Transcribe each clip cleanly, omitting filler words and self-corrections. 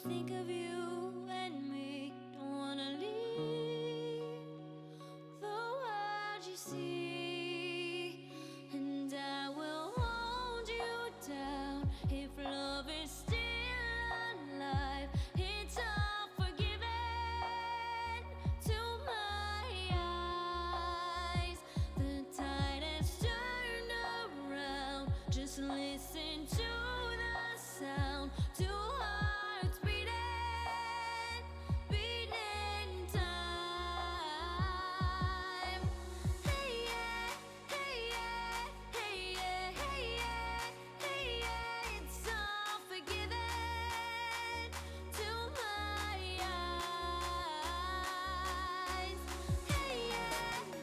think of you and me. Don't wanna leave the world you see, and I will hold you down if love is still alive. It's all forgiven to my eyes. The tide has turned around. Just listen to the sound. Two hearts beating, beating time. Hey yeah, hey yeah, hey yeah, hey yeah, hey yeah. It's all forgiven to my eyes. Hey yeah,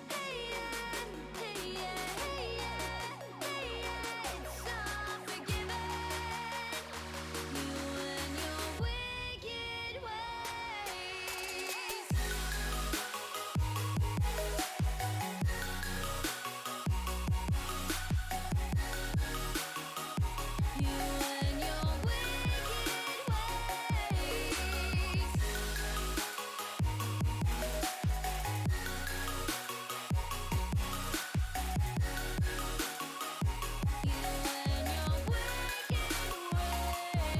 hey yeah, hey yeah, hey yeah, hey yeah. It's all forgiven. You and your wicked ways. You and your wicked ways. You and your wicked ways.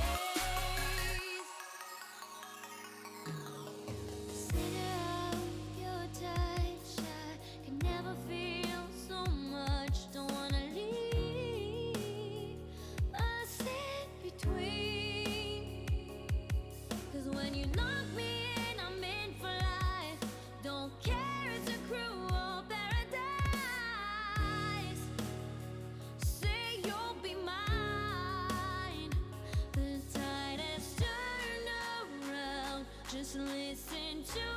Center out your touch. I can never feel so much. Don't wanna leave us in between. 'Cause when you lock me in, I'm in for life. Don't care, it's a cruel paradise. Say you'll be mine. The tide has turned around. Just listen to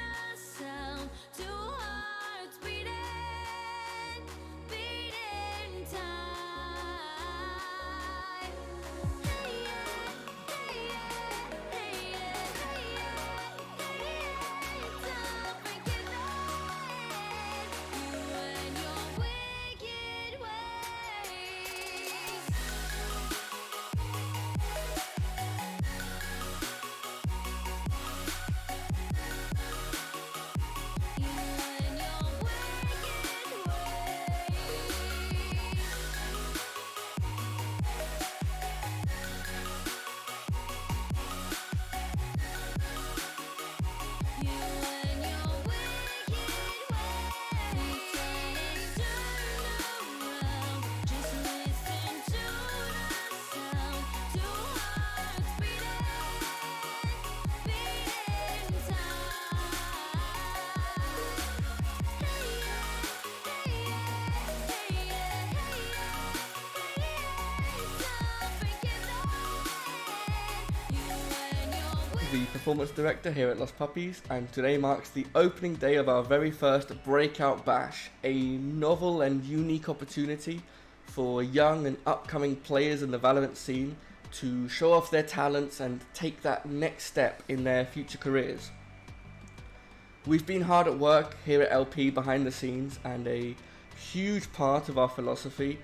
the sound. Two hearts beating, beating time. Hey yeah, hey yeah, hey yeah, hey yeah, hey yeah. It's all forgiven. You and your wicked ways. You and your wicked ways. You and your wicked ways. The tide has turned around. Just listen to the sound. Two hearts beating, beating time. Hey yeah, hey yeah, hey yeah, hey yeah, hey yeah. It's all forgiven. You and your The performance director here at Lost Puppies, and today marks the opening day of our very first Breakout Bash, a novel and unique opportunity for young and upcoming players in the Valorant scene to show off their talents and take that next step in their future careers. We've been hard at work here at LP behind the scenes, and a huge part of our philosophy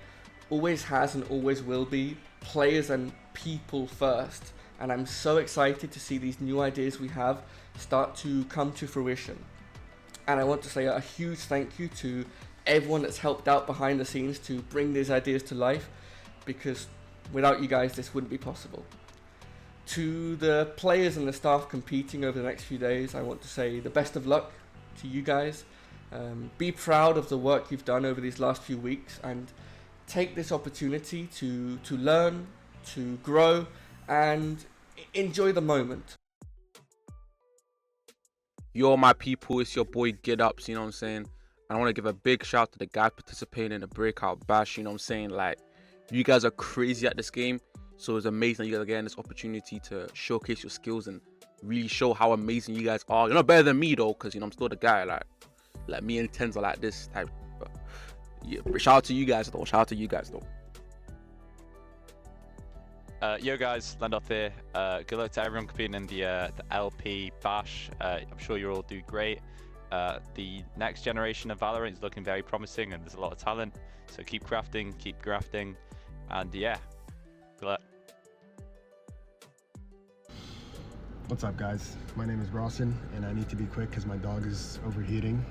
always has and always will be players and people first. And I'm so excited to see these new ideas we have start to come to fruition. And I want to say a huge thank you to everyone that's helped out behind the scenes to bring these ideas to life, because without you guys this wouldn't be possible. To the players and the staff competing over the next few days, I want to say the best of luck to you guys. Be proud of the work you've done over these last few weeks, and take this opportunity to learn, to grow, and enjoy the moment. Yo, my people, it's your boy Get Ups, you know what I'm saying? I want to give a big shout to the guys participating in the Breakout Bash, you know what I'm saying? Like, you guys are crazy at this game, so it's amazing that you guys are getting this opportunity to showcase your skills and really show how amazing you guys are. You're not better than me, though, because, you know, I'm still the guy, like me and Tens are like this type. But, yeah, shout out to you guys, though. Yo guys, Landoff here. Good luck to everyone competing in the LP Bash. I'm sure you'll all do great. The next generation of Valorant is looking very promising, and there's a lot of talent. So keep crafting, keep grafting, and yeah, good luck. What's up, guys? My name is Rawson, and I need to be quick because my dog is overheating.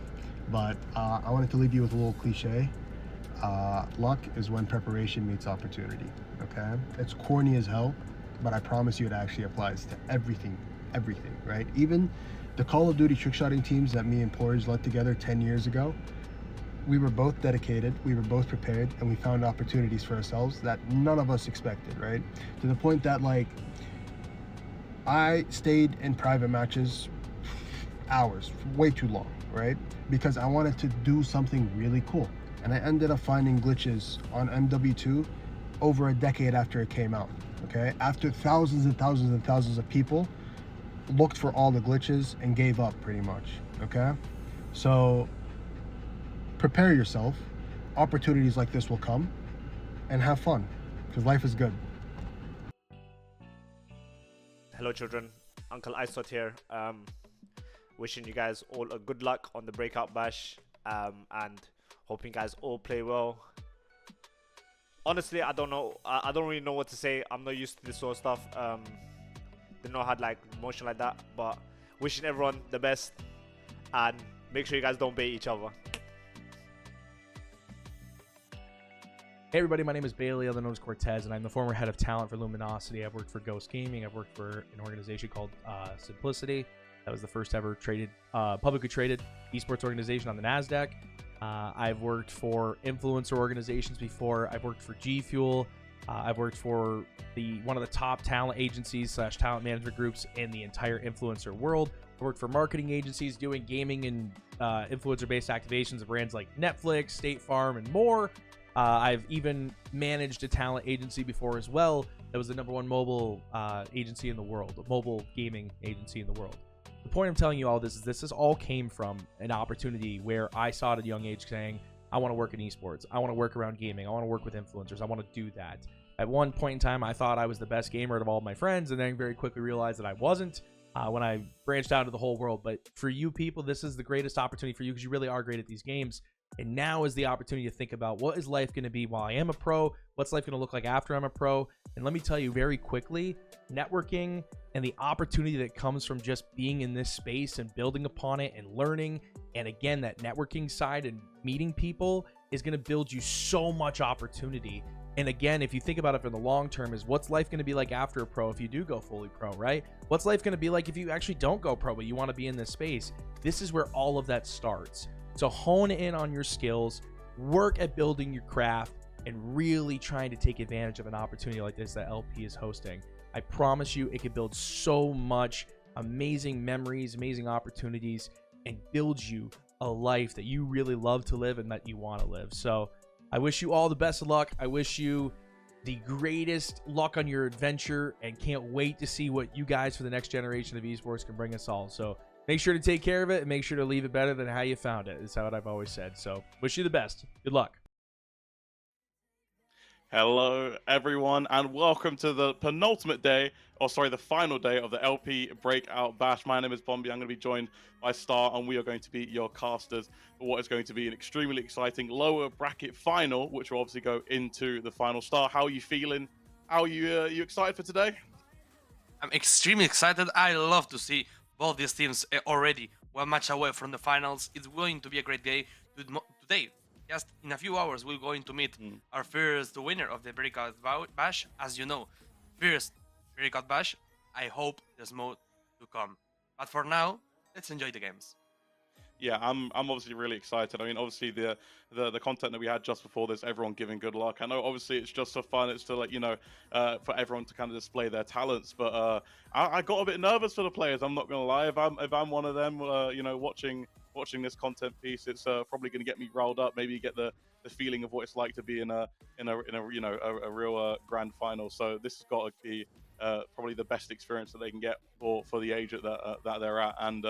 But I wanted to leave you with a little cliche. Luck is when preparation meets opportunity, okay? It's corny as hell, but I promise you it actually applies to everything, right? Even the Call of Duty trickshotting teams that me and Porridge led together 10 years ago, we were both dedicated, we were both prepared, and we found opportunities for ourselves that none of us expected, right? To the point that, like, I stayed in private matches hours, way too long, right? Because I wanted to do something really cool. And I ended up finding glitches on MW2 over a decade after it came out, okay? After thousands and thousands and thousands of people looked for all the glitches and gave up pretty much, okay? So prepare yourself. Opportunities like this will come, and have fun, because life is good. Hello, children. Uncle Isot here. Wishing you guys all a good luck on the Breakout Bash, and hoping you guys all play well. Honestly, I don't know. I don't really know what to say. I'm not used to this sort of stuff. Didn't know I had like emotion like that. But wishing everyone the best, and make sure you guys don't bait each other. Hey everybody, my name is Bailey, other known as Cortez, and I'm the former head of talent for Luminosity. I've worked for Ghost Gaming. I've worked for an organization called Simplicity. That was the first ever publicly traded esports organization on the NASDAQ. I've worked for influencer organizations before. I've worked for G Fuel. I've worked for one of the top talent agencies / talent management groups in the entire influencer world. I worked for marketing agencies doing gaming and influencer-based activations of brands like Netflix, State Farm, and more. I've even managed a talent agency before as well. That was the #1 mobile agency in the world, a mobile gaming agency in the world. The point I'm telling you all this is this all came from an opportunity where I saw at a young age saying, I want to work in esports. I want to work around gaming. I want to work with influencers. I want to do that. At one point in time, I thought I was the best gamer out of all my friends, and then very quickly realized that I wasn't when I branched out to the whole world. But for you people, this is the greatest opportunity for you because you really are great at these games. And now is the opportunity to think about what is life going to be while I am a pro? What's life going to look like after I'm a pro? And let me tell you very quickly, networking and the opportunity that comes from just being in this space and building upon it and learning. And again, that networking side and meeting people is going to build you so much opportunity. And again, if you think about it for the long term, is what's life going to be like after a pro if you do go fully pro, right? What's life going to be like if you actually don't go pro, but you want to be in this space? This is where all of that starts. So hone in on your skills, work at building your craft, and really trying to take advantage of an opportunity like this that LP is hosting. I promise you it can build so much amazing memories, amazing opportunities, and build you a life that you really love to live and that you want to live. So I wish you all the best of luck. I wish you the greatest luck on your adventure, and can't wait to see what you guys for the next generation of esports can bring us all. So make sure to take care of it and make sure to leave it better than how you found it. Is what I've always said. So wish you the best. Good luck. Hello, everyone, and welcome to the the final day of the LP Breakout Bash. My name is Bombi. I'm going to be joined by Star, and we are going to be your casters for what is going to be an extremely exciting lower bracket final, which will obviously go into the final. Star, how are you feeling? How are you excited for today? I'm extremely excited. I love to see both these teams already one match away from the finals. It's going to be a great day today. Just in a few hours, we're going to meet our first winner of the Breakout Bash. As you know, first Breakout Bash. I hope there's more to come. But for now, let's enjoy the games. Yeah, I'm obviously really excited. I mean, obviously the content that we had just before this, everyone giving good luck. I know obviously it's just for fun. It's to for everyone to kind of display their talents. But I got a bit nervous for the players. I'm not gonna lie. If I'm one of them, watching this content piece, it's probably gonna get me riled up. Maybe get the feeling of what it's like to be in a real grand final. So this has got to be probably the best experience that they can get for the age that they're at. And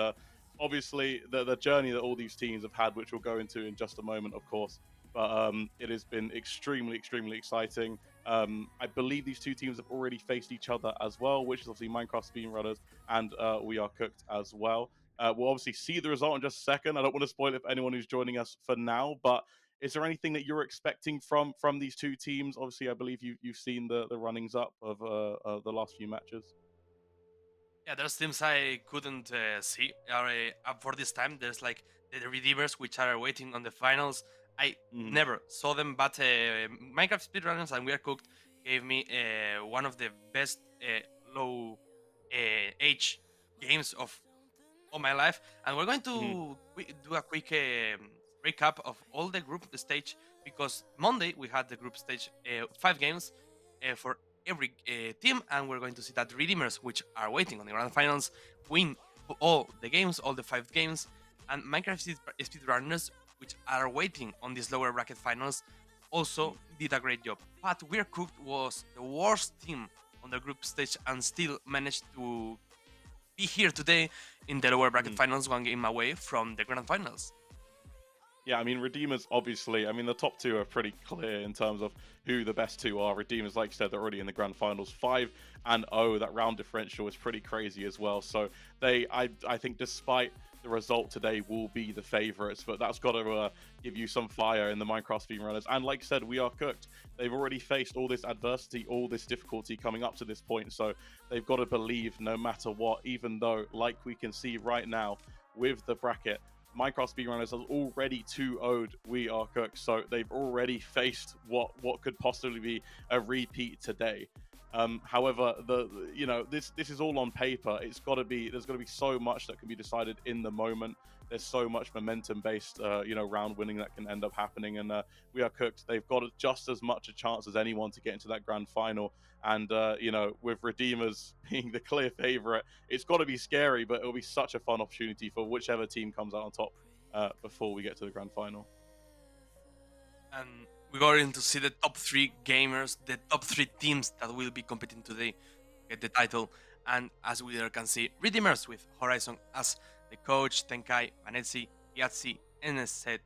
obviously the journey that all these teams have had, which we'll go into in just a moment, of course. But it has been extremely exciting. I believe these two teams have already faced each other as well, which is obviously Minecraft Speedrunners and We Are Cooked as well. We'll obviously see the result in just a second. I don't want to spoil it for anyone who's joining us for now, but is there anything that you're expecting from these two teams? Obviously, I believe you've seen the runnings up of the last few matches. Yeah, there's teams I couldn't see for this time. There's like the Redeemers, which are waiting on the finals. I Mhm. never saw them, but Minecraft speedrunners and We Are Cooked gave me one of the best low age games of all my life. And we're going Mhm. to do a quick recap of all the group stage because Monday we had the group stage 5 games for every team, and we're going to see that Redeemers, which are waiting on the grand finals, win all the games, all the 5 games, and Minecraft speedrunners, which are waiting on these lower bracket finals, also did a great job. But We're Cooked was the worst team on the group stage and still managed to be here today in the lower bracket Mhm. finals, 1 game away from the grand finals. Yeah, I mean, Redeemers, obviously, I mean, the top two are pretty clear in terms of who the best two are. Redeemers, like you said, they're already in the grand finals, 5-0. That round differential is pretty crazy as well. So I think despite the result today, will be the favorites, but that's got to give you some fire in the Minecraft speedrunners. And like I said, We Are Cooked. They've already faced all this adversity, all this difficulty coming up to this point. So they've got to believe no matter what, even though, like we can see right now with the bracket, Minecraft speedrunners has already 2-0'd We Are Cooked, so they've already faced what could possibly be a repeat today. However, this is all on paper. There's got to be so much that can be decided in the moment. There's so much momentum based round winning that can end up happening, and We Are Cooked. They've got just as much a chance as anyone to get into that grand final. And with Redeemers being the clear favorite, it's got to be scary, but it'll be such a fun opportunity for whichever team comes out on top before we get to the grand final. And we're going to see the top 3 gamers, the top 3 teams that will be competing today to get the title. And as we can see, Redeemers with Horizon as the coach, Tenkai, Vanetsi, Yatsi, NSZ,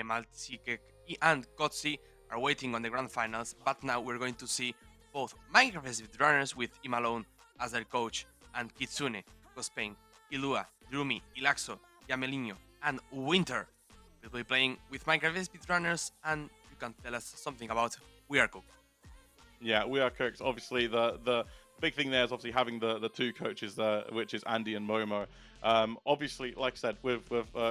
Maltsikek, and Kotsi are waiting on the grand finals. But now we're going to see both Minecraft runners with Imalone as their coach, and Kitsune, Cospain, Ilua, Drumi, Ilaxo, Yamelinho, and Winter will be playing with Minecraft speedrunners, and you can tell us something about We Are Cooked. Yeah, We Are Cooked. Obviously, the big thing there is obviously having the two coaches there, which is Andy and Momo. Obviously, like I said, with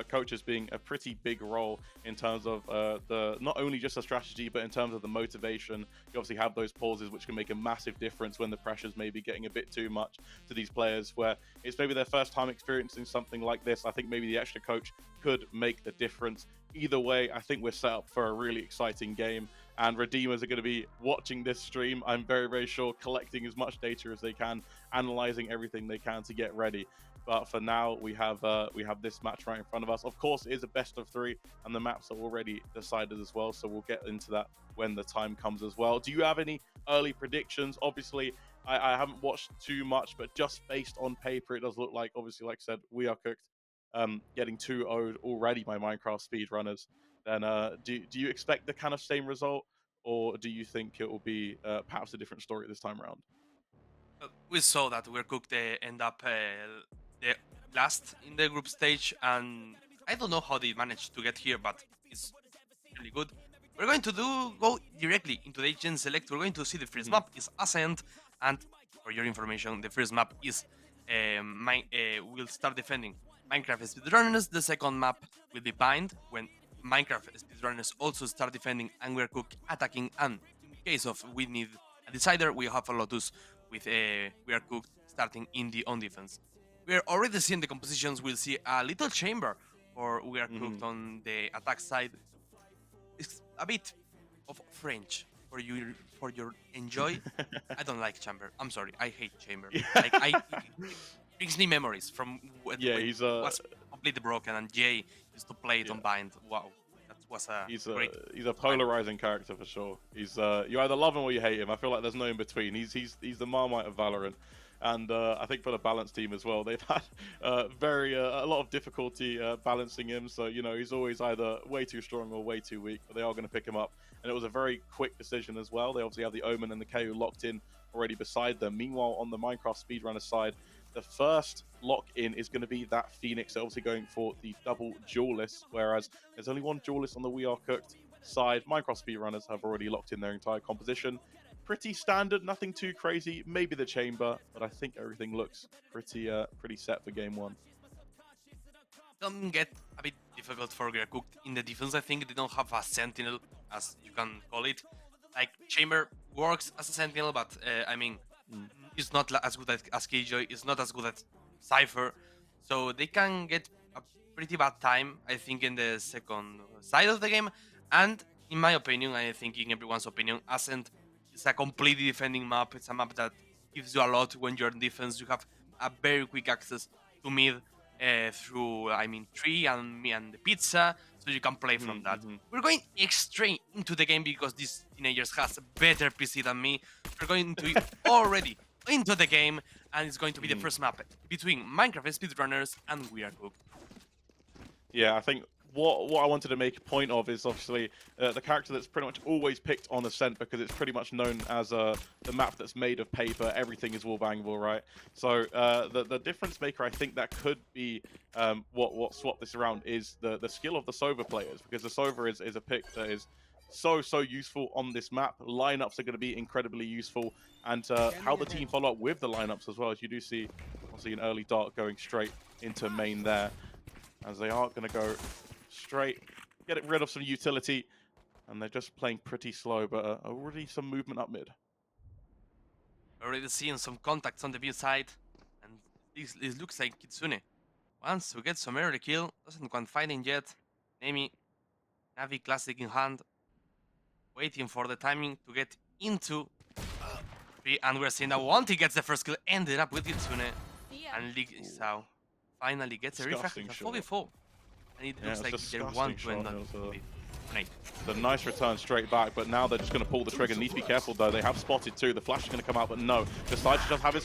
coaches being a pretty big role in terms of the not only just the strategy, but in terms of the motivation. You obviously have those pauses, which can make a massive difference when the pressure's maybe getting a bit too much to these players, where it's maybe their first time experiencing something like this. I think maybe the extra coach could make the difference. Either way, I think we're set up for a really exciting game, and Redeemers are going to be watching this stream. I'm very, very sure, collecting as much data as they can, analyzing everything they can to get ready. But for now, we have this match right in front of us. Of course, it is a best of 3, and the maps are already decided as well. So we'll get into that when the time comes as well. Do you have any early predictions? Obviously, I haven't watched too much, but just based on paper, it does look like, obviously, like I said, We Are Cooked. Getting 2-0'd already by Minecraft speedrunners. Then do you expect the kind of same result, or do you think it will be perhaps a different story this time around? We saw that We're Cooked end up the last in the group stage, and I don't know how they managed to get here, but it's really good. We're going to go directly into the agent select. We're going to see the first Mhm. map is Ascent, and for your information, the first map is we'll start defending Minecraft speedrunners. The second map will be Bind when Minecraft speedrunners also start defending, and we're Cook attacking. And in case of we need a decider, we have a Lotus with we are cooked starting in the on defense. We are already seeing the compositions. We'll see a little chamber for we are cooked Mhm. on the attack side. It's a bit of French for your enjoy. I don't like chamber. I'm sorry. I hate chamber. Like it brings me memories from Yeah, when he's it was completely broken and Jay used to play it yeah, on bind. Wow, that was a he's great a time. polarizing character for sure. He's you either love him or you hate him. I feel like there's no in between. He's the Marmite of Valorant. And I think for the balance team as well, they've had a lot of difficulty balancing him. So he's always either way too strong or way too weak. But they are going to pick him up, and it was a very quick decision as well. They obviously have the Omen and the KO locked in already beside them. Meanwhile, on the Minecraft speedrunner side, the first lock in is going to be that Phoenix, obviously going for the double duelist, whereas there's only one duelist on the We Are Cooked side. Minecraft speedrunners have already locked in their entire composition. pretty standard, nothing too crazy. Maybe the chamber, but I think everything looks pretty set for game one. Don't get a bit difficult for Cooked in the defense. I think they don't have a sentinel, as you can call it. Like Chamber works as a sentinel, but I mean, it's not as good as Killjoy. It's not as good as Cypher, so they can get a pretty bad time, I think, in the second side of the game. And in my opinion, I think in everyone's opinion, Ascent is a completely defending map. It's a map that gives you a lot when you're in defense. You have a very quick access to mid through, I mean, tree and me and the pizza, so you can play from that. We're going straight into the game because these teenagers has a better PC than me. We're going to already into the game, and it's going to be the first map between Minecraft speedrunners and We Are Cooked. Yeah, I think what I wanted to make a point of is obviously the character that's pretty much always picked on Ascent because it's pretty much known as the map that's made of paper. Everything is wall bangable, right? So the difference maker, I think that could be what swapped this around is the skill of the Sova players, because the Sova is a pick that is so useful on this map. Lineups are going to be incredibly useful, and how the team follow up with the lineups as well. As you do see, obviously an early dart going straight into main there, as they are going to go straight, get rid of some utility, and they're just playing pretty slow, but already some movement up mid. Already seeing some contacts on the B side, and this looks like Kitsune. Once we get some early kill, doesn't quite fighting yet. Navi Classic in hand, waiting for the timing to get into B, and we're seeing that once he gets the first kill, ended up with Kitsune, and Sao finally gets a refrag with a 4v4. And it looks like they want to end on the nice return straight back, but now they're just going to pull the trigger. Need to be careful though. They have spotted too. The flash is going to come out, but no. Decides to just have his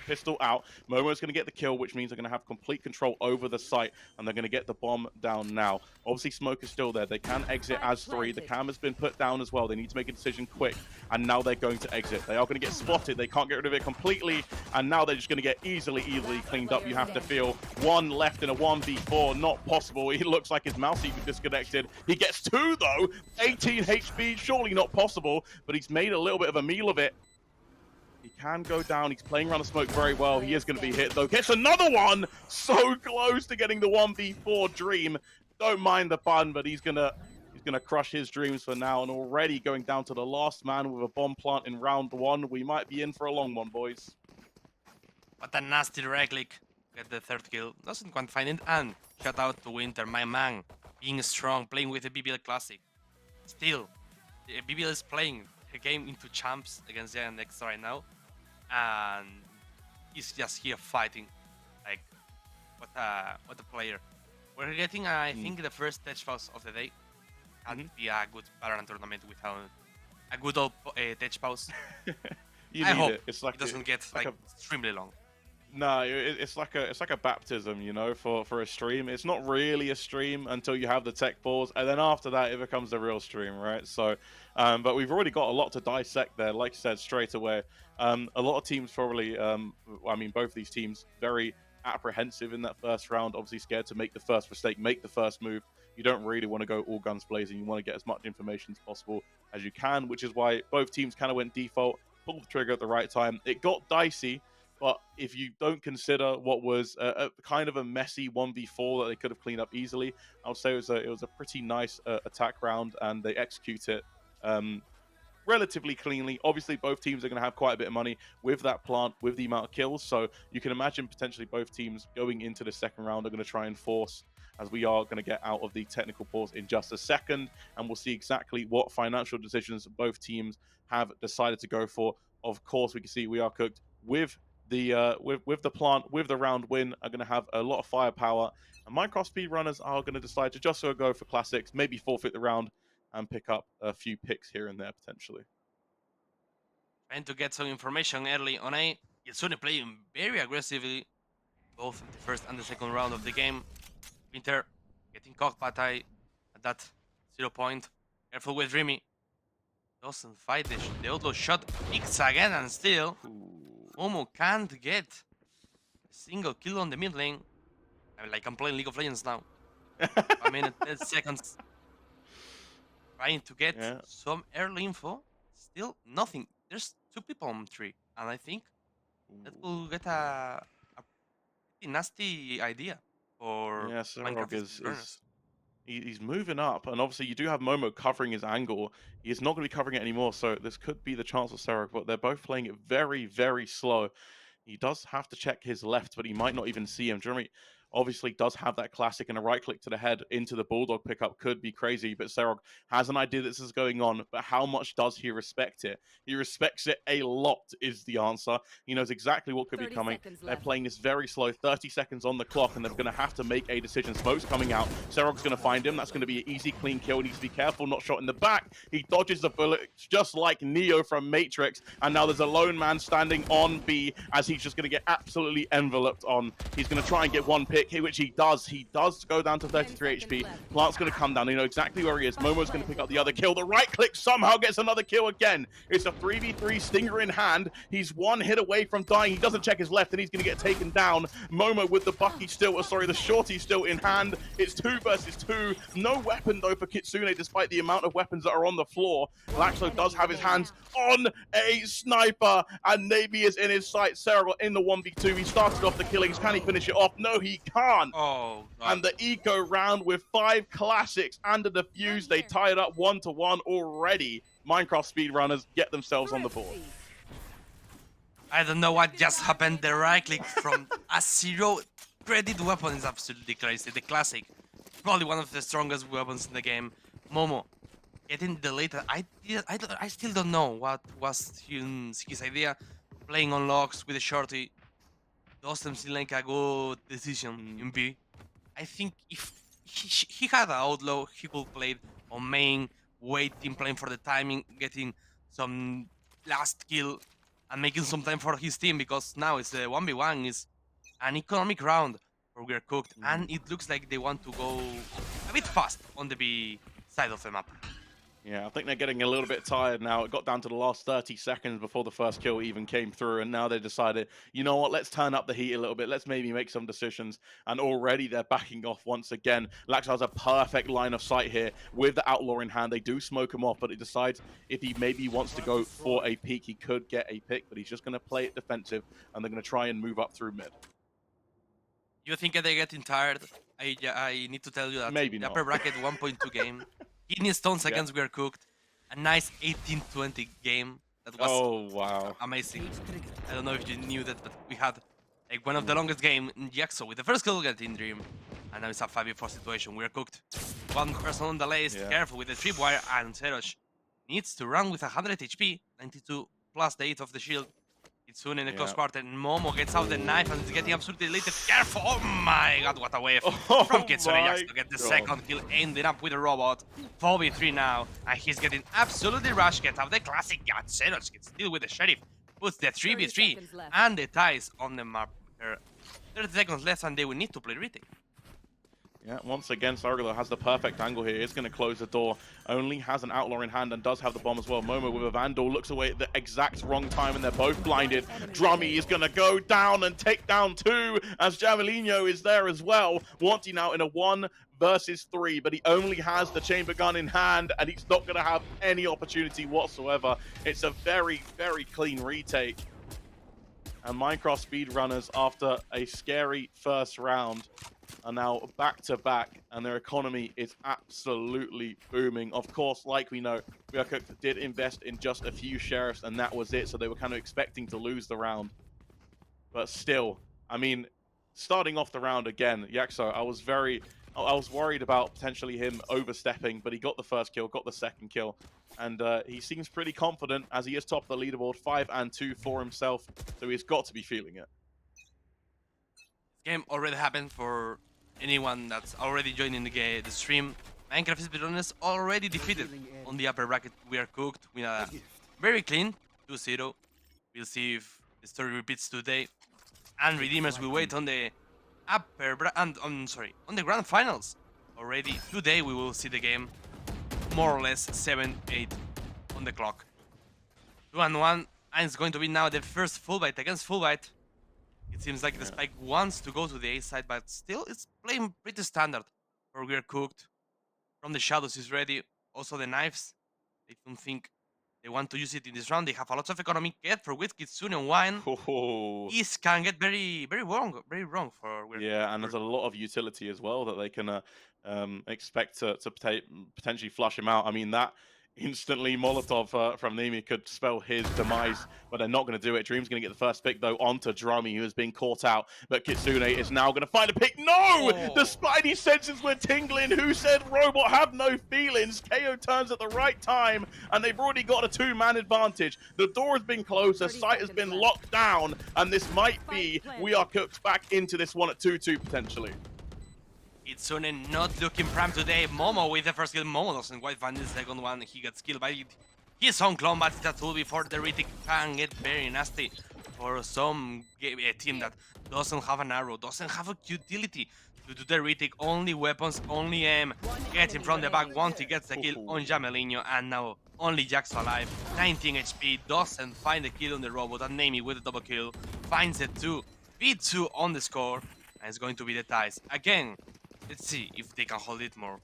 pistol out. Momo's going to get the kill, which means they're going to have complete control over the site, and they're going to get the bomb down now. Obviously, Smoke is still there. They can exit as 3. The cam has been put down as well. They need to make a decision quick, and now they're going to exit. They are going to get spotted. They can't get rid of it completely, and now they're just going to get easily cleaned up. You have to feel one left in a 1v4. Not possible. He looks like his mouse even disconnected. He gets 2 though. 18 HP, surely not possible, but he's made a little bit of a meal of it. He can go down. He's playing around the smoke very well. He is going to be hit though. Gets another one. So close to getting the 1v4 dream. Don't mind the bun, but he's gonna crush his dreams for now, and already going down to the last man with a bomb plant in round 1. We might be in for a long one, boys. What a nasty right click. Get the 3rd kill. Doesn't quite find it, and shout out to Winter, my man. Being strong, playing with the BBL Classic. Still, BBL is playing a game into champs against Next right now, and he's just here fighting. Like, what a player. We're getting, I think, the first Tech Pause of the day. Can't be a good Valorant tournament without a good old Tech Pause. I hope it doesn't get extremely long. No, it's like a baptism, you know, for a stream. It's not really a stream until you have the tech pause, and then after that it becomes a real stream, right? So, but we've already got a lot to dissect there. Like you said, straight away, a lot of teams probably, I mean, both these teams very apprehensive in that first round. Obviously, scared to make the first mistake, make the first move. You don't really want to go all guns blazing. You want to get as much information as possible as you can, which is why both teams kind of went default, pulled the trigger at the right time. It got dicey. But if you don't consider what was a kind of a messy 1v4 that they could have cleaned up easily, I would say it was a pretty nice attack round, and they execute it relatively cleanly. Obviously, both teams are going to have quite a bit of money with that plant, with the amount of kills. So you can imagine potentially both teams going into the second round are going to try and force, as we are going to get out of the technical pause in just a second, and we'll see exactly what financial decisions both teams have decided to go for. Of course, we can see We Are Cooked with the plant, with the round win, are going to have a lot of firepower, and Minecraft speedrunners are going to decide to just go for classics, maybe forfeit the round and pick up a few picks here and there potentially. Trying to get some information early on A. Yasune playing very aggressively, both in the first and the second round of the game. Winter getting caught by tie at that 0 point. Careful with Dreamy. Doesn't fight the outlaw shot. Picks again, and still Momo can't get a single kill on the mid lane. I mean, like, I'm playing League of Legends now. I mean, 10 seconds. Trying to get some early info. Still nothing. there's 2 people on 3, and I think that will get a pretty nasty idea for Yeah, Serog Minecraft is speedrunners. he's moving up, and obviously you do have Momo covering his angle. He's not going to be covering it anymore, so this could be the chance of Serog, but they're both playing it very, very slow. He does have to check his left, but he might not even see him. Jeremy obviously does have that classic, and a right click to the head into the Bulldog pickup could be crazy, but Serog has an idea that this is going on, but how much does he respect it? He respects it a lot is the answer. He knows exactly what could be 30 coming. seconds They're left. playing this very slow, 30 seconds on the clock, and they're going to have to make a decision. Smoke's coming out. Serog's going to find him. That's going to be an easy, clean kill. He needs to be careful, not shot in the back. He dodges the bullet, just like Neo from Matrix, and now there's a lone man standing on B as he's just going to get absolutely enveloped on. He's going to try and get one pick, which he does. He does go down to 33 HP. Plant's going to come down. You know exactly where he is. Momo's going to pick up the other kill. The right click somehow gets another kill again. It's a 3v3 Stinger in hand. He's one hit away from dying. He doesn't check his left, and he's going to get taken down. Momo with the Bucky still, sorry, the Shorty still in hand. It's 2 versus 2. No weapon, though, for Kitsune, despite the amount of weapons that are on the floor. Laxo does have his hands on a sniper, and Navy is in his sight. Serog in the 1v2. He started off the killings. Can he finish it off? No, he can't. Oh, And the eco round with 5 classics and a defuse. They tie it up 1-1 already. Minecraft speedrunners get themselves on the board. I don't know what just happened. The right click from a 0 credit weapon is absolutely crazy. The classic, probably one of the strongest weapons in the game. Momo getting deleted. I still don't know what was his idea. Playing on logs with a shorty doesn't seem like a good decision in B. I think if he had an outlaw, he could play on main, waiting, playing for the timing, getting some last kill, and making some time for his team, because now it's a 1v1, is an economic round for We're Cooked, and it looks like they want to go a bit fast on the B side of the map. Yeah, I think they're getting a little bit tired now. It got down to the last 30 seconds before the first kill even came through, and now they decided, you know what, let's turn up the heat a little bit. Let's maybe make some decisions, and already they're backing off once again. Lax has a perfect line of sight here with the Outlaw in hand. They do smoke him off, but it decides if he maybe wants to go for a peek, he could get a pick, but he's just going to play it defensive, and they're going to try and move up through mid. You think they're getting tired? I need to tell you that Maybe the not. upper bracket 1.2 game, Kidney Stones Yeah. against We're Cooked, a nice 18-20 game. That was Oh, wow. amazing. I don't know if you knew that, but we had like one of the longest game in Jaxo with the first kill getting Dream, and now it's a 5v4 situation. We're cooked. One person on the list, Yeah. careful with the tripwire, and Serosh needs to run with 100 HP, 92 plus the 8 of the shield. It's soon in the close Yeah. quarter, and Momo gets out the knife and is getting absolutely deleted. Careful! Oh my god, what a wave Oh from Kitsune my Jax to get the God. second kill, ending up with a robot. 4v3 now, and he's getting absolutely rushed. Get out the classic God. Serosh gets still with the sheriff, puts the 3v3 seconds left. and the ties on the map. 30 seconds left, and they will need to play retake. Yeah, once again, Sargalo has the perfect angle here. Is going to close the door. Only has an Outlaw in hand and does have the bomb as well. Momo with a Vandal looks away at the exact wrong time, and they're both blinded. Drummy is going to go down and take down 2 as Javelino is there as well. Wanty now in a 1 versus 3, but he only has the chamber gun in hand, and he's not going to have any opportunity whatsoever. It's a very, very clean retake. And Minecraft speedrunners, after a scary first round, are now back-to-back, and their economy is absolutely booming. Of course, like we know, Breakout did invest in just a few sheriffs, and that was it, so they were kind of expecting to lose the round. But still, I mean, starting off the round again, Yaxo, I was worried about potentially him overstepping, but he got the first kill, got the second kill, and he seems pretty confident as he is top of the leaderboard, 5 and 2 for himself, so he's got to be feeling it. Game already happened for anyone that's already joining the stream. Minecraft speedrunners already defeated on the upper bracket. We are cooked. We are very clean, 2-0. We'll see if the story repeats today. And Redeemers will wait on the upper on the grand finals. Already today we will see the game, more or less 7-8 on the clock. 2-1, and it's going to be now the first full bite against full bite. It seems like the Spike wants to go to the A side, but still it's playing pretty standard. For We're Cooked. From the shadows is ready. Also the knives. I don't think They want to use it in this round. They have a lot of economic get for with Kitsune and Wine. Oh. This can get very wrong for Weird. Yeah, and there's a lot of utility as well that they can expect to potentially flush him out. I mean, that instantly Molotov from Nemi could spell his demise, but they're not going to do it. Dream's going to get the first pick, though, onto Drummy, who has been caught out. But Kitsune is now going to find a pick. No! The spidey senses were tingling. Who said Robot have no feelings? KO turns at the right time, and they've already got a two-man advantage. The door has been closed, the site has been locked down, and this might be, we are cooked back into this one at 2-2 potentially. Kitsune not looking prime today. Momo with the first kill. Momo doesn't quite find the second one. He gets killed by his own clone, but that tool before the retake can get very nasty for some team that doesn't have an arrow, doesn't have a utility to do the retake. Only weapons, only aim. Getting from the back once he gets the kill on Jamelinho, and now only Jack's alive. 19 HP, doesn't find the kill on the robot, and Nemi with a double kill finds it too. V2 on the score, and it's going to be the ties again. Let's see if they can hold it more.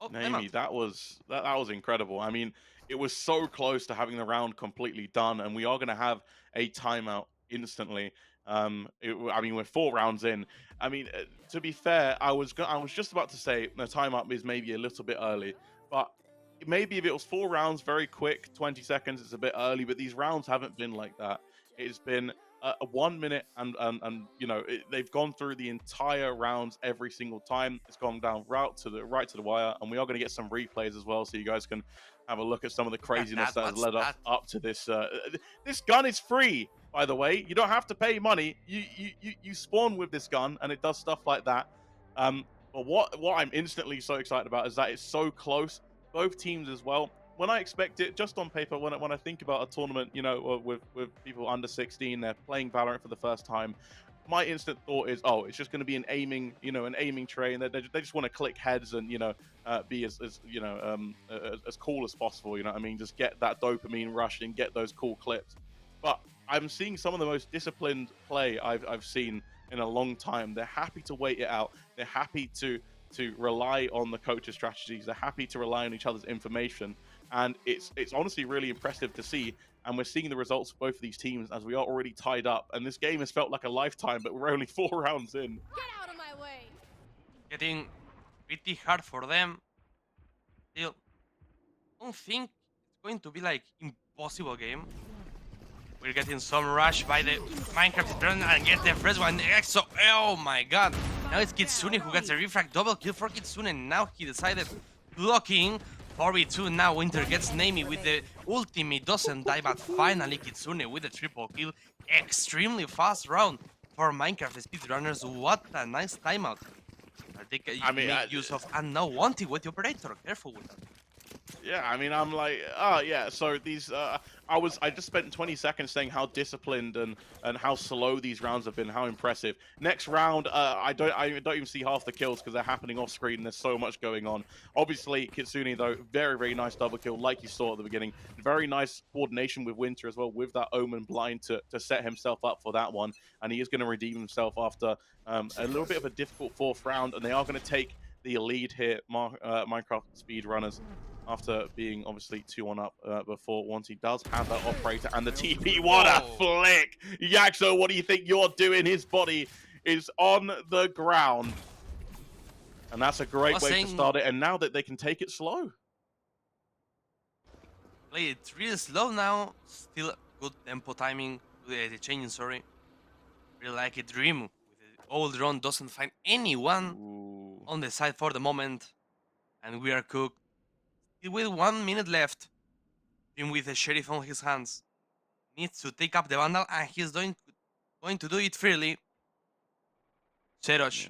Oh, Nami, that was incredible. I mean, it was so close to having the round completely done, and we are going to have a timeout instantly. I mean, we're 4 rounds in. I mean, to be fair, I was just about to say the timeout is maybe a little bit early, but maybe if it was 4 rounds, very quick, 20 seconds, it's a bit early. But these rounds haven't been like that. It's been 1 minute, and you know, they've gone through the entire rounds every single time. It's gone down right to the wire, and we are going to get some replays as well, so you guys can have a look at some of the craziness that has led up to this. This gun is free, by the way. You don't have to pay money. You spawn with this gun, and it does stuff like that. But what I'm instantly so excited about is that it's so close. Both teams as well. When I expect it, just on paper, when I think about a tournament, you know, with people under 16, they're playing Valorant for the first time, my instant thought is, oh, it's just going to be an aiming train. They just want to click heads and, you know, be as cool as possible. You know what I mean? Just get that dopamine rush and get those cool clips. But I'm seeing some of the most disciplined play I've seen in a long time. They're happy to wait it out. They're happy to rely on the coach's strategies. They're happy to rely on each other's information. And it's honestly really impressive to see. And we're seeing the results of both of these teams as we are already tied up. And this game has felt like a lifetime, but we're only 4 rounds in. Get out of my way! Getting pretty hard for them. Still, I don't think it's going to be like impossible game. We're getting some rush by the Minecraft turn and get the first one. EXO, oh my god! Now it's Kitsune who gets a refrag, double kill for Kitsune. Now he decided blocking. 4v2 now. Winter gets Nami with the ultimate, doesn't die, but finally Kitsune with the triple kill. Extremely fast round for Minecraft speedrunners. What a nice timeout. I mean, make use of, and now wanting with the operator. Careful with that. Yeah, I mean, I'm like, yeah. So these, I just spent 20 seconds saying how disciplined and how slow these rounds have been, how impressive. Next round, I don't even see half the kills because they're happening off screen. And there's so much going on. Obviously, Kitsune though, very nice double kill, like you saw at the beginning. Very nice coordination with Winter as well, with that Omen blind to set himself up for that one, and he is going to redeem himself after a little bit of a difficult 4th round, and they are going to take the lead here, Minecraft speedrunners. After being obviously 2-1 up before, once he does have that operator and the TP, what a flick! Yaxo, what do you think you're doing? His body is on the ground. And that's a great way to start it, and now that they can take it slow. Play it really slow now, still good tempo timing, the changing, sorry. Really like it. Dream with the old run doesn't find anyone on the side for the moment, and we are cooked. With 1 minute left, Dream with the sheriff on his hands needs to take up the vandal, and he's going to do it freely. Zerosh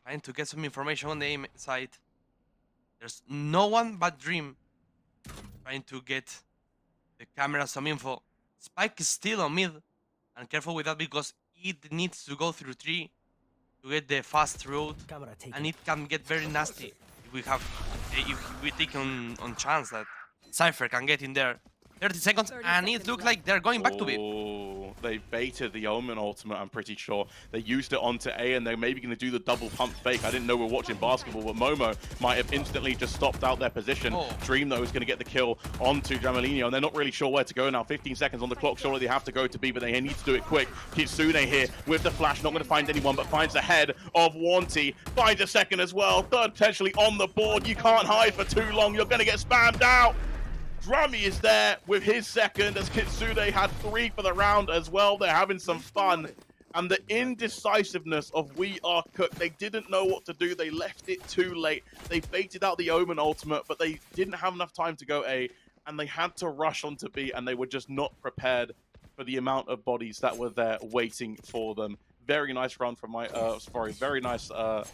trying to get some information on the aim side. There's no one but Dream trying to get the camera some info. Spike is still on mid, and careful with that because it needs to go through 3 to get the fast route, and it can get very nasty if we take on chance that Cypher can get in there. 30 seconds, and it looks like they're going back to B. they baited the Omen ultimate, I'm pretty sure. They used it onto A, and they're maybe going to do the double pump fake. I didn't know we were watching basketball, but Momo might have instantly just stopped out their position. Dream, though, is going to get the kill onto Jamelinho, and they're not really sure where to go now. 15 seconds on the clock. Surely they have to go to B, but they need to do it quick. Kitsune here with the flash, not going to find anyone, but finds the head of Wanty. Finds a second as well. Third potentially on the board. You can't hide for too long. You're going to get spammed out. Drummy is there with his second, as Kitsune had 3 for the round as well. They're having some fun. And the indecisiveness of We Are Cooked, they didn't know what to do. They left it too late. They baited out the Omen ultimate, but they didn't have enough time to go A, and they had to rush onto B, and they were just not prepared for the amount of bodies that were there waiting for them. Very nice round from very nice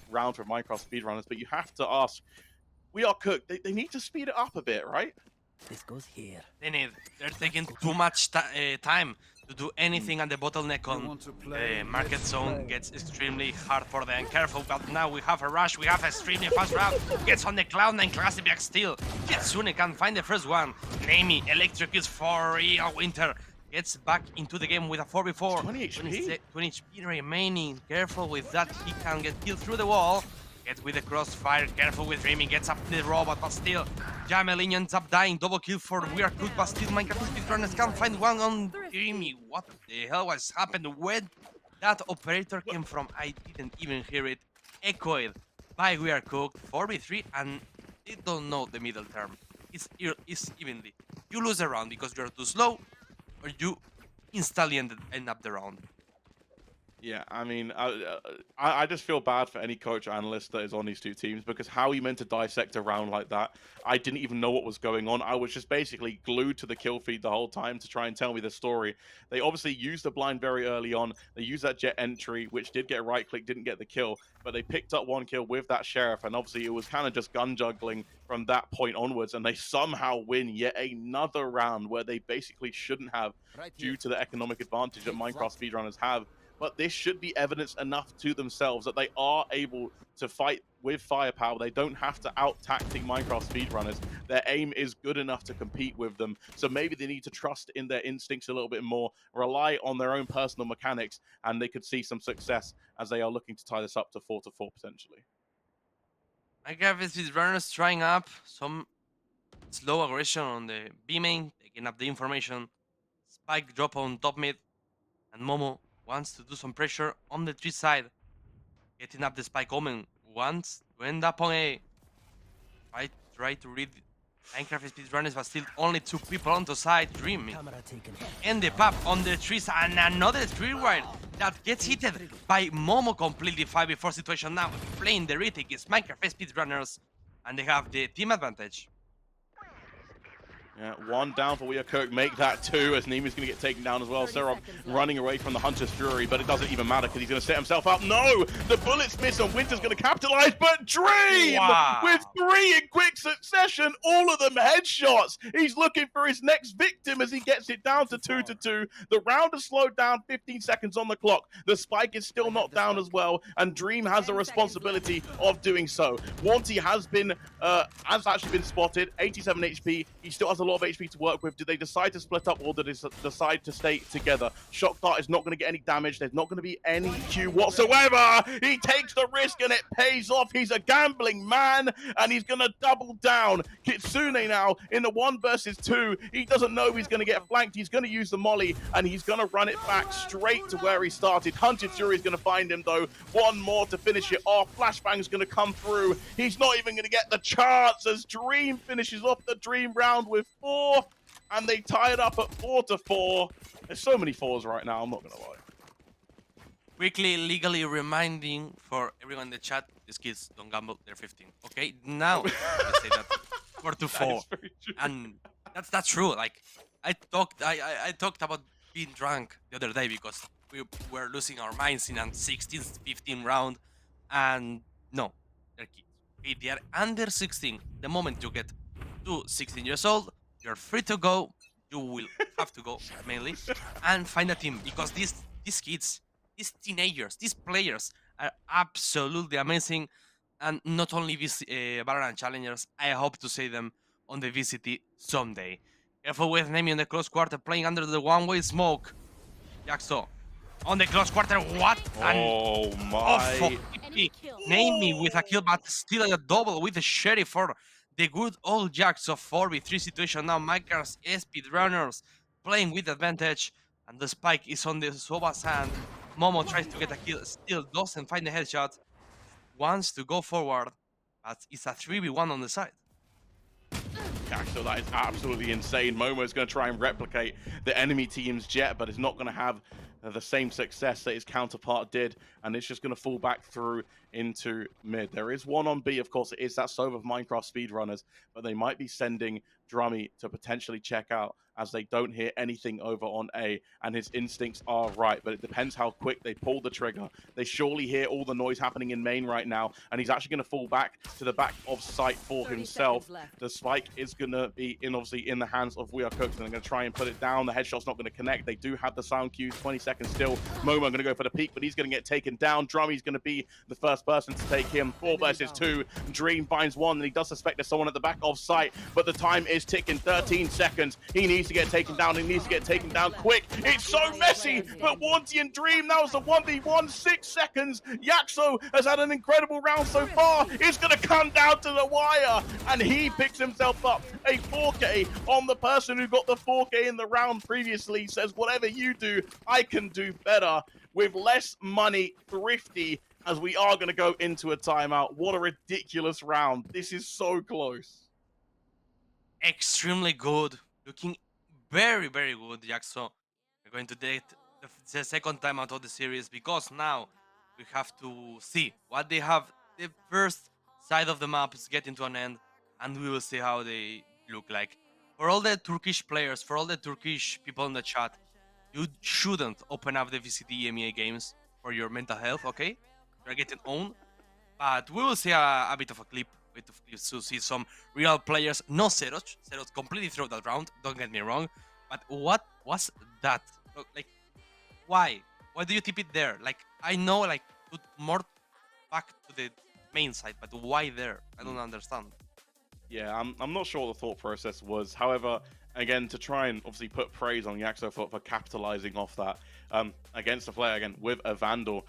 round for Minecraft speedrunners, but you have to ask, We Are Cooked, they need to speed it up a bit, right? This goes here. They're taking too much time to do anything, and the bottleneck on market zone gets extremely hard for them. Careful, but now we have a rush. We have a extremely fast route. Gets on the Cloud9 classic back still. Kitsune can find the first one. Nami electrocutes for real. Winter gets back into the game with a 4v4. 20 HP. 20 HP remaining. Careful with that. He can get killed through the wall. Gets with the crossfire, careful with Dreamy, gets up the robot, but still, Jamelinho ends up dying, double kill for We Are Cooked, but still Minecraft speedrunners can't find one on Dreamy. What the hell has happened? Where that operator came from? I didn't even hear it. Echoed by We Are Cooked, 4v3, and they don't know the middle term. It's evenly. You lose a round because you're too slow, or you instantly end up the round. Yeah, I mean, I just feel bad for any coach or analyst that is on these two teams, because how are you meant to dissect a round like that? I didn't even know what was going on. I was just basically glued to the kill feed the whole time to try and tell me the story. They obviously used the blind very early on. They used that jet entry, which did get a right click, didn't get the kill, but they picked up 1 kill with that sheriff, and obviously it was kind of just gun juggling from that point onwards, and they somehow win yet another round where they basically shouldn't have, due to the economic advantage that Minecraft speedrunners have. But this should be evidence enough to themselves that they are able to fight with firepower. They don't have to out-tactic Minecraft speedrunners. Their aim is good enough to compete with them. So maybe they need to trust in their instincts a little bit more, rely on their own personal mechanics, and they could see some success as they are looking to tie this up to 4-4 potentially. Minecraft speedrunners trying up some slow aggression on the B main, taking up the information. Spike drop on top mid, and Momo wants to do some pressure on the tree side, getting up the Spike. Omen wants to end up on A. Try to read Minecraft speedrunners, but still only 2 people on the side. Dreamy and the pop on the trees, and another tree wire that gets hit by Momo. Completely 5v4 situation now. Playing the retake is Minecraft speedrunners, and they have the team advantage. Yeah, 1 down for We Are Cooked. Make that 2 as Nemi's going to get taken down as well. Serov running away from the Hunter's Fury, but it doesn't even matter because he's going to set himself up. No! The bullets miss and Winter's going to capitalize, but Dream! Wow. With 3 in quick succession, all of them headshots. He's looking for his next victim as he gets it down to 2-2. The round has slowed down, 15 seconds on the clock. The Spike is still not down as well, and Dream has the responsibility of doing so. Wanty has actually been spotted, 87 HP. He still has a lot of HP to work with. Did they decide to split up, or did they decide to stay together? Shock Dart is not going to get any damage. There's not going to be any Q whatsoever. He takes the risk and it pays off. He's a gambling man and he's going to double down. Kitsune now in the 1 versus 2. He doesn't know he's going to get flanked. He's going to use the molly and he's going to run it back straight to where he started. Hunted Fury is going to find him though. 1 more to finish it off. Flashbang is going to come through. He's not even going to get the chance as Dream finishes off the Dream round with 4, and they tie it up at 4-4. There's so many 4s right now, I'm not gonna lie. Quickly, legally reminding for everyone in the chat, these kids don't gamble, they're 15. Okay, now let's say that 4-4, and that's true. Like I talked about being drunk the other day because we were losing our minds in a 16-15 round, and no, they're kids. Okay, they are under 16. The moment you get to 16 years old, you're free to go. You will have to go mainly and find a team, because these kids, these teenagers, these players are absolutely amazing, and not only Valorant challengers. I hope to see them on the VCT someday. Careful with Nemi in the close quarter, playing under the one-way smoke. Jaxo on the close quarter. What an Oh awful my! TP. Name me with a kill, but still a double with the Sheriff for the good old Jaxo 4v3 situation. Now Micah's speedrunners playing with advantage, and the spike is on the Soba's hand. Momo tries to get a kill, still doesn't find the headshot. Wants to go forward, but it's a 3v1 on the side. So that is absolutely insane. Momo's going to try and replicate the enemy team's jet, but it's not going to have the same success that his counterpart did, and it's just going to fall back through into mid. There is one on B, of course. It is that Sove of Minecraft speedrunners, but they might be sending Drummy to potentially check out, as they don't hear anything over on A, and his instincts are right, but it depends how quick they pull the trigger. They surely hear all the noise happening in main right now, and he's actually going to fall back to the back of site for himself. The spike is going to be obviously in the hands of We Are Cooks, and they're going to try and put it down. The headshot's not going to connect. They do have the sound cues, 20 seconds still. Momo going to go for the peak, but he's going to get taken down. Drummy's going to be the first person to take him. 4 versus 2. Dream finds one, and he does suspect there's someone at the back of site, but the time is ticking. 13 seconds. He needs to get taken down. He needs to get taken down quick. It's so messy, but Wanty and Dream, that was a 1v1, 6 seconds. Jaxo has had an incredible round so far. It's going to come down to the wire, and he picks himself up a 4K on the person who got the 4K in the round previously. Says, whatever you do, I can do better. With less money, thrifty, as we are going to go into a timeout. What a ridiculous round. This is so close. Extremely good. Looking very, very good, Jaxo. We're going to take the second time out of the series, because now we have to see what they have. The first side of the map is getting to an end, and we will see how they look like. For all the Turkish players, for all the Turkish people in the chat, you shouldn't open up the VCT EMEA games for your mental health, okay? You're getting owned. But we will see a bit of a clip, to see some real players. No Seroch. Seroch completely threw that round, don't get me wrong. But what was that? Like, why? Why do you tip it there? Like, I know, like, put more back to the main side, but why there? I don't understand. Yeah, I'm not sure what the thought process was. However, again, to try and obviously put praise on Jaxo for capitalizing off that against the player, again, with a Vandal,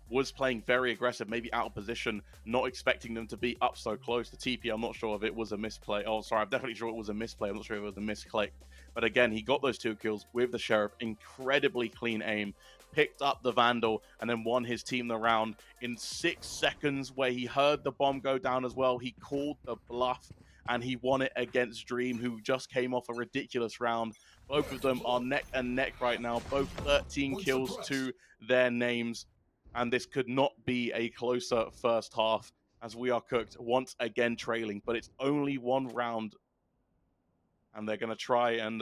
was playing very aggressive, maybe out of position, not expecting them to be up so close. The TP, I'm not sure if it was a misplay. Oh, sorry, I'm definitely sure it was a misplay. I'm not sure if it was a misclick. But again, he got those 2 kills with the Sheriff. Incredibly clean aim. Picked up the Vandal and then won his team the round in 6 seconds, where he heard the bomb go down as well. He called the bluff and he won it against Dream, who just came off a ridiculous round. Both of them are neck and neck right now, both 13 kills to their names, and this could not be a closer first half, as We Are Cooked once again trailing, but it's only 1 round, and they're going to try and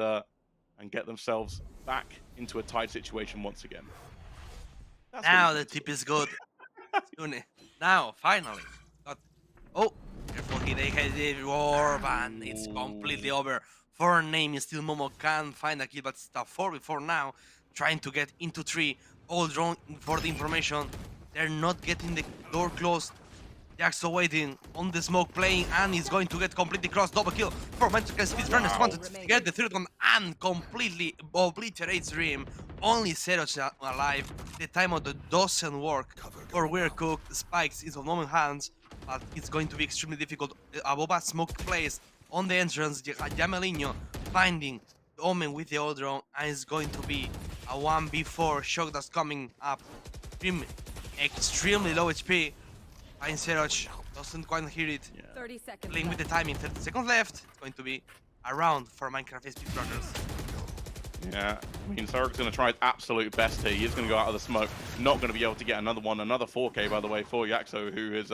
get themselves back into a tight situation once again. That's now the tip is good. Now, finally. Oh, careful, they had the orb, and it's completely over. For name is still Momo can't find a kill, but it's a 4v4 now. Trying to get into 3. All drawn for the information. They're not getting the door closed. Jaxo waiting on the smoke playing, and he's going to get completely crossed. Double kill for Manchester Speedrunners. Wanted to get the 3rd one and completely obliterates Dream. Only Seroch alive. The timeout doesn't work for We're Cooked. Spikes is on Momo's hands, but it's going to be extremely difficult. Aboba smoke plays on the entrance. Jamelinho finding the Omen with the old drone, and it's going to be a 1v4 shock that's coming up. Dream extremely low HP. Fine, Seroch doesn't quite hear it. 30 seconds. Playing with the timing, 30 seconds left. It's going to be a round for Minecraft speedrunners. Yeah, I mean, Saruk's going to try his absolute best here. He's going to go out of the smoke. Not going to be able to get another one. Another 4K, by the way, for Jaxo, who is,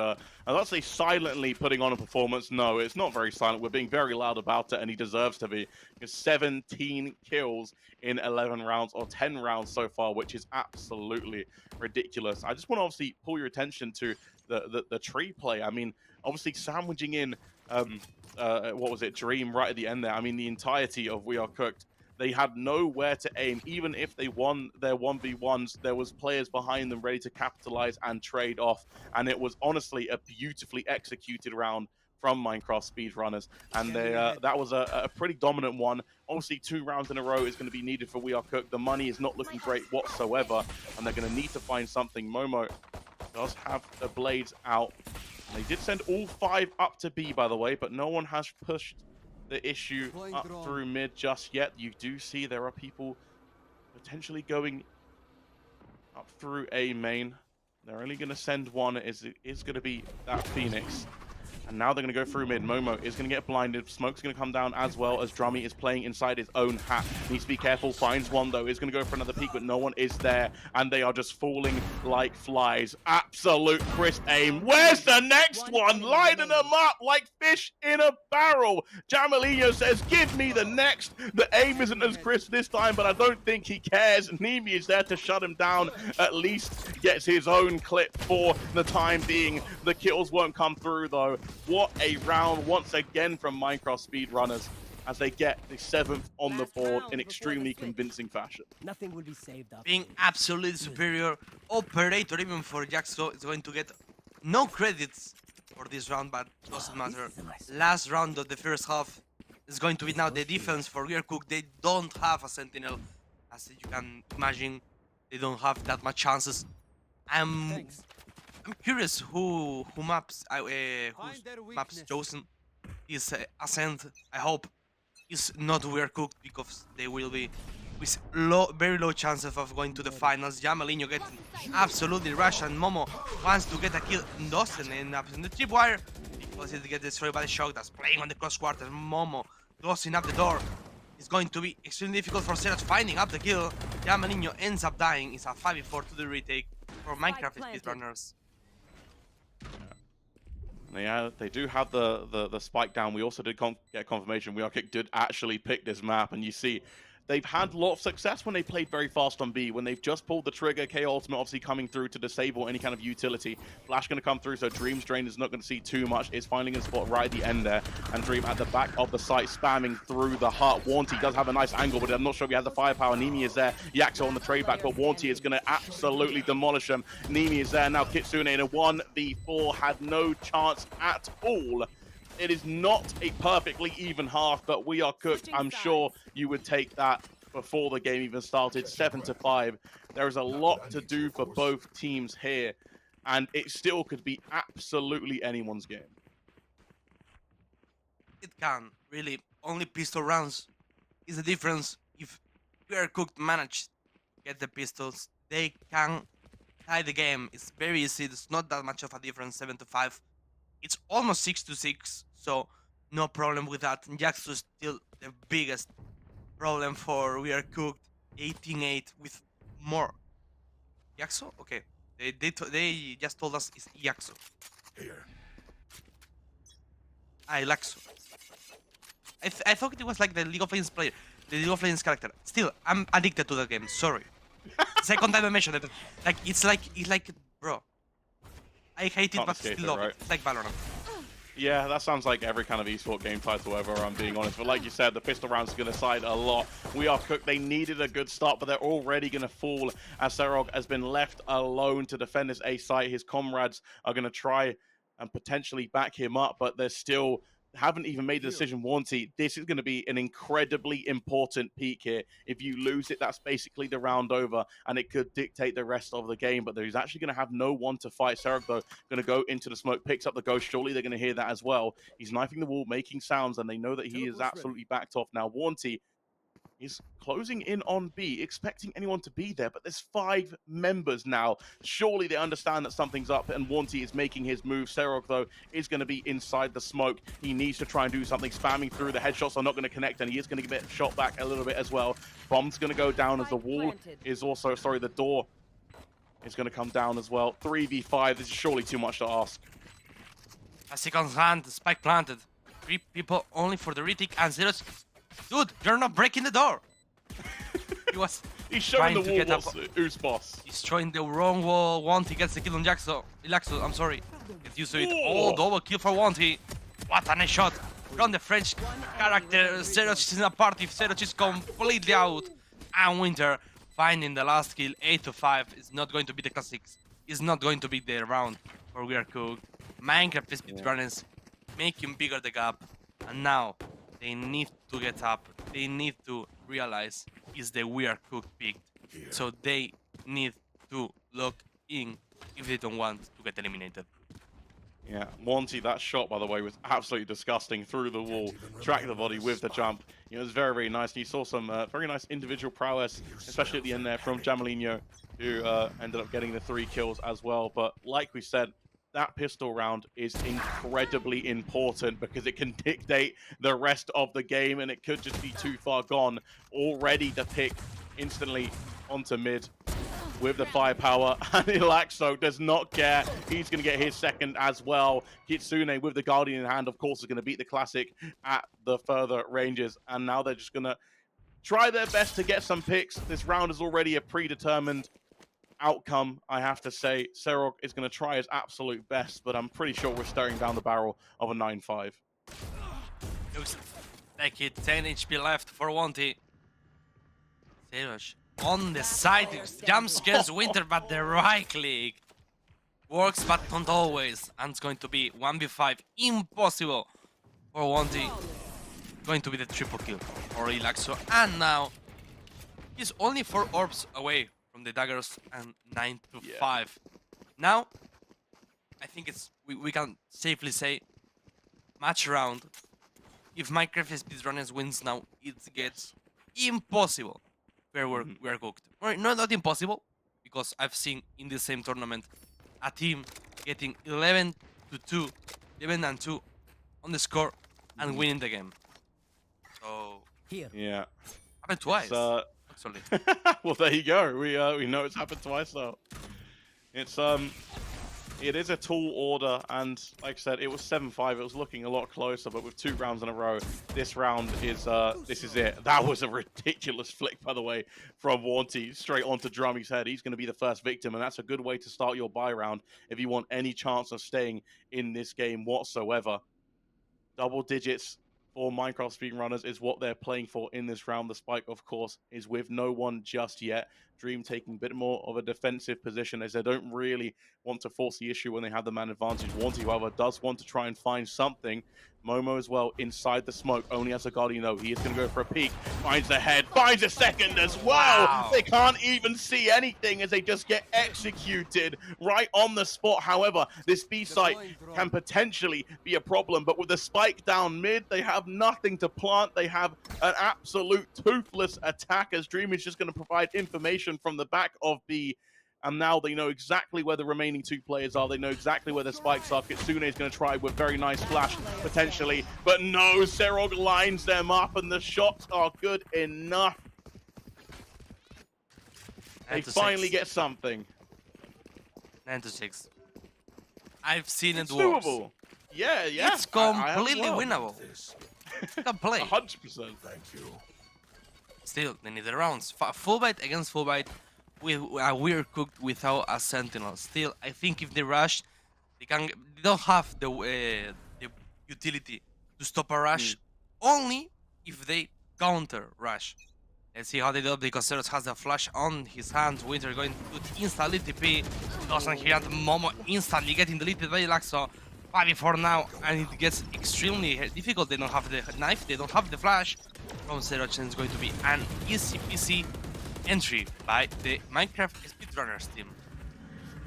let's say, silently putting on a performance. No, it's not very silent. We're being very loud about it, and he deserves to be. 17 kills in 11 rounds, or 10 rounds so far, which is absolutely ridiculous. I just want to obviously pull your attention to the tree play. I mean, obviously sandwiching in, what was it, Dream right at the end there. I mean, the entirety of We Are Cooked. They had nowhere to aim. Even if they won their 1v1s, there was players behind them ready to capitalize and trade off. And it was honestly a beautifully executed round from Minecraft speedrunners, and that was a pretty dominant one. Obviously, 2 rounds in a row is going to be needed for We Are Cooked. The money is not looking great whatsoever, and they're going to need to find something. Momo does have the blades out. They did send all 5 up to B, by the way, but no one has pushed the issue up through mid just yet. You do see there are people potentially going up through A main. They're only going to send one. Is going to be that Phoenix. And now they're going to go through mid. Momo is going to get blinded. Smoke's going to come down as well as Drummy is playing inside his own hat. Needs to be careful. Finds one, though. Is going to go for another peek, but no one is there. And they are just falling like flies. Absolute crisp aim. Where's the next one? Lining them up like fish in a barrel. Jamalino says, give me the next. The aim isn't as crisp this time, but I don't think he cares. Nemi is there to shut him down. At least gets his own clip for the time being. The kills won't come through, though. What a round once again from Minecraft speedrunners as they get the 7th on the board in extremely convincing fashion. Nothing will be saved up. Being absolutely superior, operator even for Jaxo is going to get no credits for this round, but doesn't matter. Last round of the first half is going to be now the defense for Rear Cook. They don't have a sentinel, as you can imagine. They don't have that much chances. I'm curious whose maps chosen is Ascent. I hope is not We're Cooked, because they will be with very low chances of going to the finals. Jamalino getting absolutely rushed, and Momo wants to get a kill, doesn't end up in the tripwire because it gets destroyed by the shock that's playing on the cross quarters. Momo closing up the door. It's going to be extremely difficult for Serach finding up the kill. Jamalino ends up dying. It's a 5v4 to the retake for Minecraft speedrunners. They do have the spike down. We also did get confirmation We Are Kick did actually pick this map, and you see they've had a lot of success when they played very fast on B. When they've just pulled the trigger, K Ultimate obviously coming through to disable any kind of utility. Flash going to come through, so Dream's Drain is not going to see too much. It's finding a spot right at the end there, and Dream at the back of the site spamming through the hut. Warnty does have a nice angle, but I'm not sure if he has the firepower. Nemi is there. Yaxo on the trade back, but Warnty is going to absolutely demolish him. Nemi is there now. Kitsune in a 1v4 had no chance at all. It is not a perfectly even half, but We Are Cooked. I'm sure you would take that before the game even started. 7-5. There is a lot to do for both teams here, and it still could be absolutely anyone's game. It can, really. Only pistol rounds is the difference. If We Are Cooked manage to get the pistols, they can tie the game. It's very easy. It's not that much of a difference, 7-5. It's almost 6-6, so no problem with that. Jaxo is still the biggest problem for We Are Cooked. 18-8 with more. Jaxo? Okay. They just told us it's Jaxo. Here. Laxo. I thought it was like the League of Legends player, the League of Legends character. Still, I'm addicted to that game. Sorry. Second time I mentioned it. Like it's like bro. I hate it, but still love it. It's like Valorant. Yeah, that sounds like every kind of esport game title ever, I'm being honest. But like you said, the pistol round's going to side a lot. We Are Cooked. They needed a good start, but they're already going to fall as Serog has been left alone to defend this A site. His comrades are going to try and potentially back him up, but they're still haven't even made the decision. Warnty, this is going to be an incredibly important peak here. If you lose it, that's basically the round over, and it could dictate the rest of the game. But he's actually going to have no one to fight. Serog, though, going to go into the smoke, picks up the ghost. Surely they're going to hear that as well. He's knifing the wall, making sounds, and they know that he is absolutely backed off. Now, Warnty is closing in on B, expecting anyone to be there, but there's 5 members now. Surely they understand that something's up, and Warnty is making his move. Serog, though, is going to be inside the smoke. He needs to try and do something. Spamming through. The headshots are not going to connect, and he is going to get shot back a little bit as well. Bomb's going to go down as the wall is also, the door is going to come down as well. 3v5, this is surely too much to ask. A second hand, spike planted. 3 people only for the retake, and Zeros. Dude, you're not breaking the door. He's showing the wall who's boss. He's showing the wrong wall. Wanty gets the kill on Jaxo. Relaxo, I'm sorry. Get used to it. Oh, double kill for Wanty. What a nice shot from the French character. Zeroch is in a party. Zeroch is completely out. And Winter finding the last kill. 8-5 is not going to be the classics. It's not going to be the round for We Are Cooked. Minecraft speedrunners making bigger the gap, and now they need to get up. They need to realize is the we are cooked picked. So they need to lock in if they don't want to get eliminated. Yeah, Monty, that shot, by the way, was absolutely disgusting through the wall. Tracked the body with the jump. You know, it was very, very nice. And you saw some very nice individual prowess, especially at the end there from Jamalino, who ended up getting the 3 kills as well. But like we said, that pistol round is incredibly important because it can dictate the rest of the game, and it could just be too far gone. Already the pick instantly onto mid with the firepower, and Ilaxo does not care. He's going to get his second as well. Kitsune with the Guardian in hand, of course, is going to beat the Classic at the further ranges, and now they're just going to try their best to get some picks. This round is already a predetermined outcome, I have to say. Serog is going to try his absolute best, but I'm pretty sure we're staring down the barrel of a 9-5. Looks like it. 10 HP left for Wanty. Seroj on the side, jump scares Winter, but the right click works, but not always. And it's going to be 1v5, impossible for Wanty. Going to be the triple kill for Ilaxo, and now he's only 4 orbs away from the daggers and 9-5. Now, I think it's we can safely say match round. If Minecraft Speedrunners wins now, it gets impossible. We're cooked. Right, no, not impossible, because I've seen in the same tournament a team getting 11-2, 11-2 on the score and winning the game. So Yeah, happened twice. Actually. well, there you go. We know it's happened twice though. It is a tall order, and like I said, it was 7-5. It was looking a lot closer, but with 2 rounds in a row, this round is this is it. That was a ridiculous flick, by the way, from Wanty straight onto Drummy's head. He's going to be the first victim, and that's a good way to start your buy round if you want any chance of staying in this game whatsoever. Double digits for Minecraft speedrunners is what they're playing for in this round. The spike, of course, is with no one just yet. Dream taking a bit more of a defensive position as they don't really want to force the issue when they have the man advantage. Wanty, however, does want to try and find something. Momo as well inside the smoke, only as a Guardian though. He is going to go for a peek, finds the head, finds a second as well. Wow. They can't even see anything as they just get executed right on the spot. However, this B site can potentially be a problem, but with the spike down mid, they have nothing to plant. They have an absolute toothless attack as Dream is just going to provide information from the back of B. And now they know exactly where the remaining 2 players are. They know exactly where the spikes are. Kitsune is going to try with very nice flash, potentially. But no, Serog lines them up, and the shots are good enough. They finally get something. 9-6. I've seen It's it worse. doable. Yeah, yeah. It's completely I have winnable. You can play. 100%. Still, they need the rounds. Full bite against full bite. We're cooked without a sentinel. Still, I think if they rush, they don't have the utility to stop a rush. Only if they counter rush. Let's see how they do it, because Ceros has a flash on his hands. Winter going to instantly TP. Doesn't hear Momo instantly getting deleted by Ilaxo. 5v4 now, and it gets extremely difficult. They don't have the knife, they don't have the flash. From Ceros, and it's going to be an easy peasy entry by the Minecraft Speedrunners team.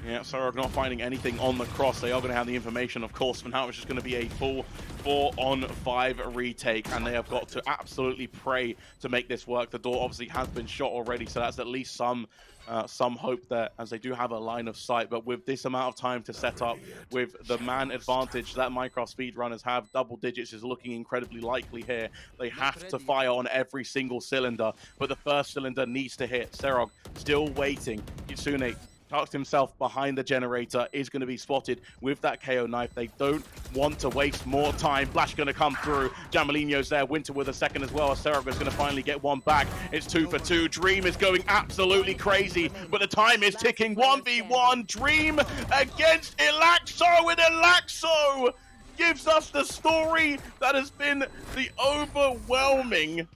Yeah, Sorog not finding anything on the cross. They are going to have the information, of course. For now, it's just going to be a full 4-on-5 retake, and they have got to absolutely pray to make this work. The door obviously has been shot already, so that's at least some hope there, as they do have a line of sight. But with this amount of time to set up, with the man advantage that Minecraft speedrunners have, double digits is looking incredibly likely here. They have to fire on every single cylinder, but the first cylinder needs to hit. Serog still waiting. Kitsune tucks himself behind the generator, is going to be spotted with that KO knife. They don't want to waste more time. Flash going to come through. Jamalino's there. Winter with a second as well. Serog is going to finally get one back. It's 2 for 2. Dream is going absolutely crazy, but the time is ticking. 1v1. Dream against Ilaxo, and Ilaxo gives us the story that has been the overwhelming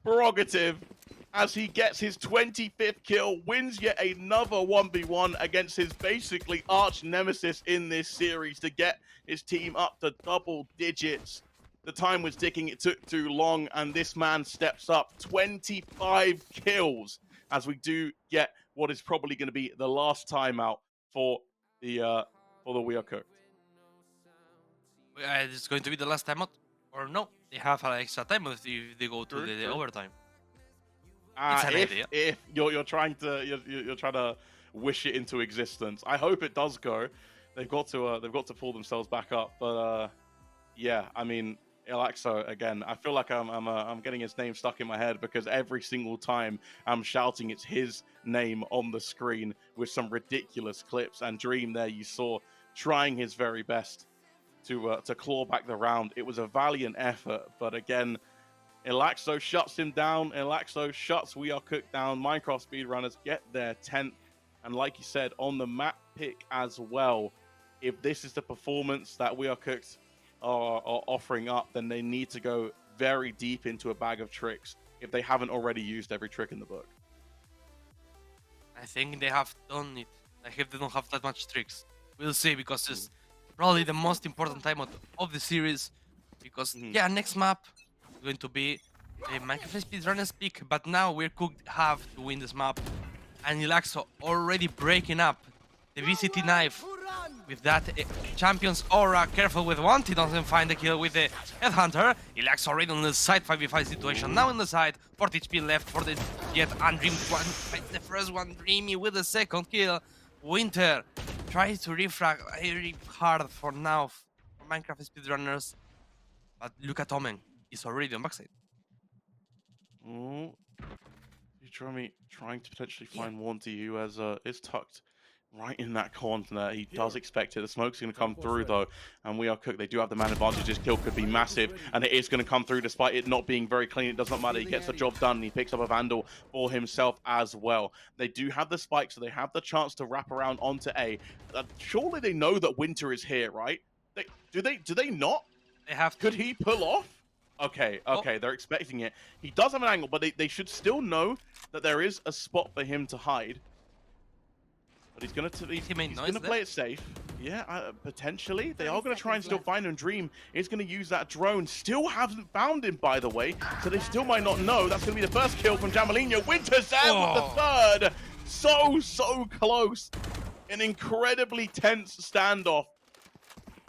prerogative as he gets his 25th kill, wins yet another 1v1 against his basically arch nemesis in this series to get his team up to double digits. The time was ticking, it took too long, and this man steps up 25 kills as we do get what is probably going to be the last timeout for the We Are Cooked. It's going to be the last time out, or no? They have an extra time if they go to the overtime. It's an idea. If you're trying to wish it into existence, I hope it does go. They've got to pull themselves back up, but yeah, I mean, Elaxo again. I feel like I'm getting his name stuck in my head because every single time I'm shouting it's his name on the screen with some ridiculous clips. And Dream there you saw trying his very best to claw back the round. It was a valiant effort, but again, Elaxo shuts him down. Elaxo shuts We Are Cooked down. Minecraft speedrunners get their 10th, and like you said, on the map pick as well. If this is the performance that We Are Cooked are offering up, then they need to go very deep into a bag of tricks if they haven't already used every trick in the book. I think they have done it. I hope they don't have that much tricks. We'll see, because it's probably the most important time of the series. Because yeah, next map is going to be the Minecraft speedrunners pick, but now We're Cooked have to win this map. And Elaxo already breaking up the VCT knife with that champion's aura. Careful with one, he doesn't find the kill with the headhunter. Elaxo already on the side, 5v5 situation now in the side. 40 HP left for the Jet, and Dream the first one, Dreamy with the second kill. Winter tries to refrag very hard for now for Minecraft speedrunners, but look at Omen, he's already on backside. Oh, trying to potentially find Wanty, who is tucked right in that corner. He does expect it. The smoke's going to come through though, and We Are Cooked. They do have the man advantage. This kill could be massive, and it is going to come through despite it not being very clean. It does not matter. He gets the job done, and he picks up a Vandal for himself as well. They do have the spike, so they have the chance to wrap around onto A. Surely they know that Winter is here, right? Do they not? They have to. Could he pull off? Okay, they're expecting it. He does have an angle, but they should still know that there is a spot for him to hide. But he's gonna play it safe. Yeah, potentially. They are gonna try and still find him. Dream is gonna use that drone. Still haven't found him, by the way. So they still might not know. That's gonna be the first kill from Jamalino. Winter's there with the third. So close. An incredibly tense standoff.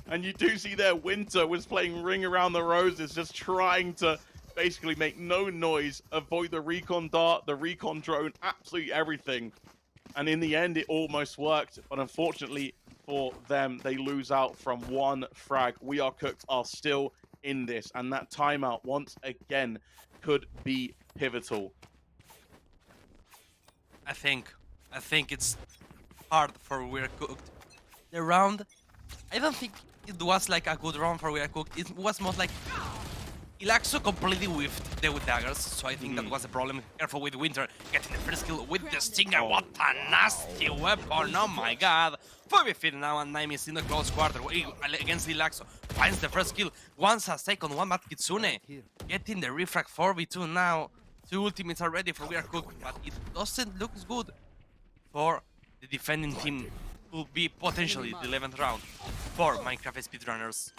And you do see there, Winter was playing Ring Around the Roses, just trying to basically make no noise, avoid the recon dart, the recon drone, absolutely everything. And in the end, it almost worked, but unfortunately for them, they lose out from one frag. We Are Cooked are still in this, and that timeout, once again, could be pivotal. I think it's hard for We're Cooked. The round, I don't think it was like a good round for We're Cooked. It was more like Elaxo completely whiffed the daggers, so I think that was the problem. Careful with Winter, getting the first kill with the Stinger. What a nasty weapon, oh my god. 5v now, and Naimi is in the close quarter against Elaxo. Finds the first kill, wants a second one, but Kitsune getting the refrag 4v2 now. 2 ultimates are ready for We Are Cooked, but it doesn't look good for the defending team to be potentially the 11th round for Minecraft speedrunners.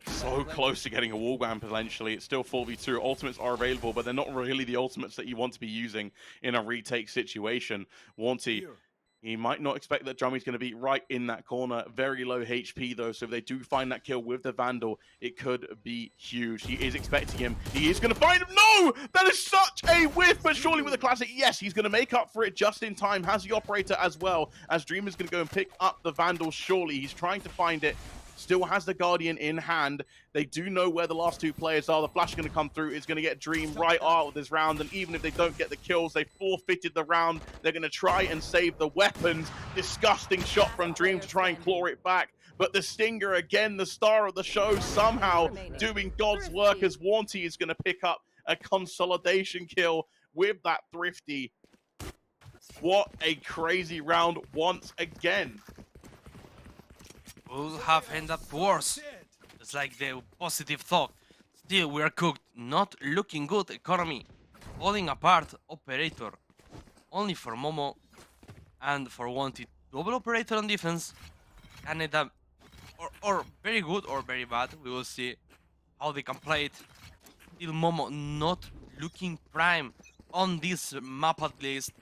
So close to getting a wallbang potentially. It's still 4v2. Ultimates are available, but they're not really the ultimates that you want to be using in a retake situation. Wanty, he might not expect that Drummy's going to be right in that corner. Very low HP though, so if they do find that kill with the Vandal, it could be huge. He is expecting him. He is going to find him. No! That is such a whiff, but surely with a classic, yes, he's going to make up for it just in time. Has the operator as well, as Dream is going to go and pick up the Vandal. Surely he's trying to find it. Still has the Guardian in hand. They do know where the last two players are. The flash is going to come through. It's going to get Dream right out of this round. And even if they don't get the kills, they forfeited the round. They're going to try and save the weapons. Disgusting shot from Dream to try and claw it back. But the Stinger, again, the star of the show, somehow doing God's work, as Wanty is going to pick up a consolidation kill with that Thrifty. What a crazy round once again. Will have ended up worse. It's like the positive thought. Still, we are cooked. Not looking good. Economy. Falling apart. Operator. Only for Momo and for Wanted. Double operator on defense. Canada. Or very good or very bad. We will see how they can play it. Still, Momo not looking prime on this map at least.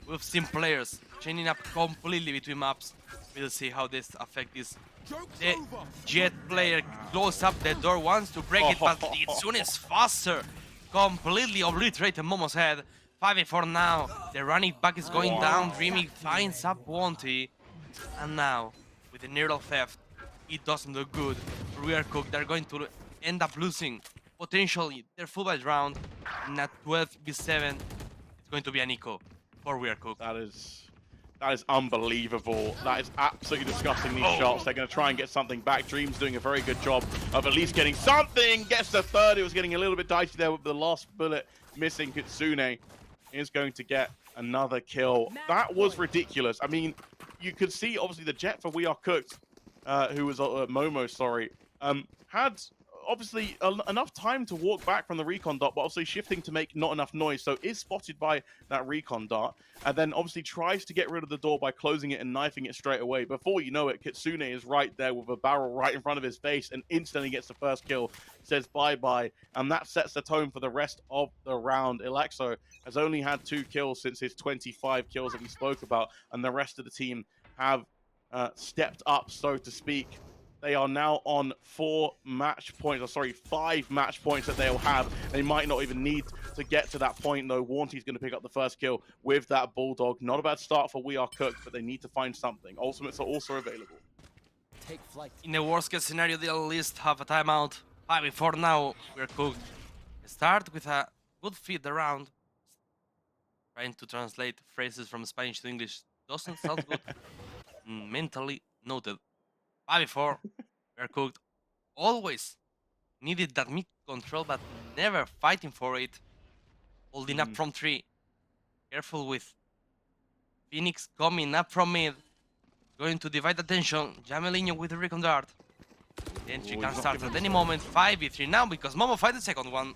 We've seen players changing up completely between maps. We'll see how this affects this. The Jet player close up the door, wants to break it, but Litsune is faster. Completely obliterated Momo's head. 5v4 now. The running back is going down. Dreamy finds up Wanty. And now, with the neural theft, it doesn't look good. We are cooked. They're going to end up losing potentially their full match round. And at 12v7, it's going to be an eco for We Are Cooked. That is unbelievable. That is absolutely disgusting, these shots. They're going to try and get something back. Dream's doing a very good job of at least getting something. Gets the third. It was getting a little bit dicey there with the last bullet missing. Kitsune is going to get another kill. That was ridiculous. I mean, you could see, obviously, the Jet for We Are Cooked, who was Momo, sorry, had obviously enough time to walk back from the recon dot, but obviously shifting to make not enough noise, so is spotted by that recon dart, and then obviously tries to get rid of the door by closing it and knifing it straight away. Before you know it, Kitsune is right there with a barrel right in front of his face and instantly gets the first kill, says bye-bye, and that sets the tone for the rest of the round. Ilaxo has only had 2 kills since his 25 kills that we spoke about, and the rest of the team have stepped up, so to speak. They are now on 5 match points that they'll have. They might not even need to get to that point, though. Wanty's going to pick up the first kill with that Bulldog. Not a bad start for We Are Cooked, but they need to find something. Ultimates are also available. Take flight. In the worst case scenario, they'll at least have a timeout. 5v4 now, we're cooked. Start with a good feed around. Trying to translate phrases from Spanish to English doesn't sound good. Mentally noted. 5v4, we're cooked. Always needed that mid control, but never fighting for it. Holding up from 3. Careful with Phoenix coming up from mid. Going to divide attention. Jamelinho with the recon dart. The entry can start at any moment. 5v3 now because Momo fight the second one.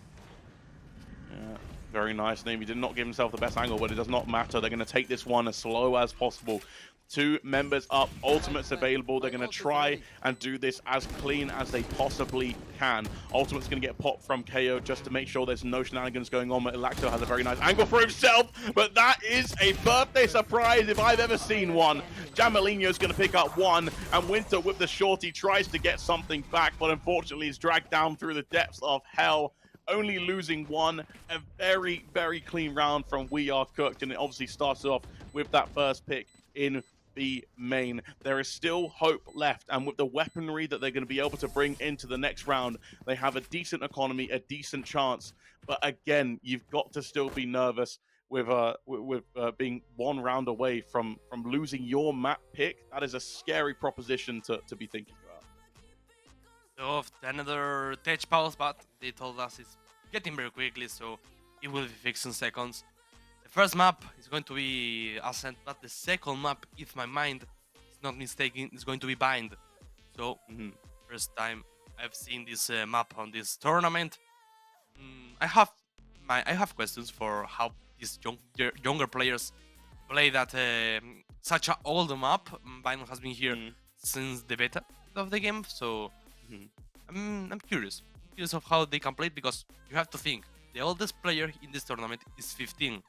Yeah, very nice. Navy did not give himself the best angle, but it does not matter. They're going to take this one as slow as possible. 2 members up, ultimates available. They're going to try and do this as clean as they possibly can. Ultimate's going to get popped from KO just to make sure there's no shenanigans going on. But Ilacto has a very nice angle for himself, but that is a birthday surprise if I've ever seen one. Jamelinho's going to pick up 1, and Winter with the shorty tries to get something back, but unfortunately is dragged down through the depths of hell. Only losing 1, a very, very clean round from We Are Cooked, and it obviously starts off with that first pick in the main. There is still hope left, and with the weaponry that they're going to be able to bring into the next round, they have a decent economy, a decent chance. But again, you've got to still be nervous with being 1 round away from losing your map pick. That is a scary proposition to be thinking about. So another tech pause, but they told us it's getting very quickly, so it will be fixed in seconds. The first map is going to be Ascent, but the second map, if my mind is not mistaken, is going to be Bind. So, first time I've seen this map on this tournament. I have questions for how these younger players play that such an old map. Bind has been here since the beta of the game, so I'm curious of how they can play it, because you have to think the oldest player in this tournament is 15.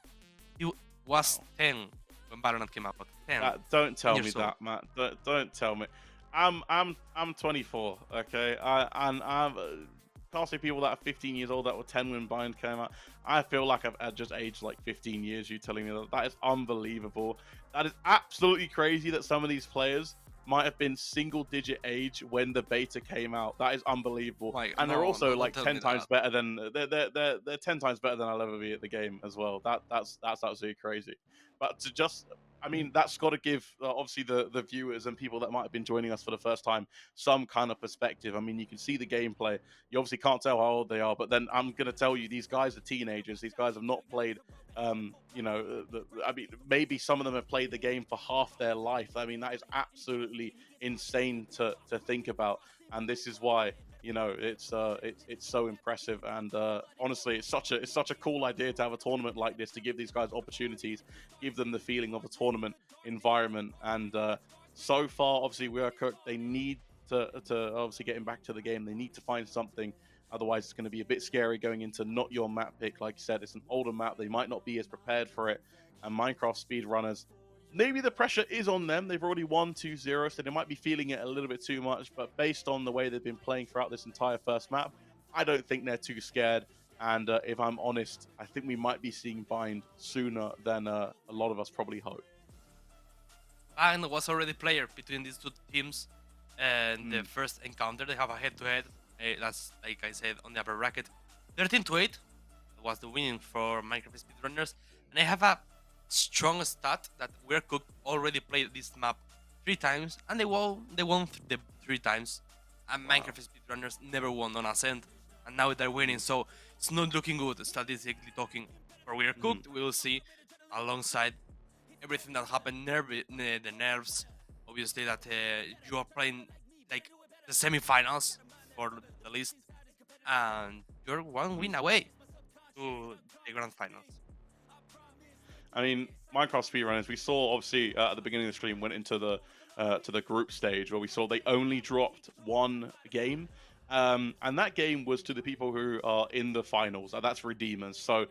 He was 10 when Valorant came out. 10. Don't tell me that, Matt. Don't tell me. I'm 24. Okay, and I'm can't say people that are 15 years old that were 10 when Bind came out. I feel like I've just aged like 15 years. You telling me that is unbelievable. That is absolutely crazy that some of these players might have been single-digit age when the beta came out. That is unbelievable, and they're also like 10 times better than they're 10 times better than I'll ever be at the game as well. That's absolutely crazy. But to just, I mean, that's got to give obviously the viewers and people that might have been joining us for the first time some kind of perspective. I mean, you can see the gameplay. You obviously can't tell how old they are, but then I'm gonna tell you, these guys are teenagers. These guys have not played. You know, I mean, maybe some of them have played the game for half their life. I mean, that is absolutely insane to think about, and this is why You know, it's so impressive, and honestly, it's such a cool idea to have a tournament like this, to give these guys opportunities, give them the feeling of a tournament environment. And so far, obviously, we are cooked. They need to obviously getting back to the game. They need to find something. Otherwise, it's going to be a bit scary going into not your map pick. Like you said, it's an older map. They might not be as prepared for it. And Minecraft speedrunners, maybe the pressure is on them. They've already won 2-0, so they might be feeling it a little bit too much. But based on the way they've been playing throughout this entire first map, I don't think they're too scared. And if I'm honest, I think we might be seeing Bind sooner than a lot of us probably hope. And was already player between these two teams. And the first encounter, they have a head-to-head. That's, like I said, on the upper bracket. 13-8 was the winning for Minecraft speedrunners. And I have a strong stat that We're Cooked already played this map 3 times, and they won the 3 times. And Minecraft speedrunners never won on Ascent, and now they're winning. So it's not looking good, statistically talking. For We're Cooked, we will see, alongside everything that happened, the nerves, obviously, that you are playing like the semifinals for the list, and you're 1 win away to the grand finals. I mean, Minecraft speedrunners, we saw obviously at the beginning of the stream, went into the group stage where we saw they only dropped 1 game. And that game was to the people who are in the finals, and that's Redeemers. So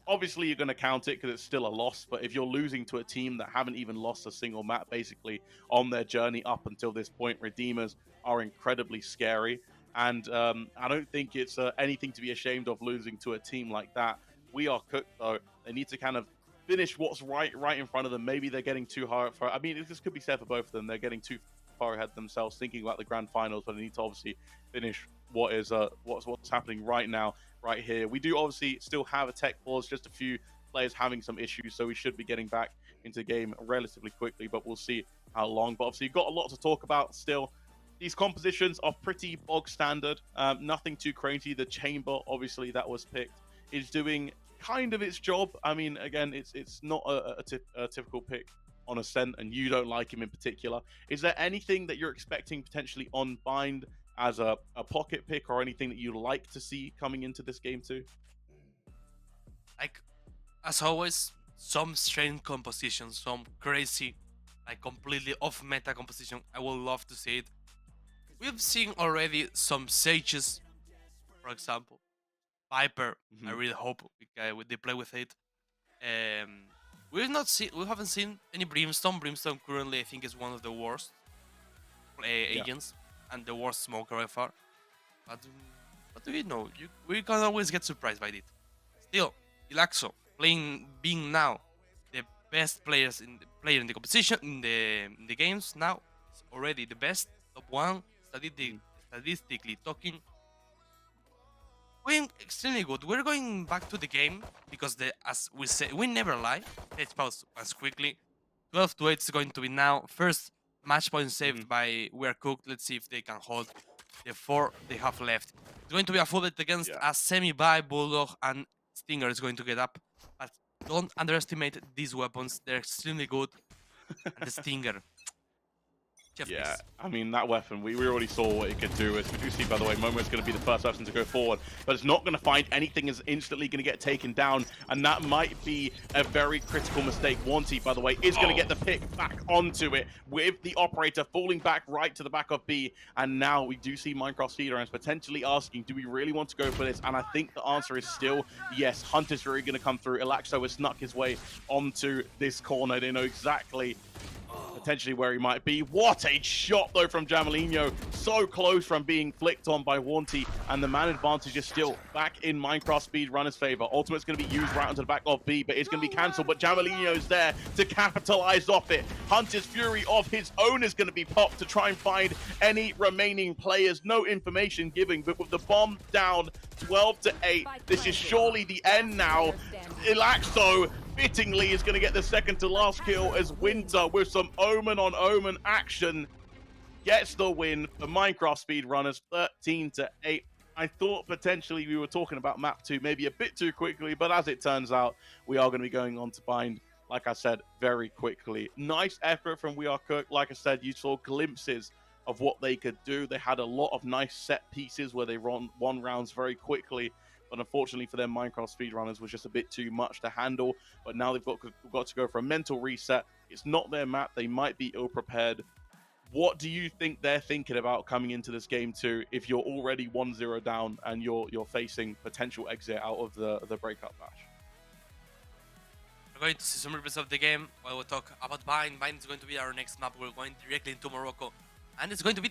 obviously you're going to count it because it's still a loss, but if you're losing to a team that haven't even lost a single map basically on their journey up until this point, Redeemers are incredibly scary. And I don't think it's anything to be ashamed of losing to a team like that. We are cooked, though. They need to kind of finish what's right in front of them. Maybe they're getting too hard for, I mean, this could be said for both of them. They're getting too far ahead themselves, thinking about the grand finals, but they need to obviously finish what is what's happening right now, right here. We do obviously still have a tech pause, just a few players having some issues, so we should be getting back into the game relatively quickly, but we'll see how long. But obviously you've got a lot to talk about still. These compositions are pretty bog standard, nothing too crazy. The chamber, obviously, that was picked, is doing kind of its job. I mean, again, it's not a typical pick on Ascent, and you don't like him in particular. Is there anything that you're expecting potentially on Bind as a pocket pick, or anything that you'd like to see coming into this game too? Like, as always, some strange composition, some crazy, like completely off meta composition. I would love to see it. We've seen already some sages, for example. Viper, I really hope they play with it. We haven't seen any Brimstone. Brimstone currently, I think, is one of the worst agents and the worst smoker by far. But what do you know? We can always get surprised by it. Still, Ilaxo being now the best player in the competition in the games now, is already the best top 1 statistically talking. Going extremely good. We're going back to the game because as we say, we never lie. Let's pause as quickly. 12-8 is going to be now. First match point saved by We're Cooked. Let's see if they can hold the 4 they have left. It's going to be a full bet against a semi-buy. Bulldog and Stinger is going to get up. But don't underestimate these weapons. They're extremely good. And the Stinger. Yeah, I mean, that weapon, we already saw what it could do. As we do see, by the way, Momo's going to be the first person to go forward, but it's not going to find anything, is instantly going to get taken down, and that might be a very critical mistake. Wanty, by the way, is going to get the pick back onto it, with the operator falling back right to the back of B, and now we do see Minecraft speedrunners potentially asking, do we really want to go for this? And I think the answer is still yes. Hunter's really going to come through. Ilaxo has snuck his way onto this corner. They know exactly potentially where he might be. What a shot, though, from Jamalinho. So close from being flicked on by Wanty, and the man advantage is still back in Minecraft speedrunner's favor. Ultimate's going to be used right onto the back of B, but it's going to be cancelled, but Jamalinho is there to capitalize off it. Hunter's Fury of his own is going to be popped to try and find any remaining players. No information given, but with the bomb down 12-8, this is surely the end now. Ilaxo fittingly is going to get the second to last kill, as Winter, with some omen on omen action, gets the win for Minecraft speedrunners, 13-8. I thought potentially we were talking about map 2 maybe a bit too quickly, but as it turns out, we are going to be going on to Bind, like I said, very quickly. Nice effort from We Are Cooked. Like I said, you saw glimpses of what they could do. They had a lot of nice set pieces where they won rounds very quickly, but unfortunately for them, Minecraft speedrunners was just a bit too much to handle. But now they've got to go for a mental reset. It's not their map. They might be ill-prepared. What do you think they're thinking about coming into this game too, if you're already 1-0 down and you're facing potential exit out of the Breakout Bash? We're going to see some replays of the game while we talk about Bind. Bind is going to be our next map. We're going directly into Morocco. And it's going to be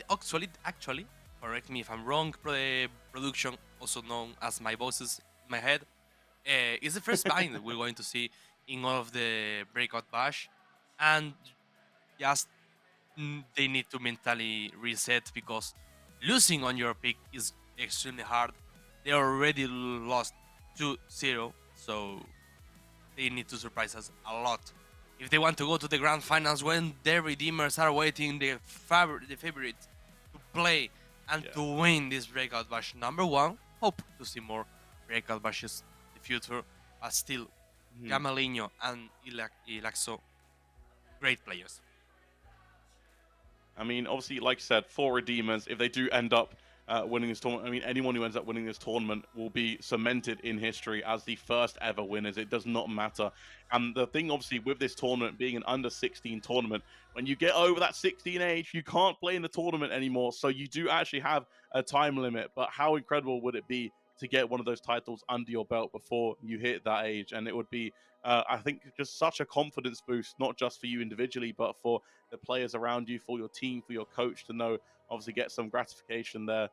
actually, correct me if I'm wrong, production, also known as my bosses in my head, is the first Bind that we're going to see in all of the Breakout Bash. And just they need to mentally reset, because losing on your pick is extremely hard. They already lost 2-0, so they need to surprise us a lot if they want to go to the grand finals, when their redeemers are waiting, the favorite to play and to win this Breakout Bash number 1. Hope to see more Breakout Bashes in the future, but still, Gamelinho and Ilaxo, great players. I mean, obviously, like I said, 4 redeemers. If they do end up winning this tournament, I mean, anyone who ends up winning this tournament will be cemented in history as the first ever winners. It does not matter. And the thing, obviously, with this tournament being an under 16 tournament, when you get over that 16 age, you can't play in the tournament anymore. So you do actually have a time limit. But how incredible would it be to get one of those titles under your belt before you hit that age? And it would be, I think, just such a confidence boost, not just for you individually, but for the players around you, for your team, for your coach to know, obviously get some gratification there,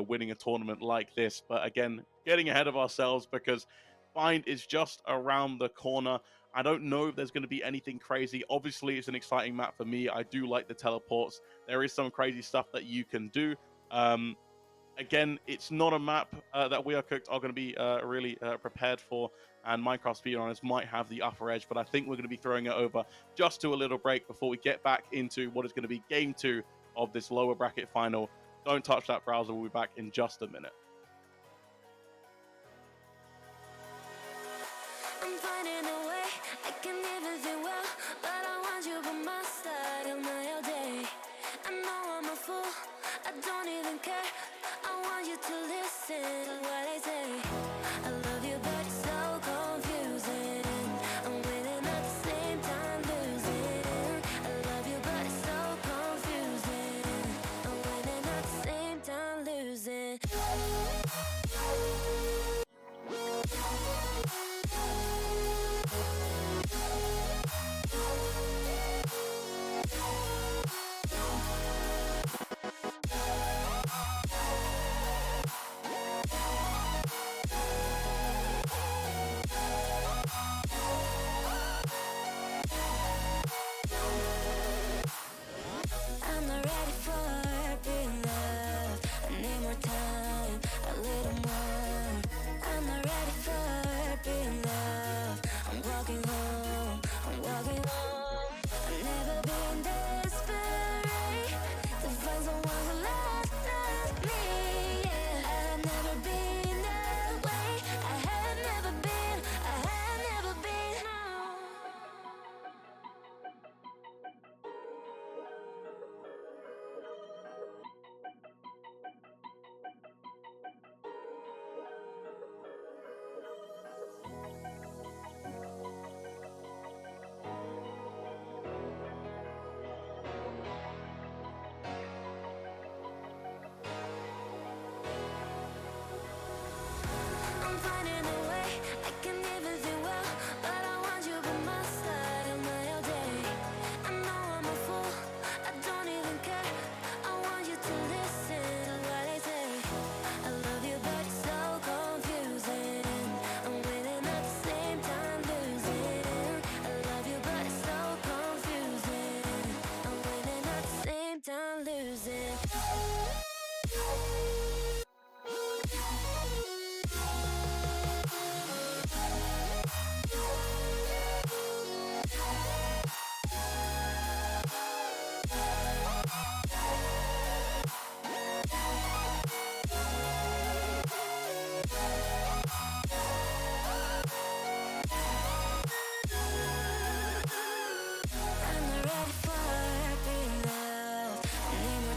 winning a tournament like this. But again, getting ahead of ourselves, because Bind is just around the corner. I don't know if there's going to be anything crazy. Obviously, it's an exciting map for me. I do like the teleports. There is some crazy stuff that you can do. Again, it's not a map that We Are Cooked are going to be really prepared for, and Minecraft speedrunners might have the upper edge, but I think we're going to be throwing it over just to a little break before we get back into what is going to be game 2 of this lower bracket final. Don't touch that browser. We'll be back in just a minute. I'm finding a way, I can everything well, but I want you by my side of my all day. I know I'm a fool, I don't even care. I want you to listen to what I say. I love you, but it's so confusing. I'm winning at the same time losing. I love you, but it's so confusing. I'm winning at the same time losing. I'm not ready for being loved. I need more time, a little more. I'm not ready for being loved. I'm walking home, I'm walking home. I've never been desperate to find someone who loves me. Yeah, I've never been that way. I have never been, I have never been. No. I'm finding a way, I can everything well, but I want you by my side of my all day. I know I'm a fool, I don't even care. I want you to listen to what I say. I love you, but it's so confusing. I'm winning at the same time losing. I love you, but it's so confusing. I'm winning at the same time losing. I'm not ready for being loved. I need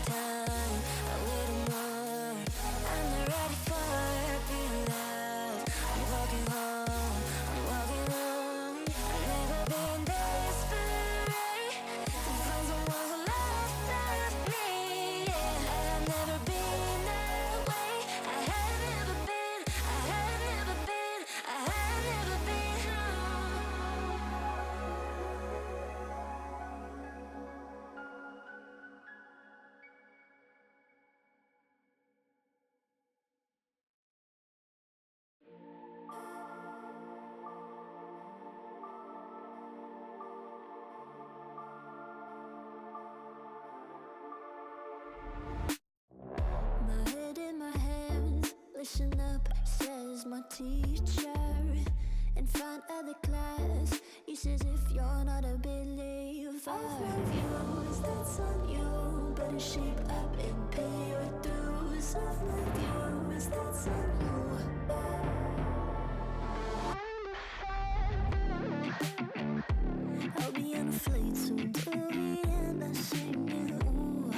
teacher in front of the class. He says if you're not a believer, views, that's on you. Better shape up and pay your dues. Of my views, that's on you. I'll be on a flight soon to Vienna singing, ooh.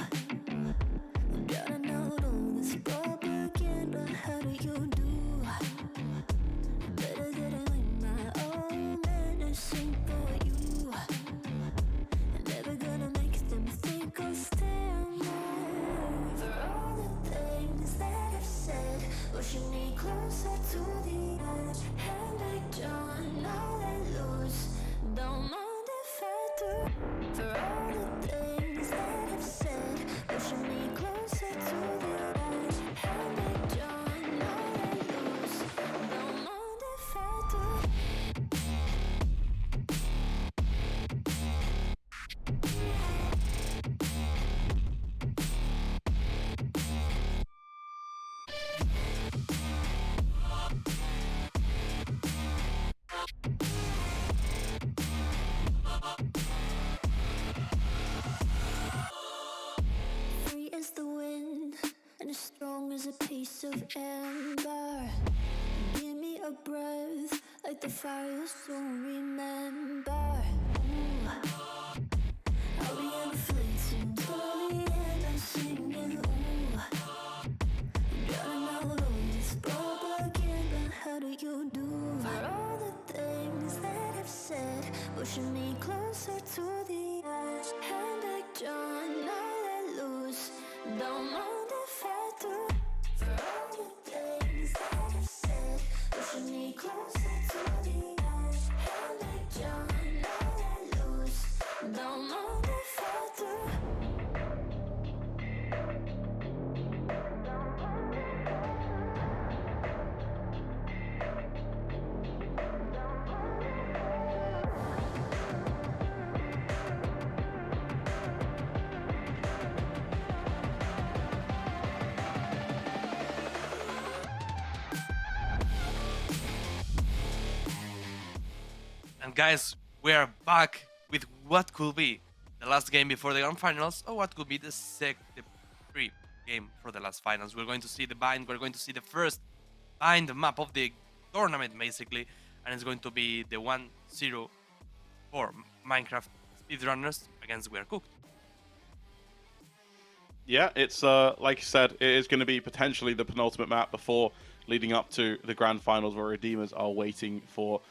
Drowning out all this propaganda. How do you do? Better getting with my own medicine for you. Never gonna make them think I'll stand there. For all the things that I've said, pushing me closer to the edge. And I don't know let loose. Don't mind if I do. For all the things that I've said, pushing me closer to the edge. And I don't know let loose. Don't mind if I do. 3 is the wind, and as strong as a piece of amber. Give me a breath, like the fire you'll soon remember. Ooh. I'll be on a flight soon to the end, I'm singing, ooh. Drowning out all this propaganda, how do you do? For all the things that I've said, pushing me closer to the edge. And I don't know let loose, don't mind if I do. For all the things that I've said, pushing me closer to the edge. And I don't know let loose, don't mind if I do. And guys, we are back with what could be the last game before the grand finals, or what could be the pre game for the last finals. We're going to see the bind. We're going to see the first bind map of the tournament, basically, and it's going to be the 1-0 for Minecraft speedrunners against We Are Cooked. Yeah, it's like you said, it is going to be potentially the penultimate map before leading up to the grand finals, where Redeemers are waiting for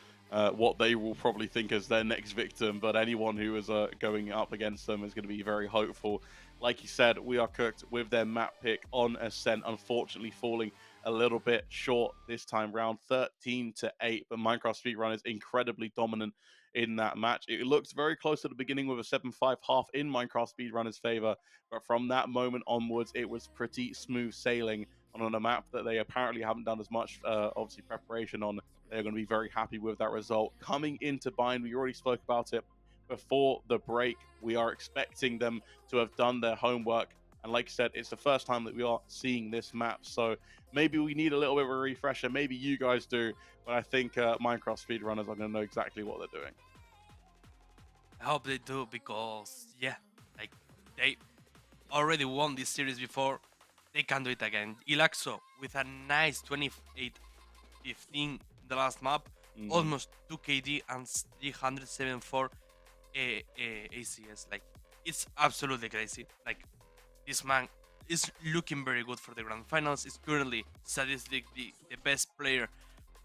what they will probably think as their next victim. But anyone who is going up against them is going to be very hopeful. Like you said, We Are Cooked with their map pick on Ascent, unfortunately falling a little bit short this time round, 13-8. But Minecraft Speedrun is incredibly dominant in that match. It looked very close at the beginning with a 7-5 half in Minecraft Speedrunner's favor, but from that moment onwards, it was pretty smooth sailing on a map that they apparently haven't done as much, obviously, preparation on. They're going to be very happy with that result. Coming into Bind, we already spoke about it before the break. We are expecting them to have done their homework. And like I said, it's the first time that we are seeing this map. So maybe we need a little bit of a refresher. Maybe you guys do. But I think Minecraft speedrunners are going to know exactly what they're doing. I hope they do, because yeah, like they already won this series before. They can do it again. Ilaxo with a nice 28-15 the last map, almost 2 KD and 374 ACS. Like, it's absolutely crazy. Like, this man is looking very good for the grand finals. Is currently statistically the best player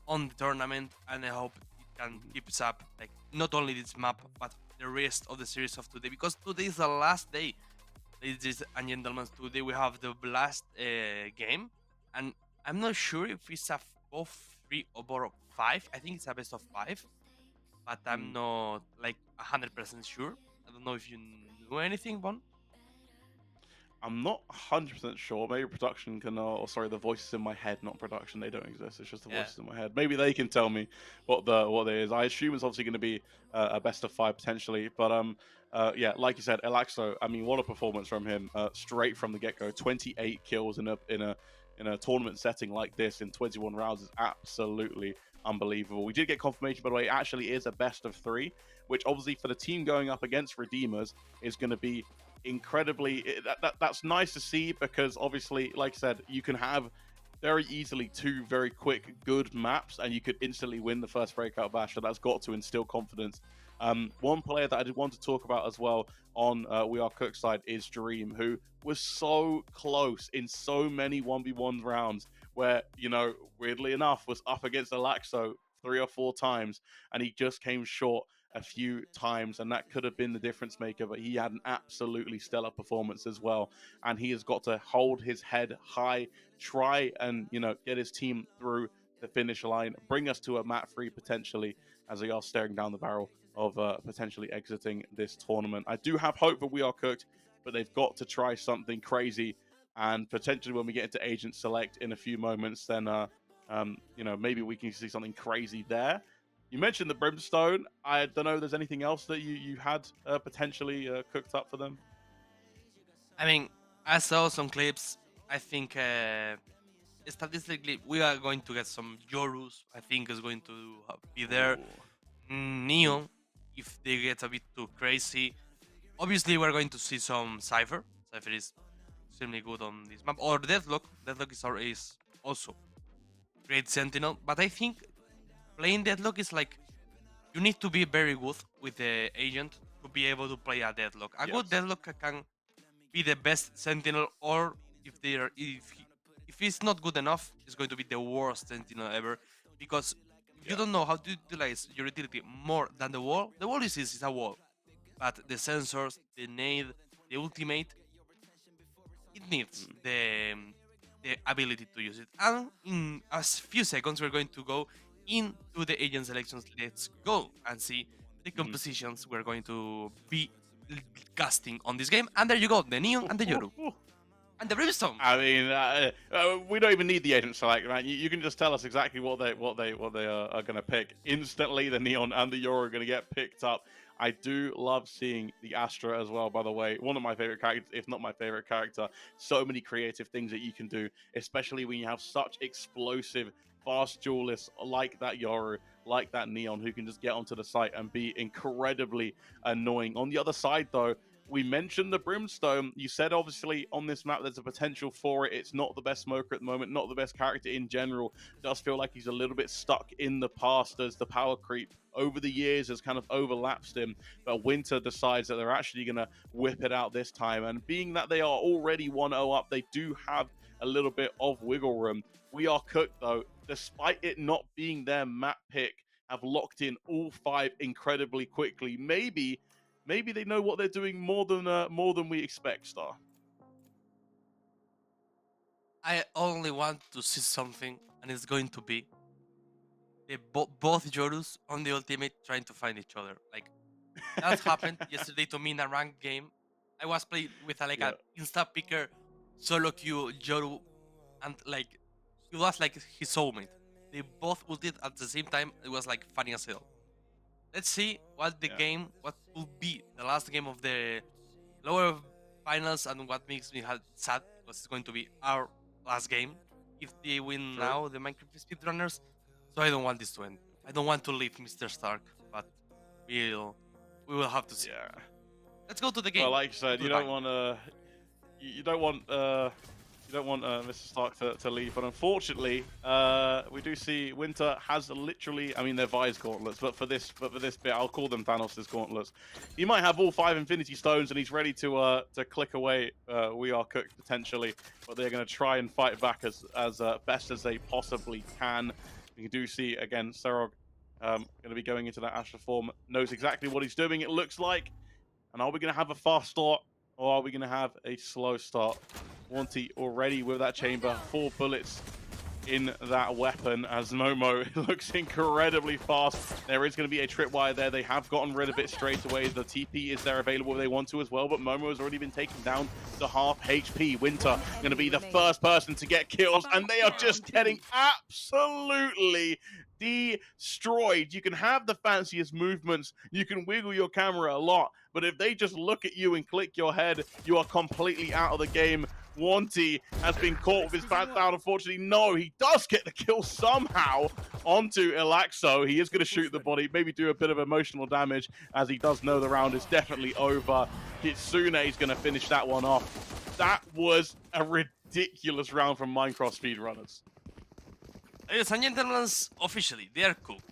on the tournament, and I hope it can keep up. Like, not only this map, but the rest of the series of today, because today is the last day. Ladies and gentlemen, today we have the last game, and I'm not sure if it's a 4-3 or 5. I think it's a best of 5, but I'm not like 100% sure. I don't know if you know anything, Bon. I'm not 100% sure. Maybe production can, or sorry, the voices in my head, not production. They don't exist. It's just the voices in my head. Maybe they can tell me what it is. I assume it's obviously going to be a best of 5 potentially. But yeah, like you said, Elaxo. I mean, what a performance from him! Straight from the get-go, 28 kills in in a tournament setting like this in 21 rounds is absolutely unbelievable. We did get confirmation, by the way, it actually is a best of 3, which obviously for the team going up against Redeemers is going to be incredibly, that's nice to see, because obviously, like I said, you can have very easily 2 very quick good maps and you could instantly win the first Breakout Bash, so that's got to instill confidence. One player that I did want to talk about as well on We Are Cook side is Dream, who was so close in so many 1v1 rounds where, you know, weirdly enough, was up against Alaxo 3 or 4 times and he just came short a few times, and that could have been the difference maker, but he had an absolutely stellar performance as well, and he has got to hold his head high, try and, you know, get his team through the finish line, bring us to a mat 3 potentially, as they are staring down the barrel of potentially exiting this tournament. I do have hope that We Are Cooked, but they've got to try something crazy, and potentially when we get into Agent Select in a few moments, then you know, maybe we can see something crazy there. You mentioned the Brimstone. I don't know if there's anything else that you had potentially cooked up for them. I mean, I saw some clips. I think statistically we are going to get some Yorus. I think is going to be there. Neon, if they get a bit too crazy. Obviously, we're going to see some Cypher. Cypher is extremely good on this map. Or Deathlock. Deathlock is also great Sentinel. But I think playing Deathlock is like, you need to be very good with the agent to be able to play a Deathlock. A good Deathlock can be the best Sentinel, or if it's not good enough, it's going to be the worst Sentinel ever, because you don't know how to utilize your utility more than the wall. The wall is a wall, but the sensors, the nade, the ultimate, it needs the ability to use it. And in a few seconds, we're going to go into the agent selections. Let's go and see the compositions we're going to be casting on this game. And there you go, the Neon and the Yoru. And the Brimstone. I mean, we don't even need the agent select, right? You can just tell us exactly what they are going to pick instantly. The Neon and the Yoru are going to get picked up. I do love seeing the Astra as well, by the way. One of my favorite characters, if not my favorite character. So many creative things that you can do, especially when you have such explosive, fast duelists like that Yoru, like that Neon, who can just get onto the site and be incredibly annoying. On the other side, though, we mentioned the Brimstone. You said, obviously, on this map, there's a potential for it. It's not the best smoker at the moment, not the best character in general. It does feel like he's a little bit stuck in the past as the power creep over the years has kind of overlapped him. But Winter decides that they're actually going to whip it out this time. And being that they are already 1-0 up, they do have a little bit of wiggle room. We Are Cooked, though, despite it not being their map pick, have locked in all 5 incredibly quickly. Maybe they know what they're doing more than we expect, Star. I only want to see something, and it's going to be both Yorus on the ultimate trying to find each other. Like, that happened yesterday to me in a ranked game. I was playing with an insta picker solo queue Yoru, and like he was like his soulmate. They both ulted at the same time. It was like funny as hell. Let's see what what will be the last game of the lower finals, and what makes me sad was it's going to be our last game if they win now, the Minecraft speedrunners. So I don't want this to end. I don't want to leave Mr. Stark, but we will have to see. Yeah. Let's go to the game. Well, like you said, you don't want Mr. Stark to leave, but unfortunately, we do see Winter has literally, I mean, they're Vi's gauntlets, but for this bit, I'll call them Thanos' gauntlets. He might have all 5 Infinity Stones, and he's ready to click away. We Are Cooked potentially, but they're going to try and fight back as best as they possibly can. You do see again, Serog going to be going into that Astra form, knows exactly what he's doing. It looks like, and are we going to have a fast start? Or are we going to have a slow start? Wanty already with that chamber. 4 bullets in that weapon as Momo looks incredibly fast. There is going to be a tripwire there. They have gotten rid of it straight away. The TP is there available if they want to as well, but Momo has already been taken down to half HP. Winter going to be the first person to get kills, and they are just getting absolutely destroyed. You can have the fanciest movements, you can wiggle your camera a lot, but if they just look at you and click your head, you are completely out of the game. Wanty has been caught with his pants down. Unfortunately, no, he does get the kill somehow onto Elaxo. He is going to shoot the body, maybe do a bit of emotional damage, as he does know the round is definitely over. Kitsune is going to finish that one off. That was a ridiculous round from Minecraft speedrunners. Ladies and gentlemen, officially, they are cooked.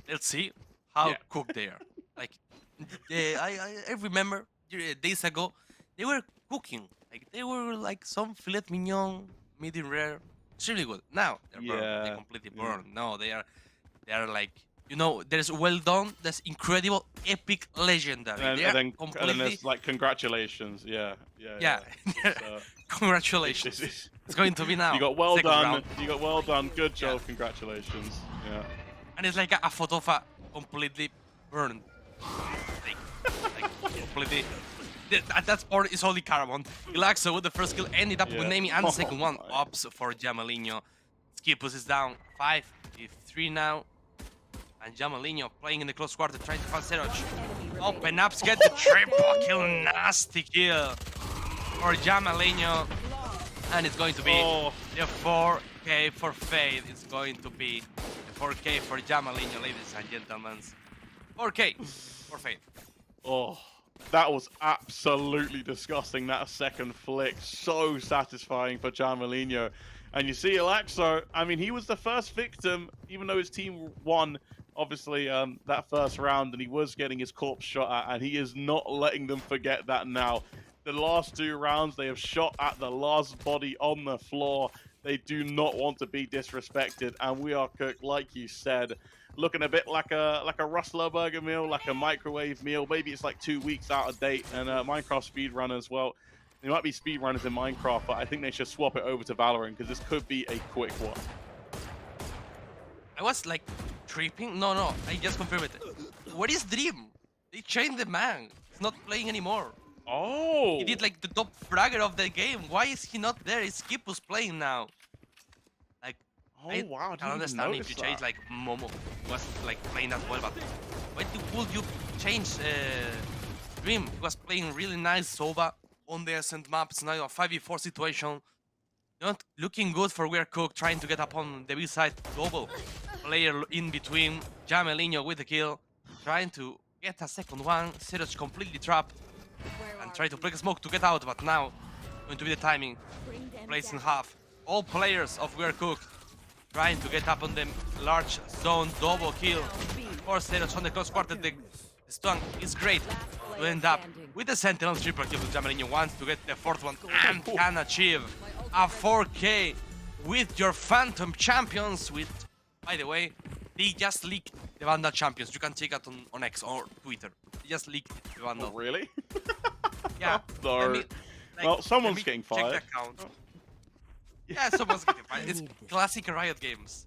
Let's see how cooked they are. Like, I remember days ago, they were cooking. Like, they were like some filet mignon, medium rare, extremely good. Now they're burned. They're completely burned. No, they are like, you know, there's well done, there's incredible, epic, legendary. And then there's like congratulations. Yeah. Congratulations. It's going to be now. You got well done. Round. You got well done. Good job. Congratulations. Yeah. And it's like a photo of a completely burned. Like completely. That part is only Caramon. Elaxo with the first kill ended up with Nami, and the second one ups for Jamalinho. Skipus is down 5-3 now. And Jamalinho playing in the close quarter, trying to find Seroj. Open ups, get the triple kill, nasty kill for Jamalinho. And it's going to be the 4K for Fade. It's going to be the 4K for Jamalinho, ladies and gentlemen. 4K for Fade. Oh, that was absolutely disgusting, that second flick. So satisfying for Jamalinho. And you see Elaxo, I mean, he was the first victim, even though his team won, obviously, that first round, and he was getting his corpse shot at, and he is not letting them forget that now. The last 2 rounds, they have shot at the last body on the floor. They do not want to be disrespected, and we are cooked, like you said, looking a bit like a Rustler burger meal, like a microwave meal. Maybe it's like 2 weeks out of date. And Minecraft speedrunners, well, there might be speedrunners in Minecraft, but I think they should swap it over to Valorant, because this could be a quick one. I was like tripping. No, I just confirmed it. What is Dream? They changed the man. He's not playing anymore. Oh! He did like the top fragger of the game. Why is he not there? Is Skipus playing now? Like, wow, I don't understand if you change like Momo was like playing that well, but why would you change Dream? He was playing really nice Sova on the Ascent map. It's now a 5v4 situation. Not looking good for We Are Cooked, trying to get up on the B side. Double player in between. Jamalinho with the kill, trying to get a second one. Seroj completely trapped and try to break a smoke to get out, but now going to be the timing. Plays in half. All players of We Are Cooked trying to get up on the large zone. Double kill for Seroj on the close quarter. The stun is great to end up with the Sentinel. Triple kill with Jamalinho. Wants to get the 4th one and can achieve a 4K with your Phantom Champions. With, by the way, they just leaked the Vandal Champions. You can check it on X or Twitter. They just leaked the Vandal. Oh, really? Yeah. No. Let me, like, well, someone's getting fired. Check the account. Yeah, someone's getting fired. It's classic Riot games.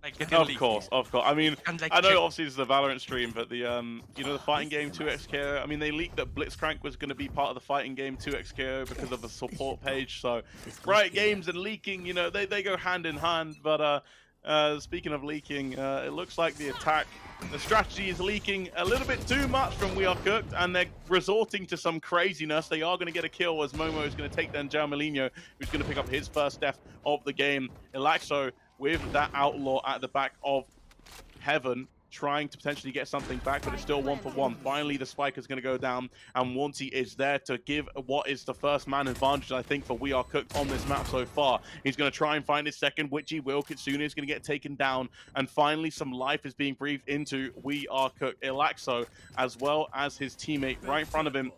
Like, of course. I mean, like, I know obviously this is the Valorant stream, but the you know, the fighting game 2x KO. I mean, they leaked that Blitzcrank was going to be part of the fighting game 2x KO because of the support page. So, Riot Games and leaking, you know, they go hand in hand. But speaking of leaking, it looks like the strategy is leaking a little bit too much from We Are Cooked, and they're resorting to some craziness. They are going to get a kill as Momo is going to take down Jamalinho, who's going to pick up his first death of the game. Elaxo with that outlaw at the back of Heaven, trying to potentially get something back, but it's still 1-for-1. Finally, the spike is going to go down, and Wanty is there to give what is the first man advantage, I think, for We Are Cooked on this map so far. He's going to try and find his second, which he will. Kitsune is going to get taken down, and finally some life is being breathed into We Are Cooked. Elaxo, as well as his teammate right in front of him,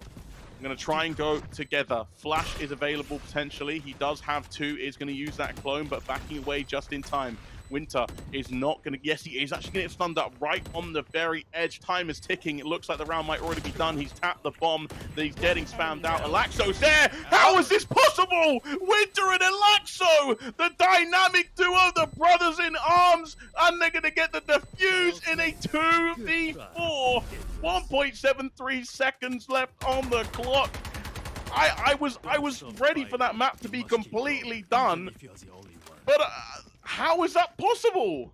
I'm going to try and go together. Flash is available potentially. He does have 2. Is going to use that clone, but backing away just in time. Winter is not going to... Yes, he is actually going to get stunned up right on the very edge. Time is ticking. It looks like the round might already be done. He's tapped the bomb. He's getting spammed out. Elaxo's there. How is this possible? Winter and Elaxo, the dynamic duo, the brothers in arms, and they're going to get the defuse in a 2v4. 1.73 seconds left on the clock. I was ready for that map to be completely done, but how is that possible?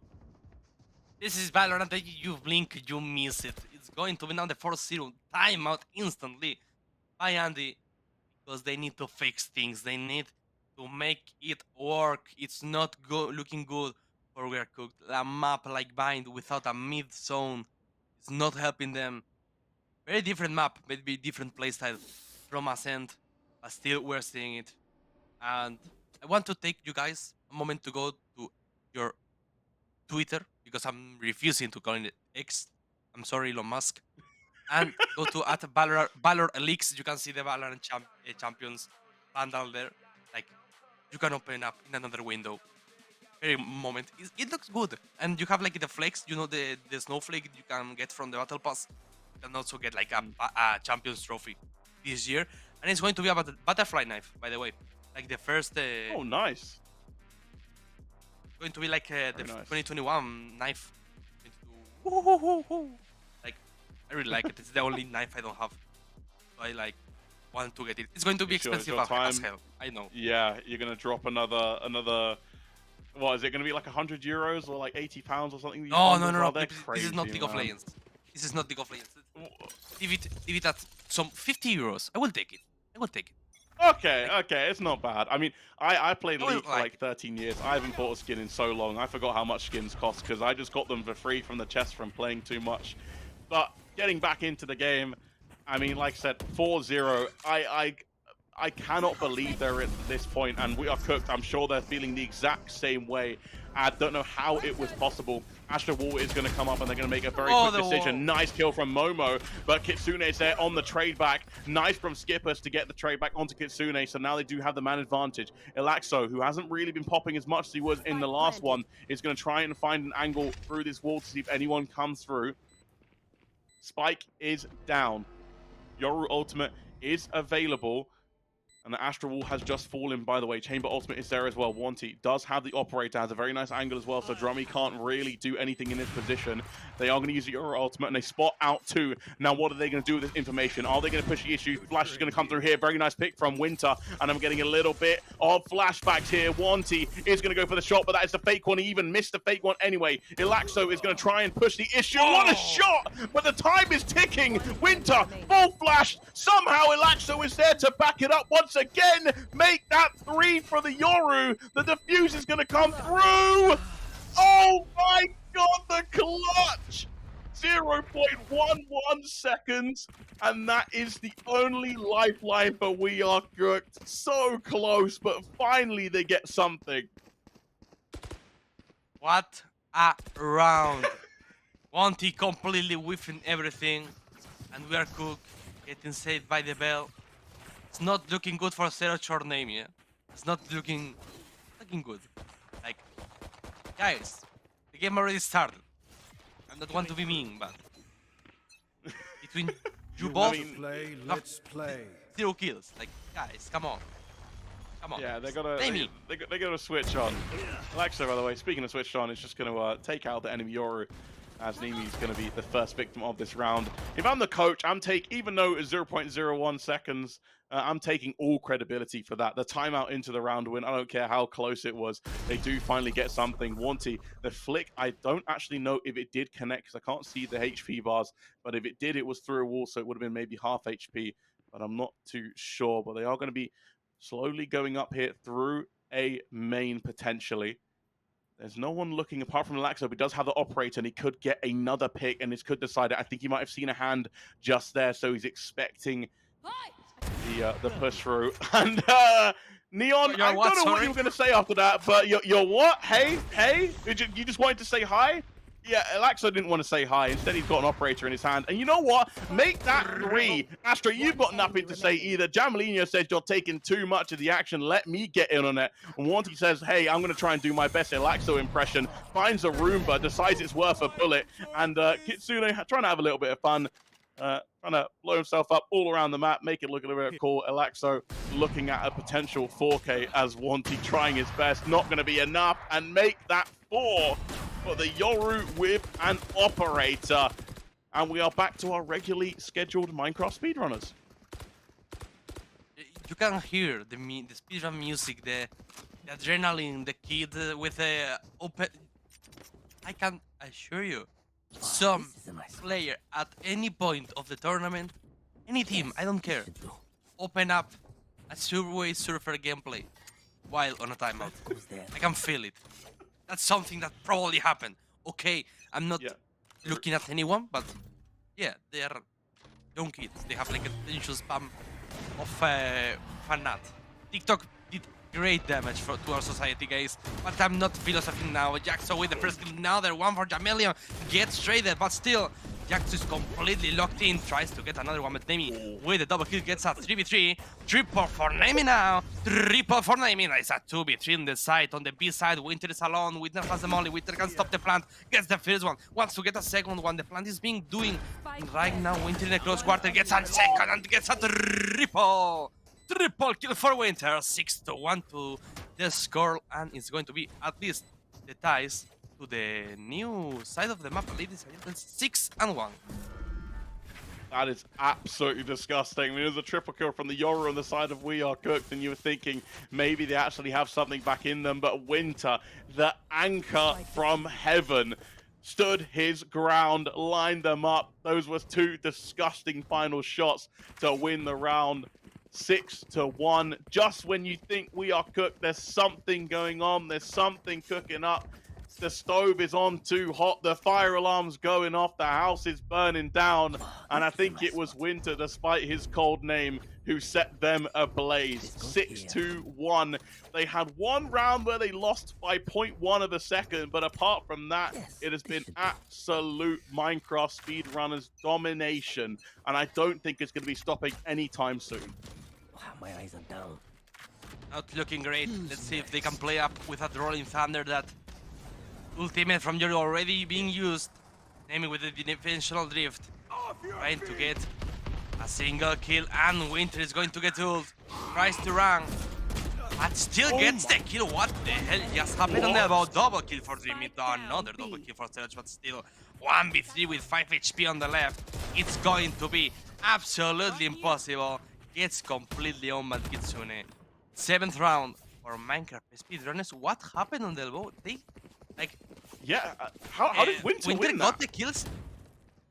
This is Valorant. You blink, you miss it. It's going to be now the 4-0 timeout instantly by Andy. because they need to fix things. They need to make it work. It's not looking good for Overcooked. A map like Bind without a mid zone is not helping them. Very different map, maybe different playstyle from Ascent, but still we're seeing it. And I want to take you guys a moment to go to your Twitter because I'm refusing to call it X. I'm sorry, Elon Musk. And go to at Valor Elix. You can see the Valorant champions bundle there. Like you can open up in another window. Very moment. It looks good, and you have like the flex. You know the snowflake you can get from the battle pass. You can also get like a champions trophy this year, and it's going to be a butterfly knife, by the way. Like the first. Oh, nice. Going to be like the Very nice. 2021 knife. Like I really like it. It's the only knife I don't have. So I like want to get it. It's going to be It's your expensive as hell. I know. Yeah, you're gonna drop another. What is it gonna be, like €100 or like £80 or something? No. They're This is not crazy, League of man. Legends. This is not League of Legends. Leave it at some €50. I will take it. I will take it. Okay, it's not bad. I mean, I played I will League for like like 13 years. I haven't bought a skin in so long. I forgot how much skins cost because I just got them for free from the chest from playing too much. But getting back into the game, I mean, like I said, 4-0. I cannot believe they're at this point, and we are cooked. I'm sure they're feeling the exact same way. I don't know how it was possible. Astra Wall is going to come up, and they're going to make a very quick decision. Nice kill from Momo, but Kitsune is there on the trade back. Nice from Skippers to get the trade back onto Kitsune, so now they do have the man advantage. Elaxo, who hasn't really been popping as much as he was in the last one, is going to try and find an angle through this wall to see if anyone comes through. Spike is down. Yoru ultimate is available. And the Astra Wall has just fallen, by the way. Chamber Ultimate is there as well. Wanty does have the Operator, has a very nice angle as well, so Drummy can't really do anything in this position. They are going to use the Euro Ultimate, and they spot out two. Now, what are they going to do with this information? Are they going to push the issue? Flash is going to come through here. Very nice pick from Winter, and I'm getting a little bit of flashbacks here. Wanty is going to go for the shot, but that is the fake one. He even missed the fake one anyway. Elaxo is going to try and push the issue. What a shot! But the time is ticking. Winter, full flash. Somehow Elaxo is there to back it up once again. Make that 3 for the Yoru. The defuse is going to come through. Oh my god, the clutch. 0.11 seconds. And that is the only lifeline for We Are Cooked. So close, but finally they get something. What a round. Wanty completely whiffing everything. And we are cooked. Getting saved by the bell. It's not looking good for Zero Short name, yeah? It's not looking good. Like, guys, the game already started. I don't want to be mean, but between you both, Let's play. 0 kills. Like, guys, come on. Come on. Yeah, guys. they gotta switch on. Alexa, by the way, speaking of switched on, is just gonna take out the enemy Yoru, as Nimi is gonna be the first victim of this round. If I'm the coach, even though it's 0.01 seconds, I'm taking all credibility for that. The timeout into the round win, I don't care how close it was. They do finally get something. Wanty, the flick, I don't actually know if it did connect because I can't see the HP bars, but if it did, it was through a wall, so it would have been maybe half HP, but I'm not too sure. But they are going to be slowly going up here through a main potentially. There's no one looking apart from Laxo, but he does have the Operator, and he could get another pick, and this could decide it. I think he might have seen a hand just there, so he's expecting the push through. And Neon, I don't know what you were going to say after that, but you're what? Hey? You just wanted to say hi? Yeah, Elaxo didn't want to say hi. Instead, he's got an Operator in his hand. And you know what? Make that 3. Astra, you've got nothing to say either. Jamalino says you're taking too much of the action. Let me get in on it. And Wanty says, hey, I'm going to try and do my best Elaxo impression. Finds a Roomba, decides it's worth a bullet. And Kitsune trying to have a little bit of fun. Trying to blow himself up all around the map, make it look a little bit cool. Elaxo looking at a potential 4K as Wanty trying his best. Not going to be enough. And make that 4 for the Yoru with an Operator. And we are back to our regularly scheduled Minecraft speedrunners. You can hear the speedrun music, the adrenaline, the kid with the open... I can assure you, some player at any point of the tournament, any team, I don't care, open up a Subway Surfer gameplay while on a timeout. I can feel it. That's something that probably happened. Okay, I'm not looking at anyone, but yeah, they are young kids. They have like a potential spam of fanat. TikTok did great damage to our society, guys. But I'm not philosophizing now. Jaxo with the first kill. Another one for Jamelion. Gets traded, but still, Jaxo is completely locked in. Tries to get another one, but Nemi with the double kill gets a 3v3. Triple for Nemi now. Triple for Nemi. It's a 2v3 on the side. On the B side, Winter is alone. Winter has the molly. Winter can stop the plant. Gets the first one. Wants to get a second one. The plant is being doing right now. Winter in a close quarter gets a second and gets a triple. Triple kill for Winter. 6-1 to the score, and it's going to be at least the ties to the new side of the map, ladies and gentlemen. 6-1. That is absolutely disgusting. I mean, there's a triple kill from the Yoru on the side of We Are Cooked, and you were thinking maybe they actually have something back in them, but Winter, the anchor from heaven, stood his ground, lined them up. Those were two disgusting final shots to win the round. 6-1. Just when you think We Are Cooked, there's something going on, there's something cooking up. The stove is on too hot, the fire alarm's going off, the house is burning down, and I think it was Winter, despite his cold name, who set them ablaze. 6-1. They had one round where they lost by 0.1 of a second, but apart from that, it has been absolute Minecraft speedrunners domination, and I don't think it's going to be stopping anytime soon. My eyes are down. Not looking great. Let's see if they can play up with that Rolling Thunder, that ultimate from Yuri already being used. Nemi with the defensive drift. Trying to get a single kill, and Winter is going to get ult. Tries to run, but still gets the kill. What the hell just happened on the about double kill for Dreamy? Another double kill for Serge, but still 1v3 with 5 HP on the left. It's going to be absolutely impossible. Gets completely on by Kitsune. 7th round for Minecraft speedrunners. What happened on the boat? They like how did Winter win got that? the kills?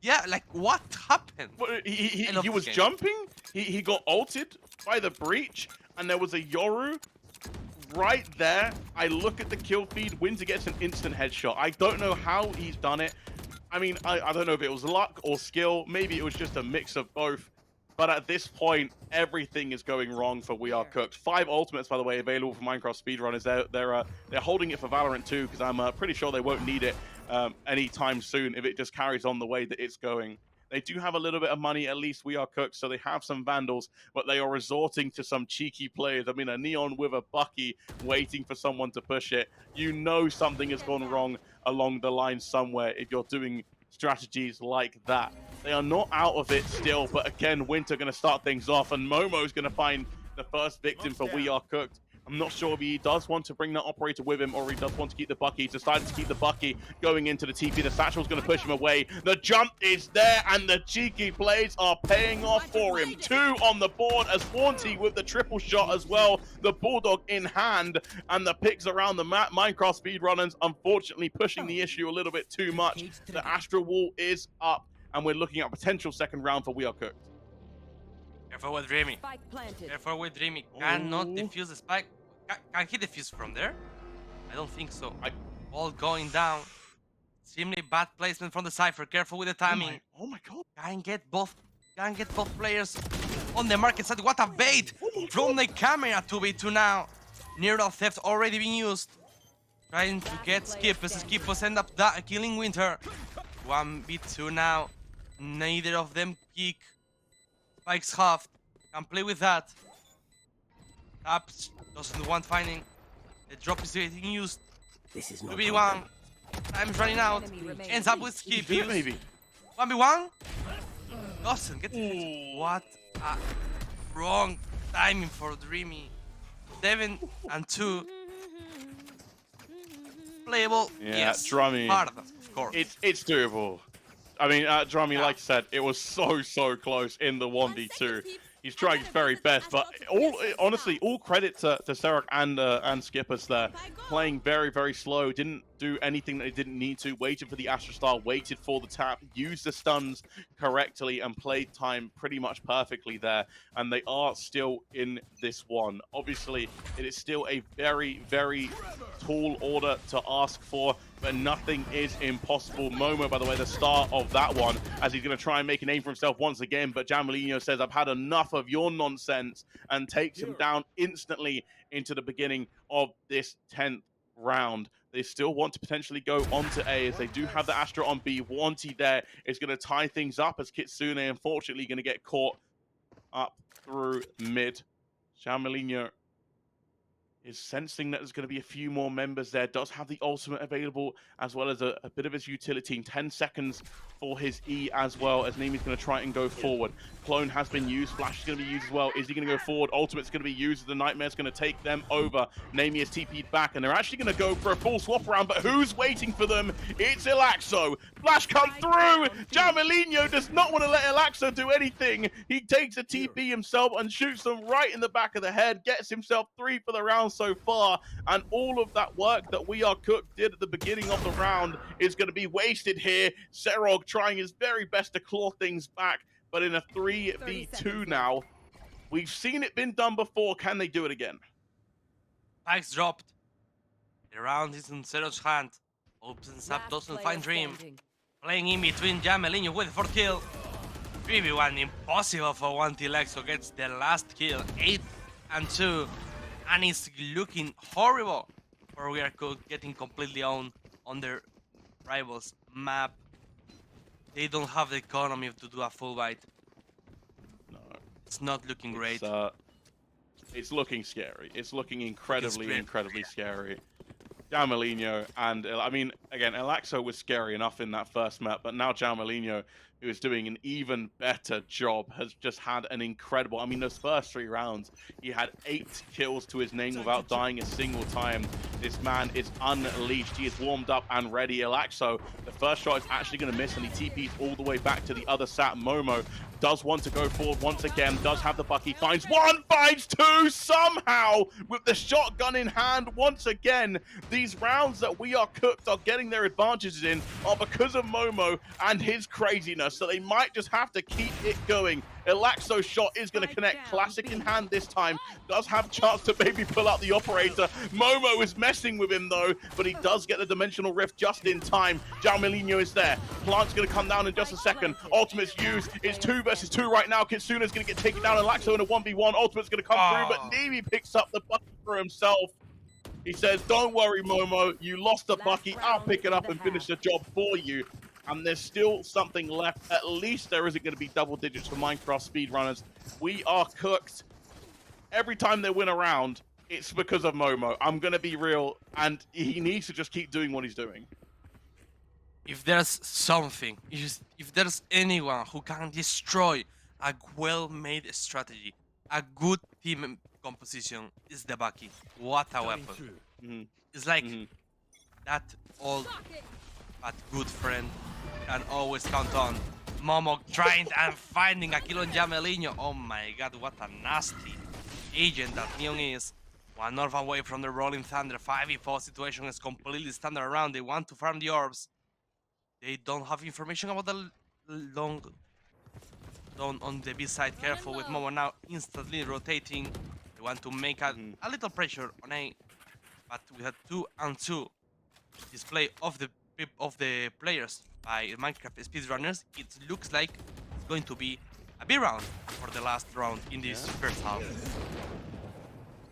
Yeah, like what happened? Well, he was jumping, he got ulted by the breach, and there was a Yoru right there. I look at the kill feed, Winter gets an instant headshot. I don't know how he's done it. I mean, I don't know if it was luck or skill, maybe it was just a mix of both. But at this point, everything is going wrong for We Are Cooked. 5 ultimates, by the way, available for Minecraft speedrunners. They're holding it for Valorant too, because I'm pretty sure they won't need it anytime soon if it just carries on the way that it's going. They do have a little bit of money, at least We Are Cooked, so they have some Vandals, but they are resorting to some cheeky players. I mean, a Neon with a Bucky waiting for someone to push it. You know something has gone wrong along the line somewhere if you're doing strategies like that. They are not out of it still, but again, Winter going to start things off, and Momo's going to find the first victim for We Are Cooked. I'm not sure if he does want to bring that operator with him or he does want to keep the Bucky. He's decided to keep the Bucky going into the TP. The Satchel's going to push him away. The jump is there, and the cheeky plays are paying off for him. 2 on the board as Haunty with the triple shot as well. The Bulldog in hand, and the picks around the map. Minecraft speedrunners, unfortunately, pushing the issue a little bit too much. The Astral Wall is up, and we're looking at a potential second round for We Are Cooked. Careful with Dreamy. Careful with Dreamy. Cannot defuse the spike. Can he defuse from there? I don't think so. Ball going down. Seemingly bad placement from the Cypher. Careful with the timing. Oh my god. Can get both players on the market side. What a bait from the camera. 2v2 now. Neural theft already being used. Trying to get Skip. Skip was end up killing Winter. 1v2 now. Neither of them peek. Spike's half. Can play with that. Taps doesn't want finding. The drop is getting used. This is not 2v1. Time's running out. Ends up with Skip. Maybe. 1v1. Doesn't get it. What a wrong timing for Dreamy. 7 and 2. Playable. Yeah, Yes. Drummy. Hard, of course. It's doable. I mean, Drummy, like I said, it was so close in the 1v2. He's trying his very best, but honestly, all credit to Serok and Skippers there. Playing very, very slow, didn't do anything that they didn't need to, waited for the Astra Star, waited for the tap, used the stuns correctly, and played time pretty much perfectly there. And they are still in this one. Obviously, it is still a very, very tall order to ask for, but nothing is impossible. Momo, by the way, the star of that one, as he's going to try and make a name for himself once again, but Jamalino says, I've had enough of your nonsense, and takes him down instantly into the beginning of this 10th round. They still want to potentially go on to A, as they do have the Astra on B. Wanty there is going to tie things up, as Kitsune unfortunately going to get caught up through mid. Jamalino is sensing that there's going to be a few more members there. Does have the ultimate available, as well as a bit of his utility in 10 seconds for his E as well, as Nami's going to try and go forward. Clone has been used. Flash is going to be used as well. Is he going to go forward? Ultimate's going to be used. The Nightmare's going to take them over. Nami is TP'd back, and they're actually going to go for a full swap around, but who's waiting for them? It's Ilaxo. Flash come through. Jamalino does not want to let Ilaxo do anything. He takes a TP himself and shoots them right in the back of the head, gets himself 3 for the round so far, and all of that work that We Are Cooked did at the beginning of the round is going to be wasted here. Serog trying his very best to claw things back, but in a 3v2 now. We've seen it been done before. Can they do it again? Spikes dropped. The round is in Serog's hand. Opens up, doesn't find Dream. Playing in between Jamalino with 4th kill. 3v1, impossible for Wanty. Lexo gets the last kill, 8-2. And it's looking horrible for We Are Cooked, getting completely on their rivals' map. They don't have the economy to do a full bite. No. It's not looking great. It's looking scary. It's looking incredibly scary. Jamalino, and I mean, again, Ilaxo was scary enough in that first map, but now Jamalino, who is doing an even better job, has just had an incredible, I mean, those first 3 rounds, he had 8 kills to his name without dying a single time. This man is unleashed. He is warmed up and ready. Ilaxo, the first shot is actually going to miss, and he TPs all the way back to the other sat. Momo does want to go forward once again, does have the bucky, finds 1, finds 2, somehow, with the shotgun in hand once again. These rounds that We Are Cooked are getting their advantages in are because of Momo and his craziness, so they might just have to keep it going. Ilaxo's shot is going to connect. Classic in hand this time. Does have a chance to maybe pull out the operator. Momo is messing with him though, but he does get the dimensional rift just in time. Jamalino is there. Plant's going to come down in just a second. Ultimate's used. It's 2 versus 2 right now. Kitsuna's going to get taken down. Ilaxo in a 1v1. Ultimate's going to come through, but Nemi picks up the bucket for himself. He says, don't worry, Momo. You lost the bucky. I'll pick it up and finish the job for you. And there's still something left. At least there isn't going to be double digits for Minecraft speedrunners. We Are Cooked. Every time they win a round, it's because of Momo. I'm going to be real, and he needs to just keep doing what he's doing. If there's something, if there's anyone who can destroy a well-made strategy, a good team composition, is the Bucky. What a weapon. It's like that old but good friend can always count on. Momo trying and finding a kill on Jamalino. Oh my god, what a nasty agent that Neon is. 1 orb away from the Rolling Thunder. 5v4 situation is completely standard around. They want to farm the orbs. They don't have information about the long down on the B side. Careful with Momo now instantly rotating. They want to make a little pressure on A, but we had 2-2 display of the players by Minecraft speedrunners. It looks like it's going to be a B round for the last round in this first half.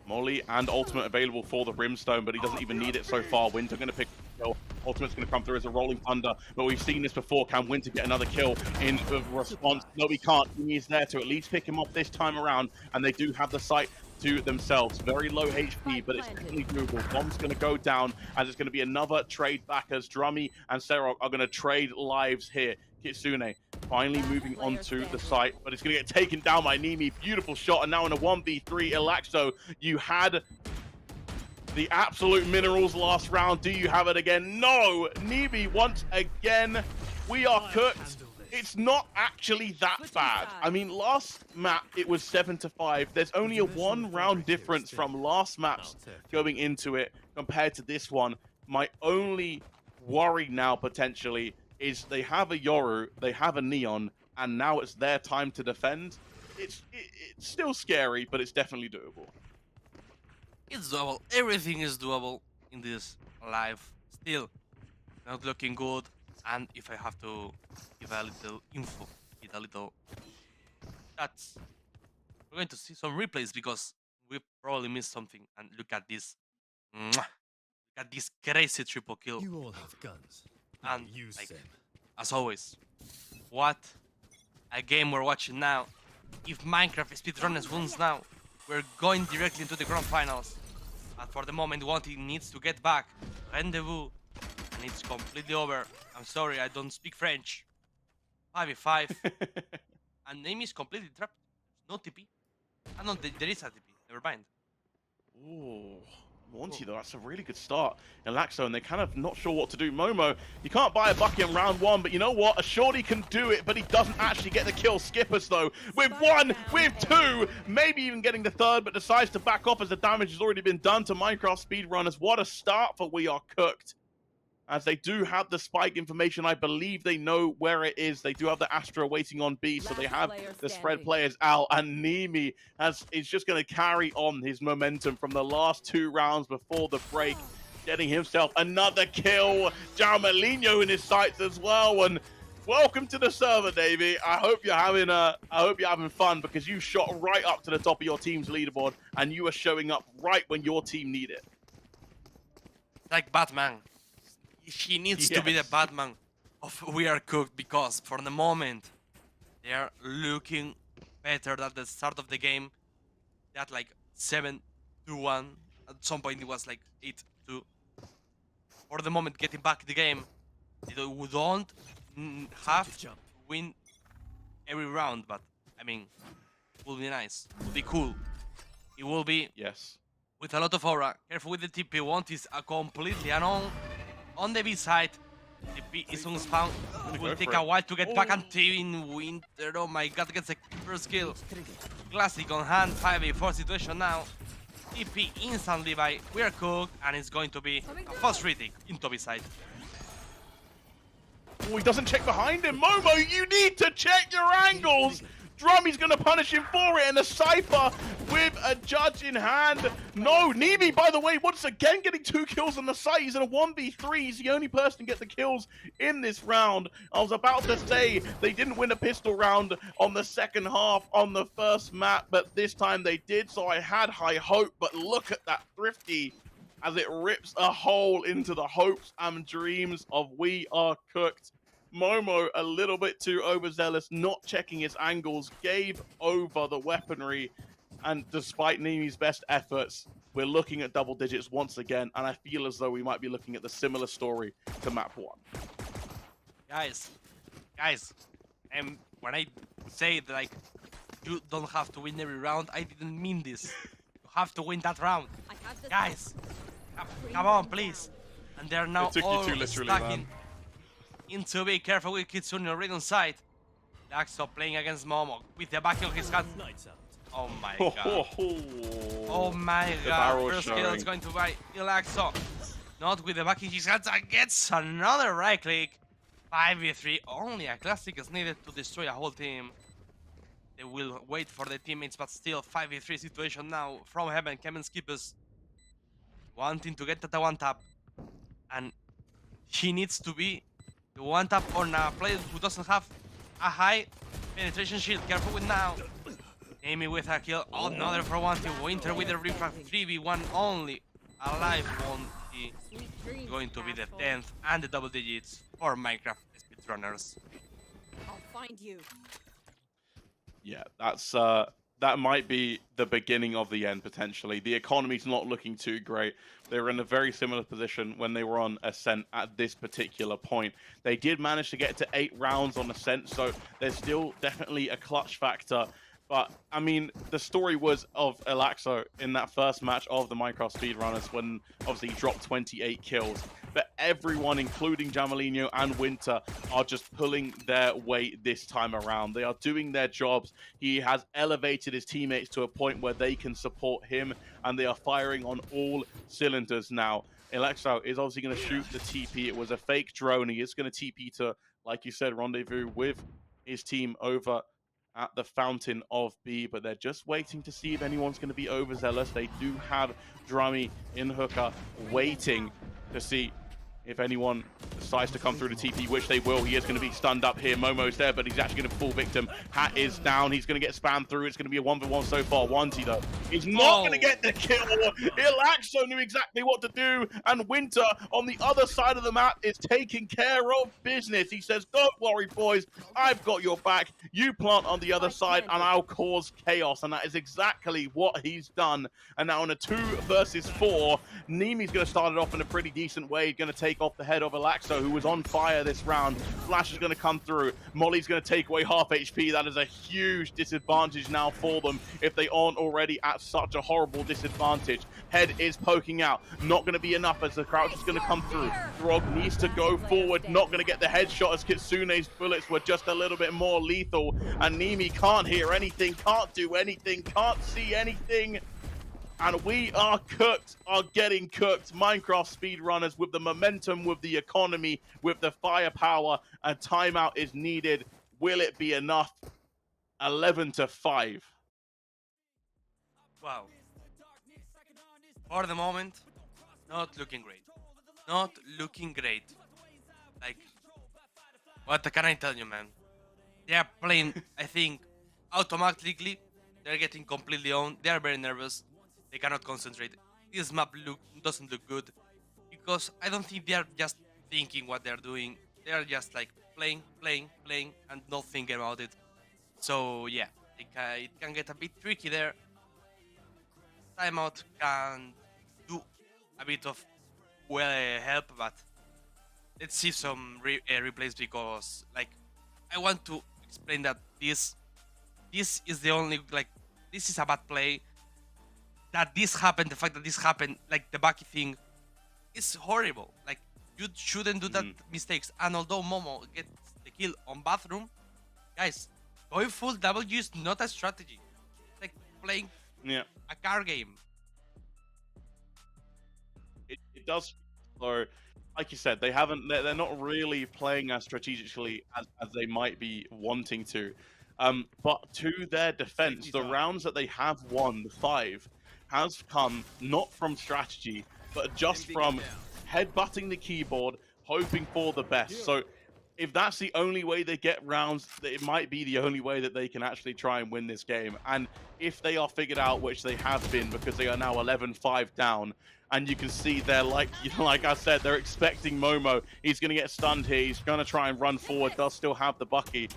Molly and Ultimate available for the Brimstone, but he doesn't even need it so far. Winter going to pick the kill. Ultimate's going to come through as a Rolling Thunder, but we've seen this before. Can Winter get another kill in response? No, he can't. He's there to at least pick him off this time around, and they do have the sight to themselves. Very low HP, but it's definitely doable. Bomb's going to go down, as it's going to be another trade back, as Drummy and Serok are going to trade lives here. Kitsune finally moving onto the site, but it's going to get taken down by Nemi. Beautiful shot, and now in a 1v3, Ilaxo, you had the absolute minerals last round. Do you have it again? No! Nemi once again. We Are Cooked it's not actually that bad. I mean, last map it was 7-5. There's only a 1 round difference from last maps going into it compared to this one. My only worry now potentially is they have a Yoru, they have a Neon, and now it's their time to defend. It's still scary, but it's definitely doable. It's doable. Everything is doable in this life. Still, not looking good. And if I have to give a little info, give a little, that's we're going to see some replays because we probably missed something. And look at this, mwah, look at this crazy triple kill. You all have guns. And Use like, them. as always, what a game we're watching now. If Minecraft speedrunners wins now, we're going directly into the grand finals. But for the moment, one team needs to get back. Rendezvous. And it's completely over. I'm sorry, I don't speak French. 5v5. And name is completely trapped. No TP. Ah, no, there is a TP. Never mind. Ooh, Monty though, that's a really good start in Laxo, and they're kind of not sure what to do. Momo, you can't buy a bucket in round 1, but you know what? A Shorty can do it, but he doesn't actually get the kill. Skippers though, with 1, with 2, maybe even getting the 3rd, but decides to back off as the damage has already been done to Minecraft speedrunners. What a start for We Are Cooked. As they do have the spike information, I believe they know where it is. They do have the Astra waiting on B, so they have the spread players out. And Nimi is just going to carry on his momentum from the last 2 rounds before the break, getting himself another kill. Jaumelinho in his sights as well. And welcome to the server, Davey. I hope you're having fun because you shot right up to the top of your team's leaderboard, and you are showing up right when your team need it. Like Batman. He needs to be the Batman of We Are Cooked because for the moment they are looking better at the start of the game. They had like 7-1. At some point it was like 8-2. For the moment, getting back in the game, we don't have to win every round, but I mean, it will be nice. It will be cool. It will be with a lot of aura. Careful with the TP. Want is a completely unknown. On the B side, the B is on spawn. It will take a while to get back until in Winter. Oh my god, gets the first kill. Classic on hand, 5v4 situation now. TP instantly by We Are Cooked, and it's going to be a fast retake into B side. Oh, he doesn't check behind him. Momo, you need to check your angles. Drummy's going to punish him for it, and a Cypher with a judge in hand. No, Nimi, by the way, once again getting 2 kills on the site. He's in a 1v3. He's the only person to get the kills in this round. I was about to say they didn't win a pistol round on the second half on the first map, but this time they did, so I had high hope. But look at that Thrifty as it rips a hole into the hopes and dreams of We Are Cooked. Momo, a little bit too overzealous, not checking his angles, gave over the weaponry, and despite Nimi's best efforts, we're looking at double digits once again, and I feel as though we might be looking at the similar story to map 1. Guys, and when I say that, like, you don't have to win every round, I didn't mean this. You have to win that round. Guys, come on, please. And they're now all stacking into be careful with Kitsune right on side. Laxo playing against Momo with the back of his hand. Oh my god. Oh my god. First kill is going to buy Laxo. Not with the back in his hands and gets another right click. 5v3. Only a classic is needed to destroy a whole team. They will wait for the teammates, but still 5v3 situation now from heaven. Kemen Skippers wanting to get to the one tap. And he needs to be the one tap on a player who doesn't have a high penetration shield. Careful with now. Amy with a kill. Oh, another for one team. Winter with a refract. 3v1 only. Alive on the going to be the 10th and the double digits for Minecraft speedrunners. I'll find you. Yeah, that's that might be the beginning of the end potentially. The economy's not looking too great. They were in a very similar position when they were on Ascent at this particular point. They did manage to get to 8 rounds on Ascent, so there's still definitely a clutch factor. But I mean, the story was of Elaxo in that first match of the Minecraft speedrunners when obviously he dropped 28 kills. But everyone, including Jamalino and Winter, are just pulling their weight this time around. They are doing their jobs. He has elevated his teammates to a point where they can support him, and they are firing on all cylinders now. Elaxo is obviously going to shoot the TP. It was a fake drone. He is going to TP to, like you said, rendezvous with his team over at the Fountain of B, but they're just waiting to see if anyone's going to be overzealous. They do have Drummy in hooker waiting to see if anyone decides to come through the TP, which they will. He is going to be stunned up here. Momo's there, but he's actually going to fall victim. Hat is down. He's going to get spammed through. It's going to be a 1v1 so far. Onesie, though, he's not going to get the kill. Ilaxo knew exactly what to do, and Winter on the other side of the map is taking care of business. He says, don't worry, boys. I've got your back. You plant on the other side, and I'll cause chaos. And that is exactly what he's done. And now on a 2 versus 4, Nimi's going to start it off in a pretty decent way. He's going to take off the head of Elaxo, who was on fire this round. Flash is going to come through. Molly's going to take away half HP. That is a huge disadvantage now for them if they aren't already at such a horrible disadvantage. Head is poking out. Not going to be enough as the crouch is going to come through. Throg needs to go forward. Not going to get the headshot as Kitsune's bullets were just a little bit more lethal. And Nimi can't hear anything, can't do anything, can't see anything. And we are cooked, are getting cooked. Minecraft speedrunners with the momentum, with the economy, with the firepower. A timeout is needed. Will it be enough? 11-5. Wow. For the moment, not looking great. Not looking great. Like, what can I tell you, man? They are playing, I think, automatically. They're getting completely owned. They are very nervous. They cannot concentrate. This map doesn't look good because I don't think they are just thinking what they're doing. They are just like playing, and not thinking about it. So yeah, it can get a bit tricky there. Timeout can do a bit of help, but let's see some replays because like I want to explain that this is the only this is a bad play. That this happened, the fact that this happened, like the Baki thing, is horrible. Like, you shouldn't do that mistakes. And although Momo gets the kill on bathroom, guys, going full W is not a strategy. It's like playing a car game. It does. So, like you said, they're not really playing as strategically as they might be wanting to. But to their defense, the rounds that they have won, the 5, has come not from strategy, but just from headbutting the keyboard, hoping for the best. So if that's the only way they get rounds, it might be the only way that they can actually try and win this game. And if they are figured out, which they have been, because they are now 11-5 down, and you can see they're like I said, they're expecting Momo. He's going to get stunned here. He's going to try and run forward. They'll still have the Bucky.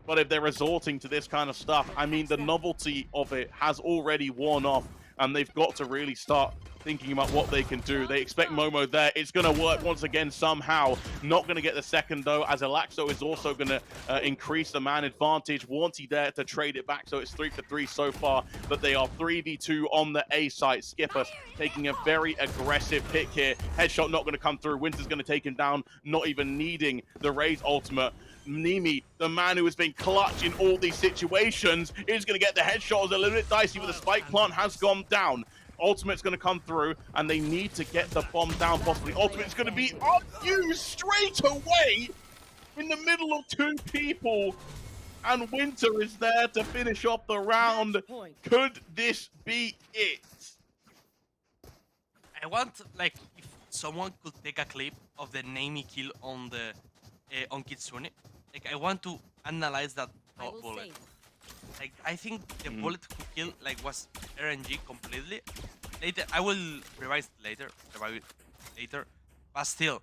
But if they're resorting to this kind of stuff, I mean, the novelty of it has already worn off. And they've got to really start thinking about what they can do. They expect Momo there. It's going to work once again somehow. Not going to get the second, though, as Elaxo is also going to increase the man advantage. Warnty there to trade it back, so it's 3-3 so far. But they are 3v2 on the A site. Skipper taking a very aggressive pick here. Headshot not going to come through. Winter's going to take him down, not even needing the Raze ultimate. Nimi, the man who has been clutch in all these situations, is going to get the headshot. It's a little bit dicey, but the spike plant has gone down. Ultimate's going to come through, and they need to get the bomb down possibly. Ultimate's going to be unused straight away in the middle of 2 people. And Winter is there to finish off the round. Could this be it? I want, like, if someone could take a clip of the Nami kill on the on Kitsune. Like, I want to analyze that bullet. Like, I think the bullet who killed was RNG completely. Later, I will revise it later. But still,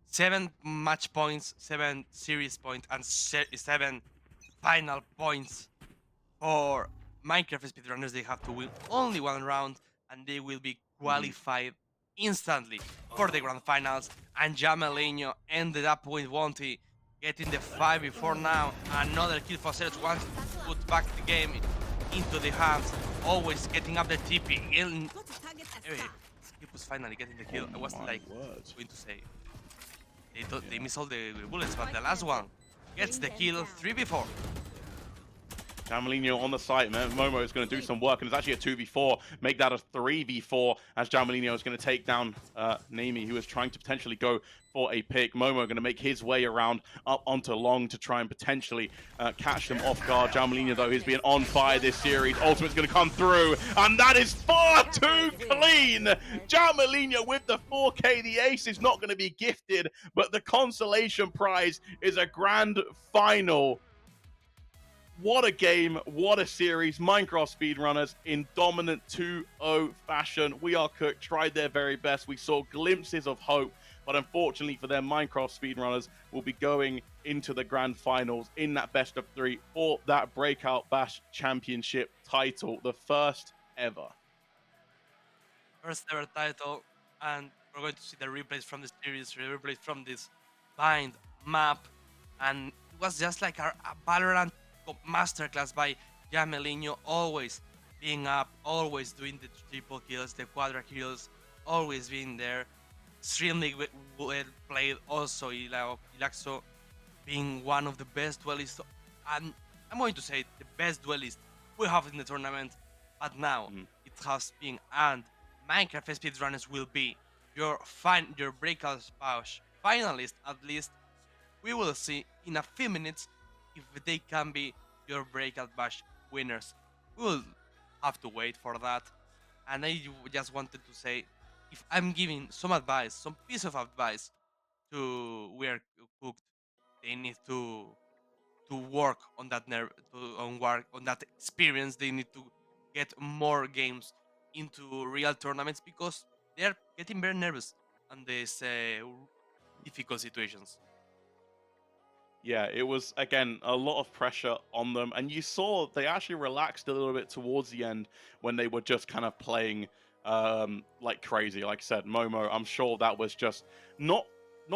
7 match points, 7 series points, and 7 final points for Minecraft speedrunners. They have to win only 1 round, and they will be qualified instantly for the grand finals. And Jamelino ended up with Wanty getting the 5 before now. Another kill for Serge once to put back the game into the hands, always getting up the TP. Got a target Anyway, attack. Skip was finally getting the kill. I wasn't my like word. going to say they miss all the bullets, but the last one gets the kill. 3v4. Jamalino on the site, man. Momo is going to do some work, and it's actually a 2v4. Make that a 3v4 as Jamalino is going to take down Nami, who is trying to potentially go for a pick. Momo going to make his way around up onto Long to try and potentially catch them off guard. Jamalino, though, has been on fire this series. Ultimate's going to come through, and that is far too clean. Jamalino with the 4K. The ace is not going to be gifted, but the consolation prize is a grand final. What a game, what a series. Minecraft speedrunners in dominant 2-0 fashion. We Are Cooked tried their very best. We saw glimpses of hope, but unfortunately for them, Minecraft speedrunners will be going into the grand finals in that best of 3 for that Breakout Bash Championship title, the first ever. First ever title, and we're going to see the replays from the series, the replays from this bind map, and it was just like a Valorant masterclass by Jamelino, always being up, always doing the triple kills, the quadra kills, always being there. Extremely well played. Also, Ilaxo being one of the best duelists, and I'm going to say the best duelist we have in the tournament. But now it has been, and Minecraft speedrunners will be your Breakout Bash finalist. At least we will see in a few minutes if they can be your Breakout Bash winners. We will have to wait for that. And I just wanted to say, if I'm giving some advice, some piece of advice to We Are Cooked, they need to work on that work on that experience. They need to get more games into real tournaments because they're getting very nervous on these difficult situations. Yeah, it was, again, a lot of pressure on them. And you saw they actually relaxed a little bit towards the end when they were just kind of playing like crazy. Like I said, Momo, I'm sure that was just not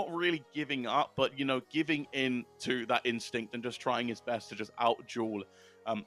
really giving up, but, you know, giving in to that instinct and just trying his best to just out-duel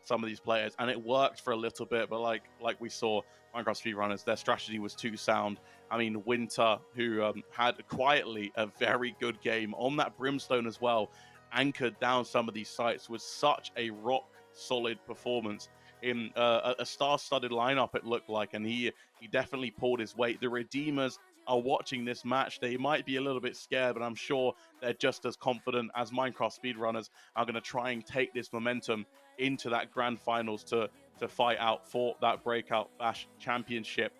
some of these players. And it worked for a little bit, but like we saw, Minecraft speedrunners, their strategy was too sound. I mean, Winter, who had quietly a very good game on that Brimstone as well, anchored down some of these sites, with such a rock solid performance in a star-studded lineup, it looked like, and he definitely pulled his weight. The Redeemers are watching this match. They might be a little bit scared, but I'm sure they're just as confident as Minecraft speedrunners are going to try and take this momentum into that grand finals to fight out for that Breakout Bash Championship.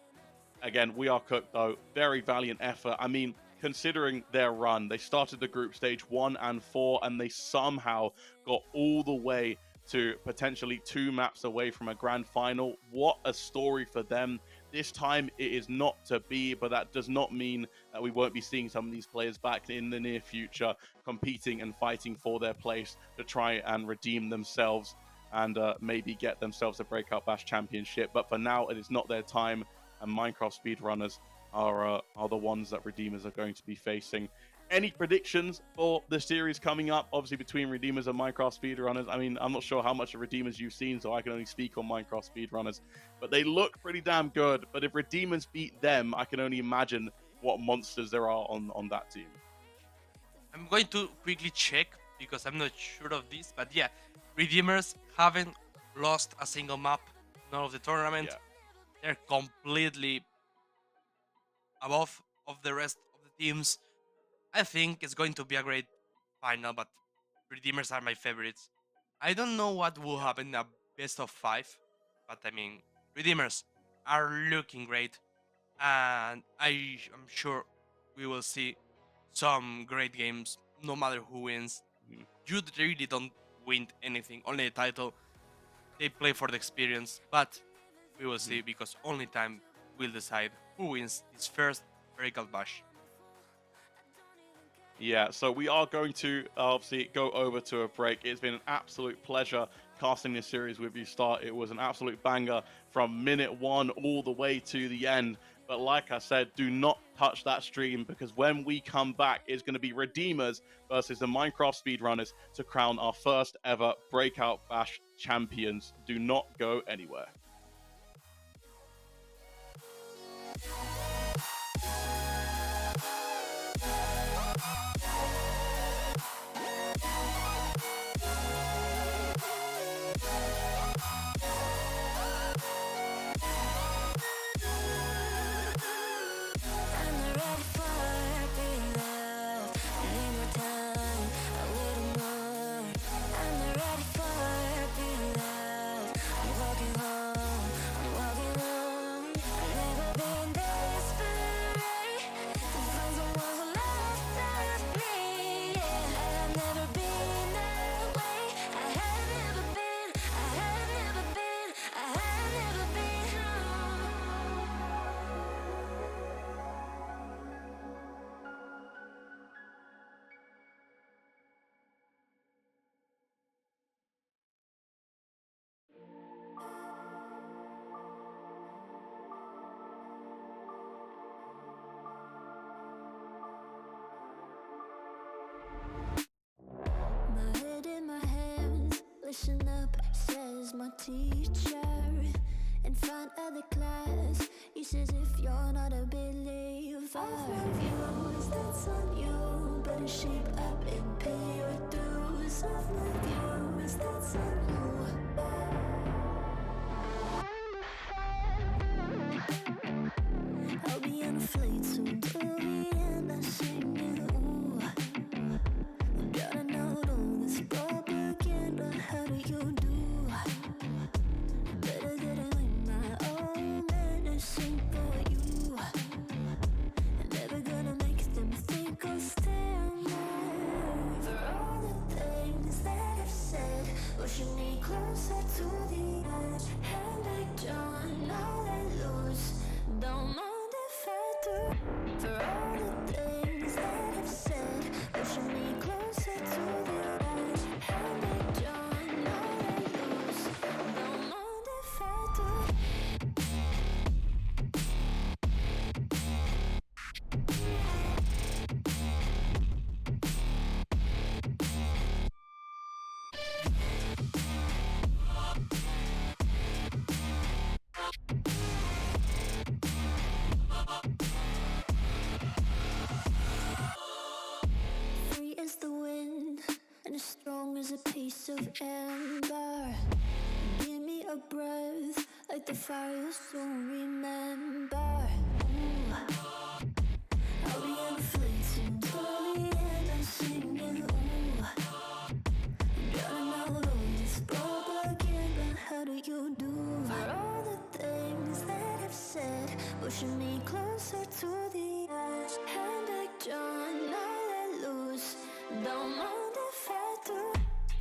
Again, We Are Cooked, though, very valiant effort. I mean, considering their run, they started the group stage 1 and 4, and they somehow got all the way to potentially 2 maps away from a grand final. What a story for them. This time it is not to be, but that does not mean that we won't be seeing some of these players back in the near future, competing and fighting for their place to try and redeem themselves and maybe get themselves a Breakout Bash Championship. But for now, it is not their time, and Minecraft speedrunners are the ones that Redeemers are going to be facing. Any predictions for the series coming up, obviously between Redeemers and Minecraft speedrunners? I mean, I'm not sure how much of Redeemers you've seen, so I can only speak on Minecraft speedrunners, but they look pretty damn good. But if Redeemers beat them, I can only imagine what monsters there are on that team. I'm going to quickly check because I'm not sure of this, but yeah, Redeemers haven't lost a single map, none of the tournament. Yeah. They're completely above of the rest of the teams. I think it's going to be a great final, but Redeemers are my favorites. I don't know what will happen in a best of 5, but I mean, Redeemers are looking great, and I'm sure we will see some great games no matter who wins. You really don't win anything, only the title. They play for the experience, but we will see because only time will decide who wins this first Breakout Bash. Yeah, so we are going to obviously go over to a break. It's been an absolute pleasure casting this series with you, Start. It was an absolute banger from minute one all the way to the end. But like I said, do not touch that stream, because when we come back, it's going to be Redeemers versus the Minecraft Speedrunners to crown our first ever Breakout Bash champions. Do not go anywhere. My head in my hands, listen up, says my teacher. In front of the class, he says if you're not a believer, off my views, that's on you. Better shape up and pay your dues. Off my views, that's on you. I'll be on a flight soon to the end, I'm singing, ooh. Gotta know all this propaganda, how do you do? Better get it in my own medicine for you. Never gonna make them think I'll stand there. For all the things that I've said, pushing me closer to the edge. And I don't know let loose, don't mind if I do. For all the things that I've said, pushing me closer to the edge. And I don't know let loose, don't mind if I do. Free as the wind, and as strong as a piece of amber. Give me a breath, like the fire you'll soon remember. Ooh. I'll be on a fleet soon to the end, I'm singing, ooh. Gotta know all this propaganda, how do you do? For all the things that I've said, pushing me closer to the edge. And I don't know let loose, don't mind if I do.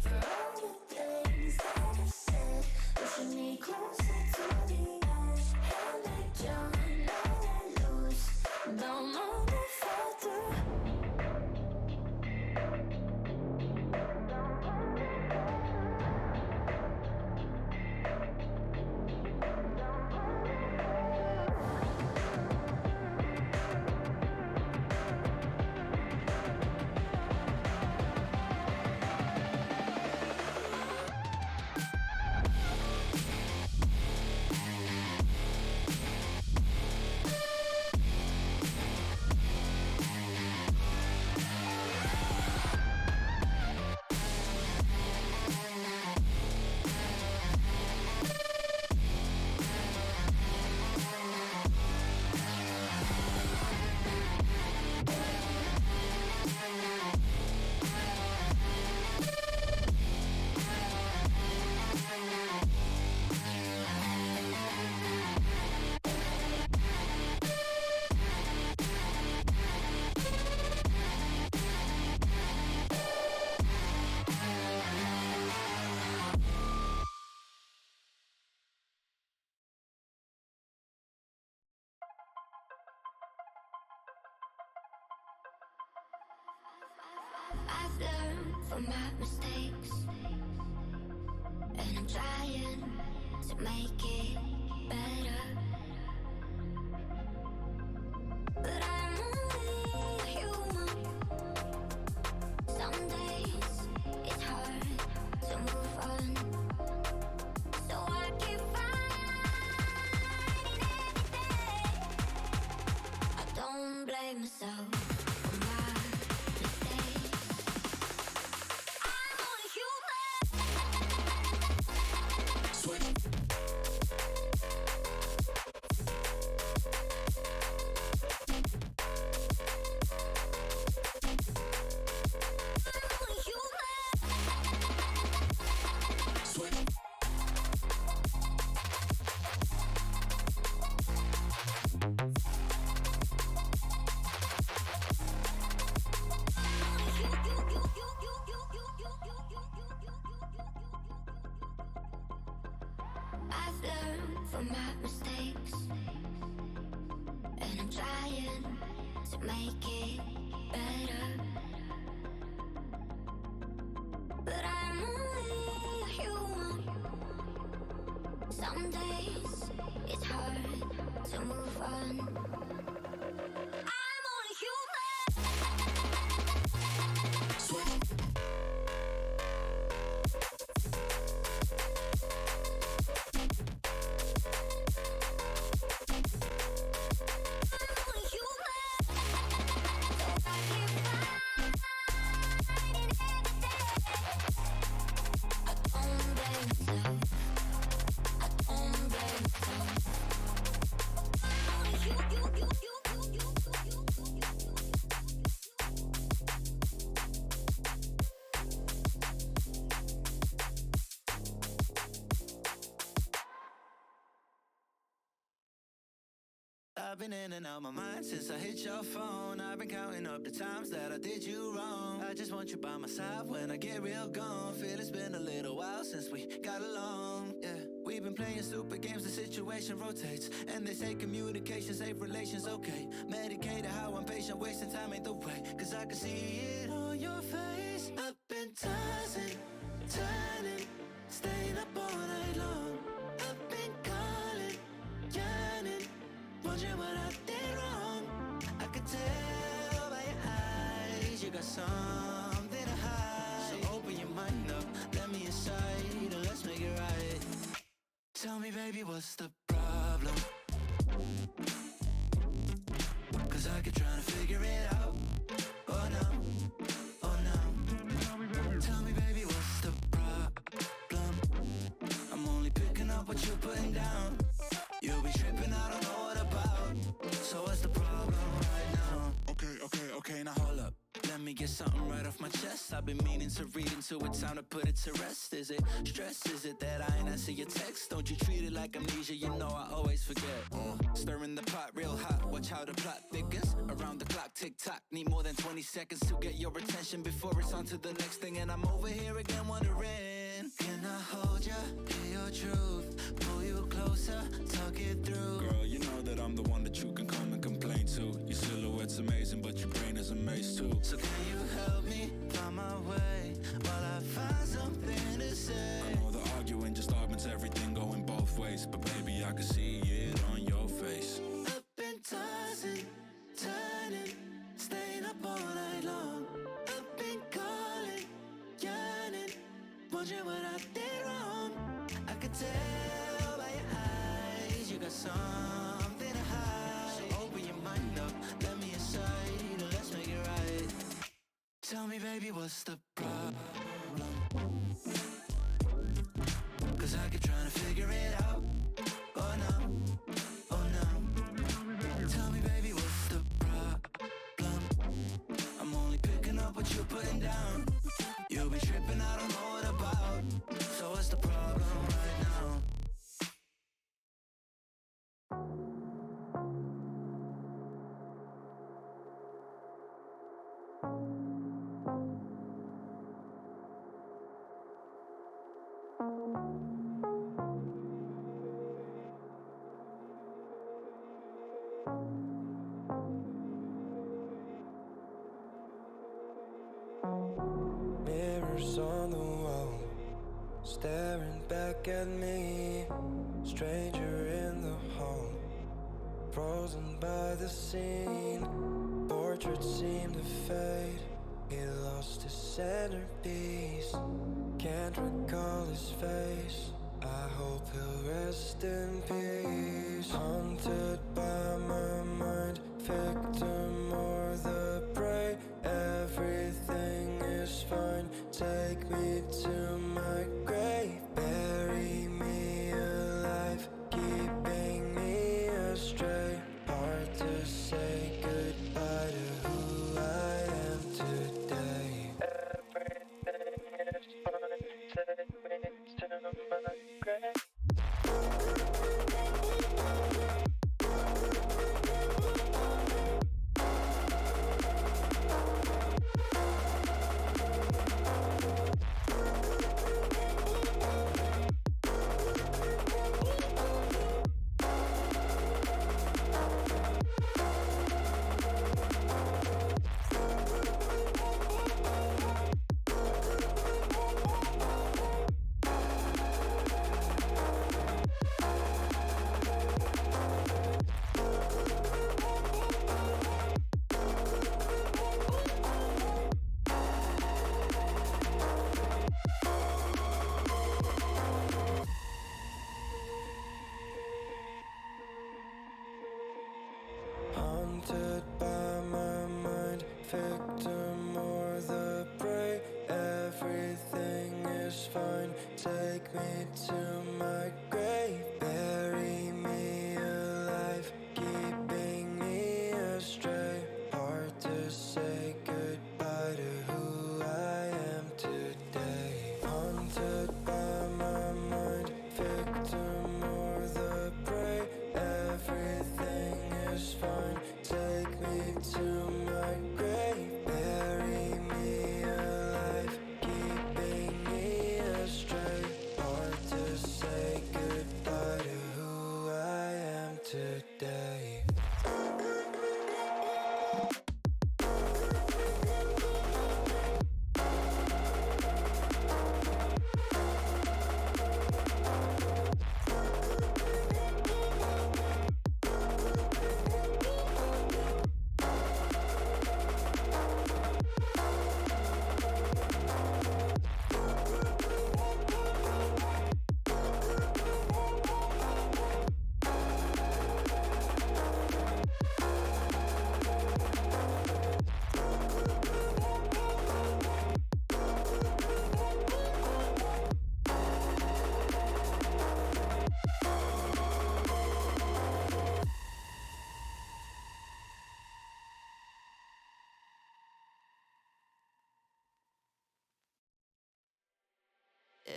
For all the things that I've said, pushing me closer to the edge. And I don't know let loose, don't mind if I do. learned from my mistakes, and I'm trying to make it better. But I'm only human. Some days it's hard to move on, so I keep fighting every day. I don't blame myself for my mistakes. I'm only human. Switch. I'm only human. Switch. I've learned from my mistakes, and I'm trying to make it better. But I'm only human. Some days it's hard to move on. I'm only human. Switch. I'm only human. So I keep fighting every day. I don't blame myself. I don't blame myself. I'm only human. I've been in and out my mind since I hit your phone. I've been counting up the times that I did you wrong. I just want you by my side when I get real gone. Feel it's been a little while since we got along. Yeah, we've been playing stupid games, the situation rotates. And they say communication, safe relations, okay. Medicated how I'm patient, wasting time ain't the way. Cause I can see it on your face. I've been tossing, turning, staying up all night long. I've been calling, yearning, wondering what I did wrong. I could tell by your eyes you got something to hide. So open your mind up, let me inside, and let's make it right. Tell me, baby, what's the problem? Cause I keep trying to figure it out. Oh no, oh no. Tell me, baby, what's the problem? I'm only picking up what you're putting down. You'll be tripping, I don't know what about. So what's the problem right now? Okay, now hold up. Let me get something right off my chest. I've been meaning to read into it, time to put it to rest. Is it stress? Is it that I ain't answer your text? Don't you treat it like amnesia, you know I always forget. Stirring the pot real hot, watch how the plot thickens. Around the clock, tick tock, need more than 20 seconds to get your attention before it's on to the next thing. And I'm over here again wondering, can I hold ya, hear your truth, pull you closer, talk it through? Girl, you know that I'm the one that you can come and complain to. Your silhouette's amazing, but your brain is a maze too. So can you help me find my way while I find something to say? I know the arguing just augments everything going both ways, but baby, I can see it on your face. I've been tossing, turning, staying up all night long. I've been calling, yearning, wondering what I did wrong. I could tell by your eyes you got something to hide. So open your mind up, let me inside, and let's make it right. Tell me, baby, what's the problem? Cause I keep trying to figure it out. Oh no, oh no. Tell me, baby, what's the problem? I'm only picking up what you're putting down. You'll be tripping, I don't know what about. So what's the problem right now? Mirrors on the wall, staring back at me. Stranger in the hall, frozen by the scene. Portraits seem to fade, he lost his centerpiece. Can't recall his face, I hope he'll rest in peace. Haunted by my mind, victim or the prey. Everything is fine, take me to my grave. Bury me alive, keeping me astray. Hard to say goodbye to who I am today. Everything is fine, take me to my grave. Haunted by my mind, victim or the prey. Everything is fine, take me to my grave. Bury me alive, keeping me astray. Hard to say goodbye to who I am today. Haunted by my mind, victim or the prey. Everything is fine, take me to my grave. Bury me alive, keeping me astray. Hard to say goodbye to who I am today.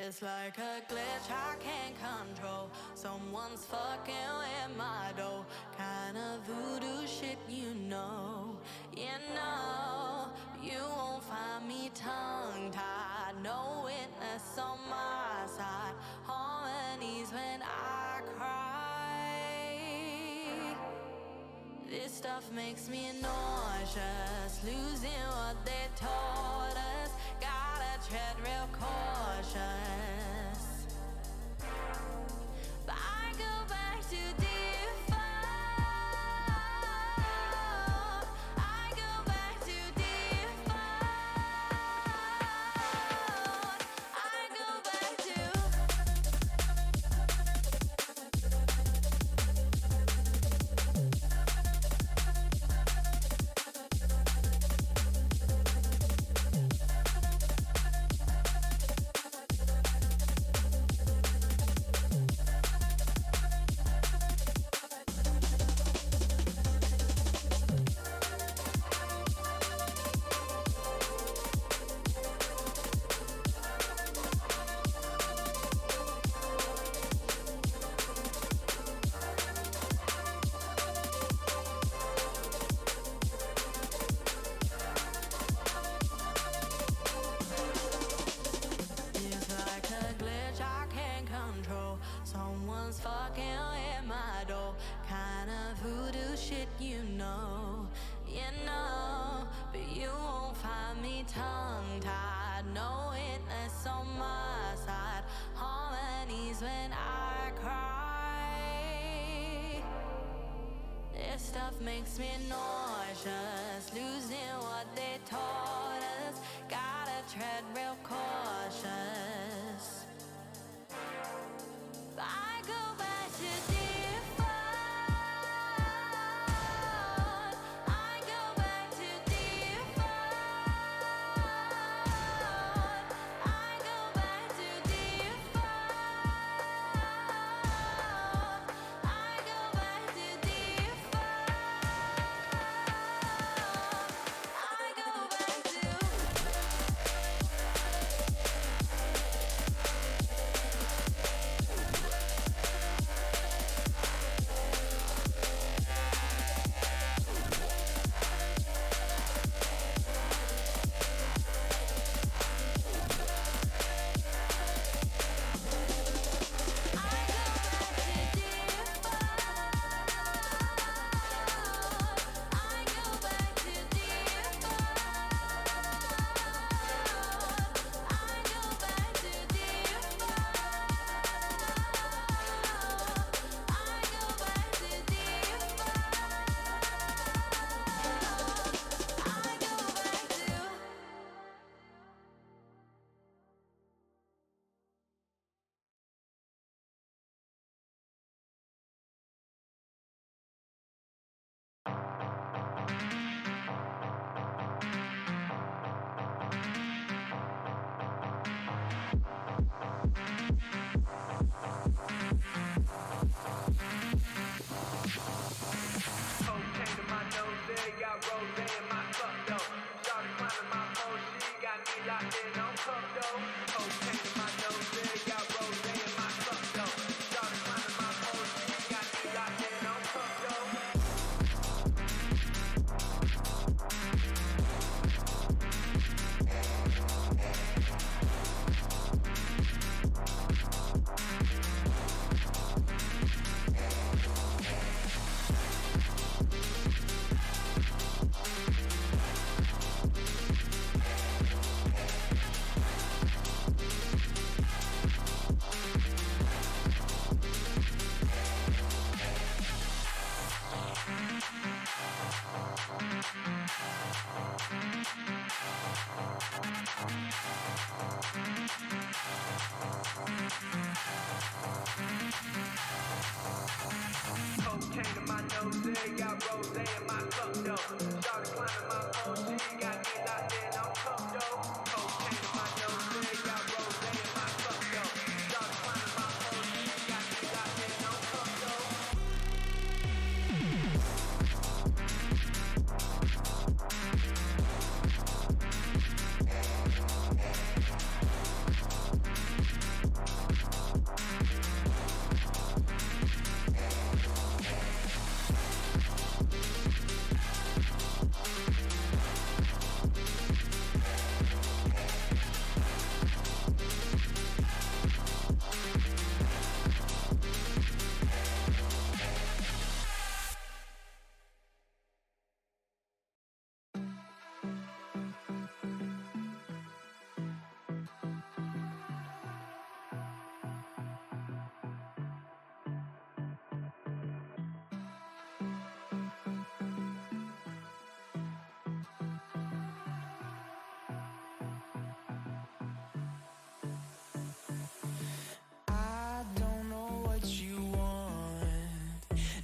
It's like a glitch I can't control. Someone's fucking with my dough. Kinda voodoo shit, you know. You know, you won't find me tongue-tied. No witness on my side. Harmonies when I cry. This stuff makes me nauseous. Losing what they taught us. Gotta tread real cautious. But I go back to default. I go back to default. I go back to. It's like a glitch I can't control. Someone's fucking in my door. Kinda voodoo shit, you know. You know, but you won't find me tongue stuff makes me nauseous. Losing what they taught us. Gotta tread real cautious. I go back to default. I go back to default. I go back to default. I go back to default. I go back to.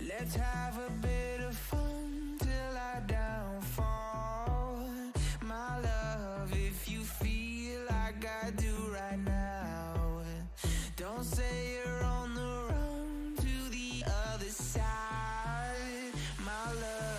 Let's have a bit of fun till I downfall. My love, if you feel like I do right now, don't say you're on the run to the other side, my love.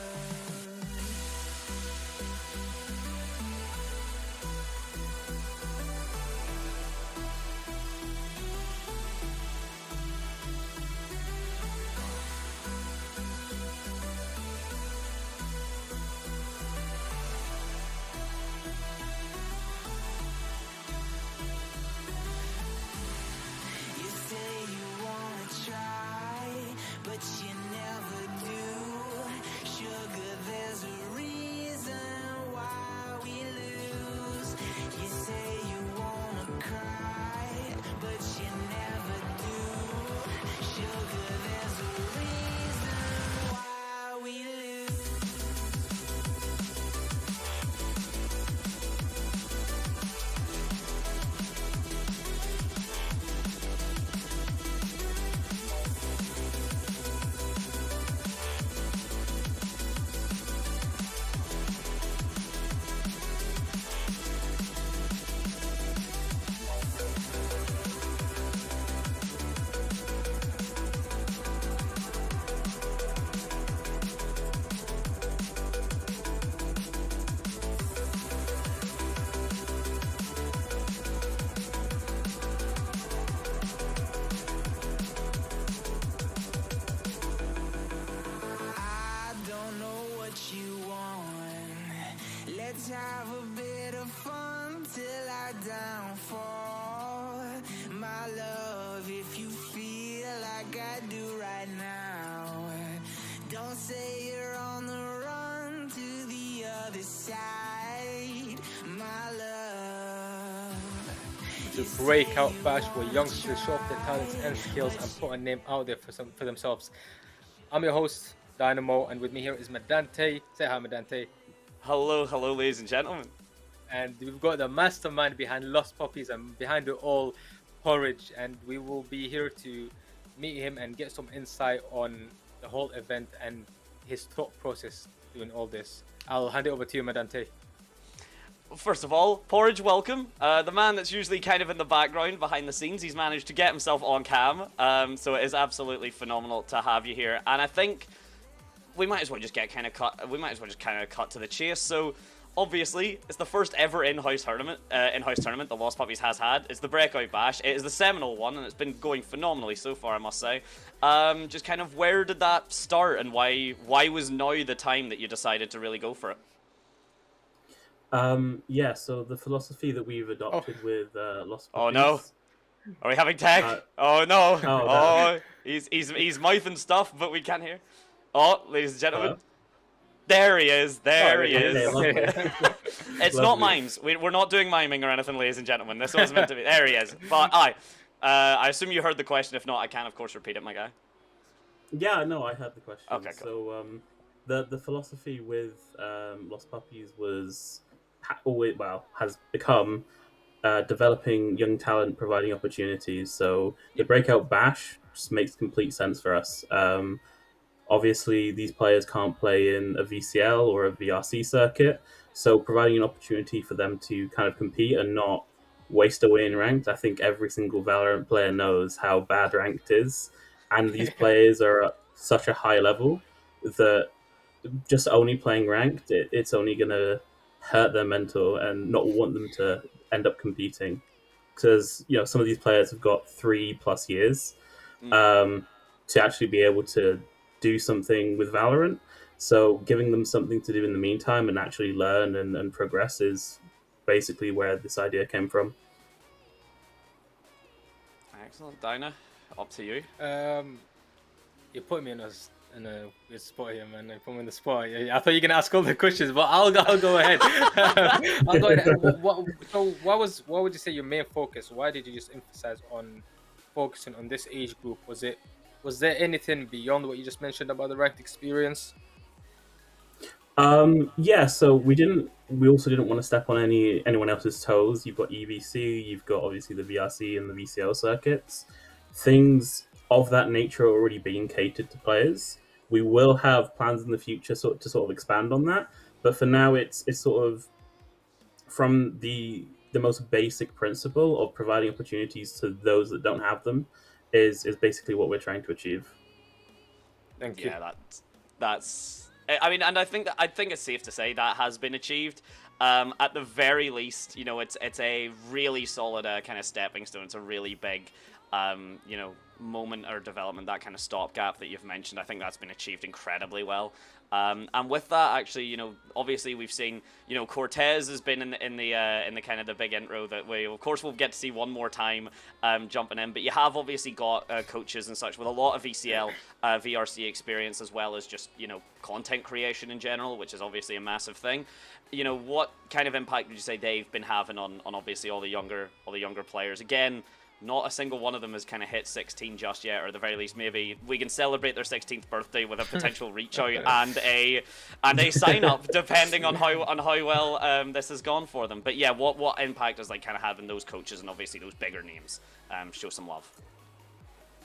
Let's have a bit of fun till our downfall. My love, if you feel like I do right now, don't say you're on the run to the other side. My love. The Breakout Bash, where youngsters show off their talents and skills and put a name out there for themselves. I'm your host, Dynamo, and with me here is Medante. Say hi, Medante. Hello, ladies and gentlemen. And we've got the mastermind behind Lost Puppies and behind it all, Porridge, and we will be here to meet him and get some insight on the whole event and his thought process doing all this. I'll hand it over to you, Medante. First of all, Porridge, welcome. The man that's usually kind of in the background behind the scenes, he's managed to get himself on cam. So it is absolutely phenomenal to have you here. And I think we might as well just cut to the chase. So obviously, it's the first ever in-house tournament the Lost Puppies has had. It's the Breakout Bash. It is the seminal one, and it's been going phenomenally so far, I must say. Just kind of where did that start, and why was now the time that you decided to really go for it? Yeah, so the philosophy that we've adopted with Lost Puppies... Oh no! Are we having tech? Oh no! He's mouthing stuff, but we can't hear. Oh, ladies and gentlemen. There he is. There he is. It's not mimes. We're not doing miming or anything, ladies and gentlemen. This was meant to be. There he is. But I assume you heard the question. If not, I can, of course, repeat it, my guy. Yeah, no, I heard the question. Okay, cool. So the philosophy with Lost Puppies has become developing young talent, providing opportunities. So the Breakout Bash just makes complete sense for us. Obviously, these players can't play in a VCL or a VRC circuit, so providing an opportunity for them to kind of compete and not waste away in ranked. I think every single Valorant player knows how bad ranked is, and these players are at such a high level that just only playing ranked, it's only going to hurt their mental and not want them to end up competing. Because, some of these players have got 3+ years to actually be able to do something with Valorant. So giving them something to do in the meantime and actually learn and progress is basically where this idea came from. Excellent. Dinah, up to you. You put me in a good spot here, man. You put me in the spot. I thought you were gonna ask all the questions, but I'll go ahead. I'll go ahead. What would you say your main focus? Why did you just emphasize on focusing on this age group? Was there anything beyond what you just mentioned about the ranked experience? Yeah, so we also didn't want to step on anyone else's toes. You've got EVC, you've got obviously the VRC and the VCL circuits. Things of that nature are already being catered to players. We will have plans in the future to sort of expand on that, but for now it's sort of from the most basic principle of providing opportunities to those that don't have them is basically what we're trying to achieve. Thank you. Yeah, that's. I mean, and I think it's safe to say that has been achieved. At the very least, it's a really solid kind of stepping stone. It's a really big, moment or development, that kind of stopgap that you've mentioned. I think that's been achieved incredibly well. And with that, actually, obviously we've seen, Cortez has been in the kind of the big intro that we, of course, we'll get to see one more time jumping in. But you have obviously got coaches and such with a lot of VCL, VRC experience, as well as just, content creation in general, which is obviously a massive thing. What kind of impact would you say they've been having on obviously all the younger players? Again, not a single one of them has kind of hit 16 just yet, or at the very least, maybe we can celebrate their 16th birthday with a potential reach out and a sign up, depending on how well this has gone for them. But yeah, what impact is kind of having those coaches and obviously those bigger names show some love?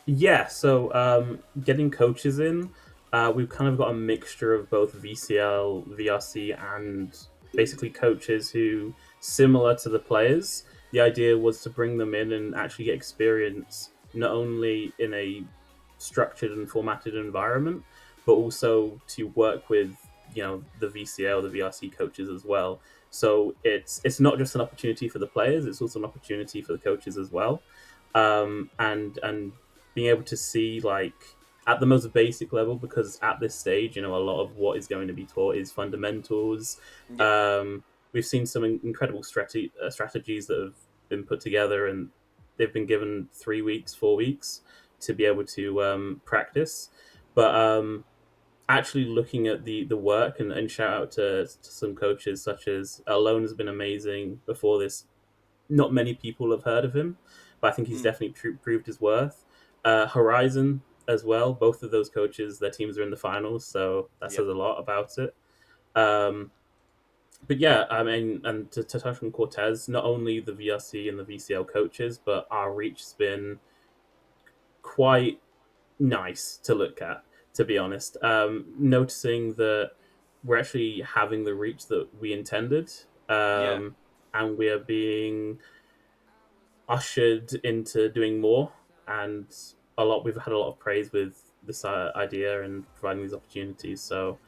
Yeah, so getting coaches in, we've kind of got a mixture of both VCL, VRC, and basically coaches who similar to the players. The idea was to bring them in and actually get experience not only in a structured and formatted environment, but also to work with the VCL, the VRC coaches as well. So it's not just an opportunity for the players; it's also an opportunity for the coaches as well. And being able to see at the most basic level, because at this stage, a lot of what is going to be taught is fundamentals. we've seen some incredible strategies that have been put together, and they've been given 3 weeks, 4 weeks to be able to practice. But actually looking at the work, and shout out to some coaches such as Alone has been amazing before this. Not many people have heard of him, but I think he's definitely proved his worth. Horizon as well, both of those coaches, their teams are in the finals, so that says a lot about it. But yeah, I mean, and to touch on Cortez, not only the VRC and the VCL coaches, but our reach has been quite nice to look at, to be honest. Noticing that we're actually having the reach that we intended, and we are being ushered into doing more. And we've had a lot of praise with this idea and providing these opportunities. So,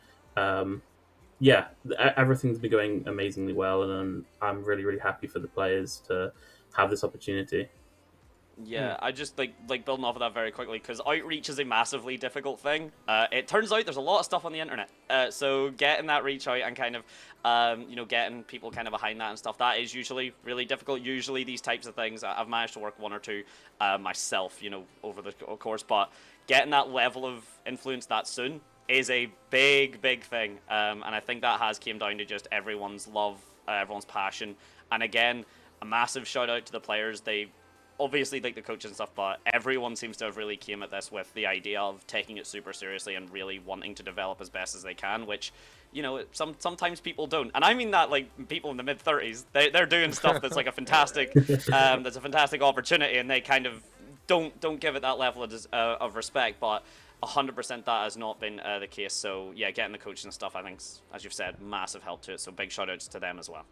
yeah, everything's been going amazingly well, and I'm really, really happy for the players to have this opportunity. Yeah, I just like building off of that very quickly, because outreach is a massively difficult thing. It turns out there's a lot of stuff on the internet, so getting that reach out and kind of, getting people kind of behind that and stuff, that is usually really difficult. Usually these types of things, I've managed to work one or two myself, over the course, but getting that level of influence that soon is a big, big thing, and I think that has came down to just everyone's love, everyone's passion, and again, a massive shout out to the players. They obviously like the coaches and stuff, but everyone seems to have really came at this with the idea of taking it super seriously and really wanting to develop as best as they can, which, sometimes people don't. And I mean that like people in the mid-30s, they're doing stuff that's like a fantastic, that's a fantastic opportunity, and they kind of don't give it that level of respect, but 100% that has not been the case. So yeah, getting the coaches and stuff, I think, as you've said, massive help to it. So big shout outs to them as well.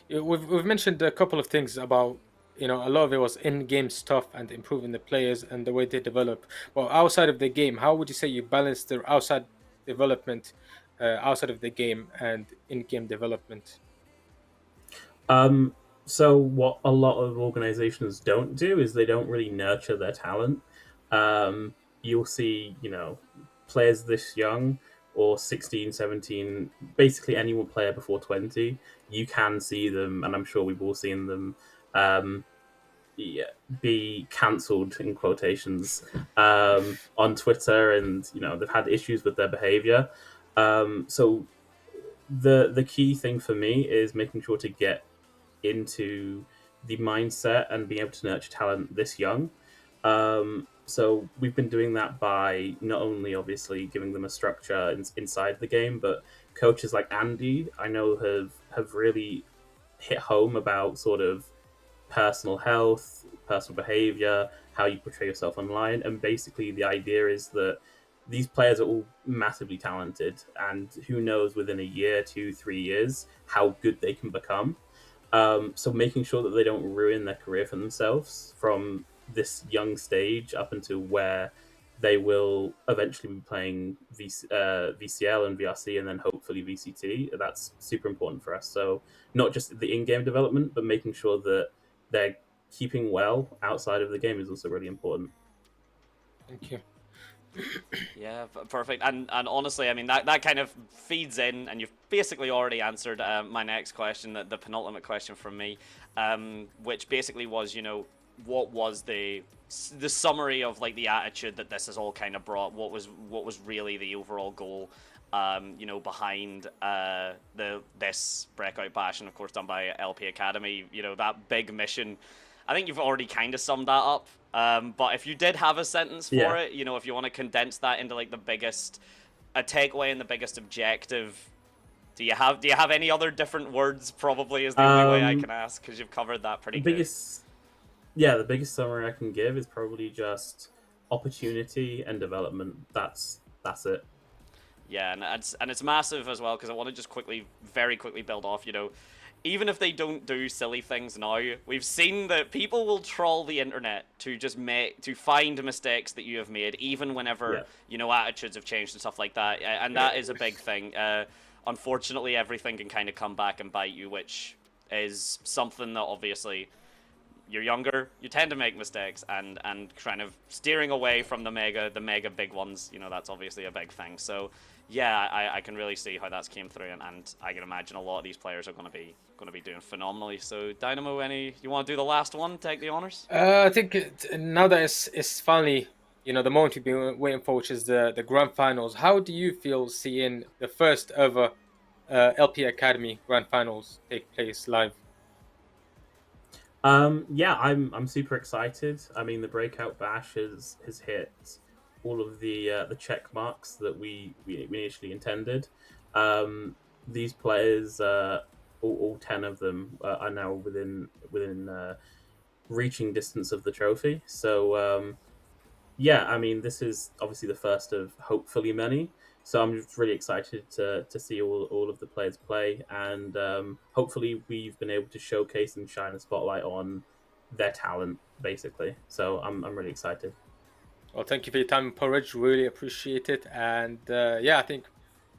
Yeah, we've mentioned a couple of things about, a lot of it was in-game stuff and improving the players and the way they develop. But outside of the game, how would you say you balance the outside development, outside of the game, and in-game development? So what a lot of organizations don't do is they don't really nurture their talent. You'll see, players this young or 16, 17, basically any player before 20, you can see them, and I'm sure we've all seen them, be cancelled in quotations on Twitter, and they've had issues with their behavior. So the key thing for me is making sure to get into the mindset and being able to nurture talent this young. So we've been doing that by not only obviously giving them a structure inside the game, but coaches like Andy, I know have really hit home about sort of personal health, personal behavior, how you portray yourself online. And basically the idea is that these players are all massively talented, and who knows within a year, 2, 3 years, how good they can become. So making sure that they don't ruin their career for themselves from this young stage up until where they will eventually be playing VCL and VRC, and then hopefully VCT. That's super important for us. So not just the in-game development, but making sure that they're keeping well outside of the game is also really important. Thank you. Yeah, perfect. And honestly, I mean, that kind of feeds in, and you've basically already answered my next question, the penultimate question from me, which basically was, what was the summary of like the attitude that this has all kind of brought? What was really the overall goal, behind this Breakout Bash, and of course done by LP Academy, that big mission. I think you've already kind of summed that up. But if you did have a sentence for it, if you want to condense that into like the biggest takeaway and the biggest objective, do you have any other different words? Probably is the only way I can ask, because you've covered that pretty good. The biggest summary I can give is probably just opportunity and development. That's it. Yeah, and it's massive as well, because I want to just very quickly build off, even if they don't do silly things now, we've seen that people will troll the internet to just find mistakes that you have made, even whenever, attitudes have changed and stuff like that. And that is a big thing. Unfortunately, everything can kind of come back and bite you, which is something that obviously you're younger, you tend to make mistakes, and kind of steering away from the mega big ones. That's obviously a big thing. So yeah, I can really see how that's came through, and I can imagine a lot of these players are going to be doing phenomenally. So Dynamo, you want to do the last one, take the honors? I think now that it's finally the moment we've been waiting for, which is the grand finals. How do you feel seeing the first ever LP Academy grand finals take place live? Yeah, I'm super excited. I mean, the Breakout Bash has hit all of the check marks that we initially intended. These players, all 10 of them, are now within reaching distance of the trophy. So yeah, I mean, this is obviously the first of hopefully many. So I'm just really excited to see all of the players play, and hopefully we've been able to showcase and shine a spotlight on their talent, basically. So I'm really excited. Well, thank you for your time, Porridge. Really appreciate it. And yeah, I think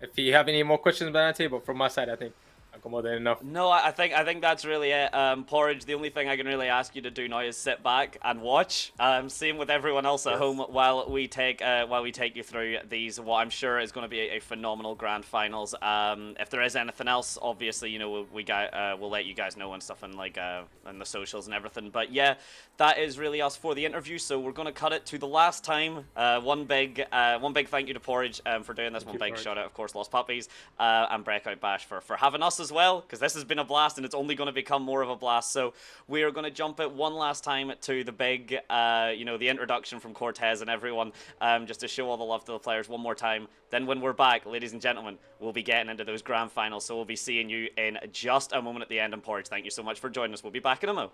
if you have any more questions, Benanti, but from my side, I think I've got more than enough. No, I think that's really it. Porridge, the only thing I can really ask you to do now is sit back and watch. Same with everyone else at home while we take you through these. What I'm sure is going to be a phenomenal grand finals. If there is anything else, obviously, we'll let you guys know and stuff and and the socials and everything. But yeah, that is really us for the interview. So we're going to cut it to the last time. One big thank you to Porridge for doing this. One big shout out, of course, Lost Puppies and Breakout Bash for having us as well, because this has been a blast and it's only going to become more of a blast. So we are going to jump it one last time to the big, the introduction from Cortez and everyone, just to show all the love to the players one more time. Then when we're back, ladies and gentlemen, we'll be getting into those grand finals. So we'll be seeing you in just a moment at the end. And Porridge, thank you so much for joining us. We'll be back in a mo.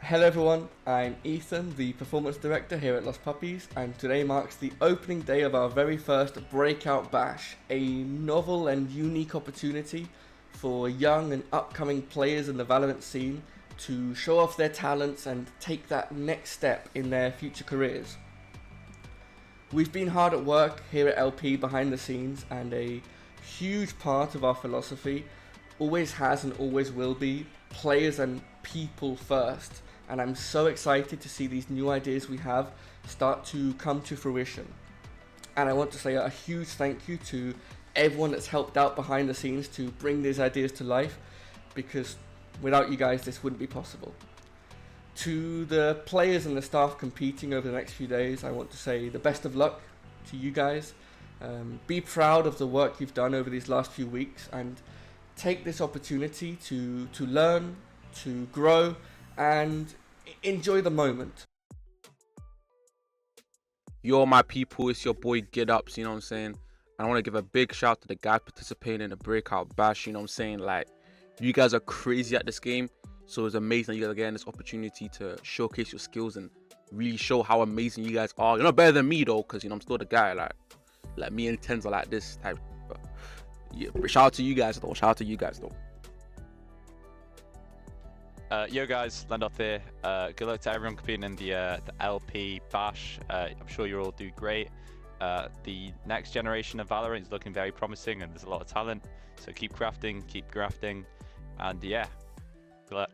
Hello everyone, I'm Ethan, the Performance Director here at Lost Puppies, and today marks the opening day of our very first Breakout Bash, a novel and unique opportunity for young and upcoming players in the Valorant scene to show off their talents and take that next step in their future careers. We've been hard at work here at LP behind the scenes, and a huge part of our philosophy always has and always will be players and people first. And I'm so excited to see these new ideas we have start to come to fruition. And I want to say a huge thank you to everyone that's helped out behind the scenes to bring these ideas to life, because without you guys this wouldn't be possible. To the players and the staff competing over the next few days, I want to say the best of luck to you guys. Be proud of the work you've done over these last few weeks, and take this opportunity to learn, to grow, and enjoy the moment. Yo, my people, it's your boy Get Ups, you know what I'm saying? I want to give a big shout to the guys participating in the Breakout Bash, you know what I'm saying? Like, you guys are crazy at this game, so it's amazing that you guys are getting this opportunity to showcase your skills and really show how amazing you guys are. You're not better than me though, because I'm still the guy, like me and Tens are like this type. But yeah, shout out to you guys though. Yo guys, Landoff here. Good luck to everyone competing in the LP Bash. I'm sure you'll all do great. The next generation of Valorant is looking very promising, and there's a lot of talent. So keep crafting, keep grafting, and yeah, good luck.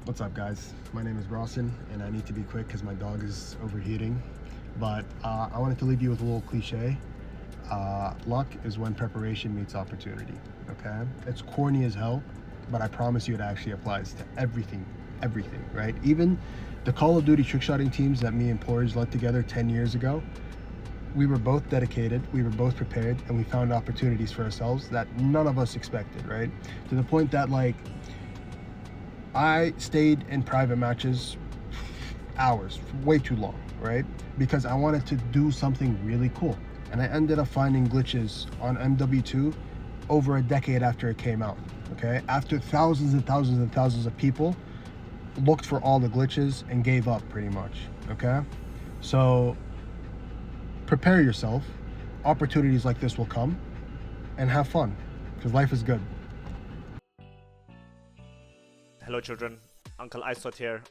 What's up, guys? My name is Rawson, and I need to be quick because my dog is overheating. But I wanted to leave you with a little cliche. Luck is when preparation meets opportunity, okay? It's corny as hell, but I promise you it actually applies to everything, right? Even the Call of Duty trickshotting teams that me and Porridge led together 10 years ago, we were both dedicated, we were both prepared, and we found opportunities for ourselves that none of us expected, right? To the point that, like, I stayed in private matches hours, way too long, right? Because I wanted to do something really cool. And I ended up finding glitches on MW2 over a decade after it came out, okay? After thousands and thousands and thousands of people looked for all the glitches and gave up pretty much, okay? So prepare yourself. Opportunities like this will come, and have fun, because life is good. Hello children, Uncle Isot here.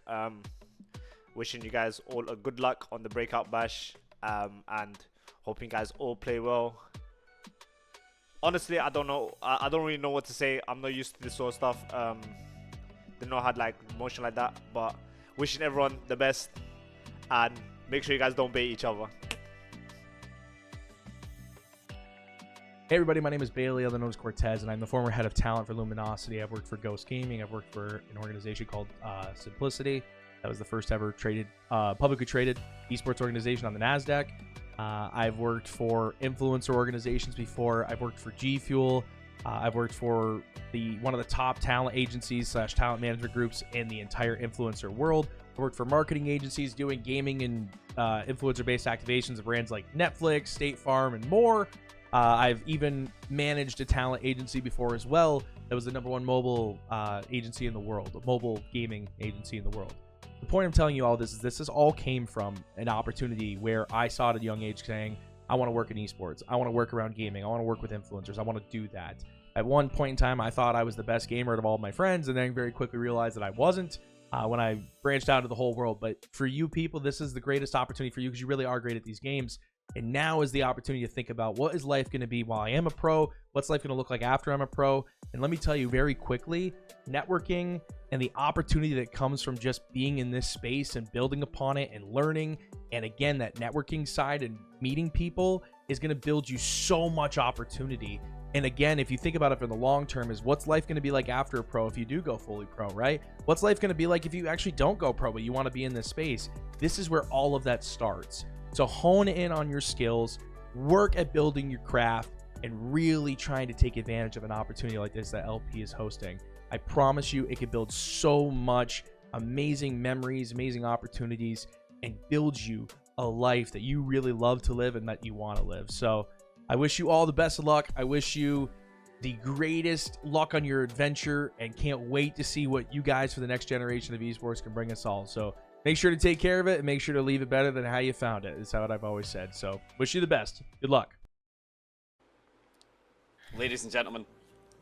Wishing you guys all a good luck on the Breakout Bash, and hoping you guys all play well. honestly, I don't know. I don't really know what to say. I'm not used to this sort of stuff. Didn't know I had like emotion like that. But wishing everyone the best, and make sure you guys don't bait each other. Hey everybody, my name is Bailey, other known as Cortez, and I'm the former head of talent for Luminosity. I've worked for Ghost Gaming. I've worked for an organization called Simplicity. That was the first ever publicly traded esports organization on the NASDAQ. I've worked for influencer organizations before. I've worked for G Fuel. I've worked for one of the top talent agencies / talent management groups in the entire influencer world. I worked for marketing agencies doing gaming and influencer-based activations of brands like Netflix, State Farm, and more. I've even managed a talent agency before as well. That was the #1 mobile agency in the world, a mobile gaming agency in the world. The point I'm telling you all this is this all came from an opportunity where I saw at a young age saying, I want to work in esports. I want to work around gaming. I want to work with influencers. I want to do that. At one point in time, I thought I was the best gamer out of all of my friends, and then very quickly realized that I wasn't when I branched out to the whole world. But for you people, this is the greatest opportunity for you because you really are great at these games. And now is the opportunity to think about what is life going to be while I am a pro? What's life going to look like after I'm a pro? And let me tell you very quickly, networking and the opportunity that comes from just being in this space and building upon it and learning. And again, that networking side and meeting people is going to build you so much opportunity. And again, if you think about it for the long term, is what's life going to be like after a pro if you do go fully pro, right? What's life going to be like if you actually don't go pro, but you want to be in this space? This is where all of that starts. So hone in on your skills, work at building your craft, and really trying to take advantage of an opportunity like this that LP is hosting. I promise you it can build so much amazing memories, amazing opportunities, and build you a life that you really love to live and that you want to live. So I wish you all the best of luck. I wish you the greatest luck on your adventure and can't wait to see what you guys for the next generation of esports can bring us all. So make sure to take care of it and make sure to leave it better than how you found it. Is what I've always said. So wish you the best. Good luck. Ladies and gentlemen,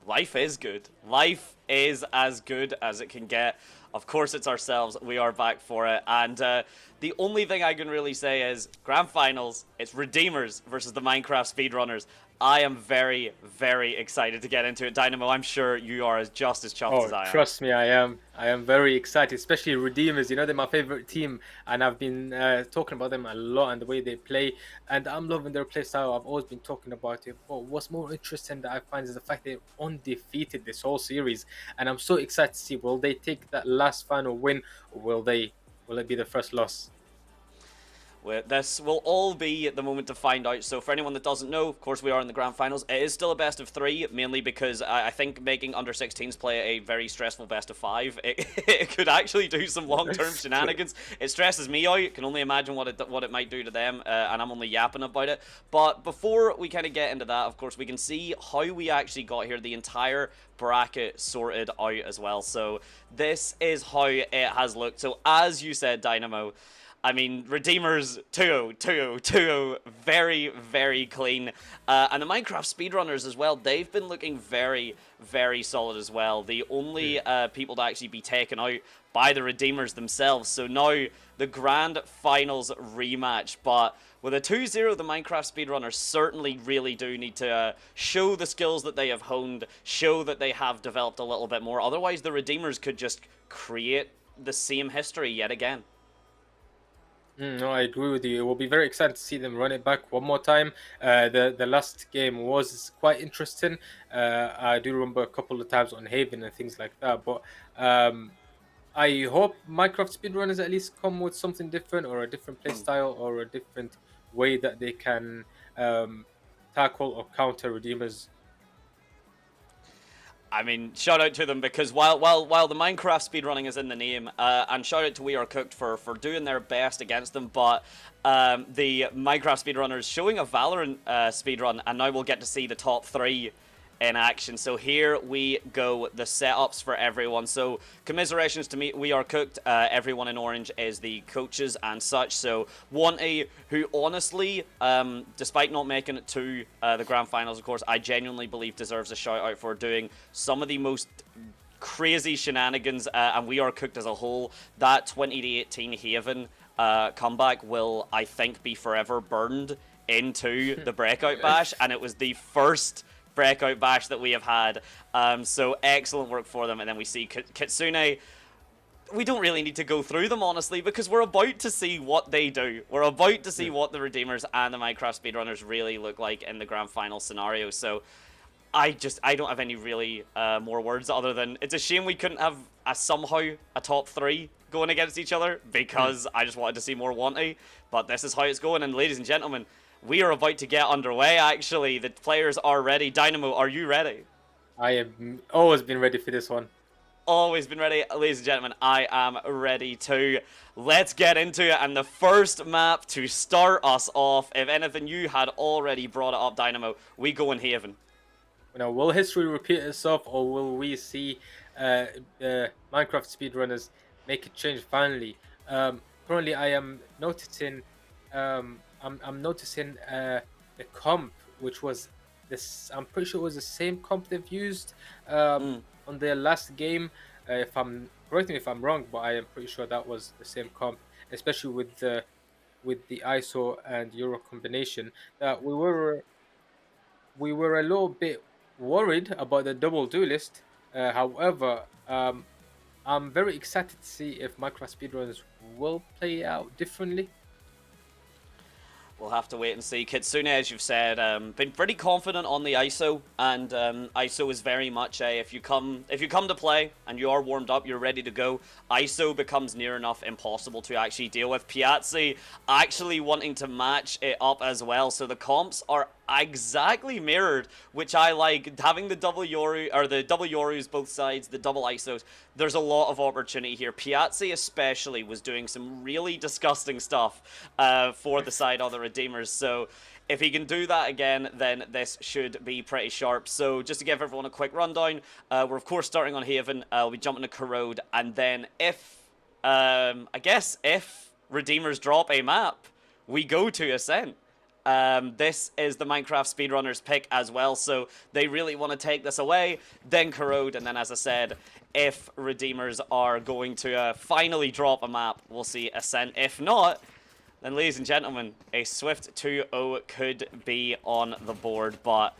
life is good. Life is as good as it can get. Of course, it's ourselves. We are back for it. And the only thing I can really say is grand finals. It's Redeemers versus the Minecraft speedrunners. I am very, very excited to get into it. Dynamo, I'm sure you are just as chuffed as I am. Trust me, I am. I am very excited, especially Redeemers. You know, they're my favorite team, and I've been talking about them a lot and the way they play, and I'm loving their play style. I've always been talking about it. But what's more interesting that I find is the fact they're undefeated this whole series, and I'm so excited to see, will they take that last final win, or will it be the first loss? Well, this will all be the moment to find out. So for anyone that doesn't know, of course we are in the grand finals. It is still a best of 3, mainly because I think making under 16s play a very stressful best of 5, it could actually do some long-term shenanigans. It stresses me out. Can only imagine what it might do to them, and I'm only yapping about it. But before we kind of get into that, of course, we can see how we actually got here. The entire bracket sorted out as well. So this is how it has looked. So as you said, Dynamo, I mean, Redeemers 2-0, 2-0, 2-0, very, very clean. And the Minecraft speedrunners as well, they've been looking very, very solid as well. The only people to actually be taken out by the Redeemers themselves. So now the grand finals rematch. But with a 2-0, the Minecraft speedrunners certainly really do need to show the skills that they have honed, show that they have developed a little bit more. Otherwise, the Redeemers could just create the same history yet again. No, I agree with you. It will be very exciting to see them run it back one more time. The last game was quite interesting. I do remember a couple of times on Haven and things like that. But I hope Minecraft speedrunners at least come with something different, or a different playstyle, or a different way that they can tackle or counter Redeemers. I mean, shout out to them, because while the Minecraft speedrunning is in the name, and shout out to We Are Cooked for doing their best against them, but the Minecraft speedrunners showing a Valorant speedrun, and now we'll get to see the top 3 in action. So here we go, the setups for everyone. So commiserations to me, We Are Cooked. Everyone in orange is the coaches and such. So Wanty, who honestly, despite not making it to the grand finals, of course, I genuinely believe deserves a shout out for doing some of the most crazy shenanigans, and We Are Cooked as a whole. That 20-18 Haven comeback will, I think, be forever burned into the Breakout Bash, and it was the first Breakout Bash that we have had. So excellent work for them. And then we see Kitsune. We don't really need to go through them, honestly, because we're about to see what they do. We're about to see what the Redeemers and the Minecraft Speedrunners really look like in the grand final scenario. So I don't have any really more words other than it's a shame we couldn't have somehow a top 3 going against each other, because I just wanted to see more Wanty. But this is how it's going, and ladies and gentlemen, we are about to get underway. Actually, the players are ready. Dynamo, are you ready? I have always been ready for this one. Always been ready. Ladies and gentlemen, I am ready too. Let's get into it. And the first map to start us off, if anything, you had already brought it up, Dynamo. We go in Haven. Now, will history repeat itself, or will we see the Minecraft speedrunners make a change finally? Currently, I am noticing, I'm noticing the comp, which was this. I'm pretty sure it was the same comp they've used on their last game. Correct me if I'm wrong, but I am pretty sure that was the same comp, especially with the ISO and Euro combination. That we were a little bit worried about the double duelist. However, I'm very excited to see if Minecraft speedrunners will play out differently. We'll have to wait and see. Kitsune, as you've said, been pretty confident on the ISO, and ISO is very much a if you come to play and you are warmed up, you're ready to go. ISO becomes near enough impossible to actually deal with. Piazzi actually wanting to match it up as well, so the comps are exactly mirrored, which I like. Having the double Yorus both sides, the double ISOs, there's a lot of opportunity here. Piazzi especially was doing some really disgusting stuff for the side of the Redeemers, so if he can do that again, then this should be pretty sharp. So just to give everyone a quick rundown, we're of course starting on Haven, we'll be jumping to Corrode, and then if if Redeemers drop a map, we go to Ascent. This is the Minecraft speedrunners pick as well, so they really want to take this away, then Corrode, and then as I said, if Redeemers are going to finally drop a map, we'll see Ascent. If not, then ladies and gentlemen, a swift 2-0 could be on the board, but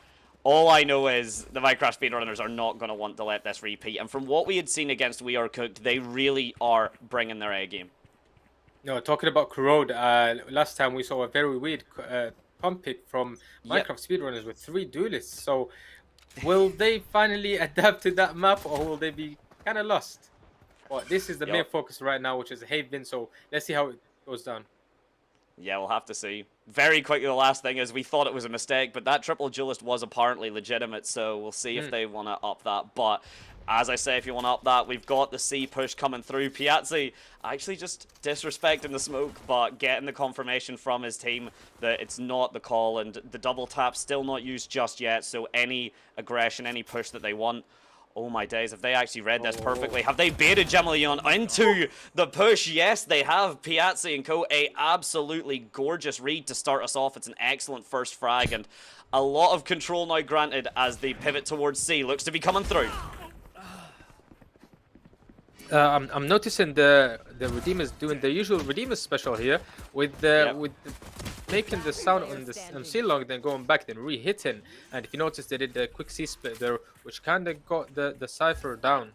all I know is the Minecraft speedrunners are not going to want to let this repeat, and from what we had seen against We Are Cooked, they really are bringing their A game. No, talking about Corrode, last time we saw a very weird pump pick from Minecraft speedrunners with 3 duelists. So, will they finally adapt to that map, or will they be kind of lost? Well, this is the main focus right now, which is Haven. So let's see how it goes down. Yeah, we'll have to see. Very quickly, the last thing is we thought it was a mistake, but that triple duelist was apparently legitimate, so we'll see if they want to up that. But as I say, if you want to up that, we've got the C push coming through. Piazzi actually just disrespecting the smoke, but getting the confirmation from his team that it's not the call, and the double tap still not used just yet, so any aggression, any push that they want. Oh my days, have they actually read this perfectly? Have they baited Jamaleon into the push? Yes, they have. Piazzi and co, a absolutely gorgeous read to start us off. It's an excellent first frag, and a lot of control now granted as they pivot towards C. Looks to be coming through. I'm noticing the Redeemers doing the usual Redeemer special here with making the sound on C-Long, then going back, then re-hitting. And if you notice, they did the quick C-split there, which kind of got the Cypher down.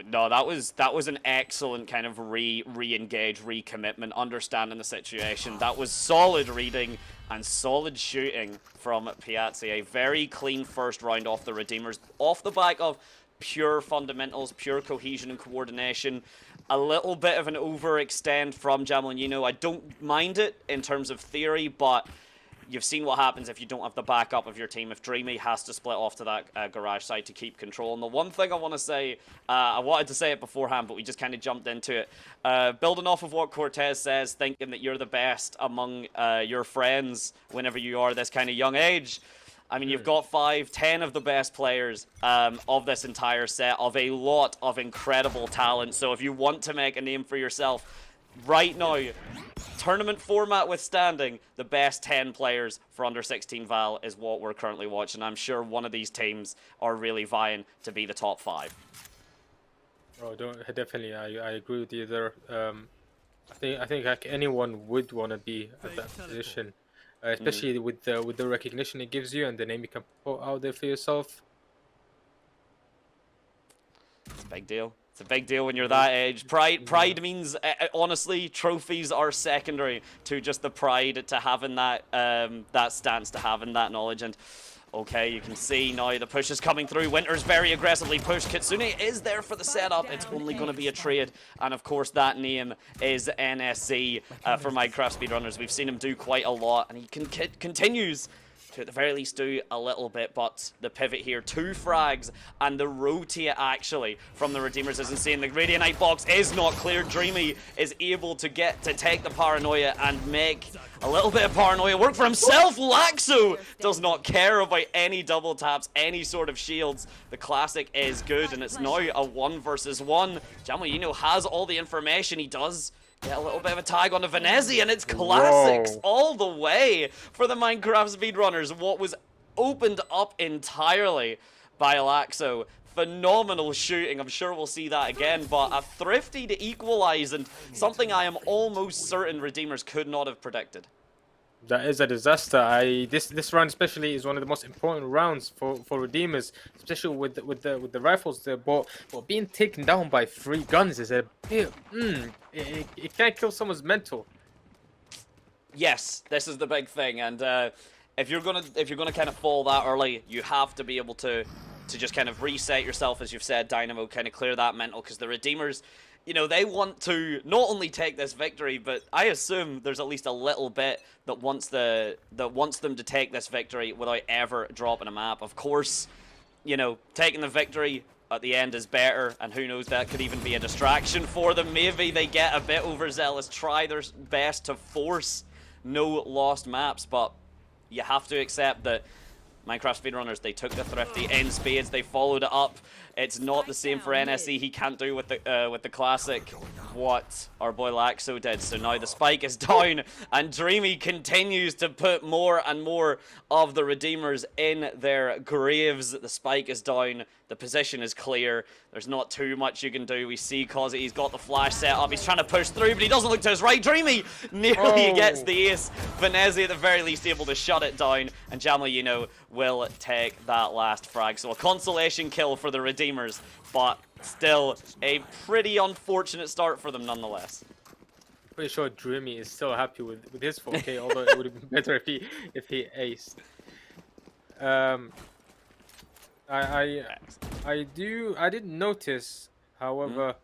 No, that was an excellent kind of re-engage, recommitment, understanding the situation. That was solid reading and solid shooting from Piazzi. A very clean first round off the Redeemers, off the back of pure fundamentals, pure cohesion and coordination. A little bit of an overextend from Jamaleon. I don't mind it in terms of theory, but you've seen what happens if you don't have the backup of your team, if Dreamy has to split off to that garage side to keep control. And the one thing I want to say, I wanted to say it beforehand, but we just kind of jumped into it. Building off of what Cortez says, thinking that you're the best among your friends whenever you are this kind of young age. I mean, you've got 10 of the best players of this entire set, of a lot of incredible talent. So if you want to make a name for yourself, right now, tournament format withstanding, the best 10 players for under 16 Val is what we're currently watching. I'm sure one of these teams are really vying to be the top 5. Oh, definitely, I agree with you there. I think like anyone would want to be at that position. especially with the recognition it gives you and the name you can put out there for yourself. It's a big deal. It's a big deal when you're that age. Pride means, honestly, trophies are secondary to just the pride to having that that stance, to having that knowledge. And okay, you can see now the push is coming through. Winter's very aggressively pushed. Kitsune is there for the setup. It's only going to be a trade. And of course, that name is NSC for Minecraft Speedrunners. We've seen him do quite a lot, and he continues to at the very least do a little bit. But the pivot here, 2 frags, and the rotate actually from the Redeemers is insane. The Radianite box is not cleared. Dreamy is able to take the paranoia and make a little bit of paranoia work for himself. Laxo does not care about any double taps, any sort of shields. The classic is good, and it's now a 1 versus 1. Jamoyino has all the information. He does get a little bit of a tag on the Venezi, and it's classics all the way for the Minecraft speedrunners. What was opened up entirely by Laxo. Phenomenal shooting. I'm sure we'll see that again, but a thrifty to equalize, and something I am almost certain Redeemers could not have predicted. That is a disaster. This round especially is one of the most important rounds for Redeemers, especially with the rifles there. But being taken down by 3 guns is a bit. It can kill someone's mental. Yes, this is the big thing, and if you're gonna kind of fall that early, you have to be able to just kind of reset yourself, as you've said, Dynamo, kind of clear that mental, because the Redeemers, you know, they want to not only take this victory, but I assume there's at least a little bit that wants them to take this victory without ever dropping a map. Of course, you know, taking the victory at the end is better, and who knows, that could even be a distraction for them. Maybe they get a bit overzealous, try their best to force no lost maps, but you have to accept that Minecraft speedrunners, they took the thrifty in spades, they followed it up. It's not the same for NSE. He can't do with the classic what our boy Laxo did. So now the spike is down, and Dreamy continues to put more and more of the Redeemers in their graves. The spike is down. The position is clear. There's not too much you can do. We see Kazi, he's got the flash set up. He's trying to push through, but he doesn't look to his right. Dreamy nearly gets the ace. Venezi at the very least able to shut it down, and Jamoyino will take that last frag. So a consolation kill for the Redeemers, but still a pretty unfortunate start for them nonetheless. Pretty sure Dreamy is still happy with his 4K, although it would have been better if he aced. I did notice, however,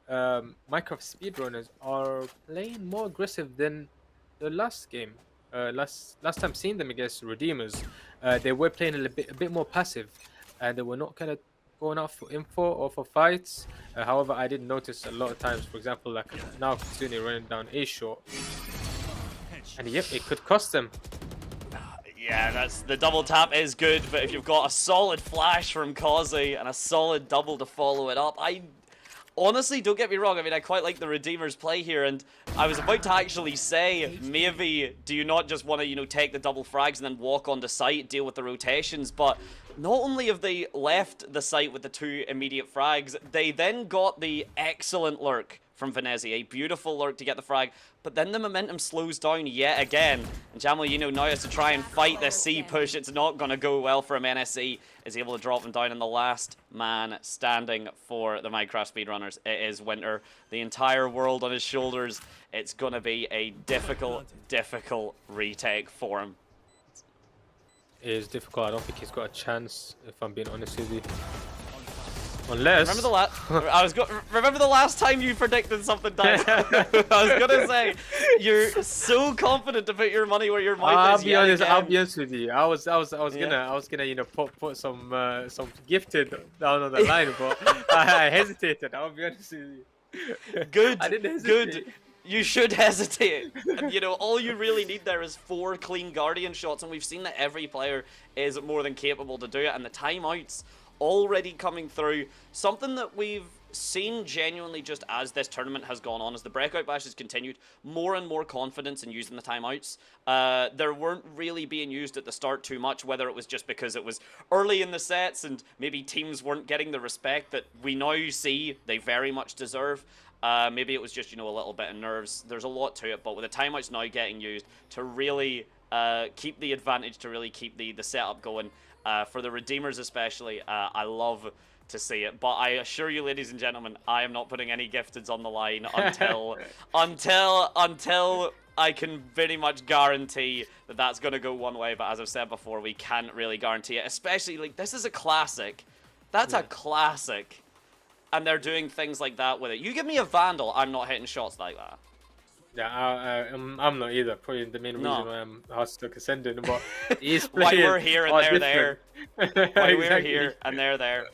Minecraft speedrunners are playing more aggressive than the last game. Last time seeing them against Redeemers, they were playing a bit more passive, and they were not kind of going out for info or for fights. However, I did notice a lot of times, for example, like now Kitsune running down A short, and yep, it could cost them. Yeah, the double tap is good, but if you've got a solid flash from Kazi and a solid double to follow it up, I honestly, don't get me wrong, I mean, I quite like the Redeemers play here, and I was about to actually say, maybe do you not just want to, you know, take the double frags and then walk onto site, deal with the rotations, but not only have they left the site with the 2 immediate frags, they then got the excellent lurk from Venezi, a beautiful lurk to get the frag, but then the momentum slows down yet again, and Jamoyino now has to try and fight this C push. It's not going to go well for him. NSE is able to drop him down, and the last man standing for the Minecraft speedrunners, it is Winter. The entire world on his shoulders. It's going to be a difficult retake for him. It is difficult. I don't think he's got a chance, if I'm being honest with you. Unless... Remember the last time you predicted something, Dan? I was gonna say, you're so confident to put your money where your mouth is. I'll be honest with you. I was gonna you know put some gifted down on the line, but I hesitated. I'll be honest with you. Good. I didn't hesitate. Good. You should hesitate. And, you know, all you really need there is 4 clean Guardian shots, and we've seen that every player is more than capable to do it, and the timeouts already coming through. Something that we've seen genuinely just as this tournament has gone on, as the Breakout Bash has continued, more and more confidence in using the timeouts. There weren't really being used at the start too much, whether it was just because it was early in the sets and maybe teams weren't getting the respect that we now see they very much deserve. Maybe it was just, you know, a little bit of nerves. There's a lot to it, but with the timeouts now getting used to really keep the advantage, to really keep the setup going. For the Redeemers especially, I love to see it. But I assure you, ladies and gentlemen, I am not putting any gifteds on the line until I can very much guarantee that that's going to go one way. But as I've said before, we can't really guarantee it. Especially, like, this is a classic. That's a classic. And they're doing things like that with it. You give me a Vandal, I'm not hitting shots like that. Yeah, I'm not either. Probably the main reason why I'm Hearthstone ascending, but he's why playing we're here and they're there. Why we're Exactly. here and they're there.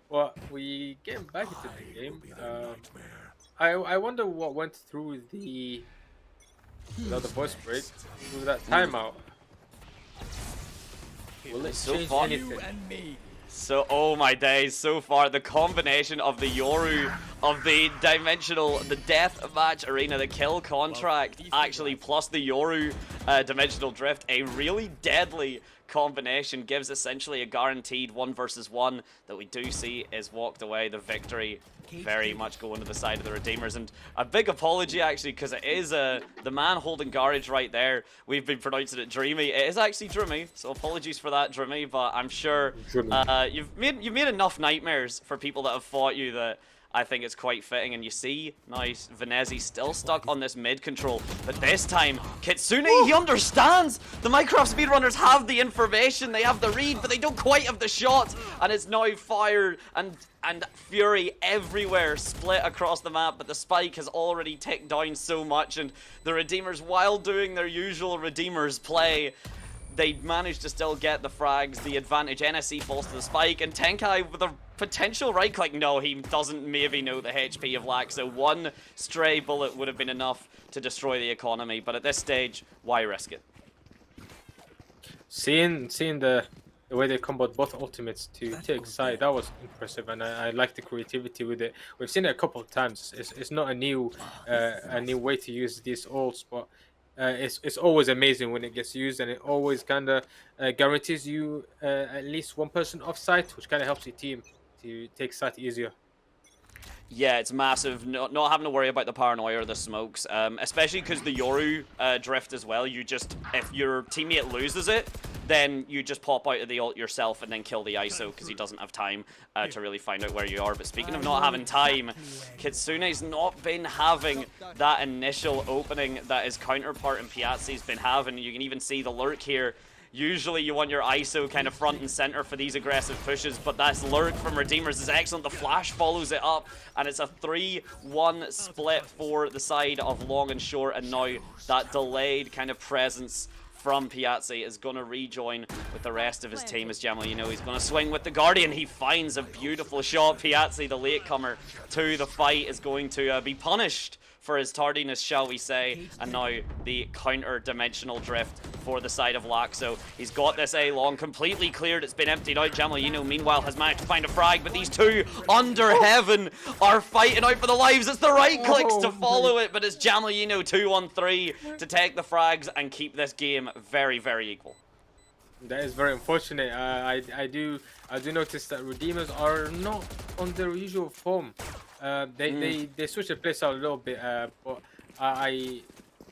Well, we getting back into the game. I wonder what went through the voice break through that timeout. Will it change anything? So, oh my days, so far the combination of the Yoru, of the Deathmatch Arena, the kill contract, actually, plus the Yoru Dimensional Drift, a really deadly combination, gives essentially a guaranteed 1 versus 1 that we do see is walked away. The victory very much going to the side of the Redeemers, and a big apology actually, because it is the man holding Garage right there. We've been pronouncing it Dreamy. It is actually Dreamy, so apologies for that, Dreamy. But I'm sure you've made enough nightmares for people that have fought you that I think it's quite fitting. And you see, nice, Venezi still stuck on this mid control, but this time, Kitsune, he understands! The Minecraft speedrunners have the information, they have the read, but they don't quite have the shot, and it's now fire and fury everywhere, split across the map, but the spike has already ticked down so much, and the Redeemers, while doing their usual Redeemers play, they managed to still get the frags, the advantage. NSC falls to the spike, and Tenkai with a potential right click. No, he doesn't maybe know the HP of Laxo. One stray bullet would have been enough to destroy the economy, but at this stage, why risk it? Seeing the way they comboed both ultimates to take side, that was impressive, and I like the creativity with it. We've seen it a couple of times. It's not a new way to use these ults, but it's always amazing when it gets used, and it always kind of guarantees you at least one person off site, which kind of helps your team to take site easier. Yeah, it's massive. Not having to worry about the paranoia or the smokes, especially because the Yoru drift as well. You just, if your teammate loses it, then you just pop out of the ult yourself and then kill the ISO because he doesn't have time to really find out where you are. But speaking of not having time, Kitsune's not been having that initial opening that his counterpart in Piazzi's been having. You can even see the lurk here. Usually you want your ISO kind of front and center for these aggressive pushes, but that's lurk from Redeemers is excellent. The flash follows it up, and it's a 3-1 split for the side of long and short, and now that delayed kind of presence from Piazzi is going to rejoin with the rest of his team. As Jamal, you know, he's going to swing with the Guardian. He finds a beautiful shot. Piazzi, the latecomer to the fight, is going to be punished for his tardiness, shall we say, and now the counter-dimensional drift for the side of Laxo. He's got this A-long completely cleared, it's been emptied out. Jamalino, meanwhile, has managed to find a frag, but these two under heaven are fighting out for the lives. It's the right clicks to follow it, but it's Jamalino 2-on-3 to take the frags and keep this game very, very equal. That is very unfortunate. I do notice that Redeemers are not on their usual form. They switch the place out a little bit, but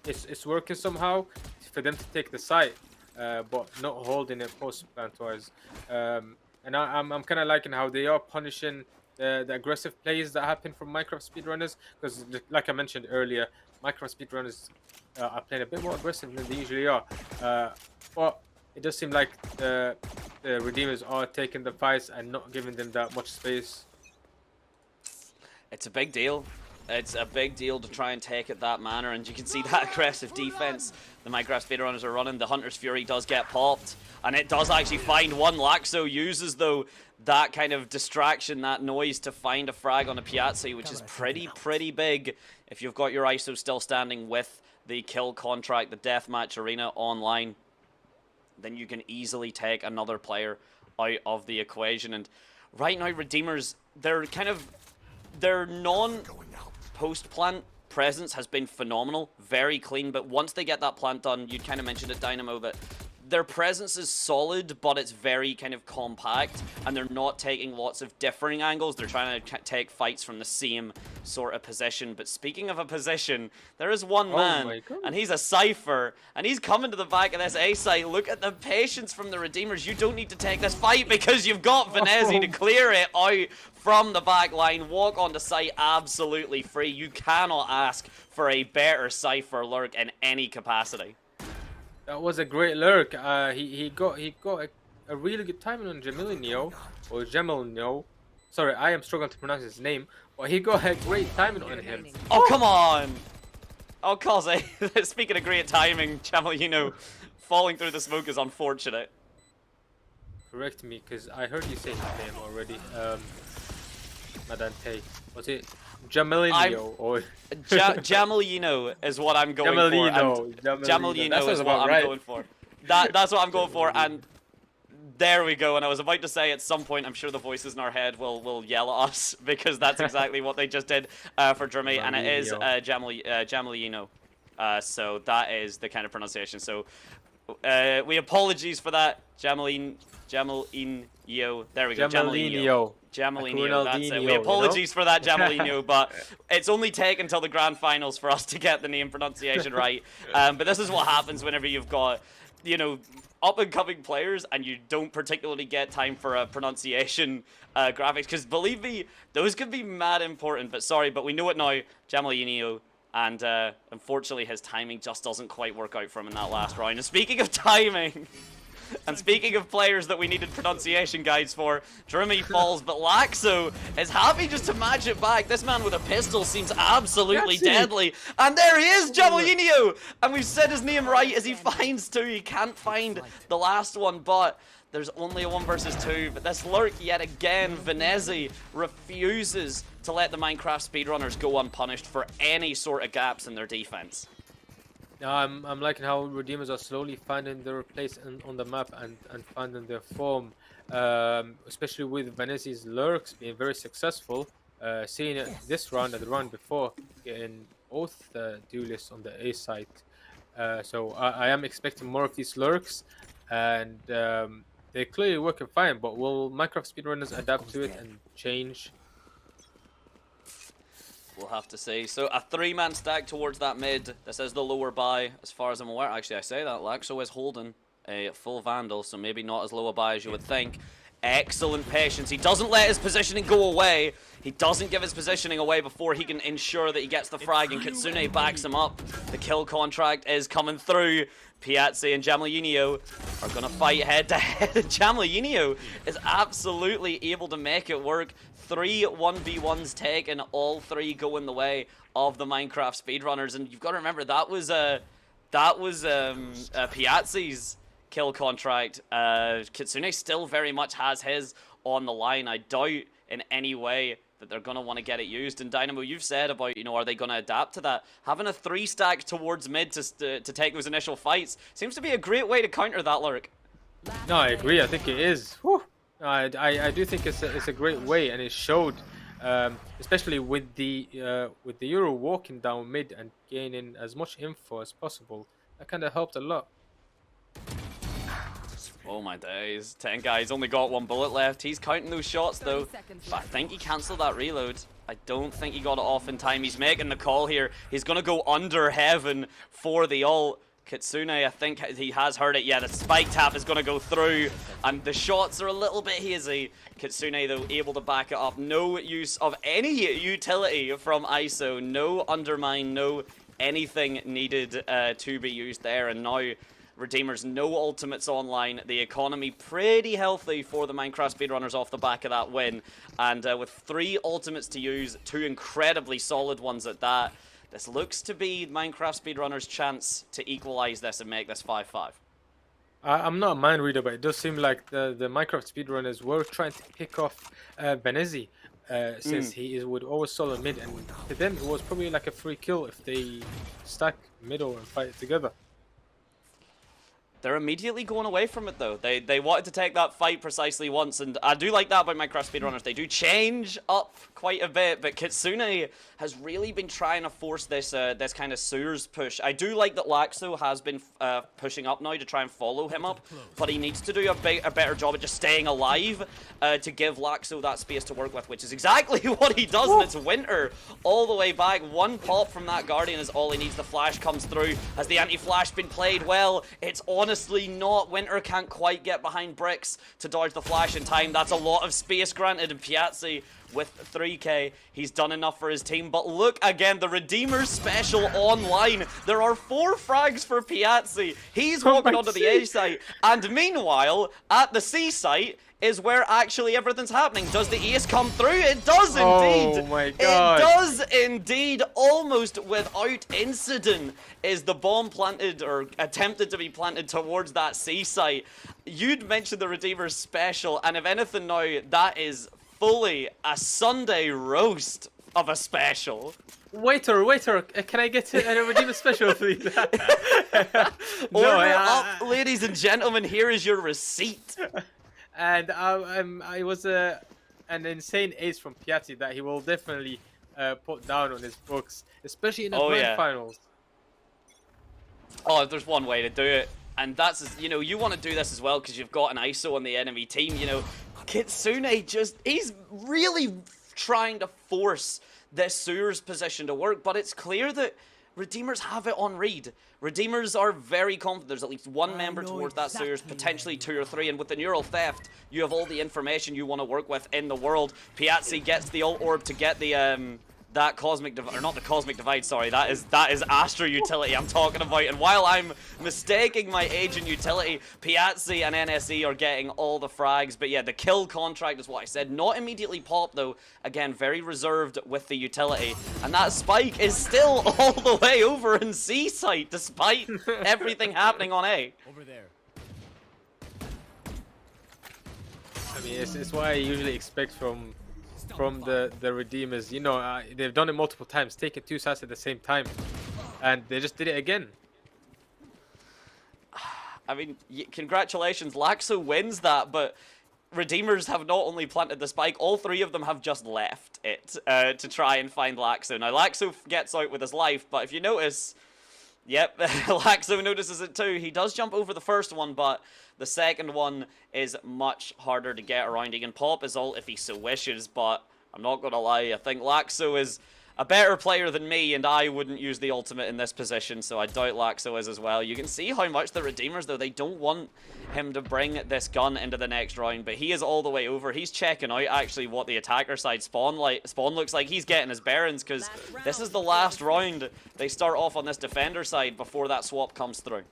it's working somehow for them to take the site, but not holding it post plant wise. And I'm kind of liking how they are punishing the aggressive plays that happen from Minecraft speedrunners, because like I mentioned earlier, Minecraft speedrunners are playing a bit more aggressive than they usually are. But it does seem like the Redeemers are taking the fights and not giving them that much space. It's a big deal. It's a big deal to try and take it that manner, and you can see that aggressive defense the Minecraft speedrunners are running. The Hunter's Fury does get popped, and it does actually find one. Laxo uses, though, that kind of distraction, that noise, to find a frag on a Piazzi, which is pretty big if you've got your ISO still standing with the kill contract, the deathmatch arena online. Then you can easily take another player out of the equation. And right now, Redeemers, their non-post-plant presence has been phenomenal, very clean, but once they get that plant done, you kind of mentioned it, Dynamo, that their presence is solid, but it's very kind of compact, and they're not taking lots of differing angles. They're trying to take fights from the same sort of position. But speaking of a position, there is one man, and he's a Cypher, and he's coming to the back of this A site. Look at the patience from the Redeemers. You don't need to take this fight because you've got Venezi to clear it out from the back line. Walk onto site absolutely free. You cannot ask for a better Cypher lurk in any capacity. That was a great lurk. He got a really good timing on Jamelinho or Jamelinho. Sorry, I am struggling to pronounce his name, but he got a great timing on him. Oh, come on! Oh, Kaze, speaking of great timing, Jamelinho falling through the smoke is unfortunate. Correct me, because I heard you say his name already. Madante. Was it Jamelinho or Jamelinho is what I'm going for. Jamelinho is what I'm going for. That's what I'm going for, and there we go. And I was about to say at some point, I'm sure the voices in our head will yell at us because that's exactly what they just did for Jeremy, and it is Jamelinho. So that is the kind of pronunciation. So we apologies for that, Jamelinho. There we go, Jamelinho, that's it. We apologies for that, Jamelinho, but it's only taken until the grand finals for us to get the name pronunciation right. But this is what happens whenever you've got, you know, up-and-coming players and you don't particularly get time for a pronunciation graphics, because believe me, those can be mad important. But sorry, but we know it now, Jamelinho. And unfortunately, his timing just doesn't quite work out for him in that last round. And speaking of timing, and speaking of players that we needed pronunciation guides for, Jeremy falls, but Laxo is happy just to match it back. This man with a pistol seems absolutely deadly. And there he is, Jamelinho! And we've said his name right as he finds two. He can't find the last one, but there's only a 1 versus 2. But this lurk, yet again, Venezi refuses to let the Minecraft speedrunners go unpunished for any sort of gaps in their defense. I'm liking how Redeemers are slowly finding their place on the map and finding their form, especially with Venezi's lurks being very successful. Seeing it this round and the round before, getting both the duelists on the A site. So I am expecting more of these lurks, and they're clearly working fine, but will Minecraft speedrunners adapt to it and change? We'll have to see. So a 3-man stack towards that mid. This is the lower buy, as far as I'm aware. Actually, I say that. Laxo is holding a full Vandal, so maybe not as low a buy as you would think. Excellent patience. He doesn't let his positioning go away. He doesn't give his positioning away before he can ensure that he gets the frag, and Kitsune backs him up. The kill contract is coming through. Piazzi and Jamelinho are going to fight head-to-head. Jamelinho is absolutely able to make it work. 3 1v1s taken, all 3 going the way of the Minecraft speedrunners. And you've got to remember, that was Piazzi's kill contract. Kitsune still very much has his on the line. I doubt in any way that they're going to want to get it used. And Dynamo, you've said about, you know, are they going to adapt to that? Having a 3-stack towards mid to take those initial fights seems to be a great way to counter that lurk. No, I agree. I think it is. Whew. I do think it's a great way, and it showed, especially with the Euro walking down mid and gaining as much info as possible. That kind of helped a lot. Oh my days. Tenkai's only got 1 bullet left. He's counting those shots though. But I think he cancelled that reload. I don't think he got it off in time. He's making the call here. He's going to go under heaven for the ult. Kitsune, I think he has heard it. Yeah, the spike tap is going to go through, and the shots are a little bit hazy. Kitsune, though, able to back it up. No use of any utility from ISO. No undermine, no anything needed to be used there. And now, Redeemers, no ultimates online. The economy pretty healthy for the Minecraft speedrunners off the back of that win. And with 3 ultimates to use, 2 incredibly solid ones at that, this looks to be Minecraft speedrunners' chance to equalize this and make this 5-5. I'm not a mind reader, but it does seem like the Minecraft speedrunners were trying to pick off Venezi, since he would always solo mid, and to them it was probably like a free kill if they stack middle and fight together. They're immediately going away from it, though. They wanted to take that fight precisely once, and I do like that about Minecraft speedrunners. They do change up quite a bit, but Kitsune has really been trying to force this this kind of sewers push. I do like that Laxo has been pushing up now to try and follow him up, but he needs to do a better job at just staying alive to give Laxo that space to work with, which is exactly what he does, and it's Winter all the way back. One pop from that Guardian is all he needs. The flash comes through. Has the anti-flash been played well? It's honestly not. Winter can't quite get behind bricks to dodge the flash in time. That's a lot of space granted, and Piazzi with 3k, he's done enough for his team. But look again, the Redeemer's special online. There are 4 frags for Piazzi. He's walking onto the A site, and meanwhile, at the C site is where actually everything's happening. Does the ace come through? It does indeed. Oh my god. It does indeed. Almost without incident is the bomb planted, or attempted to be planted, towards that C site. You'd mentioned the Redeemer's special, and if anything now, that is fully a Sunday roast of a special. Waiter, can I get a Redeemer special, please? Order up, ladies and gentlemen. Here is your receipt. And I was an insane ace from Piatti that he will definitely put down on his books, especially in the grand finals. Oh, if there's one way to do it, and that's, you know, you want to do this as well because you've got an ISO on the enemy team. You know, Kitsune he's really trying to force this sewers position to work, but it's clear that Redeemers have it on read. Redeemers are very confident. There's at least one member towards that sewers, potentially 2 or 3, and with the neural theft, you have all the information you want to work with in the world. Piazzi gets the ult orb to get the that cosmic divide, or not the cosmic divide, sorry, that is Astra utility I'm talking about. And while I'm mistaking my agent utility, Piazzi and NSE are getting all the frags. But yeah, the kill contract is what I said. Not immediately pop though. Again, very reserved with the utility. And that spike is still all the way over in C site, despite everything happening on A. Over there. I mean, it's what I usually expect from the Redeemers. You know, they've done it multiple times, taken 2 sides at the same time, and they just did it again. I mean, congratulations, Laxo wins that, but Redeemers have not only planted the spike, all 3 of them have just left it to try and find Laxo. Now, Laxo gets out with his life, but if you notice, yep, Laxo notices it too. He does jump over the first one, but the second one is much harder to get around. He can pop his ult if he so wishes, but I'm not going to lie, I think Laxo is a better player than me, and I wouldn't use the ultimate in this position, so I doubt Laxo is as well. You can see how much the Redeemers, though, they don't want him to bring this gun into the next round, but he is all the way over. He's checking out, actually, what the attacker side spawn looks like. He's getting his bearings, because this is the last round. They start off on this defender side before that swap comes through.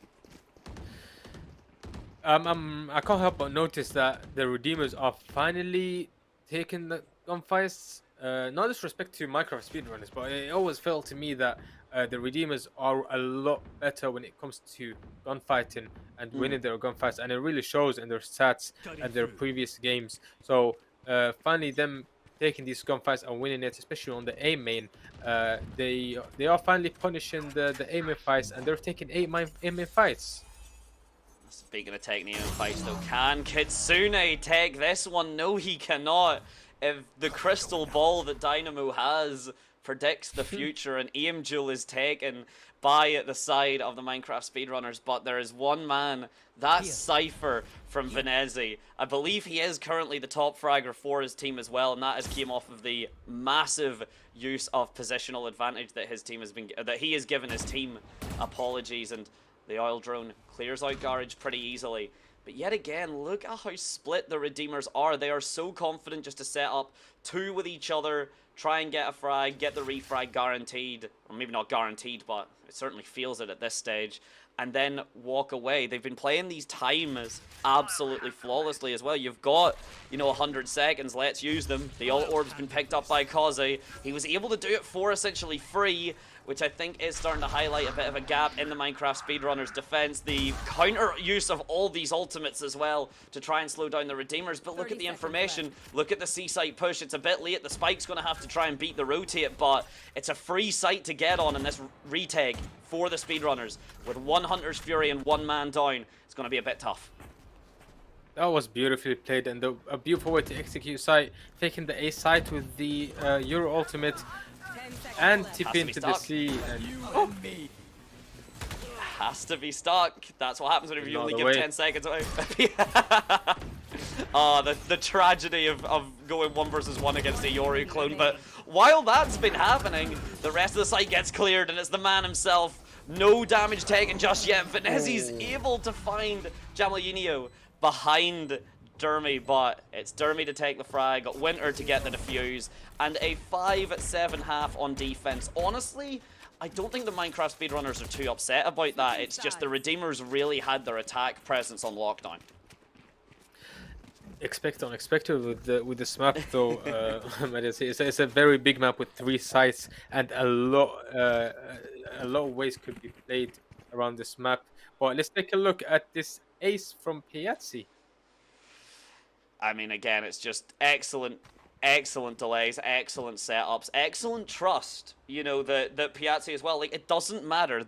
I can't help but notice that the Redeemers are finally taking the gunfights. No disrespect to Minecraft speedrunners, but it always felt to me that the Redeemers are a lot better when it comes to gunfighting and winning their gunfights, and it really shows in their stats and their previous games. So finally them taking these gunfights and winning it, especially on the A main, they are finally punishing the A main fights, and they're taking A main fights. Speaking of taking the fights though, can Kitsune take this one? No, he cannot. If the crystal ball that Dynamo has predicts the future, and aim duel is taken by the side of the Minecraft speedrunners, but there is one man, that's Cypher from Venezi. I believe he is currently the top fragger for his team as well, and that has came off of the massive use of positional advantage that his team has been, that he has given his team. Apologies, and the oil drone clears out Garage pretty easily. But yet again, look at how split the Redeemers are. They are so confident just to set up 2 with each other, try and get a frag, get the refrag guaranteed, or maybe not guaranteed, but it certainly feels it at this stage, and then walk away. They've been playing these times absolutely flawlessly as well. You've got, you know, 100 seconds, let's use them. The ult orb's been picked up by Kaze. He was able to do it for essentially free, which I think is starting to highlight a bit of a gap in the Minecraft speedrunners' defense. The counter use of all these ultimates as well to try and slow down the Redeemers. But look at the information. Look at the C-site push. It's a bit late. The Spike's going to have to try and beat the rotate, but it's a free site to get on in this retake for the speedrunners. With one Hunter's Fury and one man down, it's going to be a bit tough. That was beautifully played, and a beautiful way to execute site, taking the A site with the Euro ultimate and tip into the C. And Has to be stuck. That's what happens when you only give way. 10 seconds away. Oh, the tragedy of going 1 versus 1 against a Yoru clone. But while that's been happening, the rest of the site gets cleared, and it's the man himself. No damage taken just yet. Venezi's able to find Jamalinho behind Dermy, but it's Dermy to take the frag, Winter to get the defuse, and a 5-7 on defense. Honestly, I don't think the Minecraft speedrunners are too upset about that. It's just the Redeemers really had their attack presence on lockdown. Expect unexpected with this map, though. It's a very big map with 3 sites, and a lot of ways could be played around this map. But let's take a look at this ace from Piazzi. I mean, again, it's just excellent delays, excellent setups, excellent trust. You know, that Piazzi as well. Like, it doesn't matter.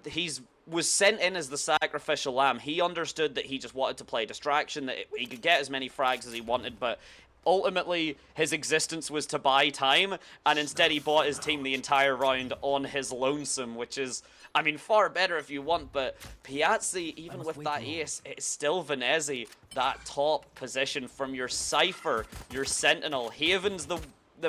Was sent in as the sacrificial lamb. He understood that he just wanted to play distraction, that he could get as many frags as he wanted, but ultimately his existence was to buy time, and instead he bought his team the entire round on his lonesome, which is, I mean, far better if you want, but Piazzi, even with that ace, it's still Venezi, that top position from your Cypher, your Sentinel. Haven's the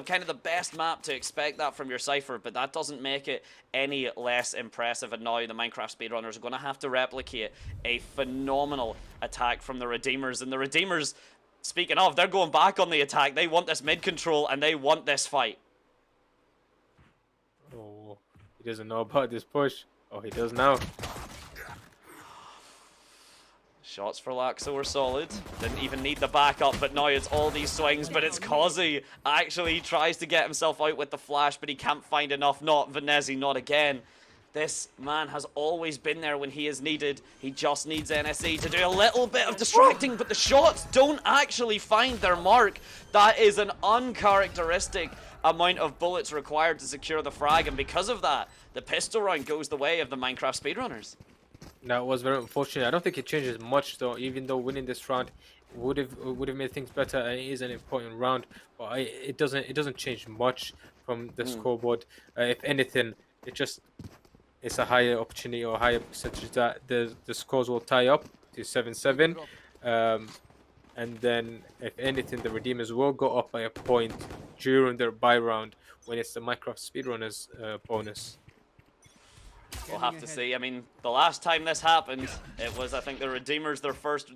kind of the best map to expect that from your Cypher, but that doesn't make it any less impressive. And now the Minecraft speedrunners are going to have to replicate a phenomenal attack from the Redeemers. And the Redeemers, speaking of, they're going back on the attack. They want this mid control and they want this fight. Oh, he doesn't know about this push. Oh, he does now. Shots for Laxo were solid. Didn't even need the backup, but now it's all these swings, but it's Kazi. Actually, he tries to get himself out with the flash, but he can't find enough. Not Venezi, not again. This man has always been there when he is needed. He just needs NSE to do a little bit of distracting, but the shots don't actually find their mark. That is an uncharacteristic amount of bullets required to secure the frag, and because of that, the pistol round goes the way of the Minecraft speedrunners. That was very unfortunate. I don't think it changes much, though. Even though winning this round would have made things better, and it is an important round, but it doesn't change much from the scoreboard. If anything, it's a higher opportunity or higher percentage that the scores will tie up to 7-7, and then if anything, the Redeemers will go up by a point during their bye round when it's the Minecraft speedrunners bonus. We'll have to see. I mean, the last time this happened, it was, I think, the Redeemers,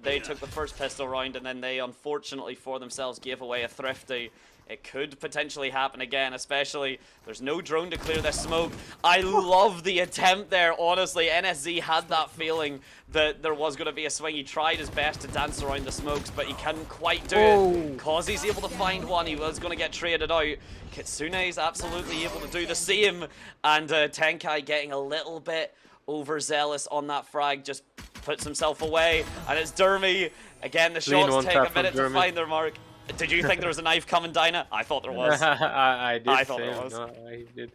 they took the first pistol round, and then they, unfortunately for themselves, gave away a Thrifty. It could potentially happen again, especially there's no drone to clear this smoke. I love the attempt there, honestly. NSZ had that feeling that there was going to be a swing. He tried his best to dance around the smokes, but he couldn't quite do it. Kazi's able to find one. He was going to get traded out. Kitsune's absolutely able to do the same. And Tenkai getting a little bit overzealous on that frag, just puts himself away. And it's Dermy. Again, the shots take a minute to find their mark. Did you think there was a knife coming, Dinah? I thought there was. I did. I thought there was. No, I did.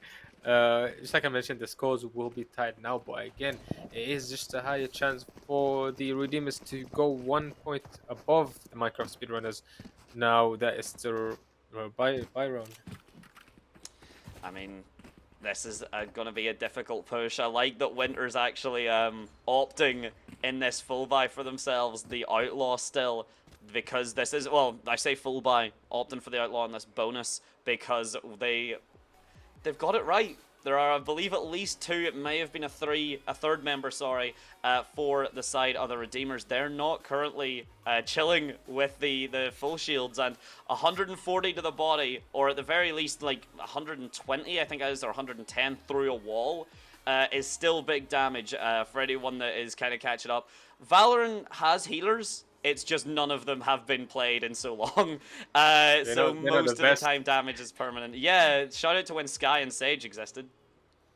Just like I mentioned, the scores will be tied now, but again, it is just a higher chance for the Redeemers to go 1 point above the Minecraft speedrunners now that it's the bye round. I mean, this is going to be a difficult push. I like that Winter's actually opting in this full buy for themselves, the Outlaw still, because this is, well, I say full buy, opting for the Outlaw in this bonus, because they've got it right. There are, I believe, at least two, it may have been a third member, sorry, for the side of the Redeemers. They're not currently chilling with the full shields, and 140 to the body, or at the very least, like 120, I think it is, or 110 through a wall, is still big damage for anyone that is kind of catching up. Valorant has healers. It's just none of them have been played in so long. So most of the time damage is permanent. Yeah, shout out to when Sky and Sage existed.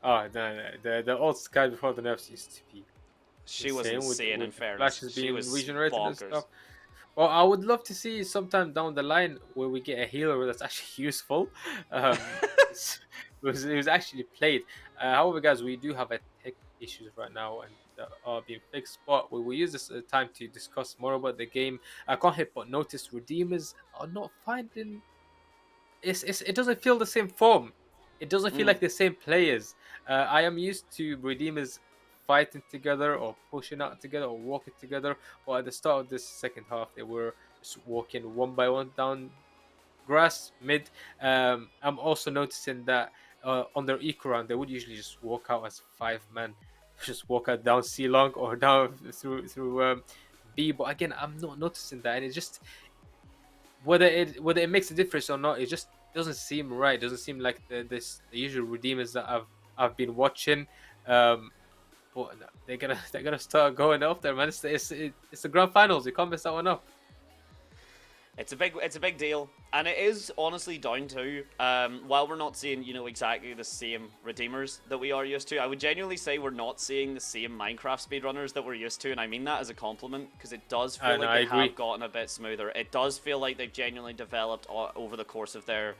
Oh, the old Sky before the nerfs used to be She was insane insane, in with fairness. flashes She being was regenerated and bonkers. stuff. Well, I would love to see sometime down the line where we get a healer that's actually useful. It was actually played. However, guys, we do have a tech issues right now and are being fixed. But we will use this time to discuss more about the game. I can't help but notice redeemers are not finding. It doesn't feel the same form. It doesn't feel like the same players. I am used to redeemers fighting together or pushing out together or walking together. But at the start of this second half, they were just walking one by one down grass mid. I'm also noticing that on their eco round, they would usually just walk out as 5 men, just walk out down C long or down through B. But again, I'm not noticing that, and it just whether it makes a difference or not, it just doesn't seem right. It doesn't seem like the usual redeemers that I've been watching. But no, they're gonna start going up there, man. It's the grand finals. You can't mess that one up. It's a big deal, and it is honestly down to while we're not seeing exactly the same redeemers that we are used to. I would genuinely say we're not seeing the same Minecraft speedrunners that we're used to, and I mean that as a compliment because it does feel like they have gotten a bit smoother. It does feel like they've genuinely developed over the course of their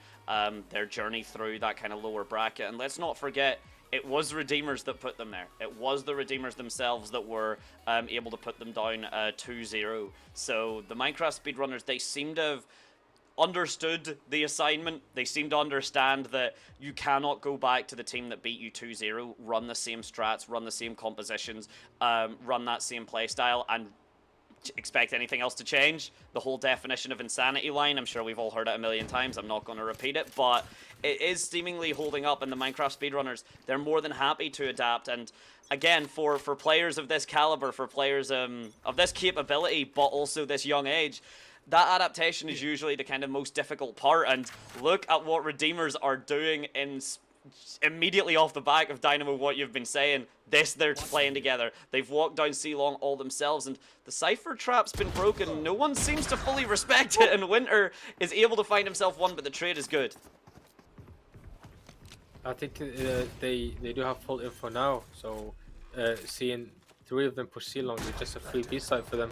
journey through that kind of lower bracket. And let's not forget, it was Redeemers that put them there. It was the Redeemers themselves that were able to put them down 2-0. So the Minecraft speedrunners, they seem to have understood the assignment. They seem to understand that you cannot go back to the team that beat you 2-0, run the same strats, run the same compositions, run that same playstyle, and expect anything else to change. The whole definition of insanity line, I'm sure we've all heard it a million times. I'm not going to repeat it, but it is seemingly holding up, and the Minecraft speedrunners, they're more than happy to adapt. And again, for players of this caliber, for players of this capability, but also this young age, that adaptation is usually the kind of most difficult part. And look at what Redeemers are doing immediately off the back of Dynamo, what you've been saying. They're playing together. They've walked down C-Long all themselves, and the Cypher trap's been broken. No one seems to fully respect it, and Winter is able to find himself one, but the trade is good. I think they do have full info now, so seeing 3 of them push C-Long is just a free B-side for them.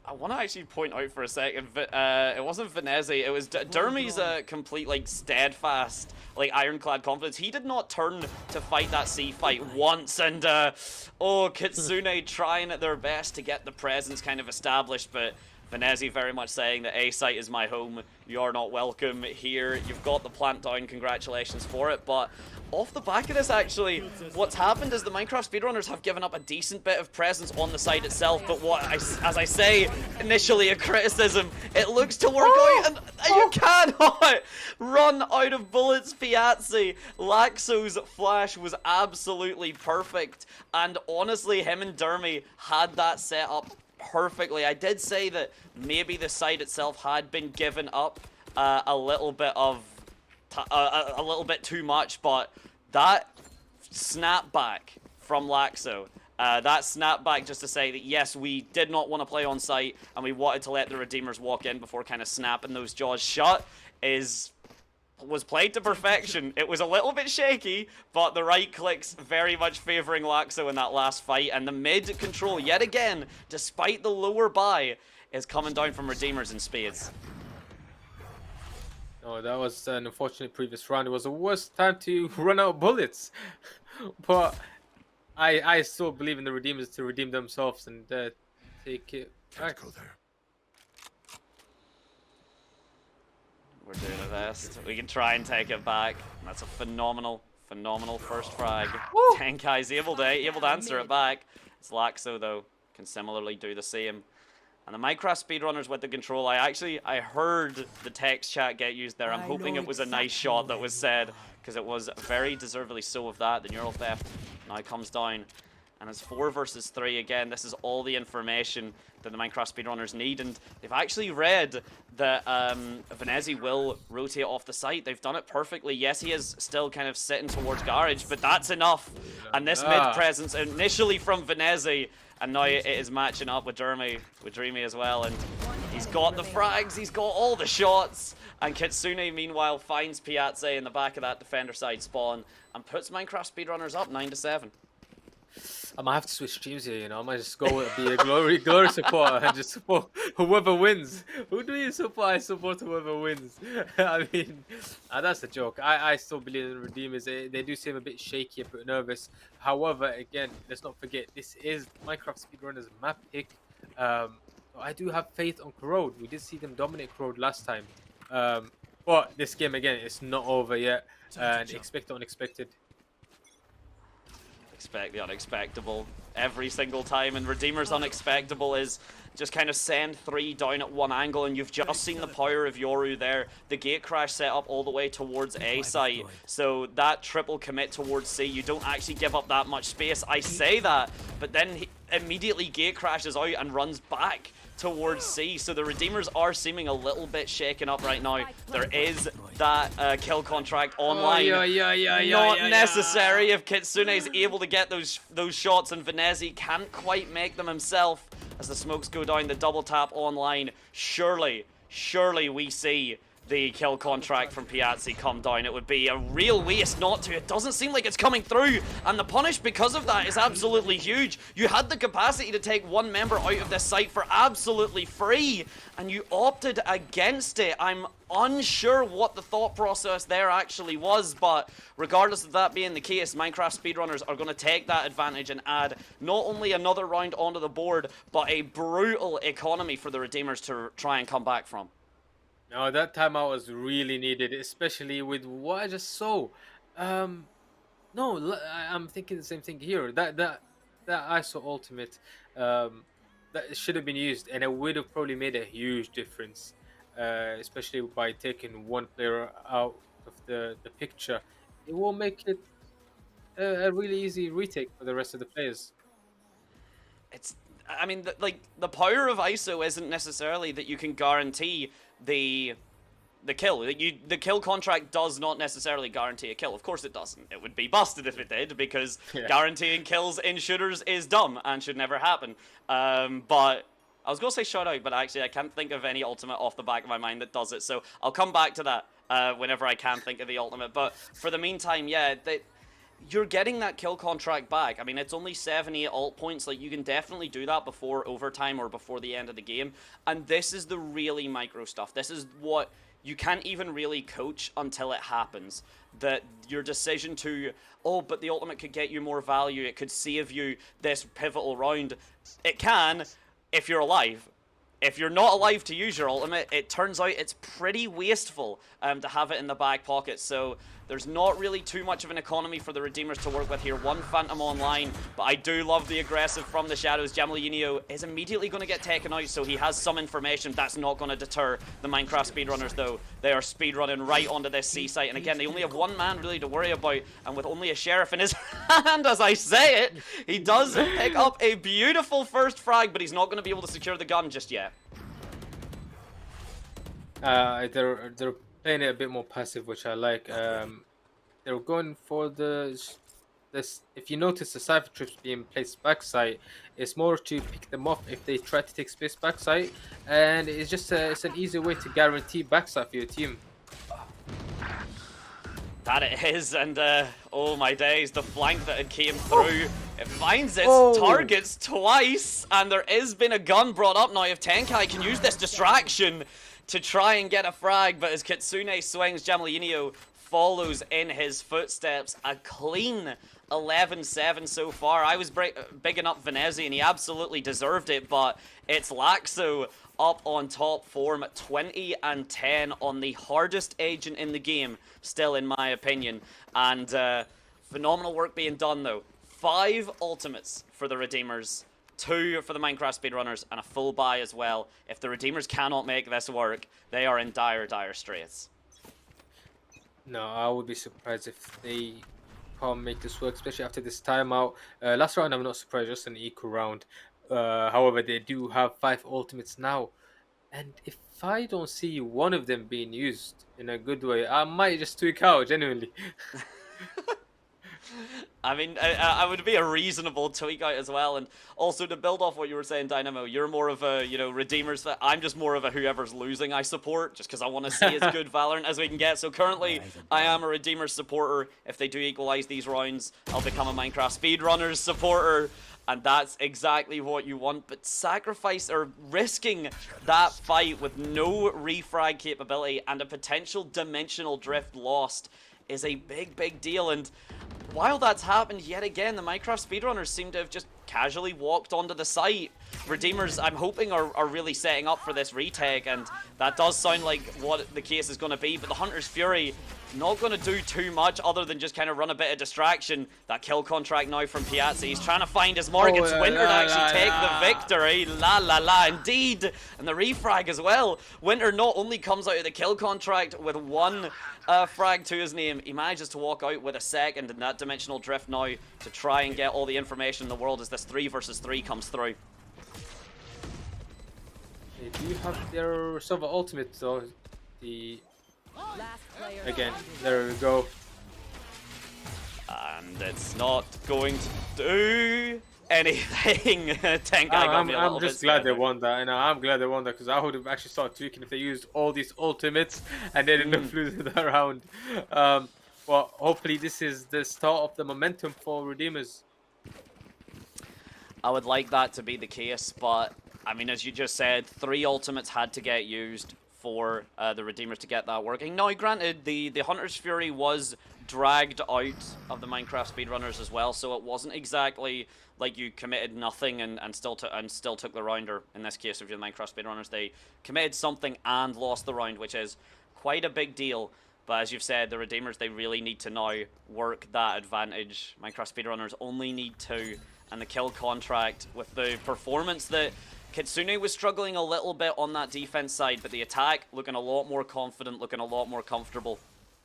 I want to actually point out for a second, it wasn't Venezi, it was Dermy's complete, steadfast, ironclad confidence. He did not turn to fight that C fight once, and, Kitsune trying at their best to get the presence kind of established, but Venezi very much saying that A site is my home, you're not welcome here, you've got the plant down, congratulations for it. But off the back of this, actually, what's happened is the Minecraft speedrunners have given up a decent bit of presence on the site itself, but as I say, initially a criticism, it looks to work out, and you cannot run out of bullets, Piazzi. Laxo's flash was absolutely perfect, and honestly, him and Dermy had that set up perfectly. I did say that maybe the site itself had been given up a little bit too much, but that snapback from Laxo, that snapback just to say that yes, we did not want to play on site and we wanted to let the Redeemers walk in before kind of snapping those jaws shut, was played to perfection. It was a little bit shaky, but the right clicks very much favouring Laxo in that last fight, and the mid control, yet again, despite the lower buy, is coming down from Redeemers in spades. Oh, that was an unfortunate previous round. It was the worst time to run out of bullets. But I still believe in the Redeemers to redeem themselves and take it back. Go there. We're doing our best. We can try and take it back. That's a phenomenal first frag. Tenkai's able to answer it back. It's Laxo, though, can similarly do the same. And the Minecraft speedrunners with the control, I heard the text chat get used there. I'm hoping it was a nice shot that was said, because it was very deservedly so of that. The neural theft now comes down. And it's 4 versus 3 again. This is all the information that the Minecraft speedrunners need, and they've actually read that Venezi will rotate off the site. They've done it perfectly. Yes, he is still kind of sitting towards Garage, but that's enough. And this mid presence, initially from Venezi, And now it is matching up with Dreamy as well, and he's got the frags, he's got all the shots, and Kitsune meanwhile finds Piazza in the back of that defender side spawn and puts Minecraft speedrunners up 9-7. I might have to switch teams here, you know. I might just go and be a glory supporter and just support whoever wins. Who do you support? I support whoever wins. I mean, that's a joke. I still believe in the Redeemers. They do seem a bit shaky, a bit nervous. However, again, let's not forget, this is Minecraft Speedrunners map pick. I do have faith on Corrode. We did see them dominate Corrode last time. But this game, again, it's not over yet. And expect the unexpected. Expect the unexpectable every single time, and Redeemer's unexpectable is just kind of send 3 down at one angle, and you've just seen the power of Yoru there. The gate crash set up all the way towards A site, so that triple commit towards C, you don't actually give up that much space. I say that, but then he immediately gate crashes out and runs back towards C, so the Redeemers are seeming a little bit shaken up right now. There is that kill contract online. Not necessary if Kitsune is able to get those shots, and Venezi can't quite make them himself as the smokes go down, the double tap online. Surely we see the kill contract from Piazzi come down. It would be a real waste not to. It doesn't seem like it's coming through, and the punish because of that is absolutely huge. You had the capacity to take one member out of this site for absolutely free, and you opted against it. I'm unsure what the thought process there actually was, but regardless of that being the case, Minecraft speedrunners are going to take that advantage and add not only another round onto the board, but a brutal economy for the Redeemers to try and come back from. No, that timeout was really needed, especially with what I just saw. No, I'm thinking the same thing here. That ISO ultimate, that should have been used, and it would have probably made a huge difference, especially by taking one player out of the picture. It will make it a really easy retake for the rest of the players. I mean, the power of ISO isn't necessarily that you can guarantee the kill. The kill contract does not necessarily guarantee a kill. Of course it doesn't. It would be busted if it did, because guaranteeing kills in shooters is dumb and should never happen. But I was going to say shout out, but actually I can't think of any ultimate off the back of my mind that does it. So I'll come back to that whenever I can think of the ultimate. But for the meantime, yeah, you're getting that kill contract back. I mean, it's only 78 ult points. Like, you can definitely do that before overtime or before the end of the game. And this is the really micro stuff. This is what you can't even really coach until it happens. That your decision to, oh, but the ultimate could get you more value, it could save you this pivotal round. It can, if you're alive. If you're not alive to use your ultimate, it turns out it's pretty wasteful to have it in the back pocket. So there's not really too much of an economy for the Redeemers to work with here. One Phantom online, but I do love the aggressive from the shadows. Jamalino is immediately going to get taken out, so he has some information. That's not going to deter the Minecraft speedrunners, though. They are speedrunning right onto this C site, and again, they only have one man really to worry about, and with only a sheriff in his hand as I say it, he does pick up a beautiful first frag, but he's not going to be able to secure the gun just yet. They're playing it a bit more passive, which I like. They're going for this. If you notice, the cipher trips being placed backside, it's more to pick them off if they try to take space backside, and it's just it's an easy way to guarantee backside for your team. That it is, and oh my days, the flank that it came through, it finds its targets twice, and there is been a gun brought up now. If Tenkai can use this distraction to try and get a frag, but as Kitsune swings, Jamalino follows in his footsteps. A clean 11-7 so far. I was bigging up Venezi, and he absolutely deserved it, but it's Laxo up on top form, 20-10 on the hardest agent in the game, still in my opinion. And phenomenal work being done though. 5 ultimates for the Redeemers, 2 for the Minecraft speedrunners, and a full buy as well. If the Redeemers cannot make this work, they are in dire straits. No, I would be surprised if they can't make this work, especially after this timeout. Last round, I'm not surprised, just an equal round. However, they do have 5 ultimates now. And if I don't see one of them being used in a good way, I might just tweak out, genuinely. I mean, I would be a reasonable tweak out as well, and also to build off what you were saying, Dynamo, you're more of a, you know, Redeemers. I'm just more of a whoever's losing I support, just because I want to see as good Valorant as we can get. So currently, I am a Redeemers supporter. If they do equalize these rounds, I'll become a Minecraft Speedrunners supporter, and that's exactly what you want. But sacrifice or risking that fight with no refrag capability and a potential dimensional drift lost is a big deal. And while that's happened yet again, the Minecraft speedrunners seem to have just casually walked onto the site. Redeemers, I'm hoping, are really setting up for this retake, and that does sound like what the case is going to be. But the Hunter's Fury not going to do too much other than just kind of run a bit of distraction. That kill contract now from Piazza. He's trying to find his mark. It's Winter to actually take the victory. La, indeed. And the refrag as well. Winter not only comes out of the kill contract with one frag to his name, he manages to walk out with a second in that dimensional drift now to try and get all the information in the world as this 3 versus 3 comes through. They do have their silver ultimate, so again, there we go. And it's not going to do anything. Tenkai got me a little I'm bit just glad they scared. won that. And I'm glad they won that, because I would have actually started tweaking if they used all these ultimates and they didn't have losing that round. Well, hopefully this is the start of the momentum for Redeemers. I would like that to be the case, but I mean, as you just said, 3 ultimates had to get used for the Redeemers to get that working. Now, granted, the Hunter's Fury was dragged out of the Minecraft speedrunners as well, so it wasn't exactly like you committed nothing and still took the round, or in this case, if you're the Minecraft speedrunners, they committed something and lost the round, which is quite a big deal. But as you've said, the Redeemers, they really need to now work that advantage. Minecraft speedrunners only need 2, and the kill contract with the performance that Kitsune was struggling a little bit on that defense side, but the attack looking a lot more confident, looking a lot more comfortable.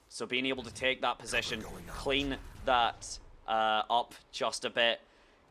So being able to take that position, clean that up just a bit,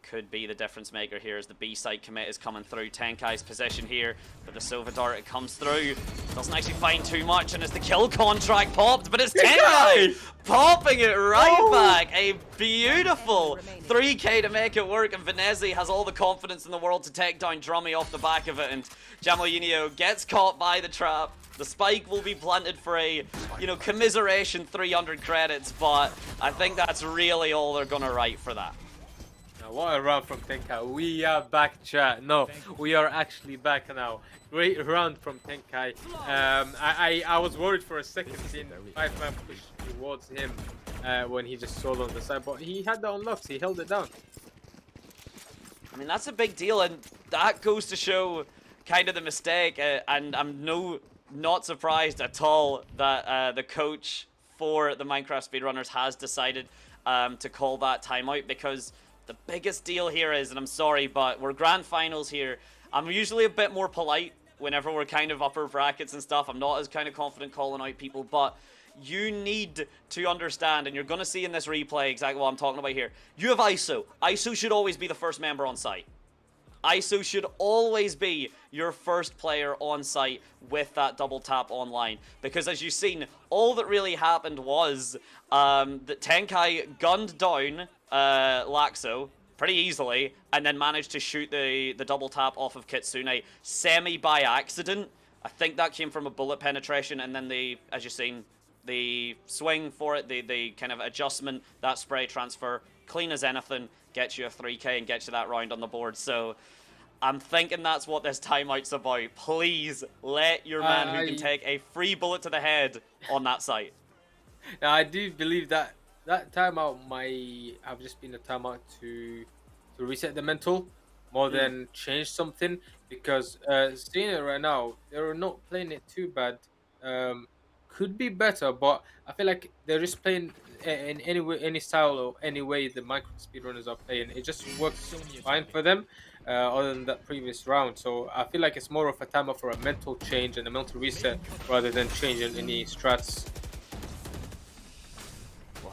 could be the difference maker here as the B side commit is coming through. Tenkai's position here, but the Silver Dart, it comes through. Doesn't actually find too much, and it's the kill contract popped, but it's Tenkai popping it right back. A beautiful 3k to make it work, and Venezi has all the confidence in the world to take down Drummy off the back of it, and Jamalunio gets caught by the trap. The spike will be planted for a, you know, commiseration 300 credits, but I think that's really all they're gonna write for that. What a round from Tenkai. We are back, chat. No, we are actually back now. Great round from Tenkai. I was worried for a second seeing 5-man push towards him when he just soloed on the side, but he had that unlocked. He held it down. I mean, that's a big deal, and that goes to show kind of the mistake, and I'm not surprised at all that the coach for the Minecraft speedrunners has decided to call that timeout, because the biggest deal here is, and I'm sorry, but we're grand finals here. I'm usually a bit more polite whenever we're kind of upper brackets and stuff. I'm not as kind of confident calling out people, but you need to understand, and you're going to see in this replay exactly what I'm talking about here. You have ISO. ISO should always be the first member on site. ISO should always be your first player on site with that double tap online. Because as you've seen, all that really happened was that Tenkai gunned down Laxo pretty easily and then managed to shoot the double tap off of Kitsune semi by accident. I think that came from a bullet penetration, and then as you've seen, the swing for it, the kind of adjustment, that spray transfer, clean as anything, gets you a 3k and gets you that round on the board. So I'm thinking that's what this timeout's about. Please let your man who can take a free bullet to the head on that site. Now, I do believe that timeout might have just been a timeout to reset the mental more than change something, because seeing it right now, they're not playing it too bad. Could be better, but I feel like they're just playing in any way, any style or any way the Minecraft speedrunners are playing. It just works fine for them, other than that previous round. So I feel like it's more of a timeout for a mental change and a mental reset rather than changing any strats.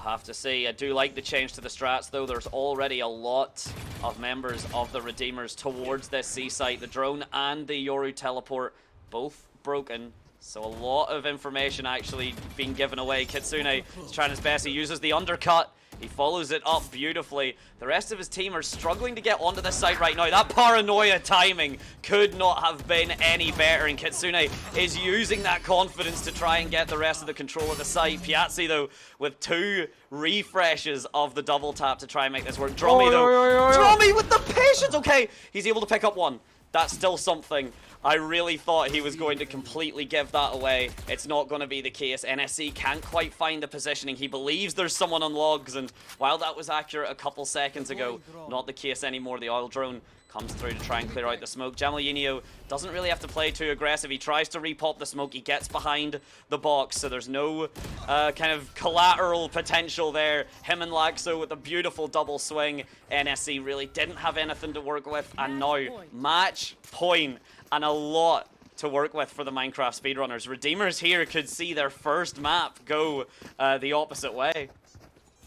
Have to see. I do like the change to the strats, though. There's already a lot of members of the Redeemers towards this C site. The drone and the Yoru teleport both broken, so a lot of information actually being given away. Kitsune is trying his best. He uses the undercut, He follows it up beautifully. The rest of his team are struggling to get onto the site right now. That paranoia timing could not have been any better, and Kitsune is using that confidence to try and get the rest of the control of the site. Piazzi, though, with 2 refreshes of the double tap to try and make this work. Drummy, though. Drummy with the patience! Okay, he's able to pick up one. That's still something. I really thought he was going to completely give that away. It's not going to be the case. NSC can't quite find the positioning. He believes there's someone on logs, and while that was accurate a couple seconds ago, not the case anymore. The oil drone comes through to try and clear out the smoke. Jamalino doesn't really have to play too aggressive. He tries to repop the smoke. He gets behind the box, so there's no kind of collateral potential there. Him and Laxo with a beautiful double swing. NSC really didn't have anything to work with, and now match point, and a lot to work with for the Minecraft speedrunners. Redeemers here could see their first map go the opposite way.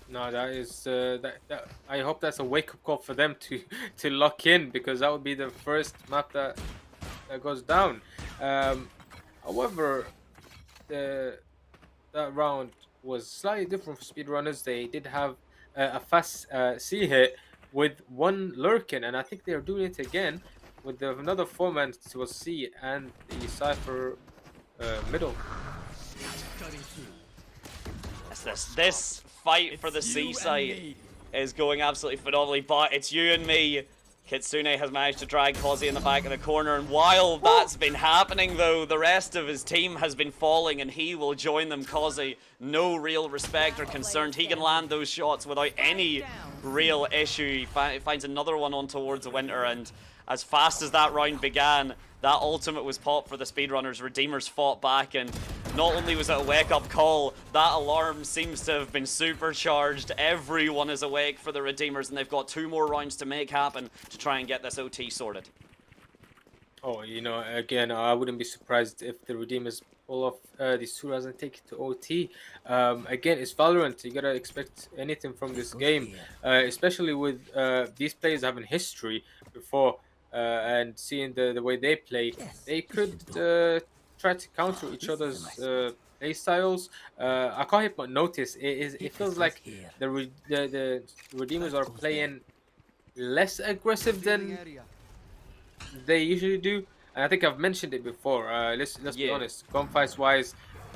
No, that is I hope that's a wake-up call for them to lock in, because that would be the first map that goes down. However, that round was slightly different for speedrunners. They did have a fast C hit with 1 lurking, and I think they're doing it again with another 4-man to a C and the Cypher middle. This fight for the C site is going absolutely phenomenally, but it's you and me. Kitsune has managed to drag Kazi in the back of the corner, and while that's been happening, though, the rest of his team has been falling, and he will join them. Kazi, no real respect or concern. He can land those shots without any real issue. He finds another one on towards the winter, and as fast as that round began, that ultimate was popped for the speedrunners. Redeemers fought back, and not only was it a wake-up call, that alarm seems to have been supercharged. Everyone is awake for the Redeemers, and they've got 2 more rounds to make happen to try and get this OT sorted. Oh, you know, again, I wouldn't be surprised if the Redeemers pull off these 2 rounds and take it to OT. Again, it's Valorant. You gotta expect anything from this game, especially with these players having history before. And seeing the way they play, they could try to counter each other's play styles. I can't help but notice it feels like the Redeemers are playing less aggressive than they usually do, and I think I've mentioned it before. Let's be honest. Gunfights wise,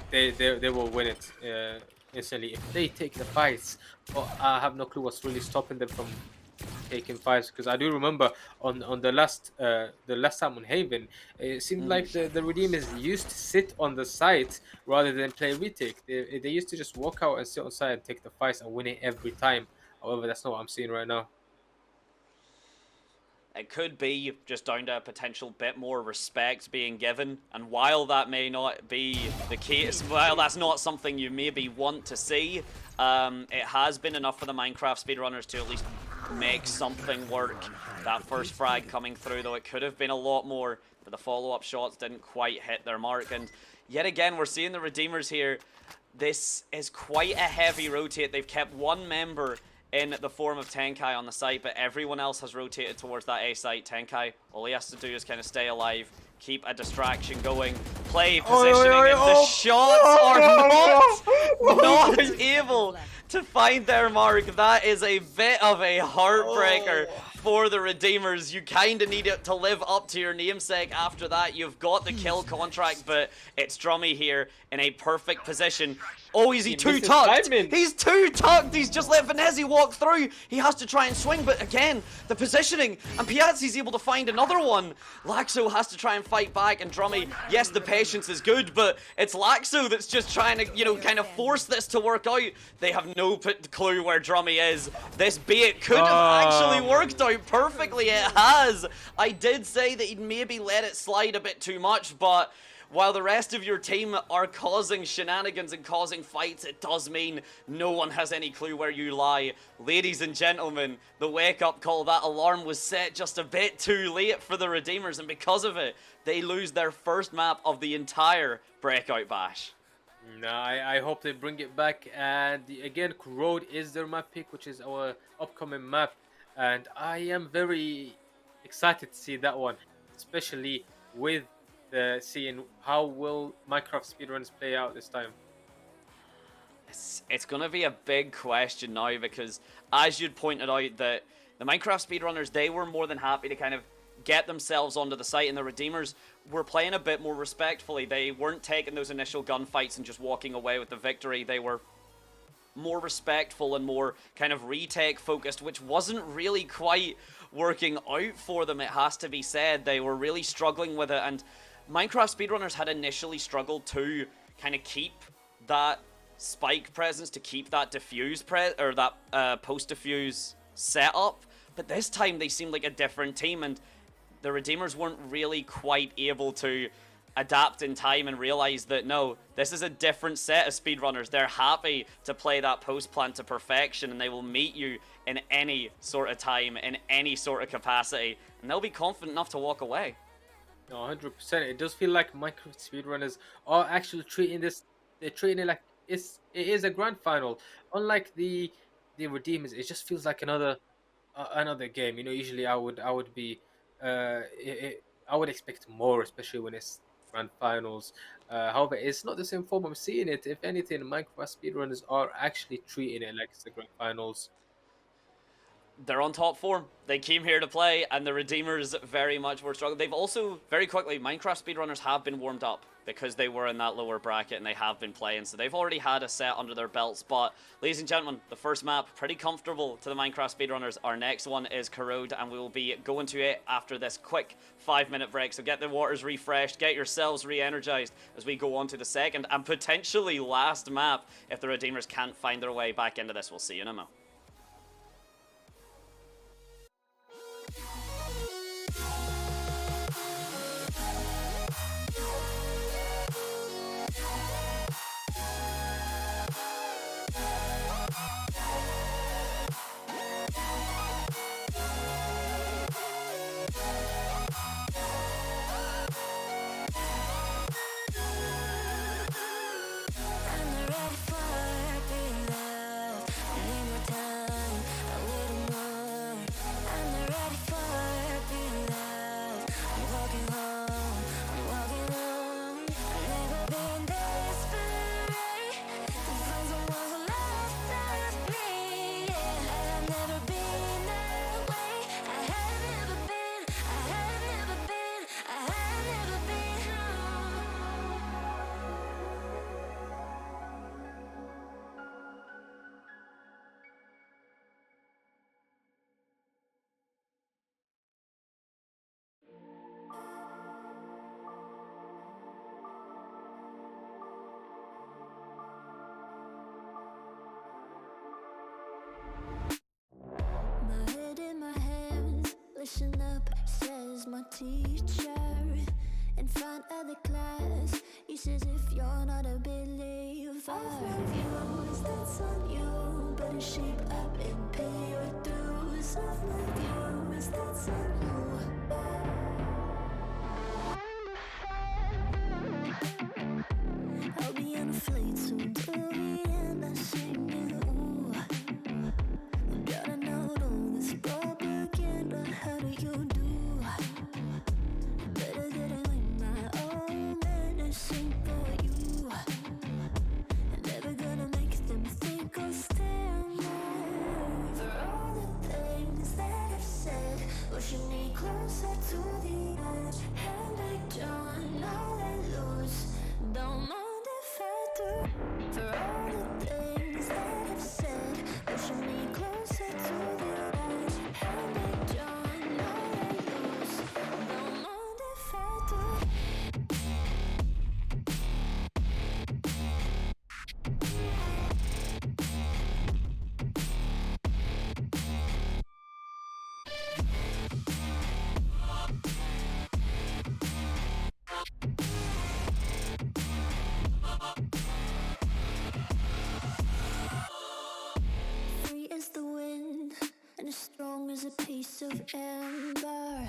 they will win it instantly if they take the fights. But I have no clue what's really stopping them from taking fights, because I do remember on the last time on Haven, it seemed like the Redeemers used to sit on the site rather than play retake. They used to just walk out and sit on site and take the fights and win it every time. However, that's not what I'm seeing right now. It could be just down to a potential bit more respect being given, and while that may not be the case, while that's not something you maybe want to see, it has been enough for the Minecraft speedrunners to at least make something work. That first frag coming through, though, it could have been a lot more, but the follow-up shots didn't quite hit their mark, and yet again, we're seeing the Redeemers here. This is quite a heavy rotate. They've kept 1 member in the form of Tenkai on the site, but everyone else has rotated towards that A site. Tenkai, all he has to do is kind of stay alive, keep a distraction going, play positioning, and the shots are not able to find their mark. That is a bit of a heartbreaker for the Redeemers. You kind of need it to live up to your namesake after that. You've got the kill contract, but it's Drummy here in a perfect position. Oh, is he too tucked? He's too tucked. He's just let Vanezzi walk through. He has to try and swing, but again, the positioning, and Piazzi's able to find another one. Laxo has to try and fight back, and Drummy, yes, the patience is good, but it's Laxo that's just trying to, you know, kind of force this to work out. They have no clue where Drummy is. This bait could have actually worked out perfectly. It has. I did say that he'd maybe let it slide a bit too much, but while the rest of your team are causing shenanigans and causing fights, it does mean no one has any clue where you lie. Ladies and gentlemen, the wake-up call, that alarm was set just a bit too late for the Redeemers, and because of it, they lose their first map of the entire Breakout Bash. No, I hope they bring it back, and again, Road is their map pick, which is our upcoming map, and I am very excited to see that one, especially with seeing how will Minecraft speedruns play out this time. it's going to be a big question now because, as you'd pointed out, that the Minecraft speedrunners, they were more than happy to kind of get themselves onto the site, and the Redeemers were playing a bit more respectfully. They weren't taking those initial gunfights and just walking away with the victory. They were more respectful and more kind of retake focused, which wasn't really quite working out for them, it has to be said. They were really struggling with it, and Minecraft speedrunners had initially struggled to kind of keep that spike presence, to keep that diffuse or that post-diffuse setup, but this time they seemed like a different team, and the Redeemers weren't really quite able to adapt in time and realize that no, this is a different set of speedrunners. They're happy to play that post plant to perfection, and they will meet you in any sort of time, in any sort of capacity, and they'll be confident enough to walk away. No, 100%. It does feel like Minecraft speedrunners are actually treating this. They're treating it like it is a grand final. Unlike the Redeemers, it just feels like another game. You know, usually I would be I would expect more, especially when it's grand finals. However, it's not the same form I'm seeing it. If anything, Minecraft speedrunners are actually treating it like it's the grand finals. They're on top form. They came here to play, and the Redeemers very much were struggling. They've also, very quickly, Minecraft speedrunners have been warmed up because they were in that lower bracket and they have been playing, so they've already had a set under their belts. But, ladies and gentlemen, the first map, pretty comfortable to the Minecraft speedrunners. Our next one is Corrode, and we will be going to it after this quick 5-minute break. So get the waters refreshed, get yourselves re-energized as we go on to the second and potentially last map if the Redeemers can't find their way back into this. We'll see you in a moment. My head in my hands, listen up, says my teacher. In front of the class, he says if you're not a believer, of yours, that's on you. Better shape up and pay your dues. Of my views, that's on you. I'll be on a flight soon to the end, I sing you. Gotta know all this propaganda, how do you do? Better that I learn my own medicine for you. Never gonna make them think I'll stand there. For all the things that I've said, pushing me closer to the edge. And I don't know let loose, don't mind if I do. For all the things that I've said, pushing me closer to the edge. And I don't know let loose, don't mind if I do. Free as the wind, and as strong as a piece of amber.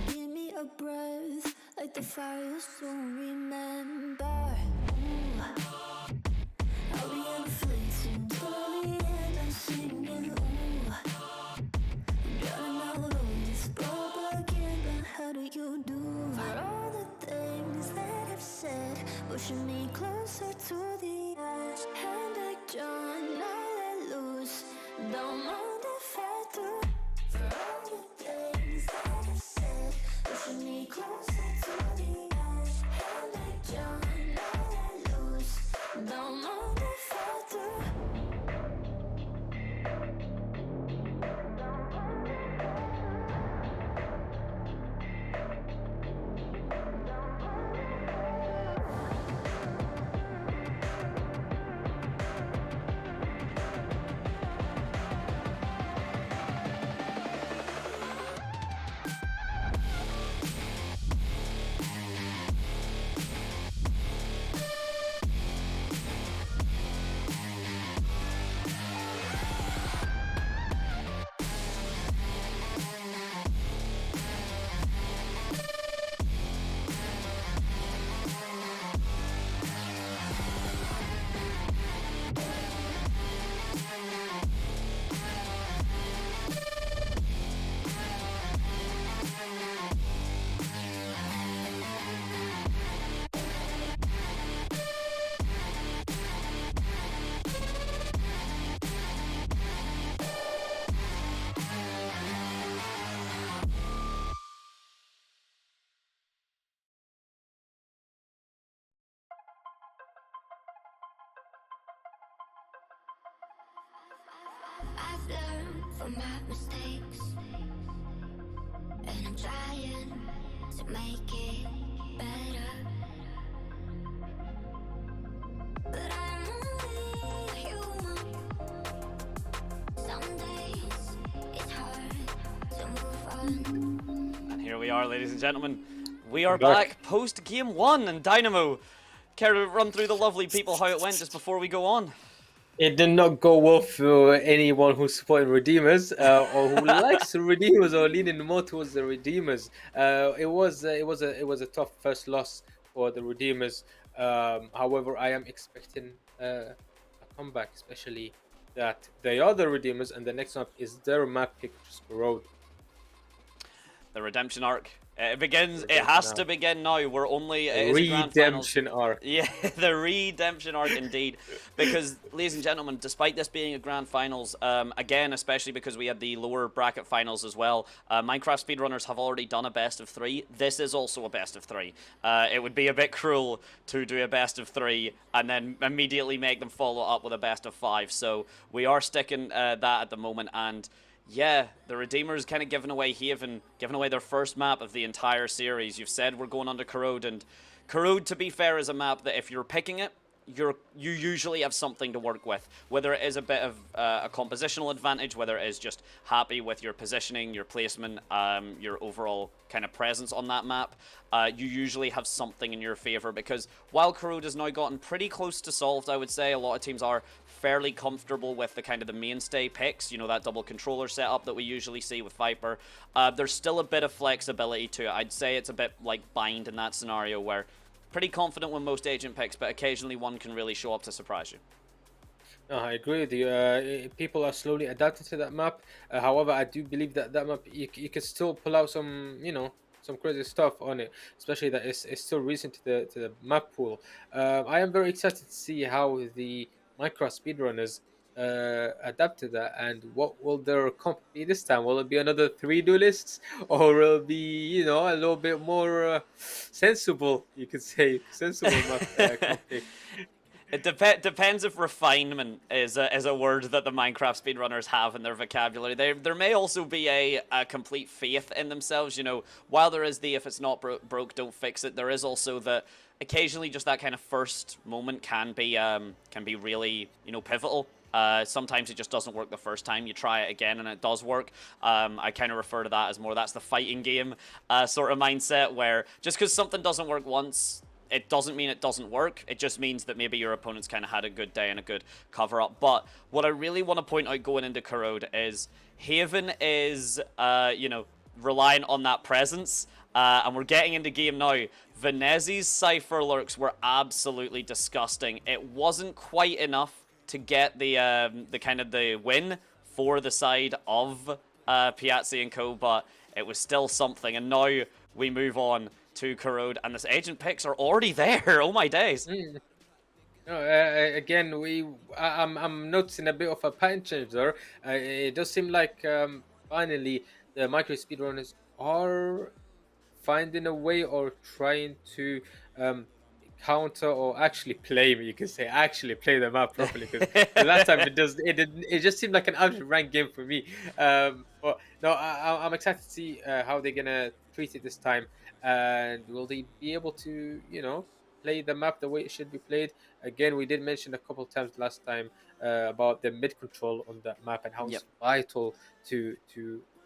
Give me a breath, like the fire you'll soon remember. Ooh. I'll be on a flight soon to the end, I'm singing. Ooh. Gotta know all this propaganda, how do you do? For all the things that I've said, pushing me closer to the edge. And I Don't mind if I do. For all the things that I said, pushing me closer to the edge. Held like John, let it loose. Don't mind if I do. I've learned from my mistakes, and I'm trying to make it better. But I'm only human. Some days it's hard to move on. And here we are, ladies and gentlemen. We are We're back post game 1 and Dynamo. Care to run through the lovely people how it went just before we go on? It did not go well for anyone who's supporting Redeemers or who likes the Redeemers or leaning more towards the Redeemers. It was a tough first loss for the Redeemers. However, I am expecting a comeback, especially that they are the Redeemers, and the next map is their map pick, which is Road. The redemption arc. It begins. It has to begin now. We're only Redemption arc. Yeah, the redemption arc indeed. Because, ladies and gentlemen, despite this being a grand finals, again, especially because we had the lower bracket finals as well, Minecraft speedrunners have already done a best of 3. This is also a best of 3. It would be a bit cruel to do a best of 3 and then immediately make them follow up with a best of 5. So we are sticking that at the moment, and yeah, the Redeemers kind of giving away Haven, giving away their first map of the entire series. You've said we're going on to Corrode, and Corrode, to be fair, is a map that if you're picking it, you usually have something to work with. Whether it is a bit of a compositional advantage, whether it is just happy with your positioning, your placement, your overall kind of presence on that map, you usually have something in your favor. Because while Corrode has now gotten pretty close to solved, I would say a lot of teams are fairly comfortable with the kind of the mainstay picks, you know, that double controller setup that we usually see with Viper. There's still a bit of flexibility to it. I'd say it's a bit like Bind in that scenario, where pretty confident with most agent picks, but occasionally one can really show up to surprise you. No, I agree with you. People are slowly adapting to that map. However, I do believe that that map, you can still pull out some, you know, some crazy stuff on it, especially that it's still recent to the map pool. I am very excited to see how the Minecraft speedrunners adapt to that, and what will their comp be this time? Will it be another 3 duelists, or will it be, you know, a little bit more sensible, you could say, sensible map comp pick? It depends if refinement is a word that the Minecraft speedrunners have in their vocabulary. There may also be a complete faith in themselves. You know, while there is the if it's not broke, don't fix it, there is also the occasionally just that kind of first moment can be really, you know, pivotal. Sometimes it just doesn't work the first time. You try it again and it does work. I kind of refer to that as more that's the fighting game sort of mindset, where just because something doesn't work once, it doesn't mean it doesn't work. It just means that maybe your opponent's kind of had a good day and a good cover-up. But what I really want to point out going into Corrode is Haven is, you know, relying on that presence. And we're getting into game now. Venezi's Cypher lurks were absolutely disgusting. It wasn't quite enough to get the kind of the win for the side of Piazzi and co, but it was still something. And now we move on to Corrode, and this agent picks are already there. Oh my days. No, again, I'm noticing a bit of a pattern change there. It does seem like finally the micro speedrunners are finding a way or trying to um, counter or actually play me. You can say actually play the map properly because the last time it just seemed like an out of rank game for me. But no, I'm excited to see how they're gonna treat it this time, and will they be able to play the map the way it should be played? Again, we did mention a couple times last time about the mid control on that map and how Yep. it's vital to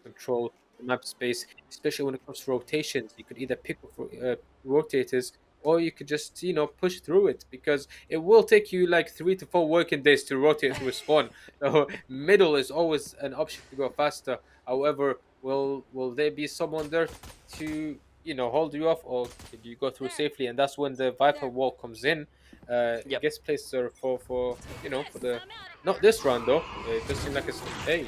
control the map space, especially when it comes to rotations. You could either pick up rotators, or you could just push through it, because it will take you like 3 to 4 working days to rotate through a spawn. So middle is always an option to go faster. However, will there be someone there to hold you off, or can you go through safely? And that's when the Viper wall comes in. It gets placed there for the not this round though. It does seem like it's okay.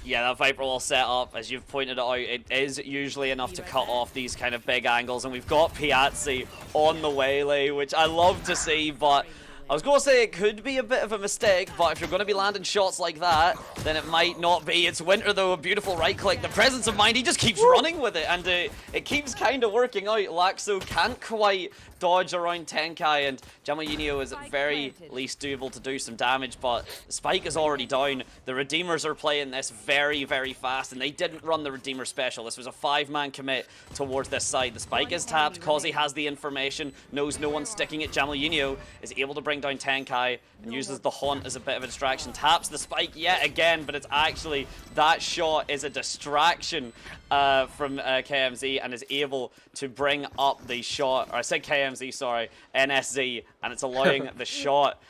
Yeah, that Viper wall set up, as you've pointed out, it is usually enough to cut off these kind of big angles, and we've got Piazzi on the waylay, which I love to see, but I was going to say it could be a bit of a mistake, but if you're going to be landing shots like that, then it might not be. It's Winter, though, a beautiful right click. The presence of mind, he just keeps running with it, and it keeps kind of working out. Laxo can't quite dodge around Tenkai, and Jamalino is at very least able to do some damage, but Spike is already down. The Redeemers are playing this very, very fast, and they didn't run the Redeemer special. This was a 5-man commit towards this side. The Spike is tapped. Kazi has the information, knows no one's sticking it. Jamalino is able to bring down Tenkai and uses the Haunt as a bit of a distraction. Taps the Spike yet again, but it's actually, that shot is a distraction from KMZ, and is able to bring up the shot, or I said KMZ, sorry, NSZ, and it's allowing the shot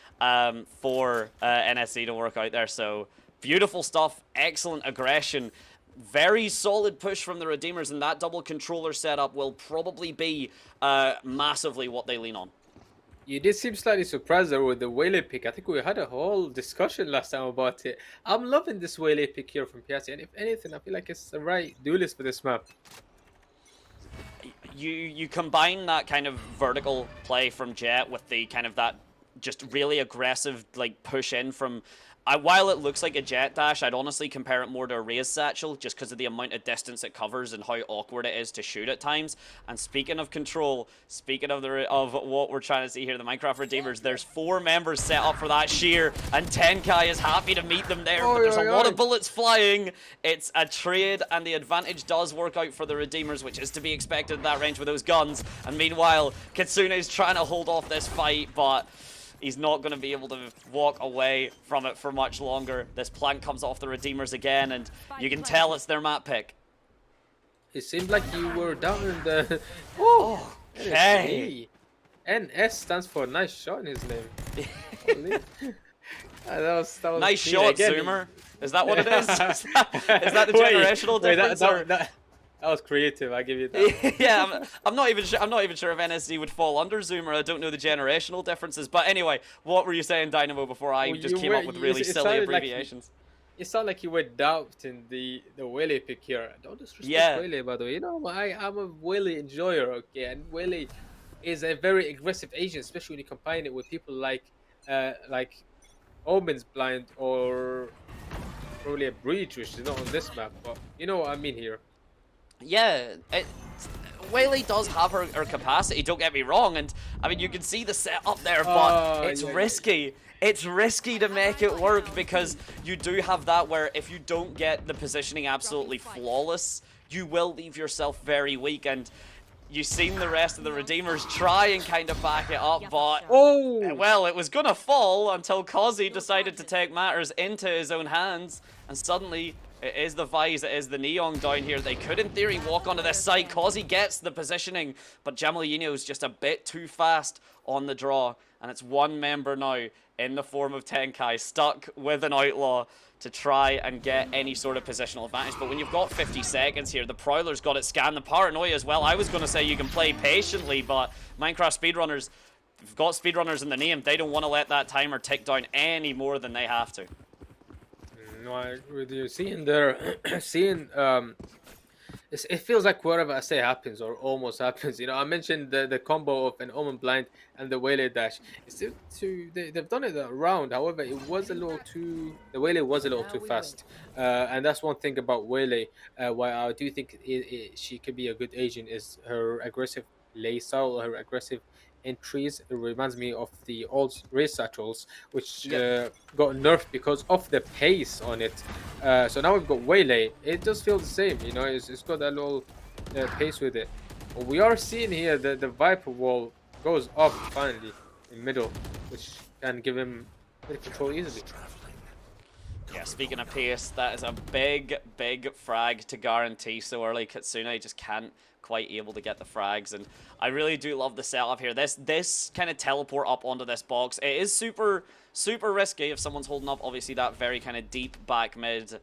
for NSZ to work out there. So beautiful stuff, excellent aggression, very solid push from the Redeemers, and that double controller setup will probably be massively what they lean on. You did seem slightly surprised there with the Waylay pick. I think we had a whole discussion last time about it. I'm loving this Waylay pick here from Piazzi, and if anything, I feel like it's the right duelist for this map. You combine that kind of vertical play from Jet with the kind of that just really aggressive like push in from... while it looks like a Jet dash, I'd honestly compare it more to a Raze satchel, just because of the amount of distance it covers and how awkward it is to shoot at times. And speaking of control, speaking of what we're trying to see here, the Minecraft Redeemers, there's 4 members set up for that shear, and Tenkai is happy to meet them there, but there's a lot of bullets flying. It's a trade, and the advantage does work out for the Redeemers, which is to be expected at that range with those guns. And meanwhile, Kitsune is trying to hold off this fight, but he's not going to be able to walk away from it for much longer. This plank comes off the Redeemers again, and you can tell it's their map pick. It seemed like you were down in the... Oh, okay. NS stands for nice shot in his name. that was nice shot, again. Zoomer. Is that what it is? Is that the generational difference? That was creative. I give you that. Yeah, I'm not even sure. I'm not even sure if NSC would fall under Zoomer. I don't know the generational differences. But anyway, what were you saying, Dynamo? Before I just came up with really silly abbreviations. It sounded like you were doubting the Waylay pick here. Don't disrespect Waylay, by the way. You know, I'm a Waylay enjoyer, okay? And Waylay is a very aggressive agent, especially when you combine it with people like Omen's Blind or probably a Breach, which is not on this map. But you know what I mean here. Yeah, Waylay does have her capacity, don't get me wrong, and I mean you can see the setup there, but it's risky. It's risky to make it work, because you do have that where if you don't get the positioning absolutely flawless, you will leave yourself very weak, and you've seen the rest of the Redeemers try and kind of back it up, but well, it was gonna fall until Kazi decided to take matters into his own hands, and suddenly it is the Vise, it is the Neon down here. They could, in theory, walk onto this side. Kazi gets the positioning, but Jamalino's just a bit too fast on the draw. And it's one member now in the form of Tenkai, stuck with an Outlaw to try and get any sort of positional advantage. But when you've got 50 seconds here, the Prowler's got it scanned. The Paranoia as well. I was going to say you can play patiently, but Minecraft speedrunners, if you've got speedrunners in the name, they don't want to let that timer tick down any more than they have to. No, I agree with you. Seeing it feels like whatever I say happens or almost happens. You know, I mentioned the combo of an Omen Blind and the Waylay dash. It's still they've done it around. However, it was a little too the Waylay was a little too fast, and that's one thing about Waylay. Why I do think she could be a good agent is her aggressive lay style, her aggressive entries. It reminds me of the old race satchels, which got nerfed because of the pace on it. So now we've got Waylay. It does feel the same, you know. It's got that little pace with it. But we are seeing here that the Viper wall goes up finally in middle, which can give him mid control easily. Yeah, speaking of pace, that is a big, big frag to guarantee so early. Kitsune just can't quite able to get the frags, and I really do love the setup here. This kind of teleport up onto this box, it is super risky if someone's holding up obviously that very kind of deep back mid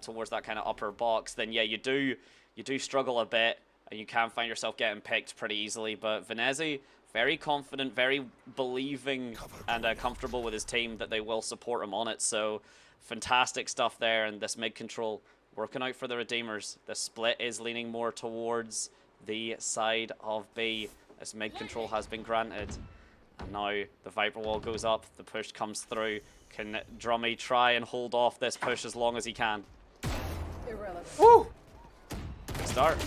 towards that kind of upper box. Then yeah, you do struggle a bit, and you can find yourself getting picked pretty easily. But Venezi, very confident, very believing, and comfortable with his team that they will support him on it. So fantastic stuff there, and this mid control working out for the Redeemers. The split is leaning more towards the side of B. This mid control has been granted. And now the Viper wall goes up, the push comes through. Can Drummy try and hold off this push as long as he can? Woo! Good start.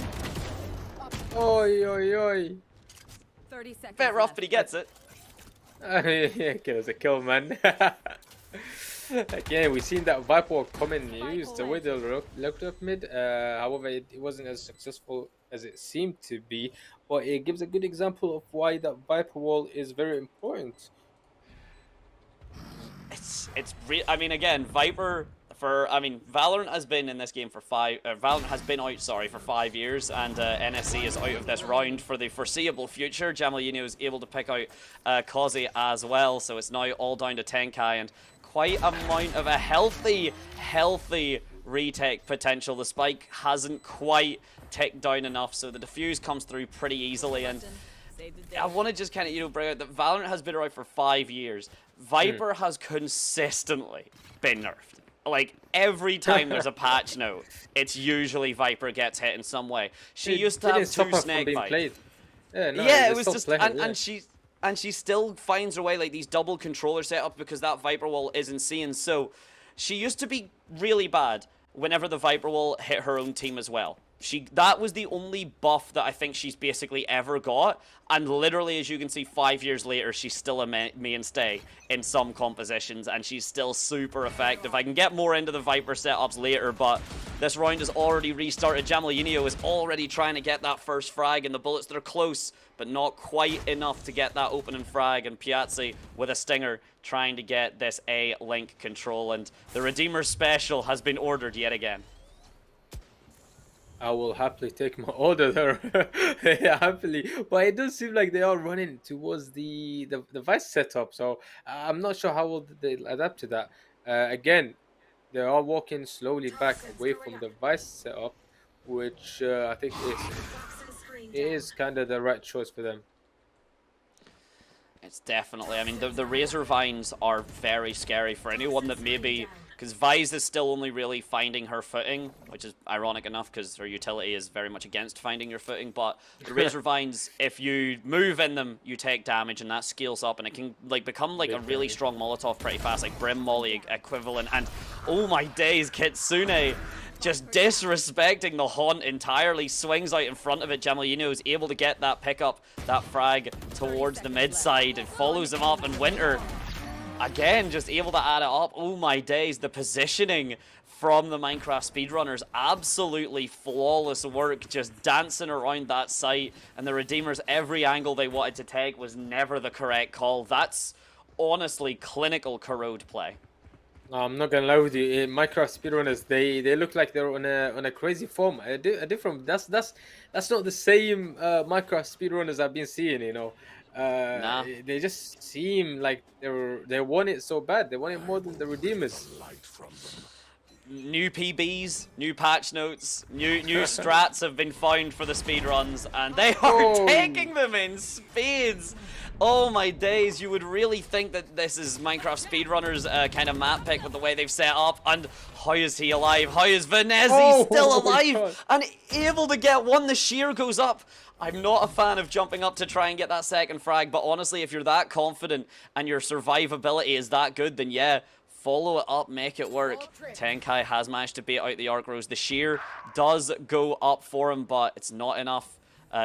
Oi, oi, oi. 30 seconds. Bit rough, but he gets it. Yeah, kills a kill, man. Again, we've seen that Viper wall come in used the way they looked up mid. However, it wasn't as successful as it seemed to be. But it gives a good example of why that Viper wall is very important. I mean, again, Viper Valorant has been in this game for Valorant has been out, sorry, for 5 years, and NSC is out of this round for the foreseeable future. Jamalino is able to pick out Kazi as well, so it's now all down to Tenkai, and quite amount of a healthy retake potential. The spike hasn't quite ticked down enough, so the defuse comes through pretty easily, and I want to just kind of, bring out that Valorant has been around for 5 years. Viper has consistently been nerfed. Like, every time there's a patch now, it's usually Viper gets hit in some way. She used to have 2 snake bites. Yeah, it was just, and she still finds her way, like, these double controller setups because that Viper wall is insane. So, she used to be really bad whenever the Viper wall hit her own team as well. That was the only buff that I think she's basically ever got, and literally, as you can see, 5 years later, she's still a mainstay in some compositions, and she's still super effective. I can get more into the Viper setups later, but this round is already restarted. Jamalino is already trying to get that first frag, and the bullets that are close, but not quite enough to get that opening frag, and Piazzi with a stinger trying to get this A-Link control, and the Redeemer special has been ordered yet again. I will happily take my order there. Yeah, happily. But it does seem like they are running towards the Vice setup, so I'm not sure how will they adapt to that. Again, they are walking slowly back away from the Vice setup, which I think is kind of the right choice for them. It's definitely, I mean, the Razor Vines are very scary for anyone that maybe, because Vise is still only really finding her footing, which is ironic enough because her utility is very much against finding your footing, but the Razor Vines, if you move in them, you take damage, and that scales up, and it can like become like a really strong Molotov pretty fast, like Brim Molly equivalent, and oh my days, Kitsune just disrespecting the haunt entirely, swings out in front of it. Jamalino is able to get that pickup, that frag towards the mid side, and follows him up, and Winter again just able to add it up. Oh my days, the positioning from the Minecraft speedrunners, absolutely flawless work, just dancing around that site, and the Redeemers, every angle they wanted to take was never the correct call. That's honestly clinical corrode play. I'm not gonna lie with you. In Minecraft speedrunners, they look like they're on a crazy form. A different. That's not the same Minecraft speedrunners I've been seeing. You know, Nah. They just seem like they want it so bad. They want it more than the Redeemers. new PBs, new patch notes, new strats have been found for the speedruns, and they are taking them in spades. Oh my days, you would really think that this is Minecraft speedrunners kind of map pick with the way they've set up. And how is he alive? How is Venezi still alive and able to get one? The shear goes up. I'm not a fan of jumping up to try and get that second frag, but honestly, if you're that confident and your survivability is that good, then yeah, follow it up, make it work. Tenkai has managed to beat out the Arc Rose. The shear does go up for him, but it's not enough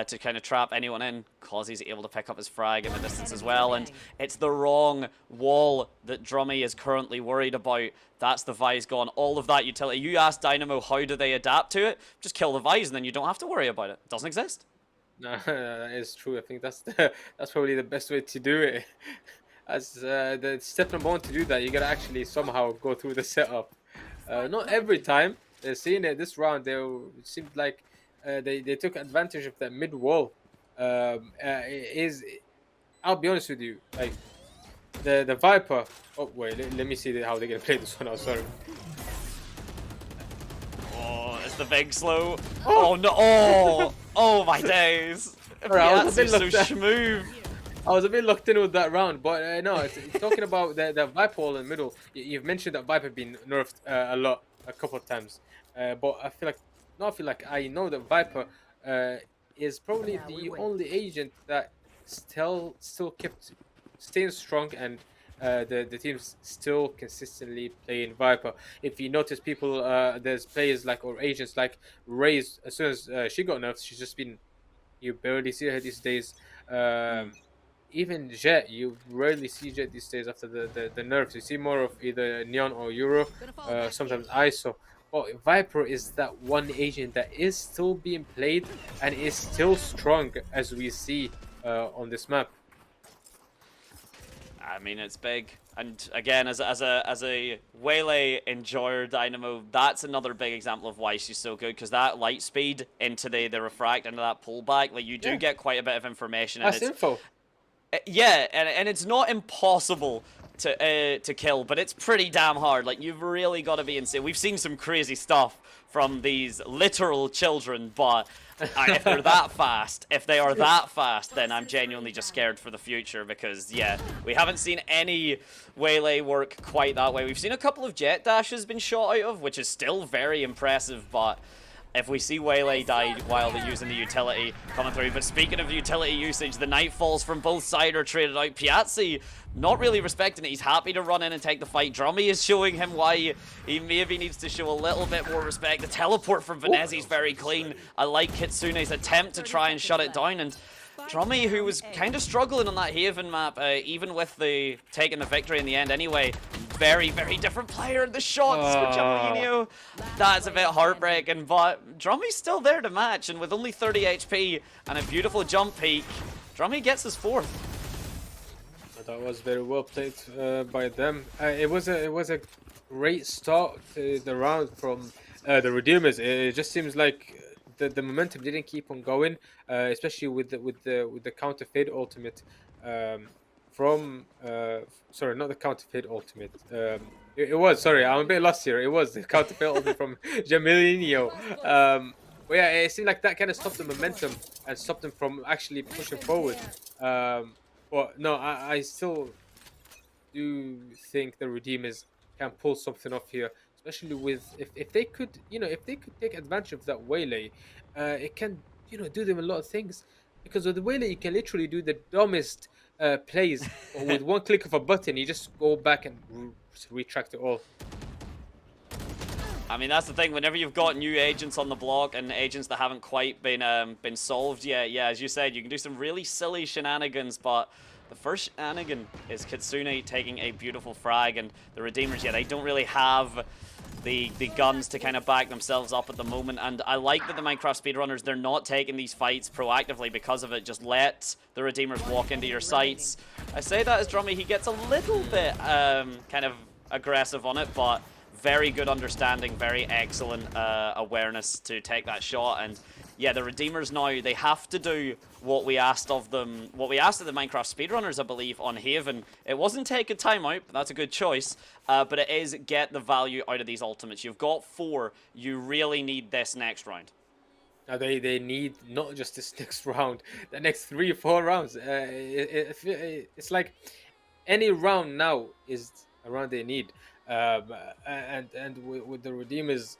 to kind of trap anyone in, because he's able to pick up his frag in the distance as well. And it's the wrong wall that Drummy is currently worried about. That's the Vise gone. All of that utility. You asked Dynamo how do they adapt to it? Just kill the Vise and then you don't have to worry about it. It doesn't exist. No, that is true. I think that's probably the best way to do it. As the step number one to do that, you gotta actually somehow go through the setup. Not every time. Seeing it this round, it seemed like they took advantage of that mid wall. I'll be honest with you, like the Viper. Oh wait, let me see how they're gonna play this one out. Sorry. Oh, it's the big slow. Oh no! Oh my days! Right, so smooth. I was a bit locked in with that round, but no, it's talking about the Viper wall in the middle. You've mentioned that Viper been nerfed a couple of times, but I know that Viper is probably the only agent that still kept staying strong, and the team's still consistently playing Viper. If you notice, people there's players like, or agents like Raze. As soon as she got nerfed, she's just been, you barely see her these days. Even Jet, you rarely see Jet these days after the nerfs. You see more of either Neon or Euro, sometimes ISO. But Viper is that one agent that is still being played and is still strong, as we see on this map. I mean, it's big. And again, as a Waylay enjoyer Dynamo, that's another big example of why she's so good, because that light speed into the refract, into that pullback, like you do get quite a bit of information. That's info. Yeah, and it's not impossible to kill, but it's pretty damn hard. Like, you've really got to be insane. We've seen some crazy stuff from these literal children, but if they're that fast, then I'm genuinely just scared for the future, because yeah, we haven't seen any Waylay work quite that way. We've seen a couple of jet dashes been shot out of, which is still very impressive, but if we see Waylay die while they're using the utility coming through. But speaking of utility usage, the Nightfalls from both sides are traded out. Piazzi not really respecting it. He's happy to run in and take the fight. Drummy is showing him why he maybe needs to show a little bit more respect. The teleport from Venezi is very clean. I like Kitsune's attempt to try and shut it down, and Drummy, who was kind of struggling on that Haven map, even with the taking the victory in the end anyway. Very, very different player. The shots for Jamelinho, that's a bit heartbreaking, but Drummy's still there to match, and with only 30 HP and a beautiful jump peak, Drummy gets his fourth. That was very well played by them. It was a great start to the round from the Redeemers. It just seems like the momentum didn't keep on going, especially with the counter fade ultimate from sorry, not the counter fade ultimate. It was, sorry, I'm a bit lost here. It was the counter fade ultimate from Jamelinho. But yeah, it seemed like that kind of stopped the momentum and stopped them from actually pushing forward. But no, I still do think the Redeemers can pull something off here, especially with if they could, if they could take advantage of that Waylay, it can, do them a lot of things. Because with the Waylay, you can literally do the dumbest plays with one click of a button. You just go back and retract it all. I mean, that's the thing. Whenever you've got new agents on the block and agents that haven't quite been solved yet, yeah, as you said, you can do some really silly shenanigans, but the first shenanigan is Kitsune taking a beautiful frag, and the Redeemers, yeah, they don't really have the guns to kind of back themselves up at the moment. And I like that the Minecraft speedrunners, they're not taking these fights proactively because of it. Just let the Redeemers walk into your sights. I say that as Drummy, he gets a little bit kind of aggressive on it, but very good understanding, very excellent awareness to take that shot. And yeah, the Redeemers now, they have to do what we asked of them, what we asked of the Minecraft speedrunners, I believe, on Haven. It wasn't take a timeout, but that's a good choice. But it is get the value out of these ultimates. You've got 4. You really need this next round. They need not just this next round, the next 3 or 4 rounds. It's like any round now is a round they need. And with the Redeemers,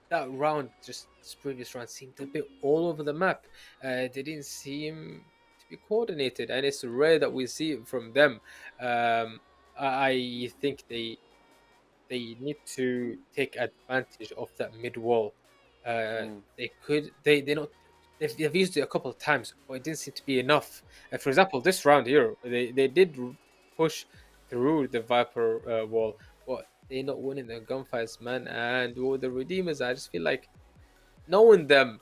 that round, just this previous round, seemed a bit all over the map. They didn't seem to be coordinated, and it's rare that we see it from them. I think they need to take advantage of that mid wall. They not they've used it a couple of times, but it didn't seem to be enough. For example, this round here, they did push through the Viper wall, but they're not winning the gunfights, man. And with the Redeemers, I just feel like knowing them,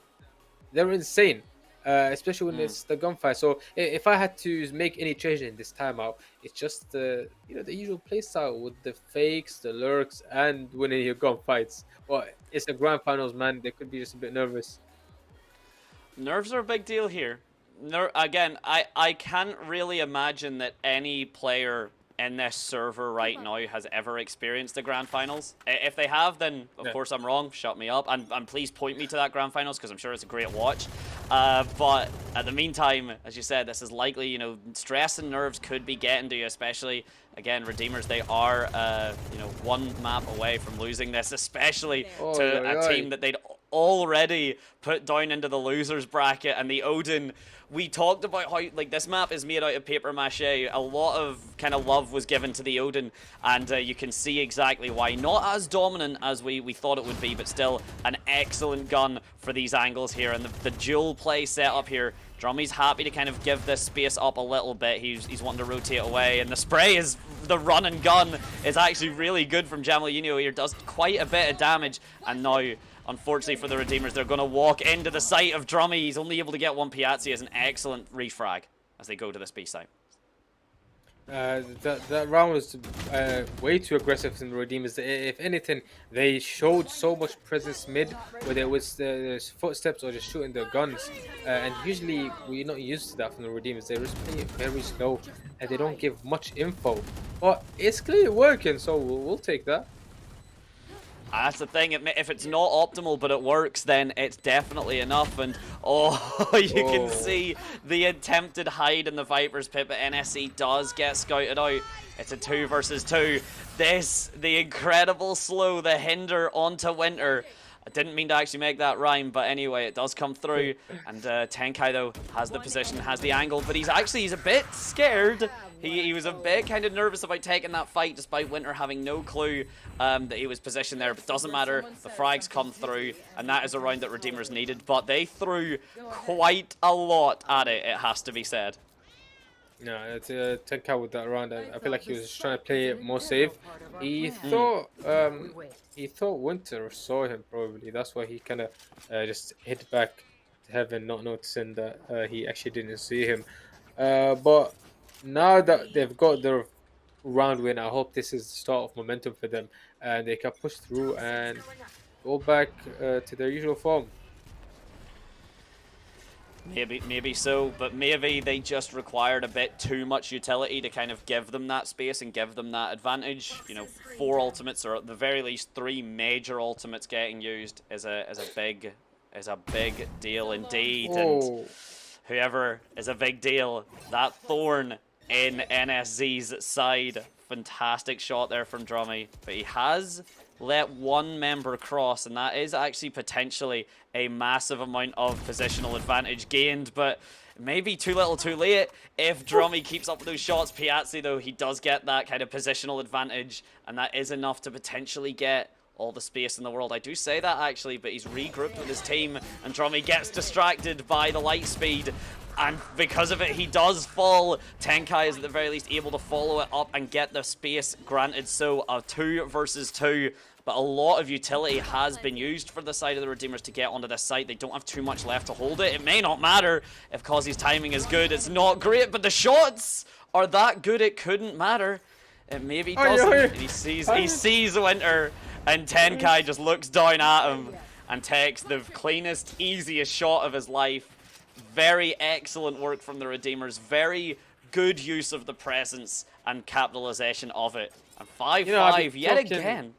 they're insane. Especially when it's the gunfight. So if I had to make any change in this timeout, it's just the usual playstyle with the fakes, the lurks, and winning your gunfights. But it's the grand finals, man. They could be just a bit nervous. Nerves are a big deal here. Again, I can't really imagine that any player in this server right now has ever experienced the grand finals. If they have, then of course I'm wrong. Shut me up, and please point me to that grand finals, because I'm sure it's a great watch. But at the meantime, as you said, this is likely, stress and nerves could be getting to you, especially, again, Redeemers, they are, 1 map away from losing this, especially to a team that they'd already put down into the losers bracket. And the Odin, we talked about how, like, this map is made out of paper mache. A lot of kind of love was given to the Odin, and you can see exactly why. Not as dominant as we thought it would be, but still an excellent gun for these angles here. And the dual play setup here, Drummy's happy to kind of give this space up a little bit. He's wanting to rotate away, and the spray is, the run and gun is actually really good from Jamalino here. Does quite a bit of damage, and now, unfortunately for the Redeemers, they're going to walk into the sight of Drummy. He's only able to get 1 Piazzi as an excellent refrag as they go to this B site. That round was way too aggressive from the Redeemers. If anything, they showed so much presence mid, whether it was the footsteps or just shooting their guns. And usually we're not used to that from the Redeemers. They're just playing it very slow, and they don't give much info. But it's clearly working, so we'll take that. That's the thing, if it's not optimal but it works, then it's definitely enough. And you can see the attempted hide in the Viper's pit, but NSC does get scouted out. It's a 2 versus 2. The incredible slow, the hinder onto Winter. I didn't mean to actually make that rhyme, but anyway, it does come through. And Tenkai, though, has the position, has the angle, but he's a bit scared. He was a bit kind of nervous about taking that fight, despite Winter having no clue that he was positioned there. But doesn't matter, the frags come through, and that is a round that Redeemers needed. But they threw quite a lot at it has to be said. No, it's Tenkai with that round. I feel like he was just trying to play it more safe. He thought Winter saw him, probably. That's why he kind of just hit back to heaven, not noticing that he actually didn't see him. But now that they've got their round win, I hope this is the start of momentum for them, and they can push through and go back to their usual form. Maybe so, but maybe they just required a bit too much utility to kind of give them that space and give them that advantage. 4 ultimates, or at the very least 3 major ultimates getting used is a big deal indeed. And whoever is a big deal, that Thorn in NSZ's side, fantastic shot there from Drummy, but he has let 1 member cross, and that is actually potentially a massive amount of positional advantage gained, but maybe too little too late. If Drummy keeps up with those shots, Piazzi, though, he does get that kind of positional advantage, and that is enough to potentially get all the space in the world. I do say that, actually, but he's regrouped with his team, and Drummy gets distracted by the light speed, and because of it, he does fall. Tenkai is at the very least able to follow it up and get the space granted. So a 2 versus 2, but a lot of utility has been used for the side of the Redeemers to get onto this site. They don't have too much left to hold it. It may not matter if Causey's timing is good. It's not great, but the shots are that good it couldn't matter. It maybe doesn't. He sees Winter, and Tenkai just looks down at him. and takes the cleanest, easiest shot of his life. Very excellent work from the Redeemers. Very good use of the presence and capitalization of it. And 5-5 yet again.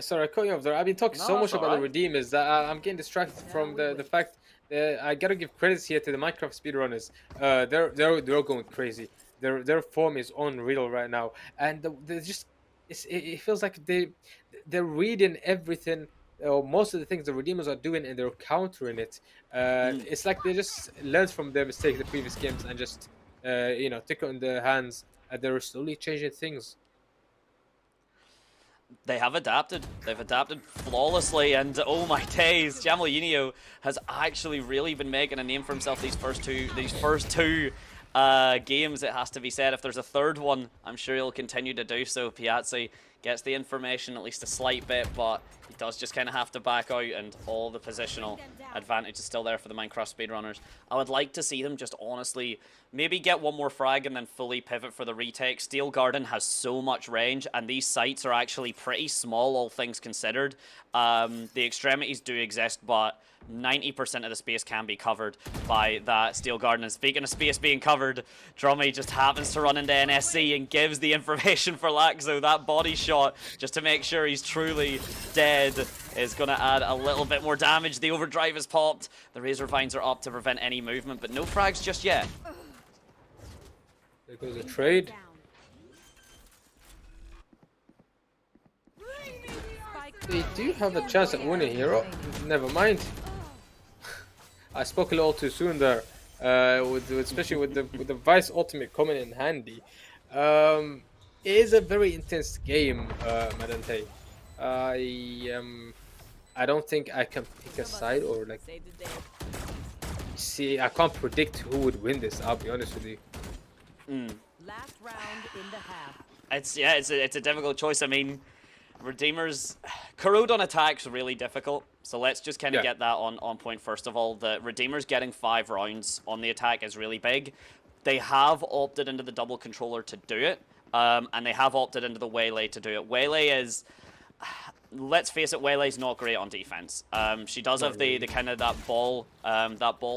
Sorry, I cut you off there. I've been talking so much about the Redeemers that I'm getting distracted from the fact that I gotta give credits here to the Minecraft speedrunners. They're going crazy. Their form is unreal right now, and they're just it feels like they're reading everything. Or most of the things the Redeemers are doing, and they're countering it. It's like they just learned from their mistakes the previous games and just took it in their hands, and they're slowly changing things. They have adapted. They've adapted flawlessly, and oh my days, Jamalino has actually really been making a name for himself these first two games, it has to be said. If there's a third one, I'm sure he'll continue to do so. Piazzi gets the information, at least a slight bit, but he does just kind of have to back out, and all the positional advantage is still there for the Minecraft speedrunners. I would like to see them just honestly maybe get one more frag and then fully pivot for the retake. Steel Garden has so much range, and these sites are actually pretty small, all things considered. The extremities do exist, but 90% of the space can be covered by that Steel Garden. And speaking of space being covered, Drummy just happens to run into NSC and gives the information for Laxo. That body shot, just to make sure he's truly dead, is going to add a little bit more damage. The overdrive is popped. The Razor Vines are up to prevent any movement, but no frags just yet. There goes a trade. They do have a chance at winning here. Oh, never mind. I spoke a little too soon there, especially with the Vice Ultimate coming in handy. It is a very intense game, Madante. I don't think I can pick a side or like. See, I can't predict who would win this. I'll be honest with you. Last round in the half. It's a difficult choice. I mean, Redeemers, corrode on attack's really difficult, so let's just kind of get that on point first of all. The Redeemers getting 5 rounds on the attack is really big. They have opted into the double controller to do it, and they have opted into the Waylay to do it. Waylay is, let's face it, Waylay's not great on defense. She does have the kind of that ball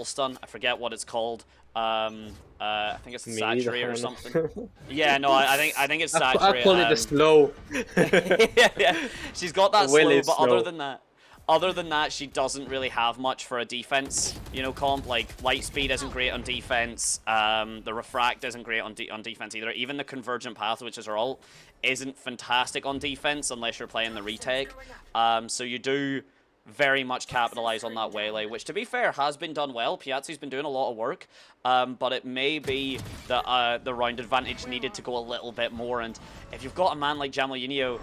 stun. I forget what it's called. I think it's Saturate or something. Yeah, no, I think it's Saturate. I call it the slow. yeah, she's got that slow, but other than that, she doesn't really have much for a defense, comp. Like, light speed isn't great on defense. The refract isn't great on defense either. Even the convergent path, which is her ult, isn't fantastic on defense unless you're playing the retake. So you do very much capitalize on that Waylay, which, to be fair, has been done well. Piazzi's been doing a lot of work, but it may be that the round advantage needed to go a little bit more. And if you've got a man like Jamalino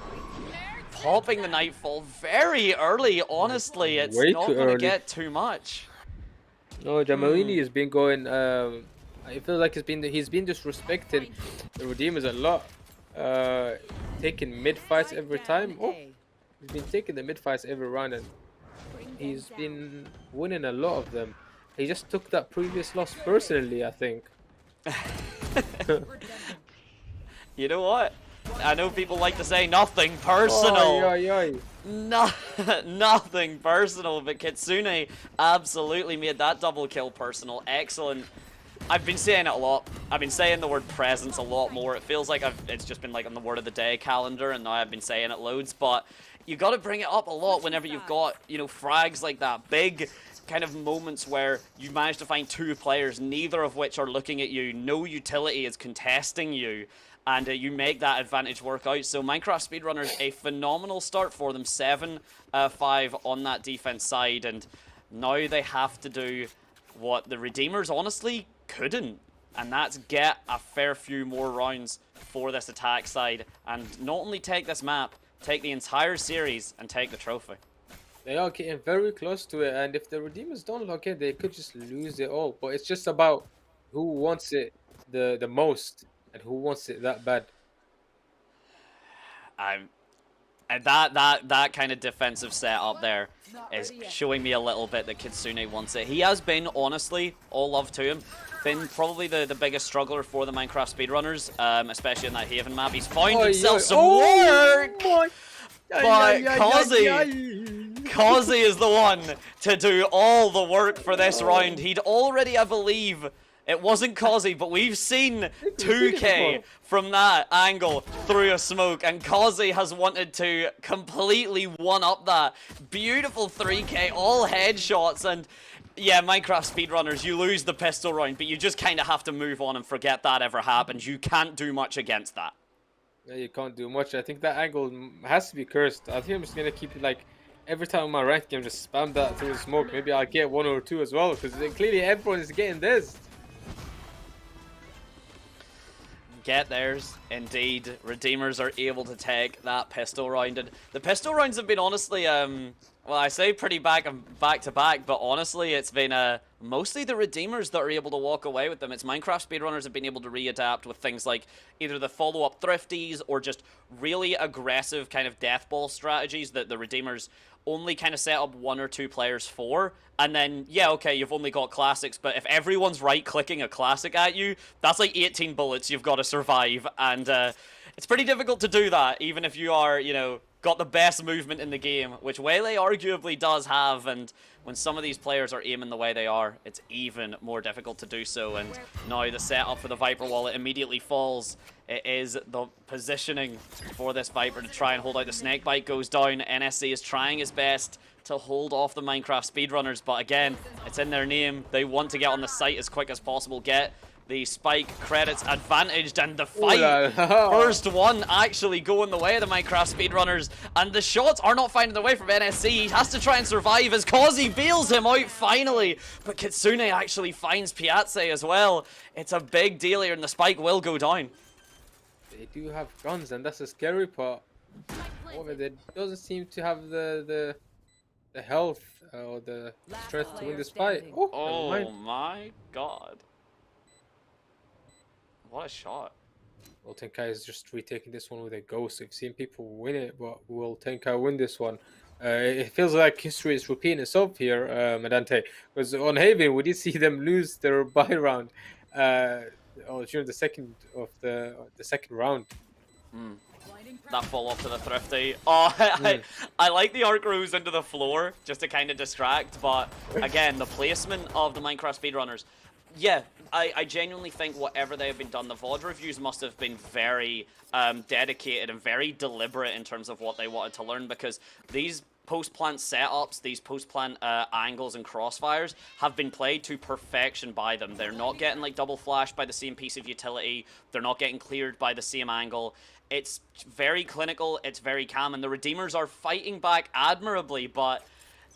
popping the Nightfall very early, honestly, it's not going to get too much. No, Jamalini has been going. I feel like he's been disrespecting the Redeemers a lot, taking mid fights every time. Oh, he's been taking the mid fights every round, and he's been winning a lot of them. He just took that previous loss personally, I think. You know what? I know people like to say nothing personal. Nothing personal, but Kitsune absolutely made that double kill personal. Excellent. I've been saying it a lot. I've been saying the word presence a lot more. It feels like it's just been like on the word of the day calendar, and now I've been saying it loads, but you got to bring it up a lot whenever you've got, frags like that. Big kind of moments where you manage to find 2 players, neither of which are looking at you. No utility is contesting you, and you make that advantage work out. So Minecraft speedrunners, a phenomenal start for them. 7-5 on that defense side, and now they have to do what the Redeemers honestly couldn't, and that's get a fair few more rounds for this attack side, and not only take this map, take the entire series and take the trophy. They are getting very close to it, and if the Redeemers don't lock in, they could just lose it all. But it's just about who wants it the most and who wants it that bad. And that kind of defensive setup there is showing me a little bit that Kitsune wants it. He has been, honestly, all love to him, been probably the biggest struggler for the Minecraft speedrunners, especially in that Haven map. He's found himself some work! But Kazi is the one to do all the work for this round. He'd already, I believe, it wasn't Kazi, but we've seen 2K from that angle through a smoke, and Kazi has wanted to completely one-up that. Beautiful 3K, all headshots, and yeah, Minecraft speedrunners, you lose the pistol round, but you just kind of have to move on and forget that ever happened. You can't do much against that. Yeah, you can't do much. I think that angle has to be cursed. I think I'm just gonna keep it like every time in my ranked game, just spam that through the smoke. Maybe I'll get 1 or 2 as well, because clearly everyone is getting this. Get theirs, indeed. Redeemers are able to take that pistol round, and the pistol rounds have been honestly, well, I say pretty back to back, but honestly, it's been mostly the Redeemers that are able to walk away with them. It's Minecraft speedrunners have been able to readapt with things like either the follow-up thrifties or just really aggressive kind of death ball strategies that the Redeemers only kind of set up 1 or 2 players for. And then, yeah, okay, you've only got classics, but if everyone's right-clicking a classic at you, that's like 18 bullets you've got to survive. And it's pretty difficult to do that, even if you are, you know, got the best movement in the game, which Waylay arguably does have, and when some of these players are aiming the way they are, it's even more difficult to do so. And now the setup for the Viper wall, it immediately falls. It is the positioning for this Viper to try and hold out. The snake bite goes down. NSC is trying his best to hold off the Minecraft speedrunners, but again, it's in their name. They want to get on the site as quick as possible, get the spike credits advantaged, and the fight, first one actually going the way of the Minecraft speedrunners, and the shots are not finding their way from NSC. He has to try and survive as Kazi bails him out finally, but Kitsune actually finds Piazza as well. It's a big deal here, and the spike will go down. They do have guns, and that's the scary part. However, they doesn't seem to have the health or the strength to win this fight. Oh my god. What a shot. Well, Tenkai is just retaking this one with a ghost. We've seen people win it, but will Tenkai win this one? It feels like history is repeating itself here, Medante. Because on Haven, we did see them lose their buy round during the second round. That fall off to the thrifty. Oh, I like the arc rose into the floor just to kind of distract, but again, the placement of the Minecraft speedrunners. Yeah, I genuinely think whatever they have been done, the VOD reviews must have been very dedicated and very deliberate in terms of what they wanted to learn, because these post-plant setups, these post-plant angles and crossfires have been played to perfection by them. They're not getting like double flashed by the same piece of utility. They're not getting cleared by the same angle. It's very clinical, it's very calm, and the Redeemers are fighting back admirably, but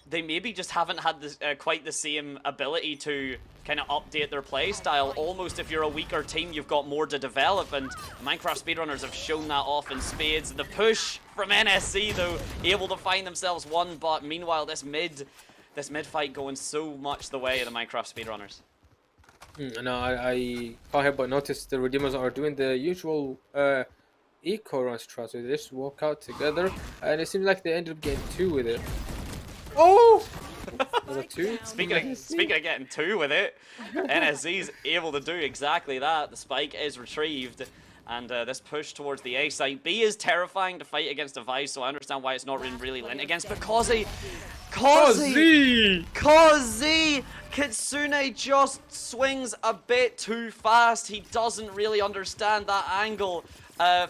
they maybe just haven't had this, quite the same ability to kind of update their play style. Almost if you're a weaker team, you've got more to develop, and Minecraft speedrunners have shown that off in spades. The push from NSC, though, able to find themselves one, but meanwhile, this mid fight going so much the way of the Minecraft speedrunners. No, I can't help but notice the Redeemers are doing the usual eco run strat, so they just walk out together, and it seems like they ended up getting 2 with it. Oh! Was it 2? Speaking of getting 2 with it, NSC's able to do exactly that. The spike is retrieved, and this push towards the A site. B is terrifying to fight against a Vice, so I understand why it's not really lent against, but Kazi! Kitsune just swings a bit too fast. He doesn't really understand that angle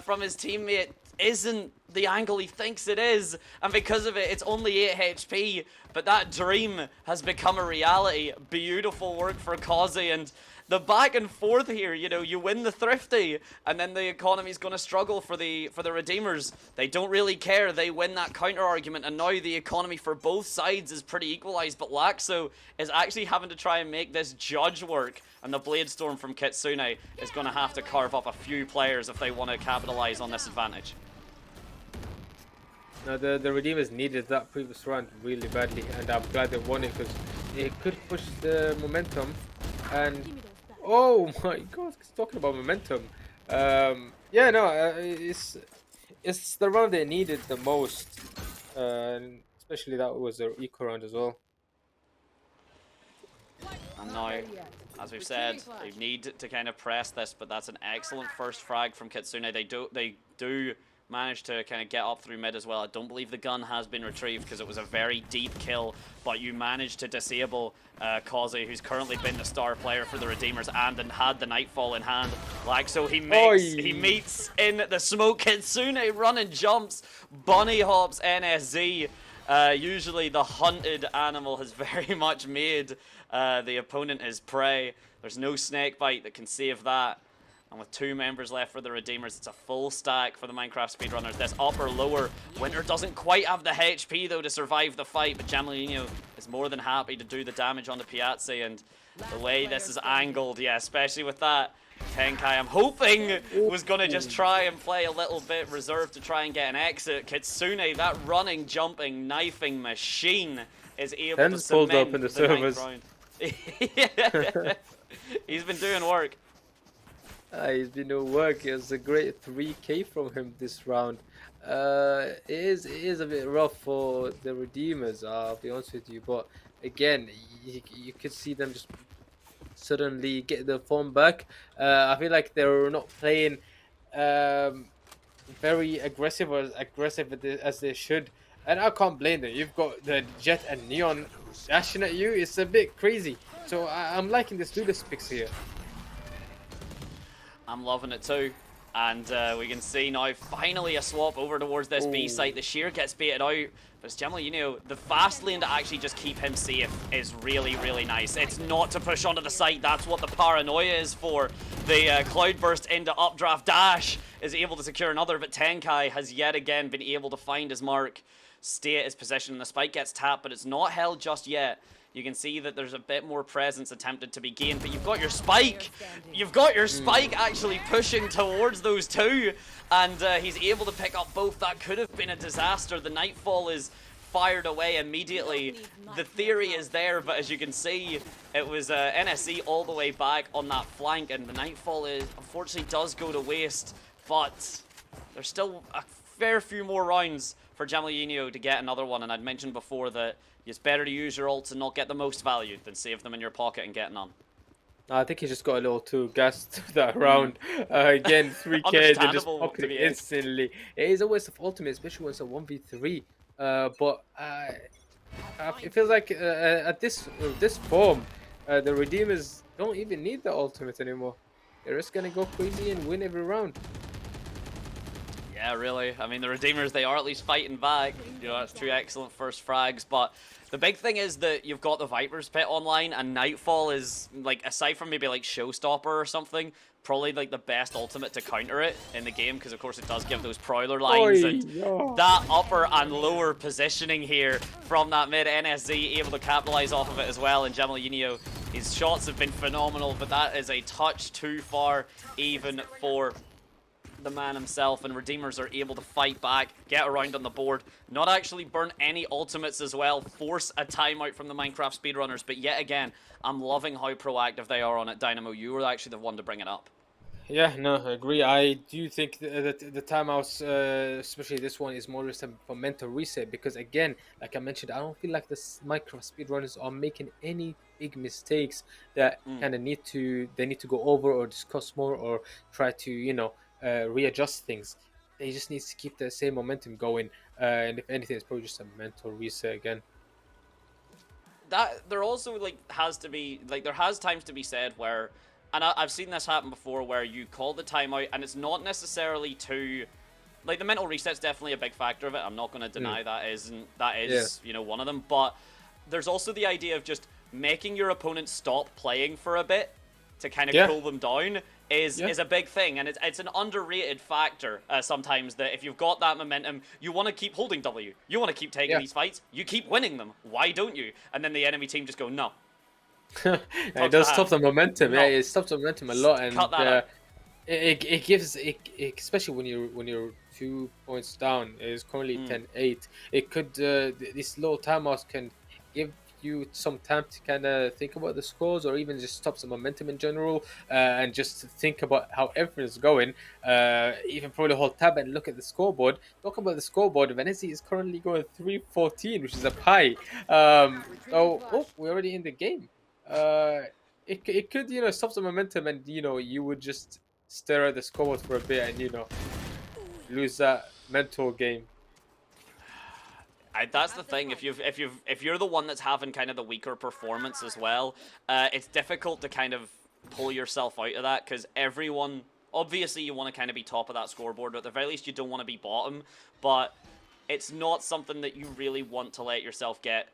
from his teammate isn't the angle he thinks it is, and because of it, it's only 8 HP, but that dream has become a reality. Beautiful work for Kazi, and the back and forth here, you know, you win the thrifty, and then the economy's going to struggle for the Redeemers. They don't really care. They win that counter argument, and now the economy for both sides is pretty equalized, but Laxo is actually having to try and make this judge work, and the Blade Storm from Kitsune is going to have to carve up a few players if they want to capitalize on this advantage. No, the Redeemers needed that previous round really badly, and I'm glad they won it because it could push the momentum. And oh my god, talking about momentum. Yeah, no, it's the round they needed the most, especially that was their eco round as well. And now, as we've said, they need to kind of press this, but that's an excellent first frag from Kitsune. They do managed to kind of get up through mid as well. I don't believe the gun has been retrieved because it was a very deep kill, but you managed to disable Kaze, who's currently been the star player for the Redeemers and had the Nightfall in hand. Like, so he meets in the smoke. Kitsune run and jumps, bunny hops NSZ. Usually the hunted animal has very much made the opponent his prey. There's no snake bite that can save that. And with 2 members left for the Redeemers, it's a full stack for the Minecraft speedrunners. This upper lower, Winter doesn't quite have the HP though to survive the fight, but Jamalino is more than happy to do the damage on the Piazzi, and the way this is angled, yeah, especially with that Tenkai, I'm hoping was gonna just try and play a little bit reserved to try and get an exit. Kitsune, that running, jumping, knifing machine, is able to cement pulled up in the servers. 9th round. He's been doing work. He's been doing work. It was a great 3k from him this round. It is a bit rough for the Redeemers, I'll be honest with you. But again, you could see them just suddenly get the form back. I feel like they're not playing very aggressive or as aggressive as they should. And I can't blame them. You've got the Jet and Neon dashing at you. It's a bit crazy. So I'm liking this Ludus picks here. I'm loving it too. And we can see now finally a swap over towards this B site. The Sheer gets baited out. But it's generally, you know, the fast lane to actually just keep him safe is really, really nice. It's not to push onto the site. That's what the paranoia is for. The Cloudburst into updraft dash is able to secure another, but Tenkai has yet again been able to find his mark, stay at his position. The spike gets tapped, but it's not held just yet. You can see that there's a bit more presence attempted to be gained, but you've got your spike. You've got your spike actually pushing towards those 2, and he's able to pick up both. That could have been a disaster. The Nightfall is fired away immediately. The theory is there, but as you can see, it was NSC all the way back on that flank, and the Nightfall unfortunately does go to waste, but there's still a fair few more rounds for Jamalino to get another one, and I'd mentioned before that it's better to use your ults and not get the most value than save them in your pocket and get none. I think he just got a little too gassed that round. Again, 3k, they just popped it instantly. It is a waste of ultimate, especially when it's a 1v3. But it feels like at this form, the Redeemers don't even need the ultimate anymore. They're just gonna go crazy and win every round. Yeah, really. I mean, the Redeemers, they are at least fighting back. You know, that's 2 excellent first frags. But the big thing is that you've got the Viper's Pit online, and Nightfall is, like, aside from maybe, like, Showstopper or something, probably, like, the best ultimate to counter it in the game, because, of course, it does give those Prowler lines. And that upper and lower positioning here from that mid, NSZ able to capitalize off of it as well. And Jamalino, his shots have been phenomenal, but that is a touch too far even for the man himself, and Redeemers are able to fight back, get around on the board, not actually burn any ultimates as well, force a timeout from the Minecraft speedrunners. But yet again, I'm loving how proactive they are on it. Dynamo, you were actually the one to bring it up. Yeah, no, I agree. I do think that the timeouts, especially this one, is more just a mental reset, because again, like I mentioned, I don't feel like the Minecraft speedrunners are making any big mistakes that kind of need to go over or discuss more or try to, you know, readjust things. They just need to keep the same momentum going, and if anything, it's probably just a mental reset again. That there also has times to be said where, and I've seen this happen before, where you call the timeout and it's not necessarily to, like, the mental reset's definitely a big factor of it. I'm not going to deny that is you know, one of them, but there's also the idea of just making your opponent stop playing for a bit to kind of cool them down is a big thing, and it's an underrated factor sometimes, that if you've got that momentum, you want to keep holding W. You want to keep taking these fights. You keep winning them. Why don't you? And then the enemy team just go, no. It does stop the momentum. No. Yeah, it stops the momentum a lot, and cut that out. It gives it, especially when you're 2 points down. It's currently 10-8. It could these little timeouts can give you some time to kind of think about the scores, or even just stop some momentum in general, and just think about how everything's going. Even probably hold tab and look at the scoreboard. Talk about the scoreboard. Venezia is currently going 3-14, which is a pie. Oh, we're already in the game. It could, you know, stop the momentum, and, you know, you would just stare at the scoreboard for a bit and, you know, lose that mental game. That's the thing. If you're the one that's having kind of the weaker performance as well, it's difficult to kind of pull yourself out of that, because everyone, obviously you want to kind of be top of that scoreboard, but at the very least you don't want to be bottom. But it's not something that you really want to let yourself get,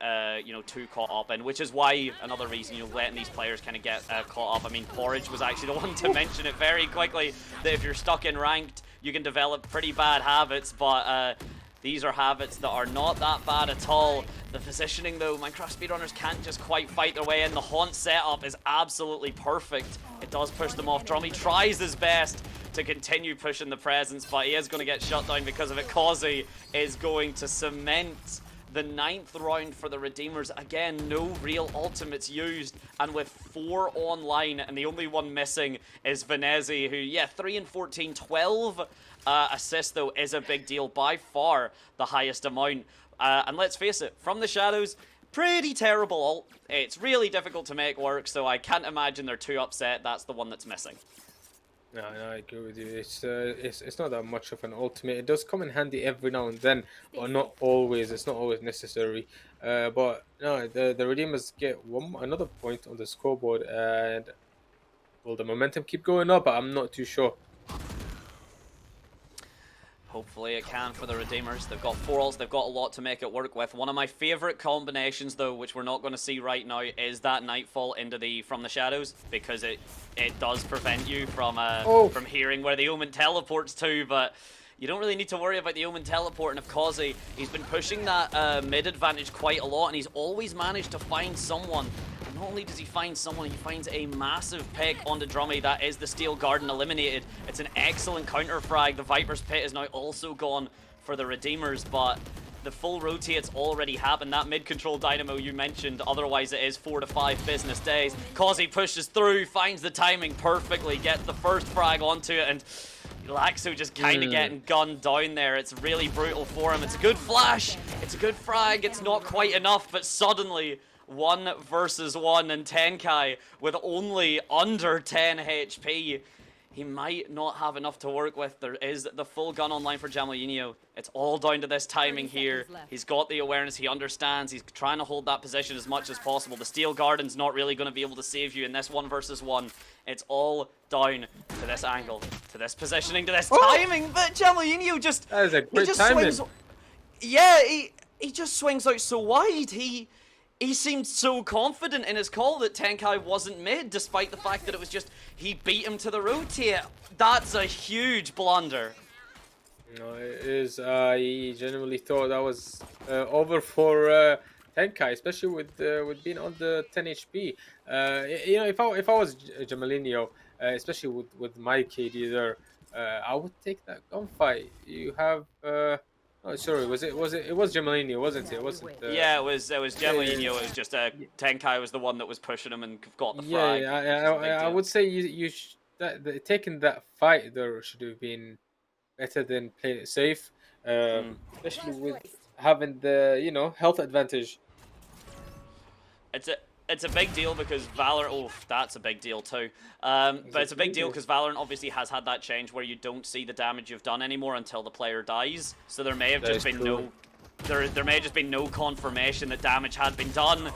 too caught up in, which is why another reason you're letting these players kind of get caught up. I mean, Porridge was actually the one to mention it very quickly, that if you're stuck in ranked, you can develop pretty bad habits, but these are habits that are not that bad at all. The positioning, though, Minecraft speedrunners can't just quite fight their way in. The haunt setup is absolutely perfect. It does push them off. Drummy tries his best to continue pushing the presence, but he is going to get shut down because of it. Causey is going to cement the 9th round for the Redeemers. Again, no real ultimates used, and with 4 online, and the only one missing is Venezi, who, 3 and 14, 12 assists, though, is a big deal. By far the highest amount. And let's face it, from the shadows, pretty terrible ult. It's really difficult to make work, so I can't imagine they're too upset that's the one that's missing. No, I agree with you. It's not that much of an ultimate. It does come in handy every now and then, but not always. It's not always necessary. But no, the Redeemers get another point on the scoreboard, and will the momentum keep going up? I'm not too sure. Hopefully it can for the Redeemers. They've got 4 ults, they've got a lot to make it work with. One of my favourite combinations, though, which we're not going to see right now, is that Nightfall into from the shadows, because it does prevent you from hearing where the Omen teleports to, but you don't really need to worry about the Omen teleporting. Of Causey, he's been pushing that mid advantage quite a lot, and he's always managed to find someone. Not only does he find someone, he finds a massive pick onto Drummy. That is the Steel Garden eliminated. It's an excellent counter frag. The Viper's Pit is now also gone for the Redeemers, but the full rotate's already happened. That mid-control dynamo you mentioned, otherwise it is 4 to 5 business days. Causey pushes through, finds the timing perfectly, gets the first frag onto it, and Laxo just kind of getting gunned down there. It's really brutal for him. It's a good flash, it's a good frag, it's not quite enough, but suddenly 1 versus 1, and Tenkai with only under 10 HP. He might not have enough to work with. There is the full gun online for Jamoinho. It's all down to this timing here. He's got the awareness, he understands, he's trying to hold that position as much as possible. The Steel Garden's not really going to be able to save you in this 1 versus 1. It's all down to this angle, to this positioning, to this timing, but Jamoinho just... That is a great timing. Yeah, he just swings out so wide. He seemed so confident in his call that Tenkai wasn't mid, despite the fact that it was just, he beat him to the rotate. That's a huge blunder. No, it is. He genuinely thought that was over for Tenkai, especially with being on the 10 HP. If I was Jamoinho, especially with my KD there, I would take that gunfight. You have... Oh, sorry. It was Jamoinho, wasn't it? Yeah, it was Jamoinho. It was just Tenkai was the one that was pushing him and got the frag. Yeah, I would say taking that fight there should have been better than playing it safe, especially with having the health advantage. It's a big deal because Valorant... Oh, that's a big deal too. But it's a big deal because Valorant obviously has had that change where you don't see the damage you've done anymore until the player dies. So there may have just been there may have just been no confirmation that damage had been done.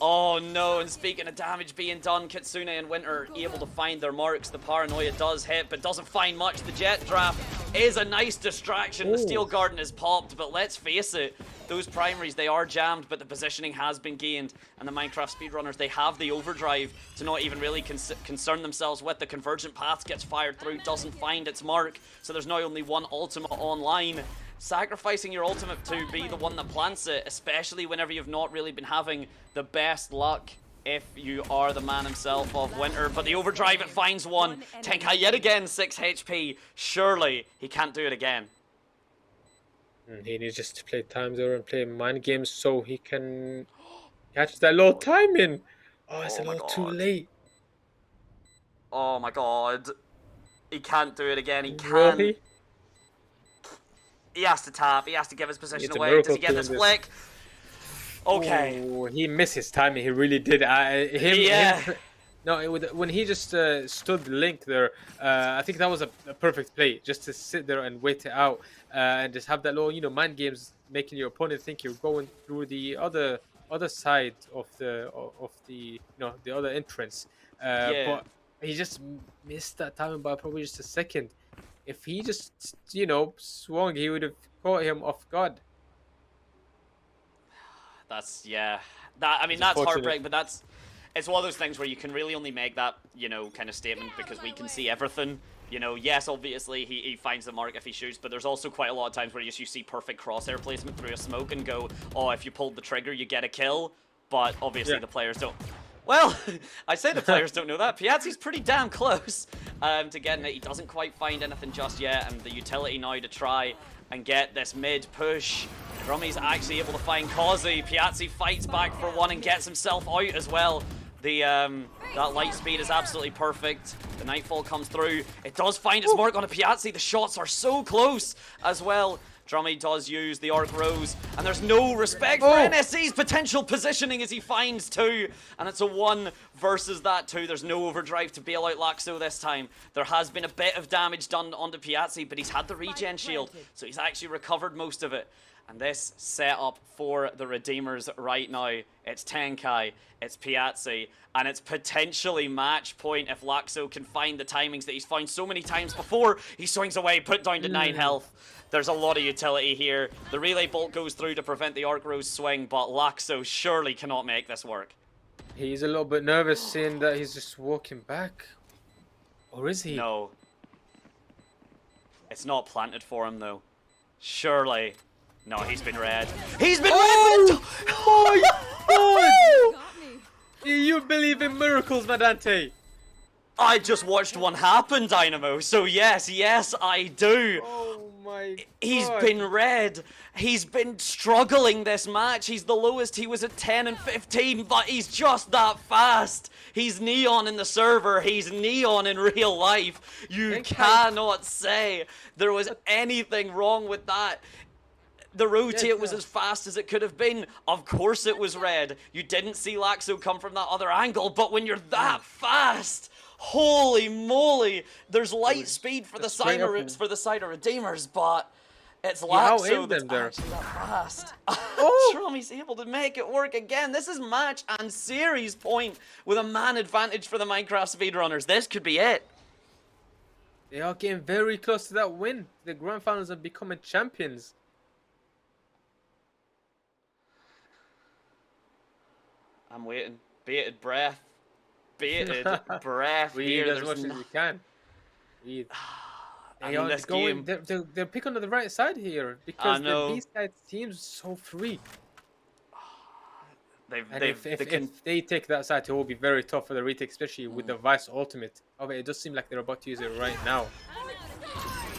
Oh no, and speaking of damage being done, Kitsune and Winter able to find their marks. The Paranoia does hit, but doesn't find much. The Jet Draft is a nice distraction. The Steel Garden is popped, but let's face it, those primaries, they are jammed, but the positioning has been gained. And the Minecraft speedrunners, they have the overdrive to not even really concern themselves with. The Convergent Path gets fired through, doesn't find its mark. So there's now only 1 ultimate online. Sacrificing your ultimate to be the one that plants it, especially whenever you've not really been having the best luck if you are the man himself of Winter. But the overdrive, it finds one. Tenkai yet again, 6 HP. Surely he can't do it again. He needs just to play time zone and play mind games so he can catch that low timing. Oh, it's a little too late. Oh my god. He can't do it again. He can't. Really? He has to tap. He has to give his position away. Does he get this flick? Okay. Oh, he missed his timing. He really did. No, when he just stood Link there, I think that was a perfect play, just to sit there and wait it out, and just have that little, mind games, making your opponent think you're going through the other side of the other entrance. Yeah. But he just missed that timing by probably just a second. If he just swung, he would have caught him off guard. That's That I mean It's that's unfortunate. heartbreak, but it's one of those things where you can really only make that kind of statement because we can see everything. Yes, obviously he finds the mark if he shoots, but there's also quite a lot of times where you see perfect crosshair placement through a smoke and go, oh, if you pulled the trigger, you get a kill. But obviously the players don't. Well, I say the players don't know that. Piazzi's pretty damn close to getting it. He doesn't quite find anything just yet, and the utility now to try and get this mid push. Drummy's actually able to find Kazi. Piazzi fights back for one and gets himself out as well. That light speed is absolutely perfect. The Nightfall comes through. It does find its mark on a Piazzi. The shots are so close as well. Drummy does use the Arc Rose, and there's no respect for NSC's potential positioning as he finds two, and it's a 1 versus that 2. There's no overdrive to bail out Laxo this time. There has been a bit of damage done onto Piazzi, but he's had the regen shield, so he's actually recovered most of it. And this setup for the Redeemers right now, it's Tenkai, it's Piazzi, and it's potentially match point if Laxo can find the timings that he's found so many times before. He swings away, put down to 9 health. There's a lot of utility here. The relay bolt goes through to prevent the Arc Rose swing, but Laxo surely cannot make this work. He's a little bit nervous seeing that he's just walking back. Or is he? No. It's not planted for him, though. Surely. No, he's been red. He's been red! Oh my god! Do you believe in miracles, Madante? I just watched one happen, Dynamo, so yes, I do. Oh my god. He's been red. He's been struggling this match. He's the lowest. He was at 10 and 15, but he's just that fast. He's Neon in the server. He's Neon in real life. You cannot say there was anything wrong with that. The rotate was as fast as it could have been. Of course it was red. You didn't see Laxo come from that other angle, but when you're that fast, holy moly, there's light speed for the side of Redeemers, but it's Laxo that's actually that fast. Trummy's able to make it work again. This is match and series point with a man advantage for the Minecraft speedrunners. This could be it. They are getting very close to that win. The grand finals are becoming champions. I'm waiting. Bated breath. Bated breath. Breathe here. as much as you can. Breathe. I mean, this game... They're picking on the right side here because the B-side seems so free. If they take that side, it will be very tough for the retake, especially with the Vice ultimate. Oh, it does seem like they're about to use it right now.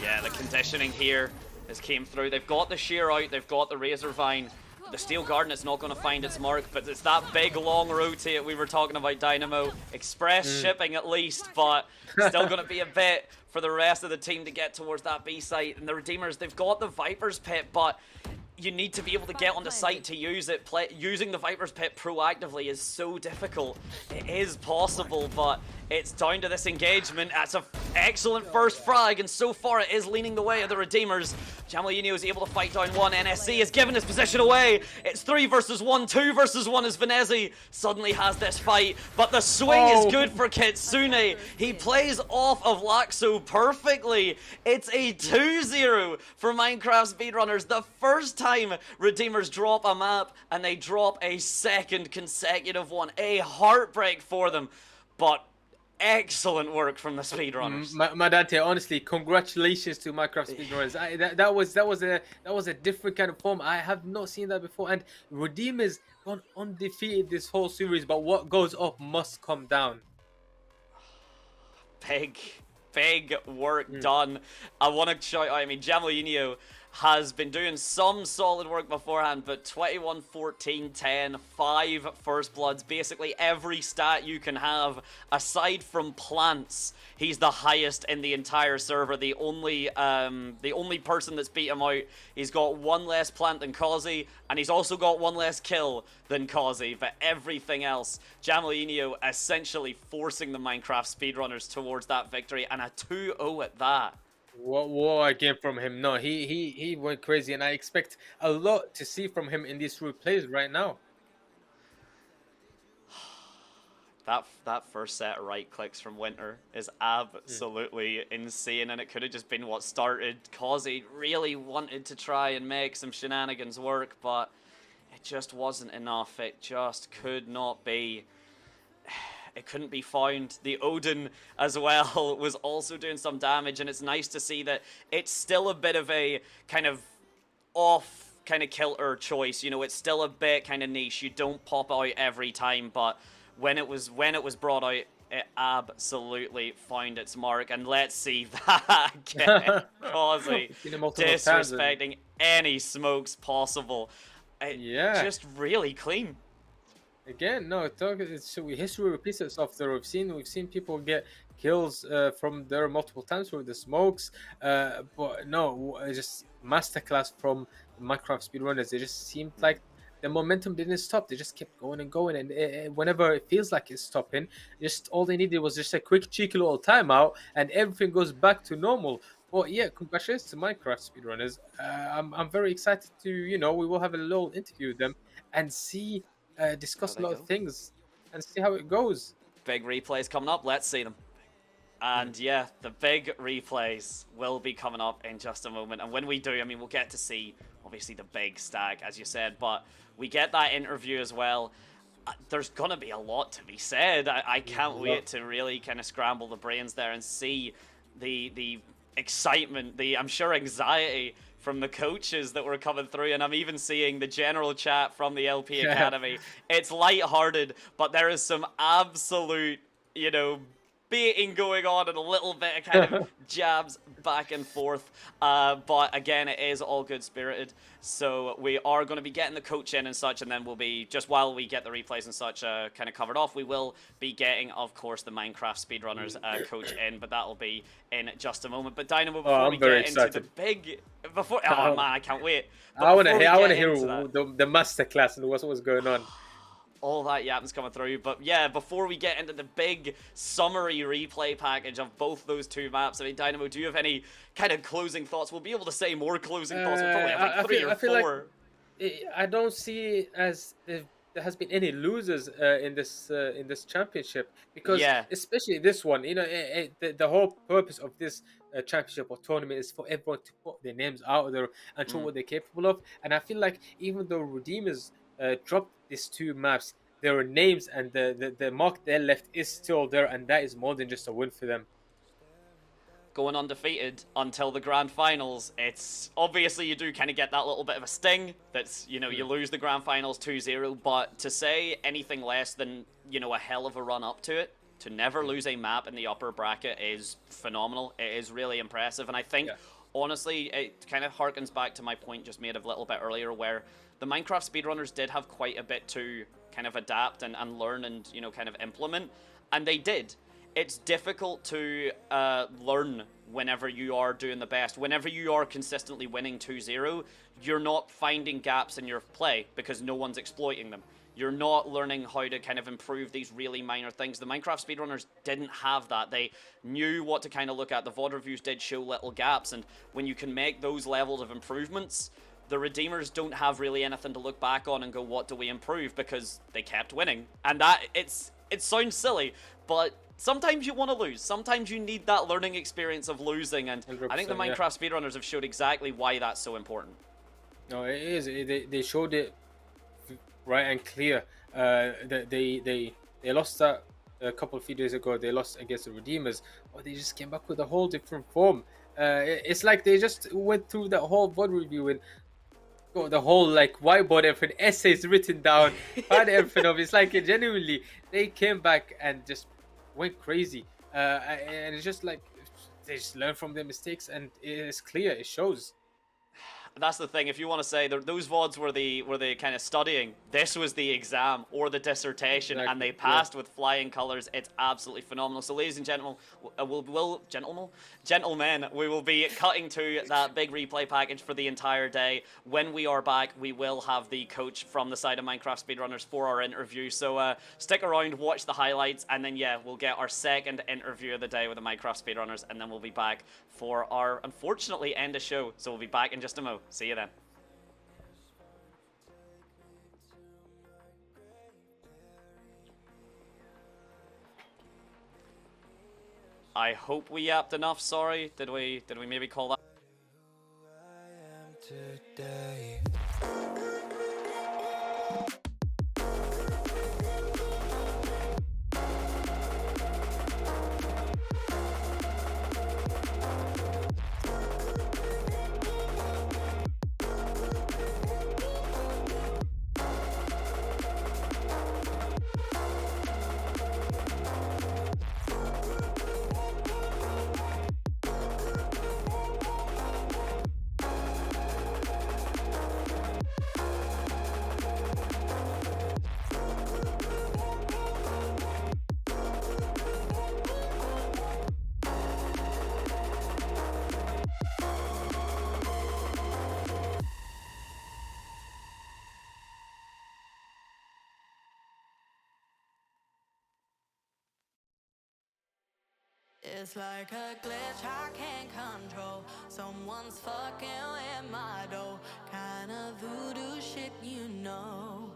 Yeah, the conditioning here has came through. They've got the shear out. They've got the Razor Vine. The Steel Garden is not going to find its mark, but it's that big long rotate we were talking about, Dynamo. Express shipping at least, but still going to be a bit for the rest of the team to get towards that B site. And the Redeemers, they've got the Viper's Pit, but you need to be able to get on the site to use it. Using the Viper's Pit proactively is so difficult. It is possible, but it's down to this engagement. That's an excellent first frag, and so far it is leaning the way of the Redeemers. Jamalino is able to fight down one. NSC has given his position away. It's 3 versus 1, 2 versus 1 as Venezi suddenly has this fight, but the swing is good for Kitsune. He plays off of Laxo perfectly. It's a 2-0 for Minecraft speedrunners. The first time Redeemers drop a map, and they drop a second consecutive one. A heartbreak for them, but excellent work from the speedrunners. Madante, honestly, congratulations to Minecraft speedrunners. That was a different kind of form. I have not seen that before. And Redeemers gone undefeated this whole series, but what goes up must come down. Big work done. I want to shout out, I mean, Jamalino has been doing some solid work beforehand, but 21, 14, 10, 5 first bloods, basically every stat you can have, aside from plants, he's the highest in the entire server. The only person that's beat him out, he's got one less plant than Kazi, and he's also got one less kill than Kazi, but everything else, Jamelinho essentially forcing the Minecraft speedrunners towards that victory, and a 2-0 at that. What a game from him. No, he went crazy, and I expect a lot to see from him in these replays right now. That first set of right clicks from Winter is absolutely insane, and it could have just been what started. Kazi really wanted to try and make some shenanigans work, but it just wasn't enough. It just could not be. It couldn't be found. The Odin as well was also doing some damage, and it's nice to see that it's still a bit of a kind of off kind of kilter choice. You know, it's still a bit kind of niche. You don't pop out every time, but when it was brought out, it absolutely found its mark. And let's see that again. Kazi disrespecting any smokes possible. Yeah. Just really clean. Again, no, history repeats itself there. We've seen people get kills from there multiple times with the smokes, but no, just masterclass from the Minecraft speedrunners. It just seemed like the momentum didn't stop. They just kept going and going, and whenever it feels like it's stopping, just all they needed was just a quick cheeky little timeout, and everything goes back to normal. But yeah, congratulations to Minecraft speedrunners. I'm very excited to, we will have a little interview with them and see. Discuss a lot of things and see how it goes. Big replays coming up. Let's see them. And yeah, the big replays will be coming up in just a moment. And when we do, I mean, we'll get to see, obviously, the big stack, as you said, but we get that interview as well. There's going to be a lot to be said. I can't wait to really kind of scramble the brains there and see the excitement, I'm sure, anxiety from the coaches that were coming through, and I'm even seeing the general chat from the LP Academy. It's lighthearted, but there is some absolute, baiting going on and a little bit of kind of jabs back and forth. But again, it is all good spirited. So we are going to be getting the coach in and such, and then we'll be, just while we get the replays and such kind of covered off, we will be getting, of course, the Minecraft speedrunners coach in, but that'll be in just a moment. But Dynamo, before we get into the big, oh man, I can't wait. But I want to hear the masterclass and what's going on. All that yapping's coming through, but yeah, before we get into the big summary replay package of both those two maps, I mean, Dynamo, do you have any kind of closing thoughts? We'll be able to say more closing thoughts. We'll probably have like three or four. Like I don't see as if there has been any losers in this championship, because especially this one, the whole purpose of this championship or tournament is for everyone to put their names out there and show what they're capable of. And I feel like even though Redeemers dropped these two maps, their names and the mark they left is still there, and that is more than just a win for them. Going undefeated until the grand finals, it's obviously you do kind of get that little bit of a sting. That's, you lose the grand finals 2-0, but to say anything less than, a hell of a run up to it, to never lose a map in the upper bracket is phenomenal. It is really impressive, and I think, honestly, it kind of harkens back to my point just made a little bit earlier, where the Minecraft speedrunners did have quite a bit to kind of adapt and learn and, kind of implement, and they did. It's difficult to learn whenever you are doing the best. Whenever you are consistently winning 2-0, you're not finding gaps in your play because no one's exploiting them. You're not learning how to kind of improve these really minor things. The Minecraft speedrunners didn't have that. They knew what to kind of look at. The VOD reviews did show little gaps, and when you can make those levels of improvements, the Redeemers don't have really anything to look back on and go, what do we improve? Because they kept winning. And that, it sounds silly, but sometimes you want to lose. Sometimes you need that learning experience of losing, and I think the Minecraft speedrunners have showed exactly why that's so important. No, it is. They showed it right and clear. They lost that a couple of few days ago. They lost against the Redeemers, but they just came back with a whole different form. It's like they just went through that whole VOD review and got the whole whiteboard, everything, essays written down, found everything of. It's like genuinely they came back and just went crazy, and it's just like they just learn from their mistakes, and it's clear, it shows. that's the thing. If you want to say those VODs were the kind of studying, this was the exam or the dissertation, and they passed with flying colors. It's absolutely phenomenal. So, ladies and gentlemen, gentlemen, we will be cutting to that big replay package for the entire day. When we are back, we will have the coach from the side of Minecraft Speedrunners for our interview. So stick around, watch the highlights, and then we'll get our second interview of the day with the Minecraft Speedrunners, and then we'll be back for our, unfortunately, end of show. So we'll be back in just a mo. See you then. I hope we yapped enough. Sorry, did we maybe call that? Today. It's like a glitch I can't control. Someone's fucking with my dough. Kinda voodoo shit, you know.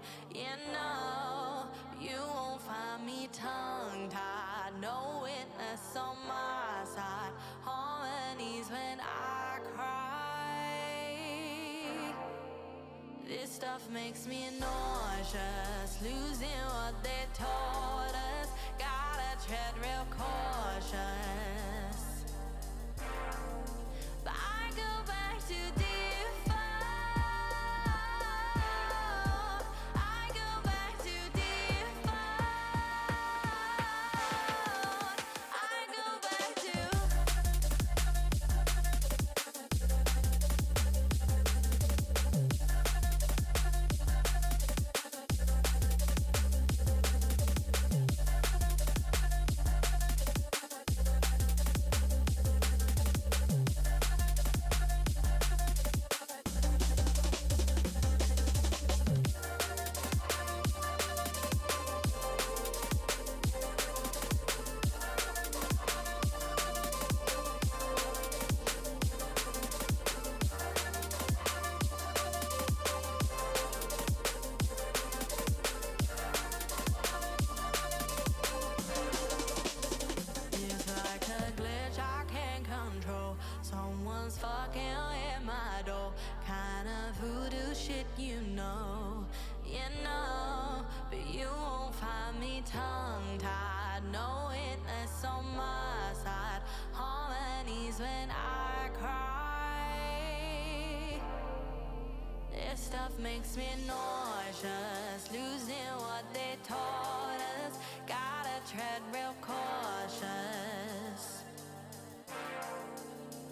You won't find me tongue-tied. No witness on my side. Harmonies when I cry. This stuff makes me nauseous. Losing what they taught us. Gotta tread real cautious. But I go back to default. I go back to default. I go back Someone's fucking in my door. Kinda voodoo shit, you know. But you won't find me tongue-tied. No witness on my side. Harmonies when I cry. This stuff makes me nauseous. Losing what they taught us. Gotta tread real cautious.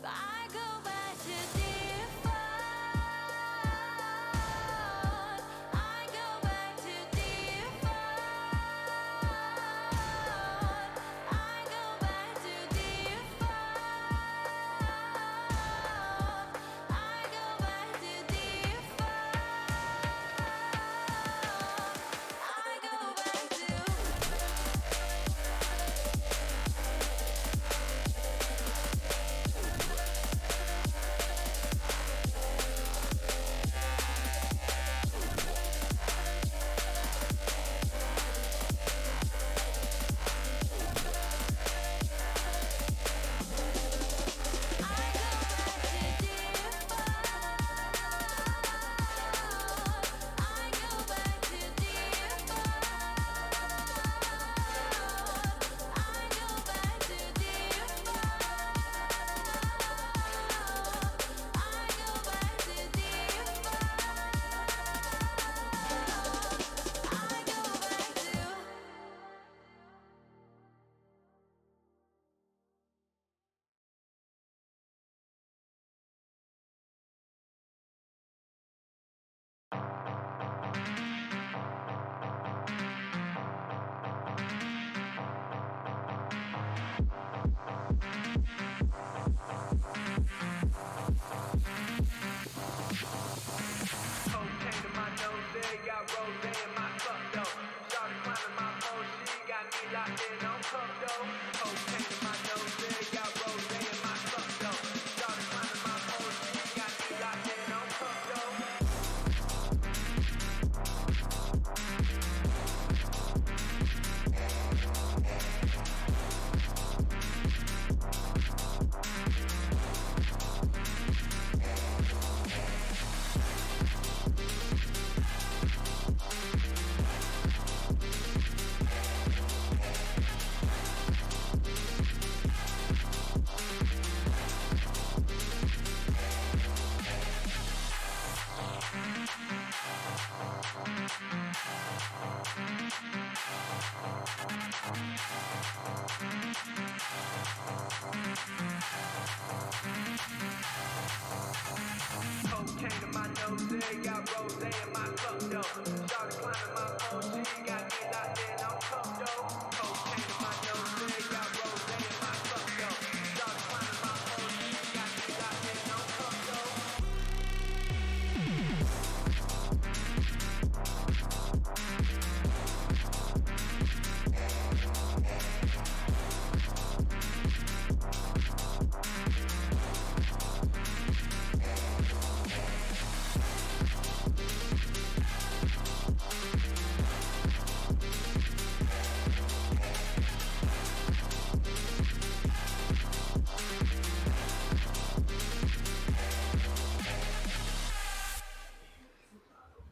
I go back to default. I go back to default. I go back to default. I go back to default. I go back to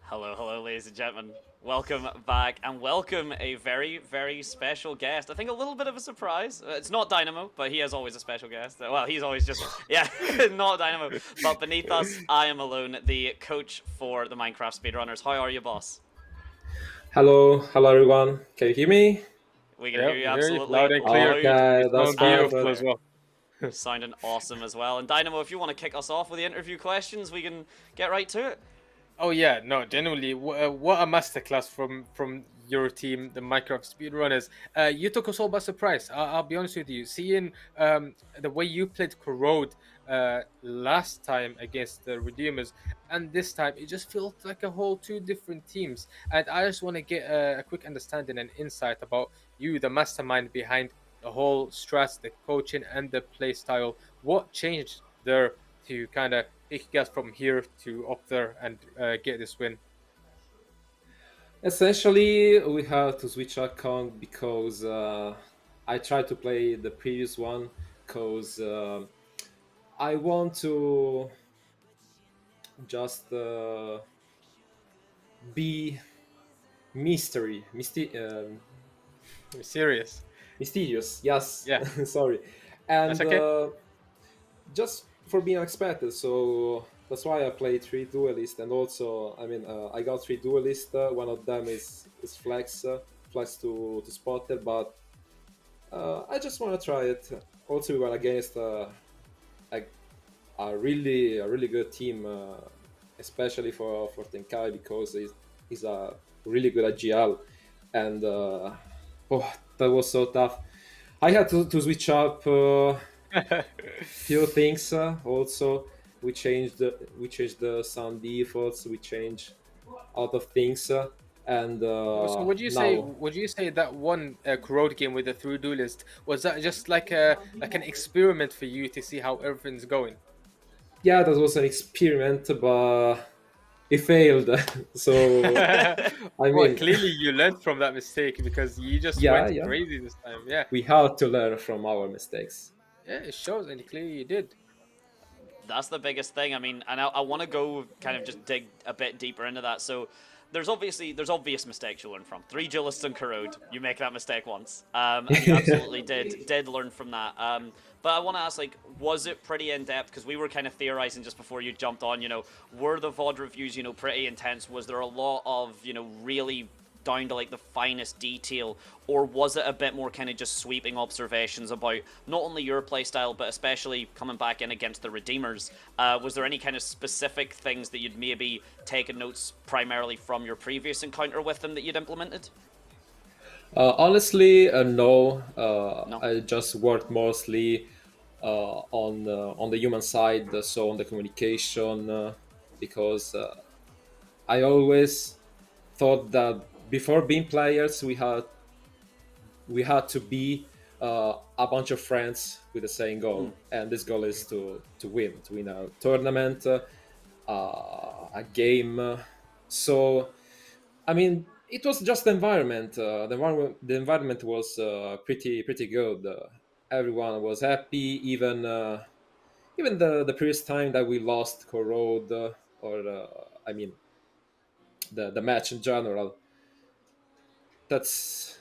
Hello, hello, ladies and gentlemen. Welcome back, and welcome a very, very special guest. I think a little bit of a surprise. It's not Dynamo, but he is always a special guest. Well, he's always just, yeah, not Dynamo. But beneath us, I am Alone, the coach for the Minecraft Speedrunners. How are you, boss? Hello everyone. Can you hear me? We can Yeah, hear you we hear you absolutely loud and clear. Okay, You that's sound fine. beautiful But as well. Sounding awesome as well. And Dynamo, if you want to kick us off with the interview questions, we can get right to it. Oh yeah, no, genuinely, what a masterclass from your team, the Minecraft speedrunners. You took us all by surprise. I'll be honest with you. Seeing the way you played Corrode last time against the Redeemers, and this time it just felt like a whole two different teams. And I just want to get a quick understanding and insight about you, the mastermind behind the whole strats, the coaching, and the play style. What changed there to kind of take you guys from here to up there and get this win? essentially, we have to switch account because I tried to play the previous one because I want to just be Mysterious. mysterious. Yes, Yeah, sorry, that's and okay. just for being unexpected. So that's why I played three duelists, and also, I mean, I got three duelists. One of them is Flex, Flex to Spotter, but I just want to try it. Also, we were against a, a really good team, especially for Tenkai because he's a really good at GL, and oh, that was so tough. I had to switch up. Few things also we changed the sound defaults, we changed a lot of things, and So now would you say that one Corrode game with the three duelist was that just like a like an experiment for you to see how everything's going? yeah, that was an experiment, but it failed. So I Well, mean, clearly you learned from that mistake because you just yeah, went yeah, crazy this time. Yeah, we have to learn from our mistakes. yeah, it shows, and clearly you did. That's the biggest thing. I mean, and I want to go kind of just dig a bit deeper into that. So there's obvious mistakes you learn from. Three duelists and Corrode, you make that mistake once, and you absolutely did learn from that. But I want to ask, like, was it pretty in depth? Because we were kind of theorizing just before you jumped on. Were the VOD reviews, pretty intense? Was there a lot of, really down to like the finest detail, or was it a bit more kind of just sweeping observations about not only your playstyle but especially coming back in against the Redeemers? Was there any kind of specific things that you'd maybe taken notes primarily from your previous encounter with them that you'd implemented? Honestly, no. No. I just worked mostly on the human side, so on the communication, because I always thought that before being players, we had to be a bunch of friends with the same goal, and this goal is to win a tournament, a game. So, I mean, it was just the environment. The environment was pretty good. Everyone was happy, even the previous time that we lost Corrode, or I mean, the match in general. That's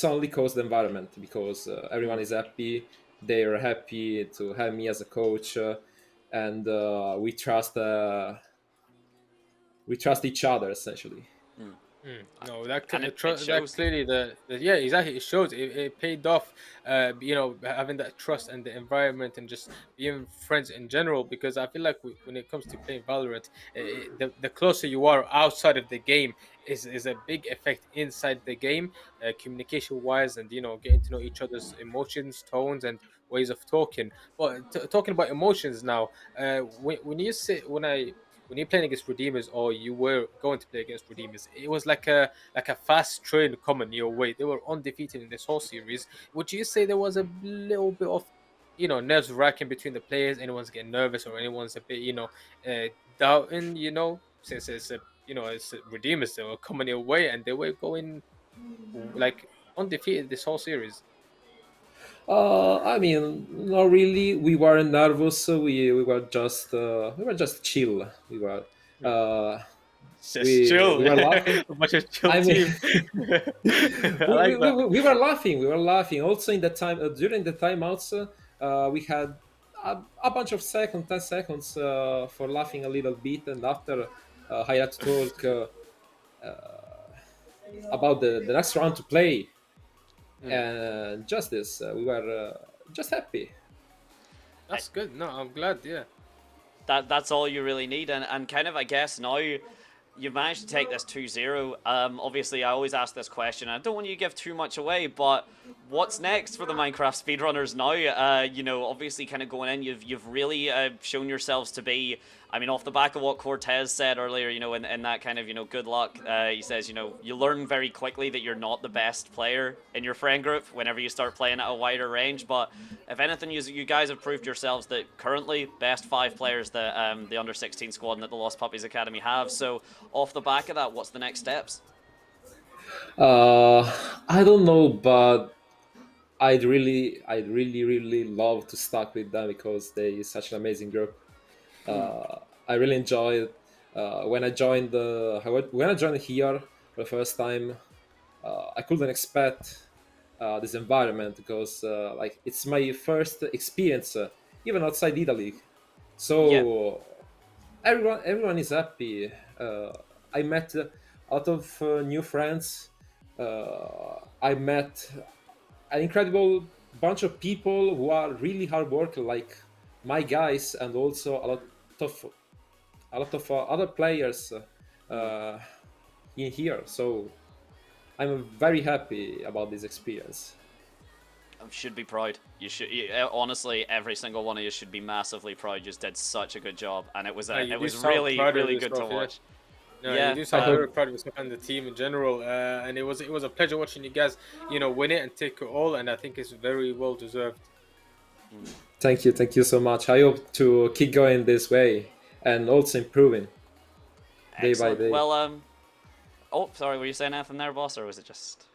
only caused the environment because everyone is happy. They're happy to have me as a coach, and we trust each other essentially. No, that And it that shows. clearly yeah, exactly, it shows it paid off. You know, having that trust and the environment and just being friends in general. Because I feel like when it comes to playing Valorant, the closer you are outside of the game is a big effect inside the game, communication wise, and you know, getting to know each other's emotions, tones, and ways of talking. But talking about emotions now, when you say when you're playing against redeemers or you were going to play against redeemers, it was like a fast train coming your way. They were undefeated in this whole series. Would you say there was a little bit of, you know, nerves wracking between the players? Anyone's getting nervous or anyone's a bit, you know, doubting, you know, since it's a, you know, it's redeemers that were coming your way and they were going like undefeated this whole series. I mean, not really. We weren't nervous. We were just chill. Uh, Just chill. we were laughing. A bunch of chill I mean, team. I like that. we were laughing. We were laughing. Also, in the time during the timeouts, we had a bunch of seconds, 10 seconds for laughing a little bit, and after I had to talk about the next round to play. And just this, we were just happy. That's good. No, I'm glad. Yeah. That's all you really need, and kind of, I guess, now you've managed to take this 2-0. Obviously, I always ask this question. I don't want you to give too much away, but what's next for the Minecraft speedrunners now? You know, obviously, kind of going in, you've really shown yourselves to be. I mean, off the back of what Cortez said earlier, you know, in that kind of, you know, good luck. He says, you know, you learn very quickly that you're not the best player in your friend group whenever you start playing at a wider range. But if anything, you guys have proved yourselves that currently best 5 players that the under-16 squad and that the Lost Puppies Academy have. So off the back of that, what's the next steps? I don't know, but I'd really love to stuck with them because they such an amazing group. I really enjoyed when I joined here for the first time. I couldn't expect this environment because like it's my first experience even outside Italy. So everyone is happy. I met a lot of new friends. I met an incredible bunch of people who are really hard work, like my guys, and also a lot of other players in here. So I'm very happy about this experience. Should be proud. Honestly, every single one of you should be massively proud. You just did such a good job, and it was really good to watch. No, Yeah, you do sound very proud of yourself and the team in general, and it was a pleasure watching you guys, you know, win it and take it all, and I think it's very well deserved. Thank you so much. I hope to keep going this way and also improving day by Excellent. day. Well, oh, sorry, were you saying anything there, boss, or was it just?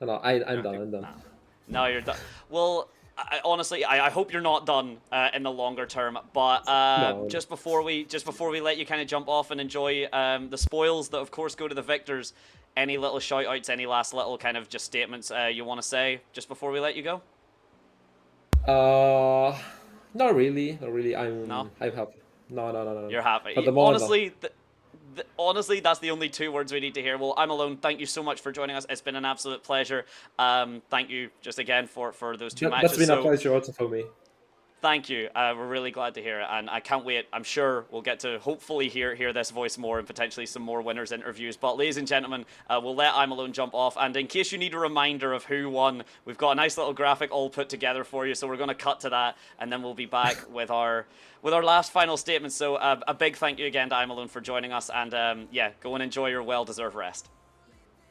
No, I'm done. No, you're done. Well, honestly, I hope you're not done in the longer term. But No. just before we let you kind of jump off and enjoy the spoils that, of course, go to the victors. Any little shout outs, any last little kind of just statements you want to say just before we let you go? Not really. I'm happy. No. You're happy. For the moment, no. Honestly, honestly, that's the only 2 words we need to hear. Well, I'm Alone. Thank you so much for joining us. It's been an absolute pleasure. Thank you just again for those 2 matches. That's been a pleasure also for me. Thank you. We're really glad to hear it, and I can't wait. I'm sure we'll get to hopefully hear this voice more and potentially some more winners interviews. But ladies and gentlemen, we'll let I'm Alone jump off. And in case you need a reminder of who won, we've got a nice little graphic all put together for you. So we're going to cut to that, and then we'll be back with our last final statement. So a big thank you again to I'm Alone for joining us, and yeah, go and enjoy your well-deserved rest.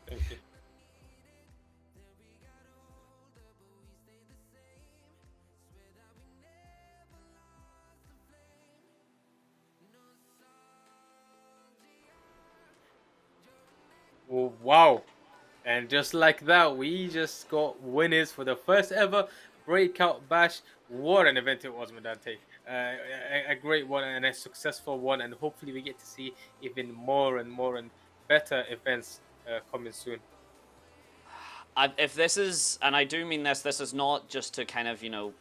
Thank you. Oh, wow. And just like that, we just got winners for the first ever Breakout Bash. What an event it was, Medante. A great one and a successful one, and hopefully we get to see even more and better events coming soon. If this is, and I do mean this is not just to kind of, you know,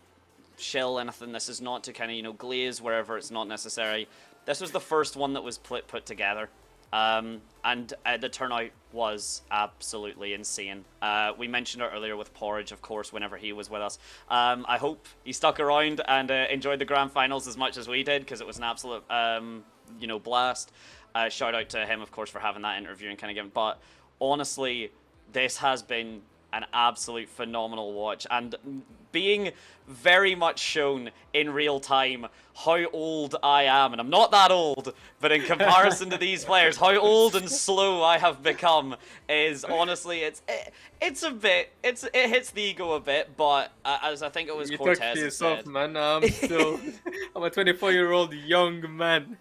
shill anything. This is not to kind of, you know, glaze wherever it's not necessary. This was the first one that was put together. And the turnout was absolutely insane. We mentioned it earlier with Porridge, of course, whenever he was with us. I hope he stuck around and enjoyed the grand finals as much as we did, because it was an absolute, blast. Shout out to him, of course, for having that interview and kind of giving. But honestly, this has been an absolute phenomenal watch, and being very much shown in real time how old I am, and I'm not that old, but in comparison to these players, how old and slow I have become is honestly, it hits the ego a bit, but as I think it was You Cortez talk to that yourself, said, man. I'm still, I'm a 24-year-old young man.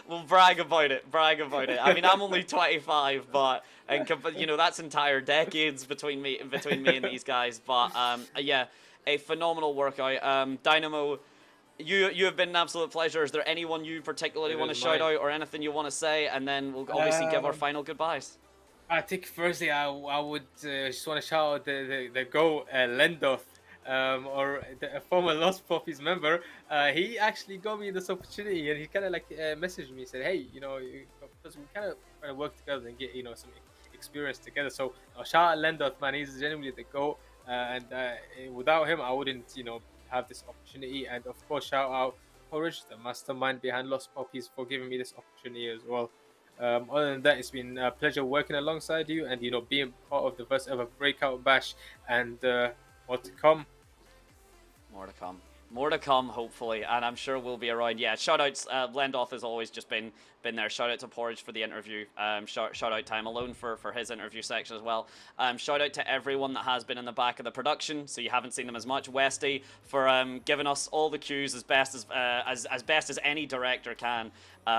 Well, brag about it. I mean, I'm only 25, but that's entire decades between me and these guys. But yeah, a phenomenal workout. Dynamo, you have been an absolute pleasure. Is there anyone you particularly want to shout out, or anything you want to say, and then we'll obviously give our final goodbyes. I think firstly I would just want to shout out the Go Lendoth, or a former Lost Puppies member. He actually got me this opportunity, and he kind of messaged me, said, hey, because we kind of work together and get some experience together. So shout out Lendoth, man. He's genuinely the GOAT, and without him I wouldn't have this opportunity. And of course shout out Porridge, the mastermind behind Lost Puppies, for giving me this opportunity as well. Other than that, it's been a pleasure working alongside you and being part of the first ever Breakout Bash, and more to come. More to come, hopefully, and I'm sure we'll be around. Yeah, shout outs. Lendoth has always just been there. Shout out to Porridge for the interview. Shout out Time Alone for his interview section as well. Shout out to everyone that has been in the back of the production, so you haven't seen them as much. Westy for giving us all the cues as best as any director can.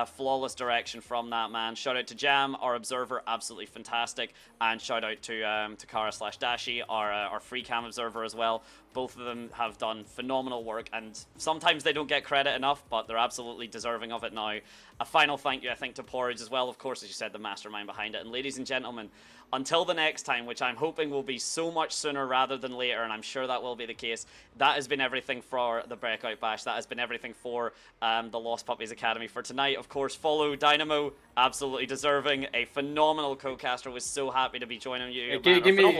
Flawless direction from that man. Shout out to Jam, our observer, absolutely fantastic, and shout out to Kara/Dashi, our free cam observer as well. Both of them have done phenomenal work, and sometimes they don't get credit enough, but they're absolutely deserving of it now. A final thank you, I think, to Porridge as well, of course, as you said, the mastermind behind it. And ladies and gentlemen, until the next time, which I'm hoping will be so much sooner rather than later, and I'm sure that will be the case, that has been everything for the Breakout Bash. That has been everything for the Lost Puppies Academy for tonight. Of course, follow Dynamo, absolutely deserving, a phenomenal co-caster. Was so happy to be joining you. Give me, hang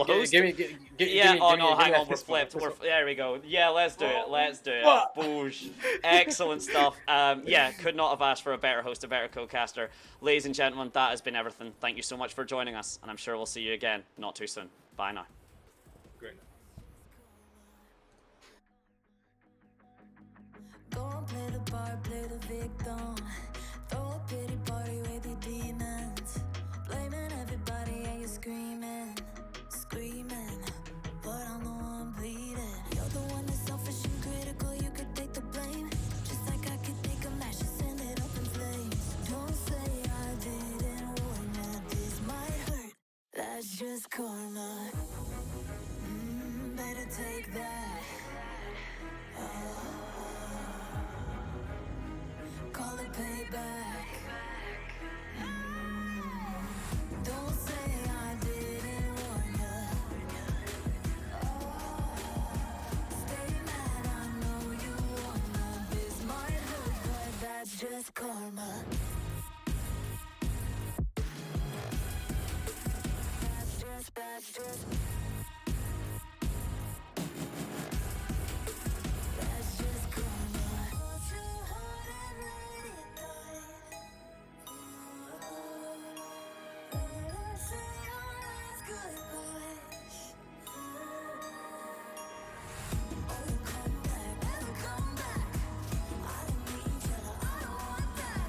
on, we're flipped. There we go. Yeah, let's do it. Boosh. Excellent stuff. Yeah, could not have asked for a better host, a better co-caster. Ladies and gentlemen, that has been everything. Thank you so much for joining us, and I'm sure we'll see you again not too soon. Bye now. Great. Go and play the part, play the victim. Throw a pity party with your demons. Blaming everybody and you're screaming. But I'm the one bleeding. You're the one that's selfish and critical, you could take the blame. Just like I could take a match and send it up in flames. Don't say I didn't warn you, this might hurt. That's just karma. Better take that. Call it payback. Don't say I didn't warn you. Stay mad, I know you wanna. This might hurt, but that's just karma. That's just karma. Fought too hard and let it die. Better say your last goodbyes. Oh, you come back. I don't need you, I don't want that.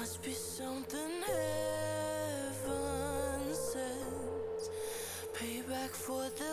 must be something heaven sends. Payback for the